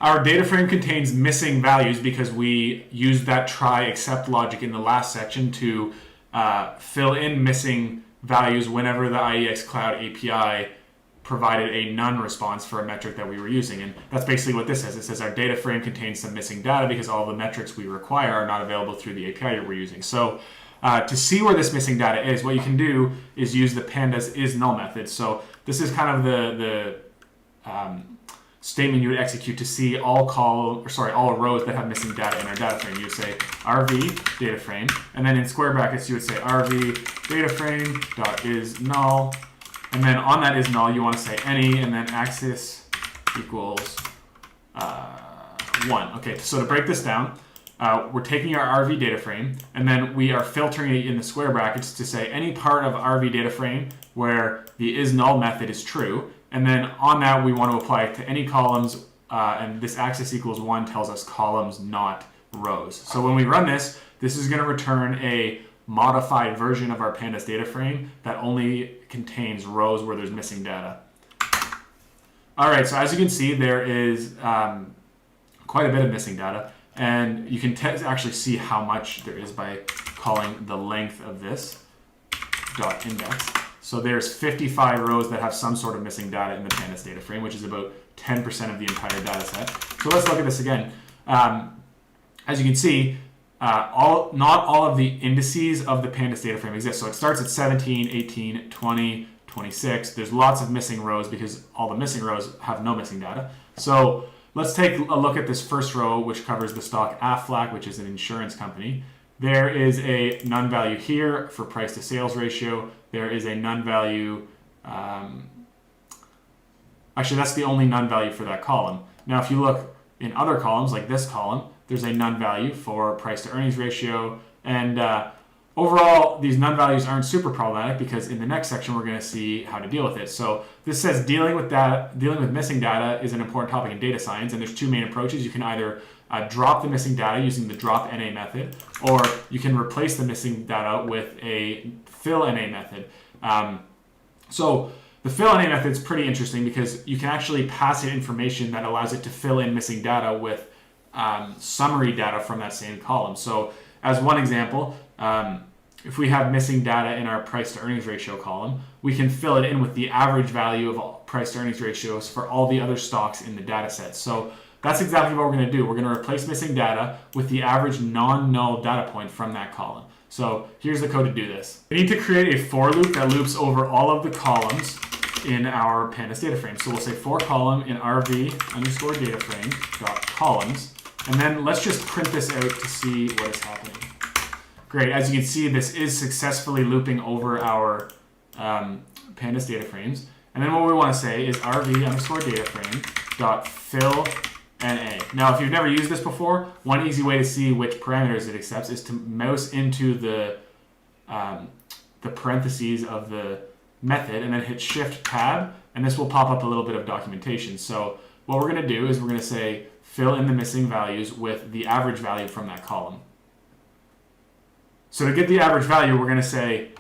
our data frame contains missing values because we used that try except logic in the last section to fill in missing values whenever the IEX Cloud API provided a none response for a metric that we were using. And that's basically what this says. It says our data frame contains some missing data because all the metrics we require are not available through the API that we're using. So to see where this missing data is, what you can do is use the pandas is null method. So this is kind of the statement you would execute to see all rows that have missing data in our data frame. You would say rv data frame, and then in square brackets you would say rv data frame dot is null, and then on that is null you want to say any, and then axis equals 1. Okay, so to break this down, we're taking our RV data frame, and then we are filtering it in the square brackets to say any part of RV data frame where the is null method is true, and then on that we want to apply it to any columns, and this axis equals 1 tells us columns, not rows. So when we run this, this is going to return a modified version of our pandas data frame that only contains rows where there's missing data. All right, so as you can see, there is quite a bit of missing data. And you can actually see how much there is by calling the length of this dot index. So there's 55 rows that have some sort of missing data in the pandas data frame, which is about 10% of the entire data set. So let's look at this again. As you can see, not all of the indices of the pandas data frame exist. So it starts at 17, 18, 20, 26. There's lots of missing rows because all the missing rows have no missing data. So let's take a look at this first row, which covers the stock Aflac, which is an insurance company. There is a none value here for price to sales ratio. There is a none value. Actually, that's the only none value for that column. Now, if you look in other columns, like this column, there's a none value for price to earnings ratio. And overall, these none values aren't super problematic because in the next section, we're going to see how to deal with it. So this says dealing with missing data is an important topic in data science, and there's two main approaches. You can either drop the missing data using the drop NA method, or you can replace the missing data with a fill NA method. So the fill NA method is pretty interesting because you can actually pass it information that allows it to fill in missing data with summary data from that same column. So as one example, if we have missing data in our price to earnings ratio column, we can fill it in with the average value of all price to earnings ratios for all the other stocks in the data set. So that's exactly what we're going to do. We're going to replace missing data with the average non-null data point from that column. So here's the code to do this. We need to create a for loop that loops over all of the columns in our pandas data frame. So we'll say for column in rv underscore data frame dot columns, and then let's just print this out to see what is happening. Great, as you can see, this is successfully looping over our pandas data frames. And then what we want to say is rv underscore data frame dot fill NA. Now, if you've never used this before, one easy way to see which parameters it accepts is to mouse into the parentheses of the method and then hit Shift Tab, and this will pop up a little bit of documentation. So what we're going to do is we're going to say fill in the missing values with the average value from that column. So to get the average value, we're going to say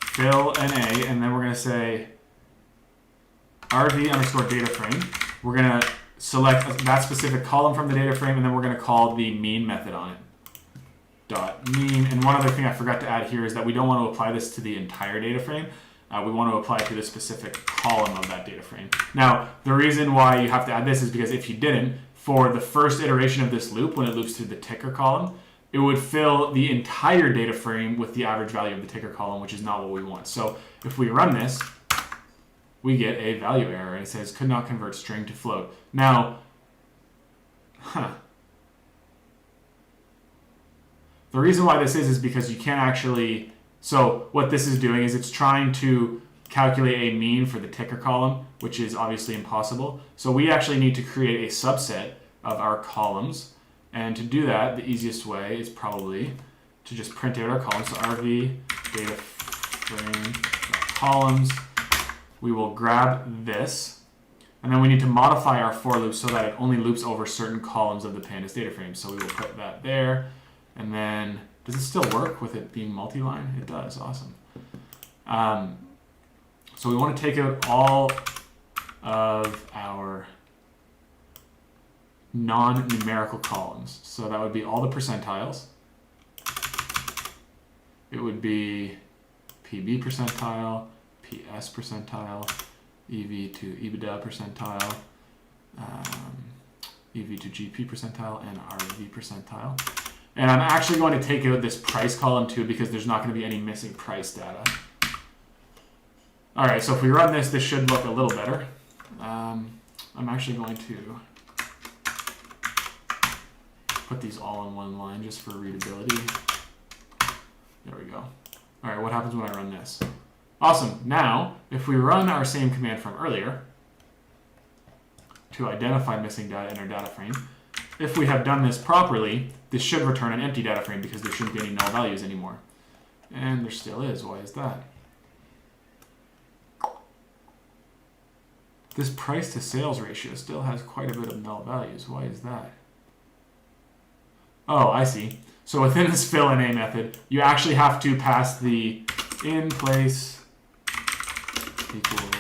fill NA, and then we're going to say rv underscore data frame. We're going to select that specific column from the data frame, and then we're going to call the mean method on it. dot mean. And one other thing I forgot to add here is that we don't want to apply this to the entire data frame. We want to apply it to the specific column of that data frame. Now, the reason why you have to add this is because if you didn't, for the first iteration of this loop, when it loops through the ticker column, it would fill the entire data frame with the average value of the ticker column, which is not what we want. So if we run this, we get a value error, and it says could not convert string to float. Now, the reason why this is because you can't actually, so what this is doing is it's trying to calculate a mean for the ticker column, which is obviously impossible. So we actually need to create a subset of our columns. And to do that, the easiest way is probably to just print out our columns. So RV data frame columns. We will grab this, and then we need to modify our for loop so that it only loops over certain columns of the pandas data frame. So we will put that there. And then, does it still work with it being multi-line? It does, awesome. So we want to take out all of our non-numerical columns. So that would be all the percentiles. It would be PB percentile, PS percentile, EV to EBITDA percentile, EV to GP percentile, and RV percentile. And I'm actually going to take out this price column too because there's not going to be any missing price data. All right, so if we run this, this should look a little better. I'm actually going to put these all in one line just for readability. There we go. All right, what happens when I run this? Awesome. Now, if we run our same command from earlier to identify missing data in our data frame, if we have done this properly, this should return an empty data frame because there shouldn't be any null values anymore. And there still is. Why is that? This price to sales ratio still has quite a bit of null values. Why is that? Oh, I see. So within this fill in a method, you actually have to pass the in place equals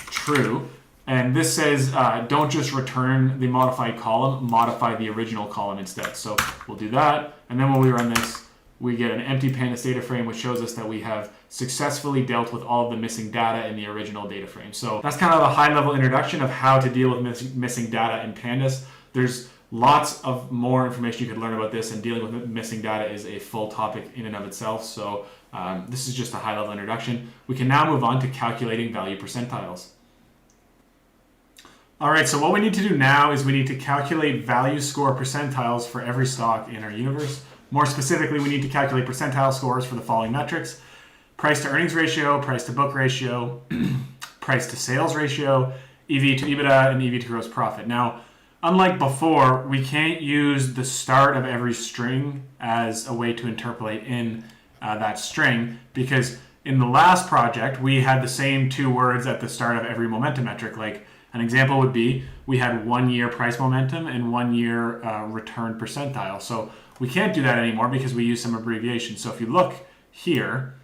true. And this says don't just return the modified column, modify the original column instead. So we'll do that. And then when we run this, we get an empty pandas data frame, which shows us that we have successfully dealt with all of the missing data in the original data frame. So that's kind of a high-level introduction of how to deal with missing data in pandas. There's lots of more information you could learn about this, and dealing with missing data is a full topic in and of itself. So this is just a high-level introduction. We can now move on to calculating value percentiles. All right, so what we need to do now is we need to calculate value score percentiles for every stock in our universe. More specifically, we need to calculate percentile scores for the following metrics: price to earnings ratio, price to book ratio, price to sales ratio, EV to EBITDA, and EV to gross profit. Now, unlike before, we can't use the start of every string as a way to interpolate in that string, because in the last project, we had the same two words at the start of every momentum metric. Like an example would be, we had 1 year price momentum and 1 year return percentile. So we can't do that anymore because we use some abbreviation. So if you look here,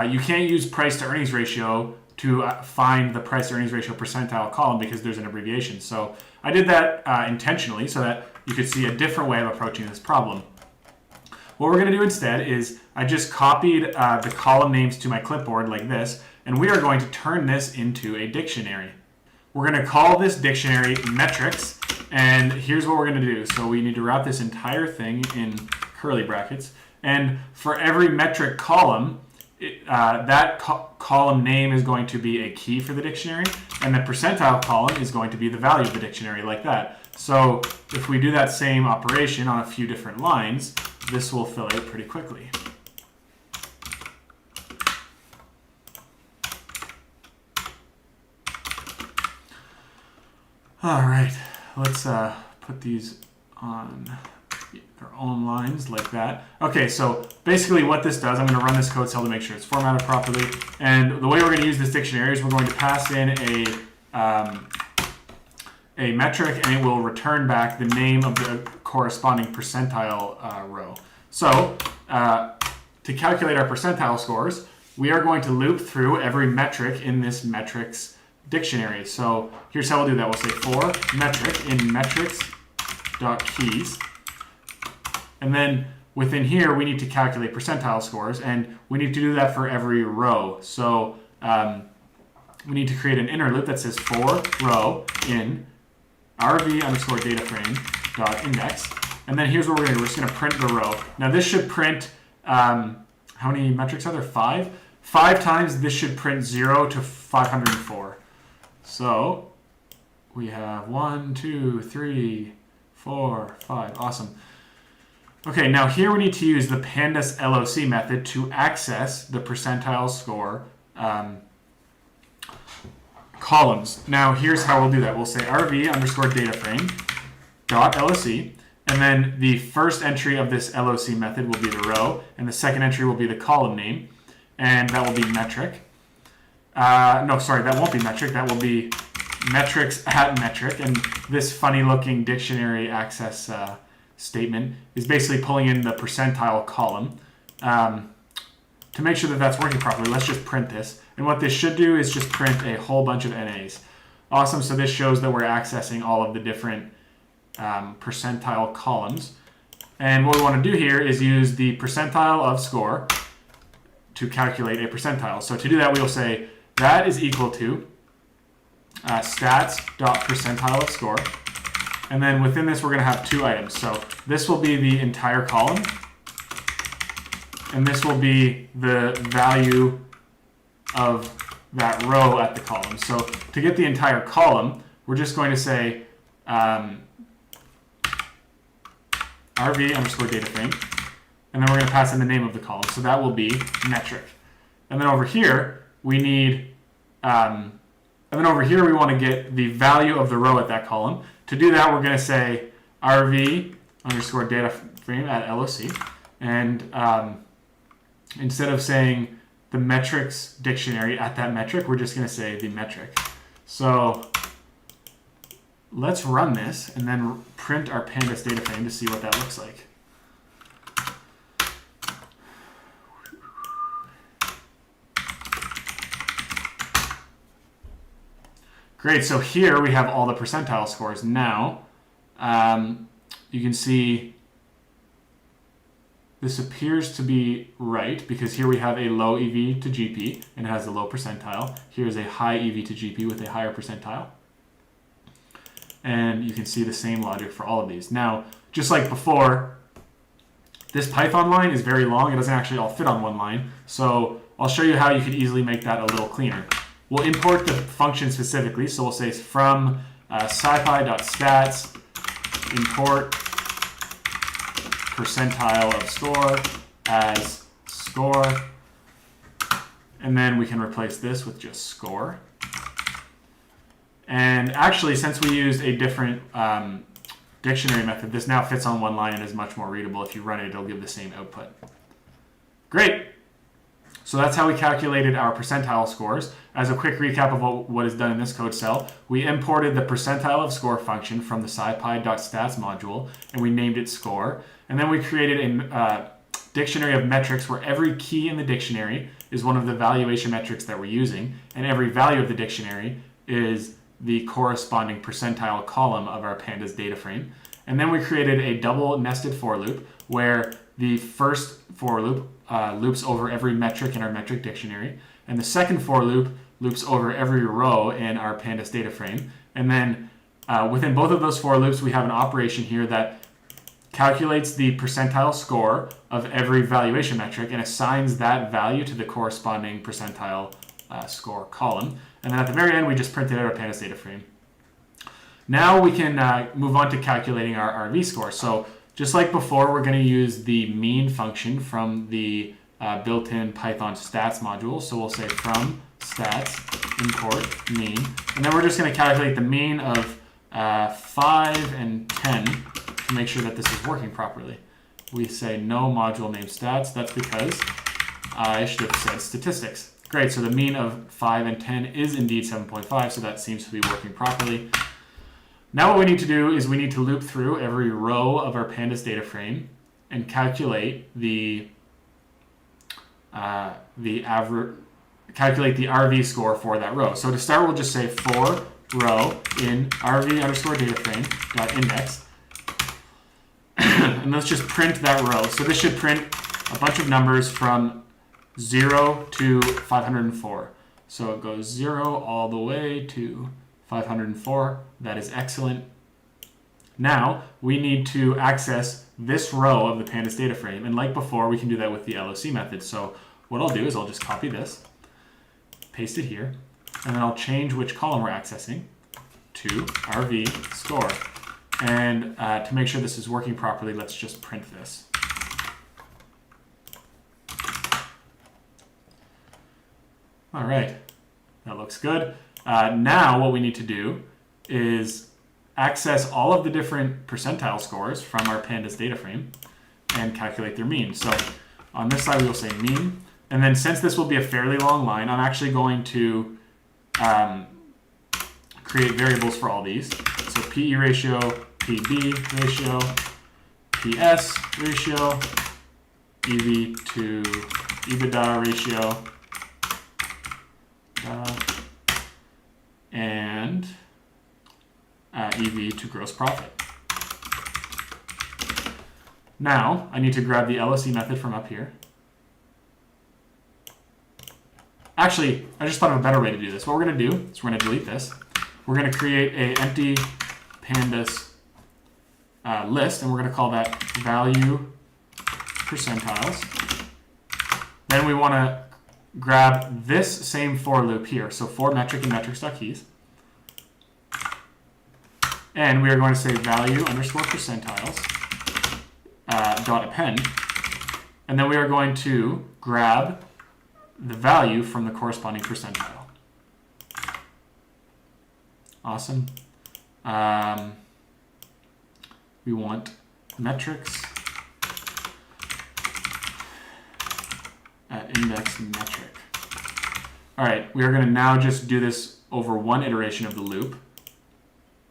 you can't use price to earnings ratio to find the price to earnings ratio percentile column because there's an abbreviation. So I did that intentionally so that you could see a different way of approaching this problem. What we're going to do instead is I just copied the column names to my clipboard like this, and we are going to turn this into a dictionary. We're going to call this dictionary metrics, and here's what we're going to do. So we need to wrap this entire thing in curly brackets, and for every metric column, that column name is going to be a key for the dictionary, and the percentile column is going to be the value of the dictionary, like that. So if we do that same operation on a few different lines, this will fill out pretty quickly. All right, let's put these on their own lines like that. Okay, so basically what this does, I'm going to run this code cell to make sure it's formatted properly. And the way we're going to use this dictionary is we're going to pass in a metric, and it will return back the name of the corresponding percentile row. So to calculate our percentile scores, we are going to loop through every metric in this metrics dictionary. So here's how we'll do that. We'll say for metric in metrics.keys. And then within here, we need to calculate percentile scores, and we need to do that for every row. So we need to create an inner loop that says for row in rv underscore data frame dot index. And then here's what we're going to do. We're just going to print the row. Now this should print, how many metrics are there? 5? 5 times this should print 0 to 504. So we have 1, 2, 3, 4, 5. Awesome. Okay, now here we need to use the pandas LOC method to access the percentile score columns. Now here's how we'll do that. We'll say rv underscore data frame dot LOC, and then the first entry of this LOC method will be the row, and the second entry will be the column name, and that will be metric. No, sorry, that won't be metric. That will be metrics at metric, and this funny looking dictionary access statement is basically pulling in the percentile column. To make sure that that's working properly, let's just print this. And what this should do is just print a whole bunch of NAs. Awesome, so this shows that we're accessing all of the different percentile columns. And what we want to do here is use the percentile of score to calculate a percentile. So to do that, we will say that is equal to stats.percentile of score. And then within this, we're going to have 2 items. So this will be the entire column, and this will be the value of that row at the column. So to get the entire column, we're just going to say rv underscore data frame, and then we're going to pass in the name of the column. So that will be metric. And then over here, we need, we want to get the value of the row at that column. To do that, we're going to say rv underscore data frame at LOC, and instead of saying the metrics dictionary at that metric, we're just going to say the metric. So let's run this and then print our pandas data frame to see what that looks like. Great, so here we have all the percentile scores. Now, you can see this appears to be right because here we have a low EV to GP and it has a low percentile. Here's a high EV to GP with a higher percentile. And you can see the same logic for all of these. Now, just like before, this Python line is very long. It doesn't actually all fit on one line. So I'll show you how you could easily make that a little cleaner. We'll import the function specifically. So we'll say from scipy.stats import percentile of score as score, and then we can replace this with just score. And actually, since we used a different dictionary method, this now fits on one line and is much more readable. If you run it, it'll give the same output. Great. So that's how we calculated our percentile scores. As a quick recap of what is done in this code cell, we imported the percentile of score function from the scipy.stats module, and we named it score. And then we created a dictionary of metrics where every key in the dictionary is one of the valuation metrics that we're using, and every value of the dictionary is the corresponding percentile column of our pandas data frame. And then we created a double nested for loop where the first for loop loops over every metric in our metric dictionary, and the second for loop loops over every row in our pandas data frame. And then within both of those for loops, we have an operation here that calculates the percentile score of every valuation metric and assigns that value to the corresponding percentile score column. And then at the very end, we just printed out our pandas data frame. Now we can move on to calculating our RV score. So just like before, we're going to use the mean function from the built-in Python stats module. So we'll say from stats import mean, and then we're just going to calculate the mean of 5 and 10 to make sure that this is working properly. We say no module name stats. That's because I should have said statistics. Great, so the mean of 5 and 10 is indeed 7.5, so that seems to be working properly. Now what we need to do is we need to loop through every row of our pandas data frame and calculate the RV score for that row. So to start, we'll just say for row in RV underscore data frame dot index. And let's just print that row. So this should print a bunch of numbers from 0 to 504. So it goes 0 all the way to 504. That is excellent. Now we need to access this row of the pandas data frame. And like before, we can do that with the LOC method. So what I'll do is I'll just copy this, paste it here, and then I'll change which column we're accessing to RV score. And to make sure this is working properly, let's just print this. All right, that looks good. Now what we need to do is access all of the different percentile scores from our pandas data frame and calculate their mean. So on this side, we will say mean. And then since this will be a fairly long line, I'm actually going to create variables for all these. So PE ratio, PB ratio, PS ratio, EV to EBITDA ratio, and EV to gross profit. Now, I need to grab the LOC method from up here. Actually, I just thought of a better way to do this. What we're going to do is we're going to delete this. We're going to create an empty pandas list, and we're going to call that value percentiles. Then we want to grab this same for loop here, so for metric and metrics.keys. And we are going to say value underscore percentiles dot append. And then we are going to grab the value from the corresponding percentile. Awesome. We want metrics at index metric. All right, we are going to now just do this over one iteration of the loop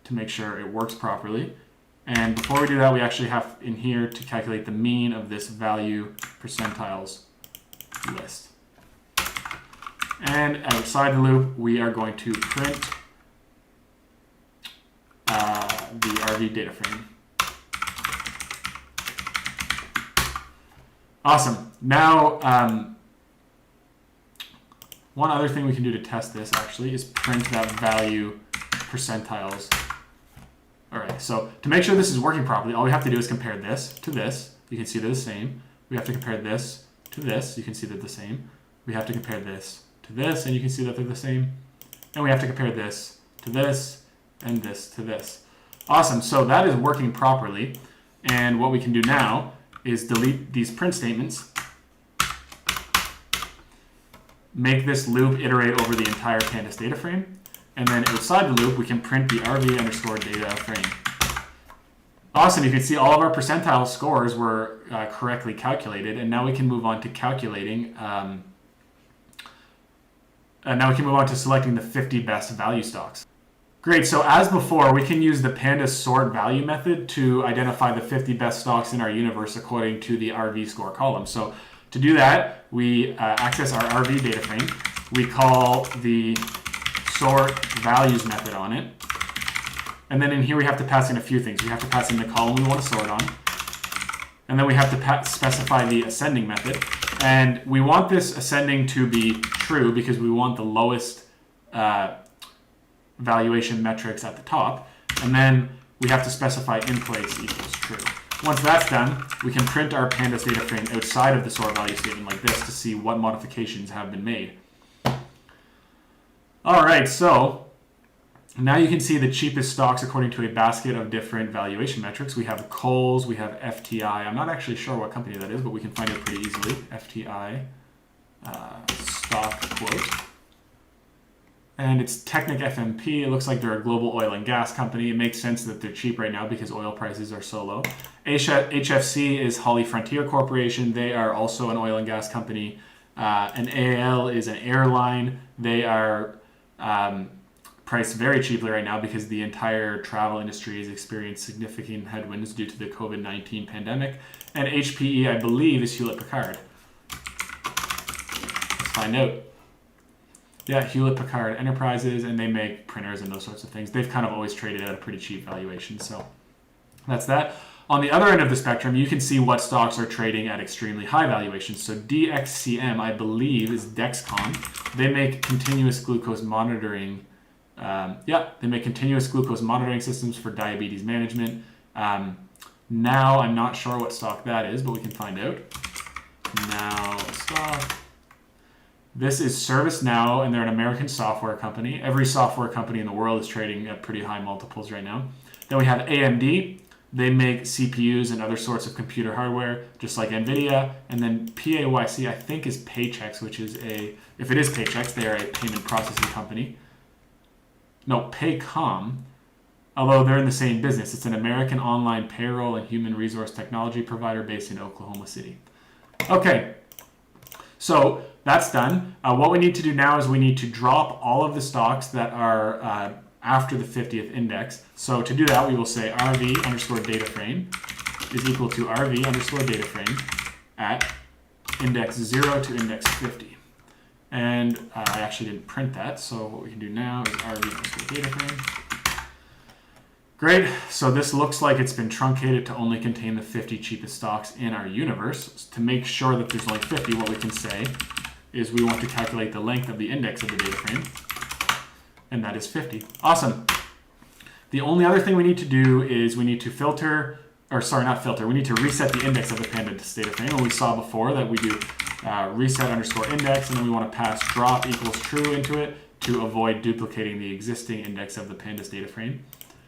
to make sure it works properly. And before we do that, we actually have in here to calculate the mean of this value percentiles list. And outside the loop, we are going to print the RV data frame. Awesome. Now, one other thing we can do to test this actually is print that value percentiles. All right, so to make sure this is working properly, all we have to do is compare this to this. You can see they're the same. We have to compare this to this. You can see they're the same. We have to compare this to this, and you can see that they're the same. And we have to compare this to this, and this to this. Awesome, so that is working properly. And what we can do now is delete these print statements, make this loop iterate over the entire pandas data frame, and then outside the loop, we can print the RV underscore data frame. Awesome, you can see all of our percentile scores were correctly calculated, and now we can move on to calculating, selecting the 50 best value stocks. Great, so as before, we can use the pandas sort value method to identify the 50 best stocks in our universe according to the RV score column. So to do that, we access our RV data frame. We call the sort values method on it. And then in here, we have to pass in a few things. We have to pass in the column we want to sort on. And then we have to specify the ascending method. And we want this ascending to be true because we want the lowest valuation metrics at the top. And then we have to specify in place equals true. Once that's done, we can print our pandas data frame outside of the sort value statement like this to see what modifications have been made. All right, so now you can see the cheapest stocks according to a basket of different valuation metrics. We have Kohl's, we have FTI. I'm not actually sure what company that is, but we can find it pretty easily. FTI stock quote. And it's Technic FMP. It looks like they're a global oil and gas company. It makes sense that they're cheap right now because oil prices are so low. HFC is Holly Frontier Corporation. They are also an oil and gas company. And AAL is an airline. They are priced very cheaply right now because the entire travel industry has experienced significant headwinds due to the COVID-19 pandemic. And HPE, I believe, is Hewlett Packard. Let's find out. Yeah, Hewlett Packard Enterprises, and they make printers and those sorts of things. They've kind of always traded at a pretty cheap valuation, so that's that. On the other end of the spectrum, you can see what stocks are trading at extremely high valuations. So DXCM, I believe, is Dexcom. They make continuous glucose monitoring. They make continuous glucose monitoring systems for diabetes management. Now, I'm not sure what stock that is, but we can find out. Now, stock. This is ServiceNow, and they're an American software company. Every software company in the world is trading at pretty high multiples right now. Then we have AMD. They make CPUs and other sorts of computer hardware, just like NVIDIA. And then PAYC, I think, is Paychex, which is if it is Paychex, they are a payment processing company. No, Paycom, although they're in the same business. It's an American online payroll and human resource technology provider based in Oklahoma City. Okay, so that's done. What we need to do now is we need to drop all of the stocks that are after the 50th index. So to do that, we will say RV underscore data frame is equal to RV underscore data frame at index 0 to index 50. And I actually didn't print that, so what we can do now is RV underscore data frame. Great, so this looks like it's been truncated to only contain the 50 cheapest stocks in our universe. To make sure that there's only 50, what we can say is we want to calculate the length of the index of the data frame, and that is 50. Awesome. The only other thing we need to do is we need to we need to reset the index of the pandas data frame. And we saw before that we do reset underscore index, and then we want to pass drop equals true into it to avoid duplicating the existing index of the pandas data frame.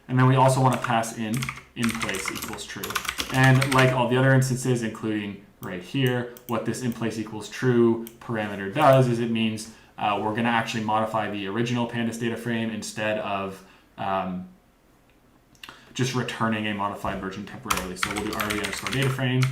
And then we also want to pass in place equals true. And like all the other instances, including right here, what this in place equals true parameter does is it means we're going to actually modify the original pandas data frame instead of just returning a modified version temporarily. So we'll do RV underscore data frame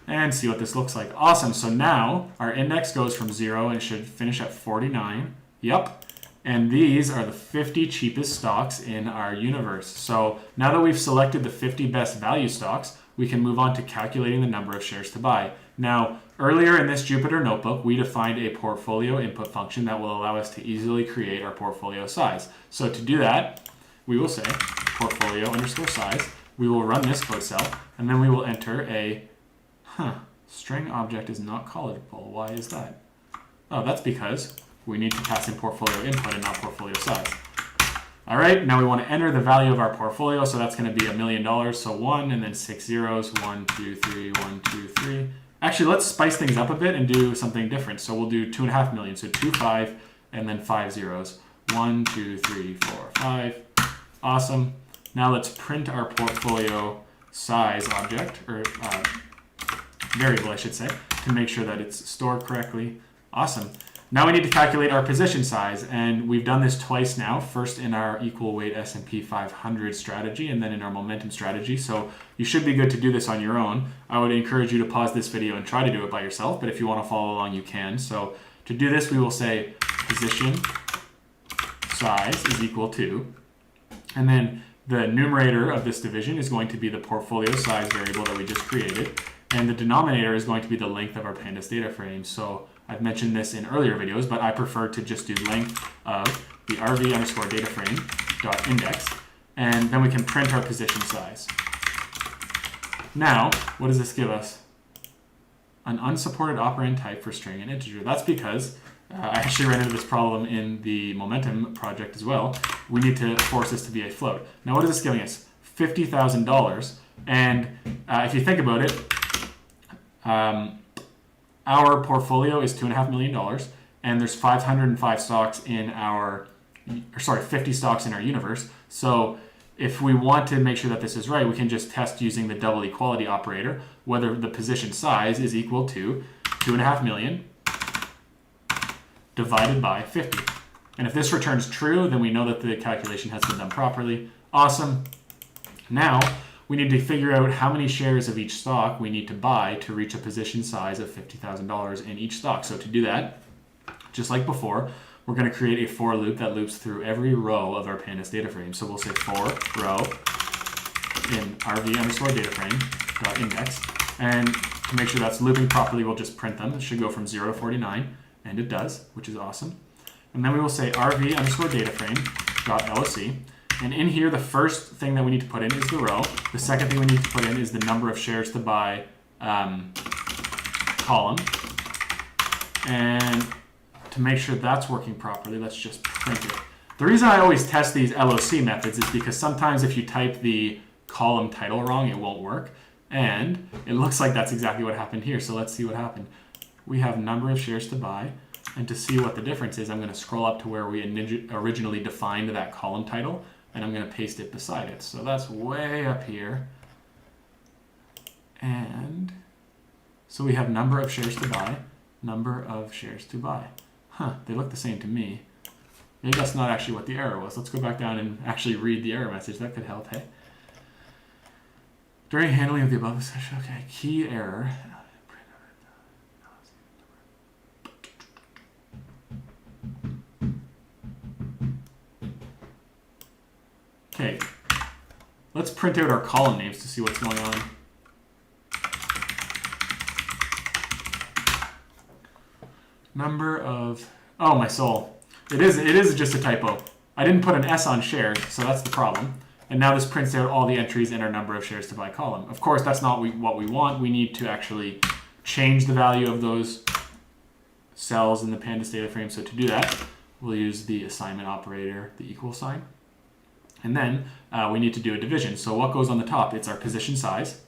and see what this looks like. Awesome. So now our index goes from 0 and it should finish at 49. Yep. And these are the 50 cheapest stocks in our universe. So now that we've selected the 50 best value stocks, we can move on to calculating the number of shares to buy. Now, earlier in this Jupyter notebook, we defined a portfolio input function that will allow us to easily create our portfolio size. So to do that, we will say portfolio underscore size. We will run this code cell, and then we will enter a string object is not callable. Why is that? Oh, that's because we need to pass in portfolio input and not portfolio size. All right, now we want to enter the value of our portfolio, so that's going to be $1 million. So 1 and then 6 zeros, 1, 2, 3, 1, 2, 3. Actually, let's spice things up a bit and do something different. So we'll do 2.5 million. So 2, 5, and then 5 zeros. 1, 2, 3, 4, 5. Awesome. Now let's print our portfolio size object, or variable, I should say, to make sure that it's stored correctly. Awesome. Now we need to calculate our position size, and we've done this twice now, first in our equal weight S&P 500 strategy and then in our momentum strategy, so you should be good to do this on your own. I would encourage you to pause this video and try to do it by yourself, but if you want to follow along, you can. So to do this, we will say position size is equal to, and then the numerator of this division is going to be the portfolio size variable that we just created, and the denominator is going to be the length of our pandas data frame. So I've mentioned this in earlier videos, but I prefer to just do length of the RV underscore data frame dot index, and then we can print our position size. Now, what does this give us? An unsupported operand type for string and integer. That's because I actually ran into this problem in the momentum project as well. We need to force this to be a float. Now, what is this giving us? $50,000. And if you think about it, our portfolio is $2.5 million, and there's 505 stocks in our, 50 stocks in our universe. So if we want to make sure that this is right, we can just test using the double equality operator, whether the position size is equal to 2.5 million divided by 50. And if this returns true, then we know that the calculation has been done properly. Awesome. Now, we need to figure out how many shares of each stock we need to buy to reach a position size of $50,000 in each stock. So to do that, just like before, we're going to create a for loop that loops through every row of our pandas data frame. So we'll say for row in RV underscore data frame dot index. And to make sure that's looping properly, we'll just print them. It should go from 0 to 49, and it does, which is awesome. And then we will say RV underscore data frame dot LOC. And in here, the first thing that we need to put in is the row. The second thing we need to put in is the number of shares to buy column. And to make sure that's working properly, let's just print it. The reason I always test these LOC methods is because sometimes if you type the column title wrong, it won't work. And it looks like that's exactly what happened here. So let's see what happened. We have number of shares to buy. And to see what the difference is, I'm going to scroll up to where we originally defined that column title. And I'm going to paste it beside it. So that's way up here. And so we have number of shares to buy, number of shares to buy. Huh, they look the same to me. Maybe that's not actually what the error was. Let's go back down and actually read the error message. That could help, hey? During handling of the above session, okay, key error. Okay, let's print out our column names to see what's going on. Number of, oh my soul. It is just a typo. I didn't put an S on shares, so that's the problem. And now this prints out all the entries in our number of shares to buy column. Of course, that's not what we want. We need to actually change the value of those cells in the pandas data frame. So to do that, we'll use the assignment operator, the equal sign. And then we need to do a division. So what goes on the top? It's our position size.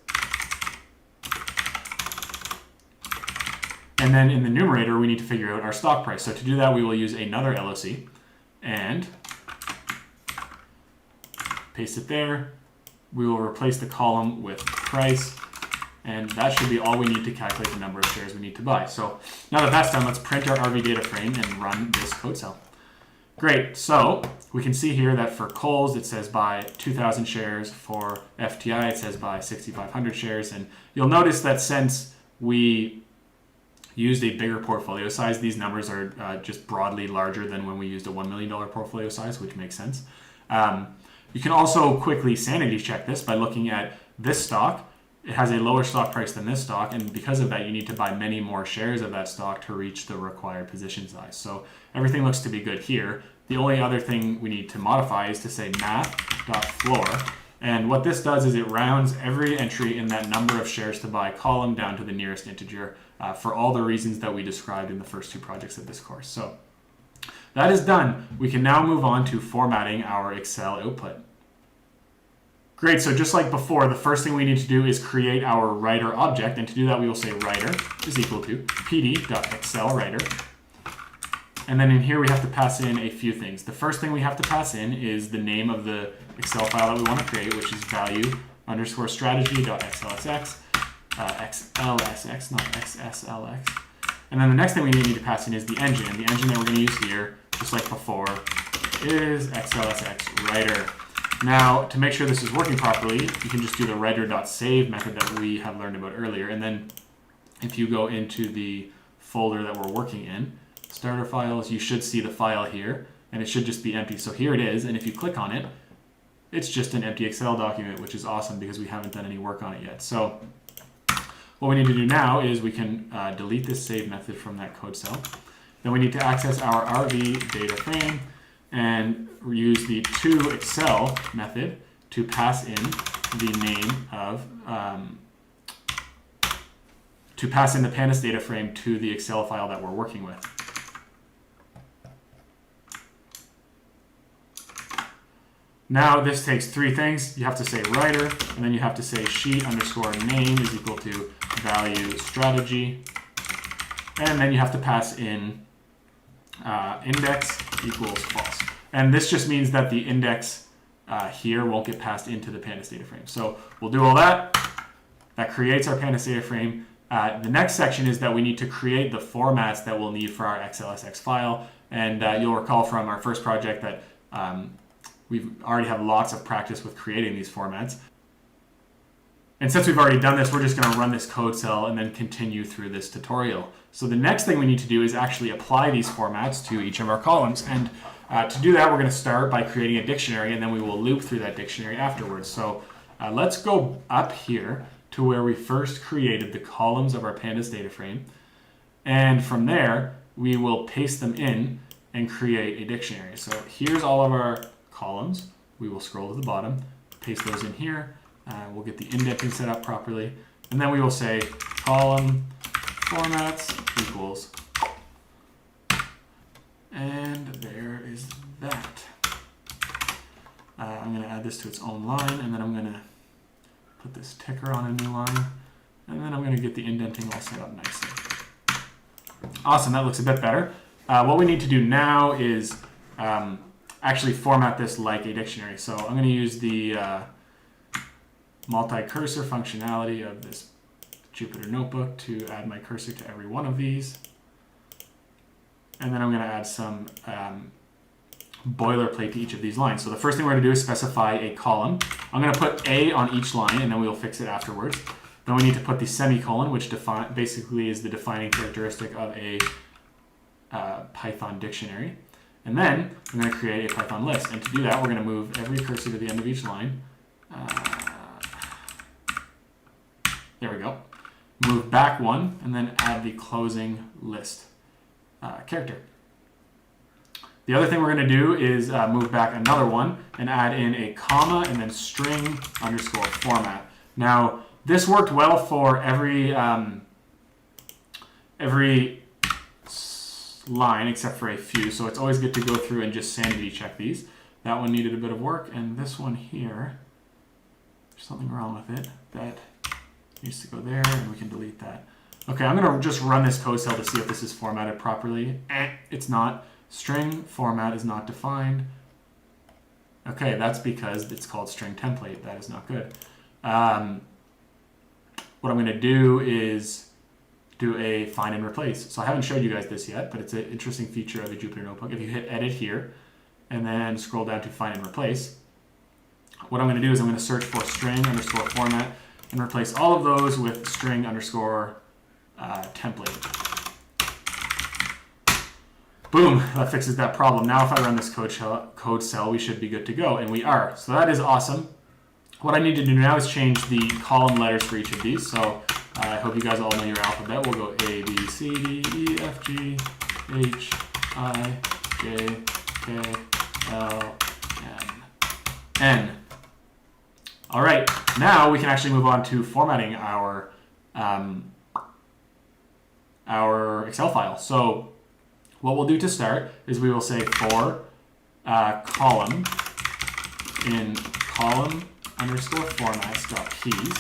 And then in the numerator, we need to figure out our stock price. So to do that, we will use another LOC and paste it there. We will replace the column with price. And that should be all we need to calculate the number of shares we need to buy. So now that that's done, let's print our RV data frame and run this code cell. Great, so we can see here that for Kohl's, it says buy 2,000 shares. For FTI, it says buy 6,500 shares. And you'll notice that since we used a bigger portfolio size, these numbers are just broadly larger than when we used a $1 million portfolio size, which makes sense. You can also quickly sanity check this by looking at this stock. It has a lower stock price than this stock, and because of that, you need to buy many more shares of that stock to reach the required position size. So everything looks to be good here. The only other thing we need to modify is to say math.floor. And what this does is it rounds every entry in that number of shares to buy column down to the nearest integer for all the reasons that we described in the first two projects of this course. So that is done. We can now move on to formatting our Excel output. Great, so just like before, the first thing we need to do is create our writer object, and to do that we will say writer is equal to pd.excelWriter. And then in here we have to pass in a few things. The first thing we have to pass in is the name of the Excel file that we want to create, which is value_strategy.xlsx, xlsx, not xslx. And then the next thing we need to pass in is the engine, and the engine that we're going to use here, just like before, is xlsx writer. Now, to make sure this is working properly, you can just do the writer.save method that we have learned about earlier. And then if you go into the folder that we're working in, starter files, you should see the file here, and it should just be empty. So here it is, and if you click on it, it's just an empty Excel document, which is awesome because we haven't done any work on it yet. So what we need to do now is we can delete this save method from that code cell. Then we need to access our RV data frame and use the toExcel method to pass in the name of, to pass in the pandas data frame to the Excel file that we're working with. Now this takes three things. You have to say writer, and then you have to say sheet_name is equal to value strategy, and then you have to pass in index equals false. And this just means that the index here won't get passed into the pandas data frame. So we'll do all that. That creates our pandas data frame. The next section is that we need to create the formats that we'll need for our XLSX file. And you'll recall from our first project that we already have lots of practice with creating these formats. And since we've already done this, we're just going to run this code cell and then continue through this tutorial. So the next thing we need to do is actually apply these formats to each of our columns. And to do that, we're going to start by creating a dictionary, and then we will loop through that dictionary afterwards. So let's go up here to where we first created the columns of our pandas data frame. And from there, we will paste them in and create a dictionary. So here's all of our columns. we will scroll to the bottom, paste those in here. We'll get the indenting set up properly. And then we will say column formats equals. And there is that. I'm going to add this to its own line, and then I'm going to put this ticker on a new line, and then I'm going to get the indenting all set up nicely. Awesome, that looks a bit better. What we need to do now is actually format this like a dictionary. So I'm going to use the multi-cursor functionality of this Jupyter Notebook to add my cursor to every one of these. And then I'm going to add some boilerplate to each of these lines. So the first thing we're going to do is specify a column. I'm going to put A on each line, and then we'll fix it afterwards. Then we need to put the semicolon, which basically is the defining characteristic of a Python dictionary. And then I'm going to create a Python list. And to do that, we're going to move every cursor to the end of each line. There we go. Move back one, and then add the closing list character. The other thing we're going to do is move back another one and add in a comma and then string underscore format. Now, this worked well for every line except for a few, so it's always good to go through and just sanity check these. That one needed a bit of work, and this one here, there's something wrong with it. That needs to go there, and we can delete that. Okay, I'm going to just run this code cell to see if this is formatted properly. It's not. String format is not defined. Okay, that's because it's called string template. That is not good. What I'm going to do is do a find and replace. So I haven't showed you guys this yet, but it's an interesting feature of a Jupyter Notebook. If you hit edit here and then scroll down to find and replace, what I'm going to do is I'm going to search for string underscore format and replace all of those with string underscore template. Boom, that fixes that problem. Now if I run this code cell, we should be good to go, and we are. So that is awesome. What I need to do now is change the column letters for each of these. So I hope you guys all know your alphabet. We'll go A, B, C, D, E, F, G, H, I, J, K, L, M, N. All right, now we can actually move on to formatting our Excel file. So what we'll do to start is we will say for column in column underscore formats dot keys.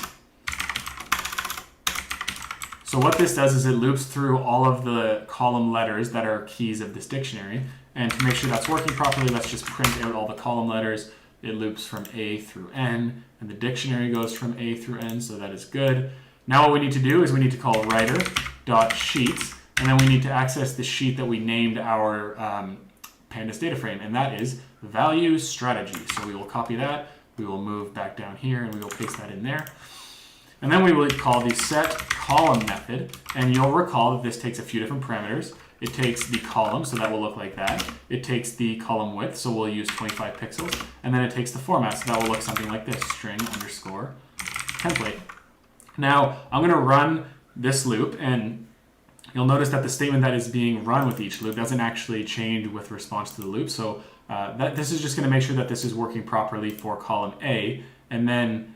So what this does is it loops through all of the column letters that are keys of this dictionary. And to make sure that's working properly, let's just print out all the column letters. It loops from A through N, and the dictionary goes from A through N, so that is good. Now what we need to do is we need to call writer.sheets, and then we need to access the sheet that we named our pandas data frame, and that is value strategy. So we will copy that, we will move back down here, and we will paste that in there. And then we will call the set column method, and you'll recall that this takes a few different parameters. It takes the column, so that will look like that. It takes the column width, so we'll use 25 pixels. And then it takes the format, so that will look something like this, string underscore template. Now, I'm going to run this loop, and you'll notice that the statement that is being run with each loop doesn't actually change with response to the loop. So this is just going to make sure that this is working properly for column A. And then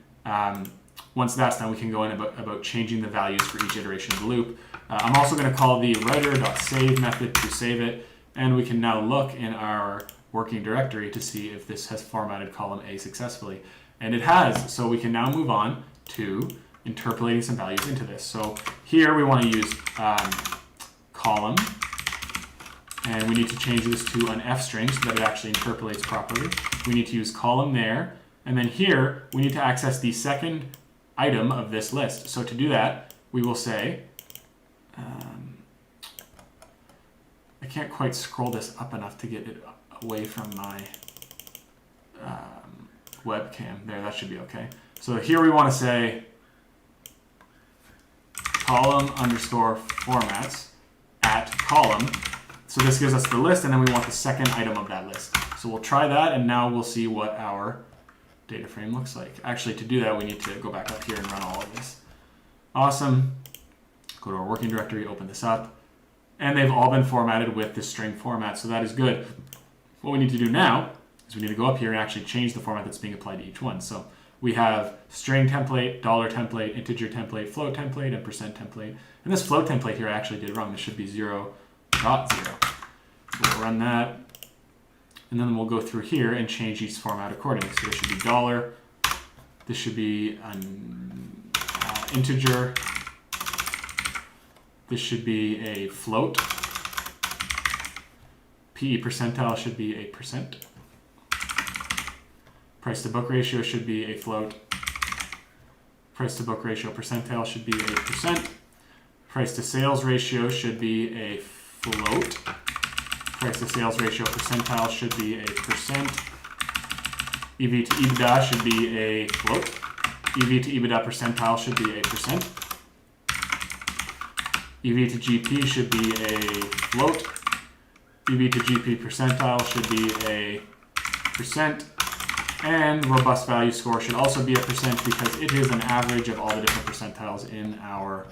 once that's done, we can go in about changing the values for each iteration of the loop. I'm also going to call the writer.save method to save it, and we can now look in our working directory to see if this has formatted column A successfully. And it has, so we can now move on to interpolating some values into this. So here we want to use column, and we need to change this to an F string so that it actually interpolates properly. We need to use column there, and then here we need to access the second item of this list. So to do that, we will say, I can't quite scroll this up enough to get it away from my webcam. There, that should be okay. So here we want to say column underscore formats at column. So this gives us the list, and then we want the second item of that list. So we'll try that, and now we'll see what our data frame looks like. Actually, to do that, we need to go back up here and run all of this. Awesome. Go to our working directory, open this up, and they've all been formatted with the string format, so that is good. What we need to do now is we need to go up here and actually change the format that's being applied to each one. So we have string template, dollar template, integer template, float template, and percent template. And this float template here I actually did wrong. This should be 0.0. So we'll run that. And then we'll go through here and change each format accordingly. So this should be dollar. This should be an integer. This should be a float. PE percentile should be a percent. Price to book ratio should be a float. Price to book ratio percentile should be a percent. Price to sales ratio should be a float. Price to sales ratio percentile should be a percent. EV to EBITDA should be a float. EV to EBITDA percentile should be a percent. EV to GP should be a float. EV to GP percentile should be a percent. And robust value score should also be a percent because it is an average of all the different percentiles in our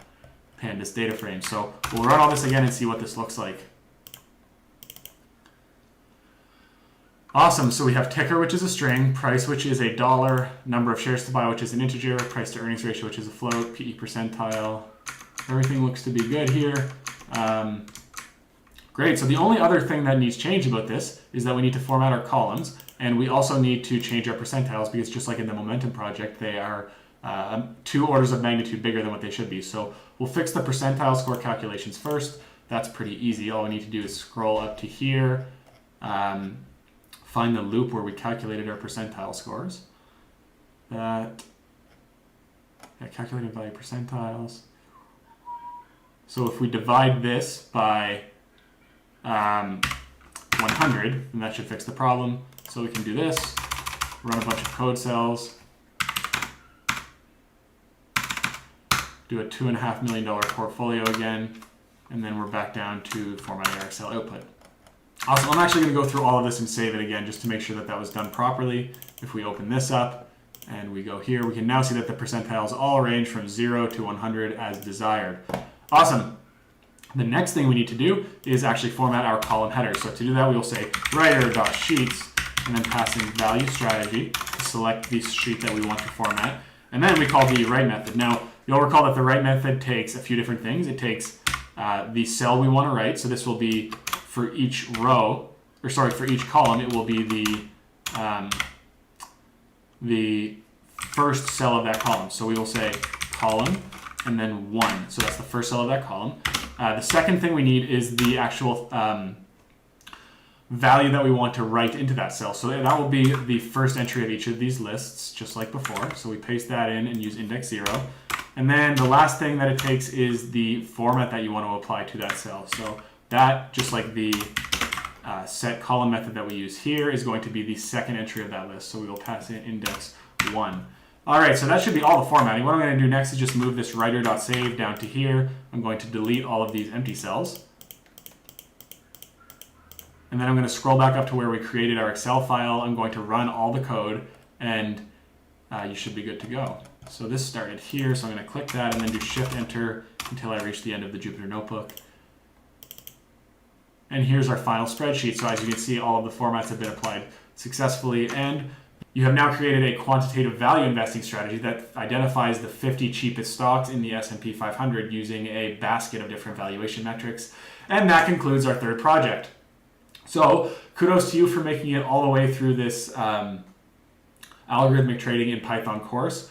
pandas data frame. So we'll run all this again and see what this looks like. Awesome, so we have ticker, which is a string, price, which is a dollar, number of shares to buy, which is an integer, price to earnings ratio, which is a float, PE percentile. Everything looks to be good here. Great, so the only other thing that needs change about this is that we need to format our columns, and we also need to change our percentiles because just like in the Momentum project, they are 2 orders of magnitude bigger than what they should be. So we'll fix the percentile score calculations first. That's pretty easy. All we need to do is scroll up to here, find the loop where we calculated our percentile scores. Calculated value percentiles. So if we divide this by 100, then that should fix the problem. So we can do this, run a bunch of code cells, do a $2.5 million portfolio again, and then we're back down to formatting our Excel output. Awesome, I'm actually going to go through all of this and save it again just to make sure that that was done properly. If we open this up and we go here, we can now see that the percentiles all range from 0 to 100 as desired. Awesome. The next thing we need to do is actually format our column header. So to do that, we will say writer.sheets and then pass in value strategy to select the sheet that we want to format. And then we call the write method. Now, you'll recall that the write method takes a few different things. It takes the cell we want to write. So this will be for each row, or sorry, for each column, it will be the first cell of that column. So we will say column and then 1. So that's the first cell of that column. The second thing we need is the actual value that we want to write into that cell. So that will be the first entry of each of these lists, just like before. So we paste that in and use index 0. And then the last thing that it takes is the format that you want to apply to that cell. So that, just like the set column method that we use here, is going to be the second entry of that list. So we will pass in index 1. All right, so that should be all the formatting. What I'm going to do next is just move this writer.save down to here. I'm going to delete all of these empty cells. And then I'm going to scroll back up to where we created our Excel file. I'm going to run all the code, and you should be good to go. So this started here, so I'm going to click that and then do Shift-Enter until I reach the end of the Jupyter Notebook. And here's our final spreadsheet. So as you can see, all of the formats have been applied successfully, and you have now created a quantitative value investing strategy that identifies the 50 cheapest stocks in the S&P 500 using a basket of different valuation metrics. And that concludes our third project. So kudos to you for making it all the way through this algorithmic trading in Python course.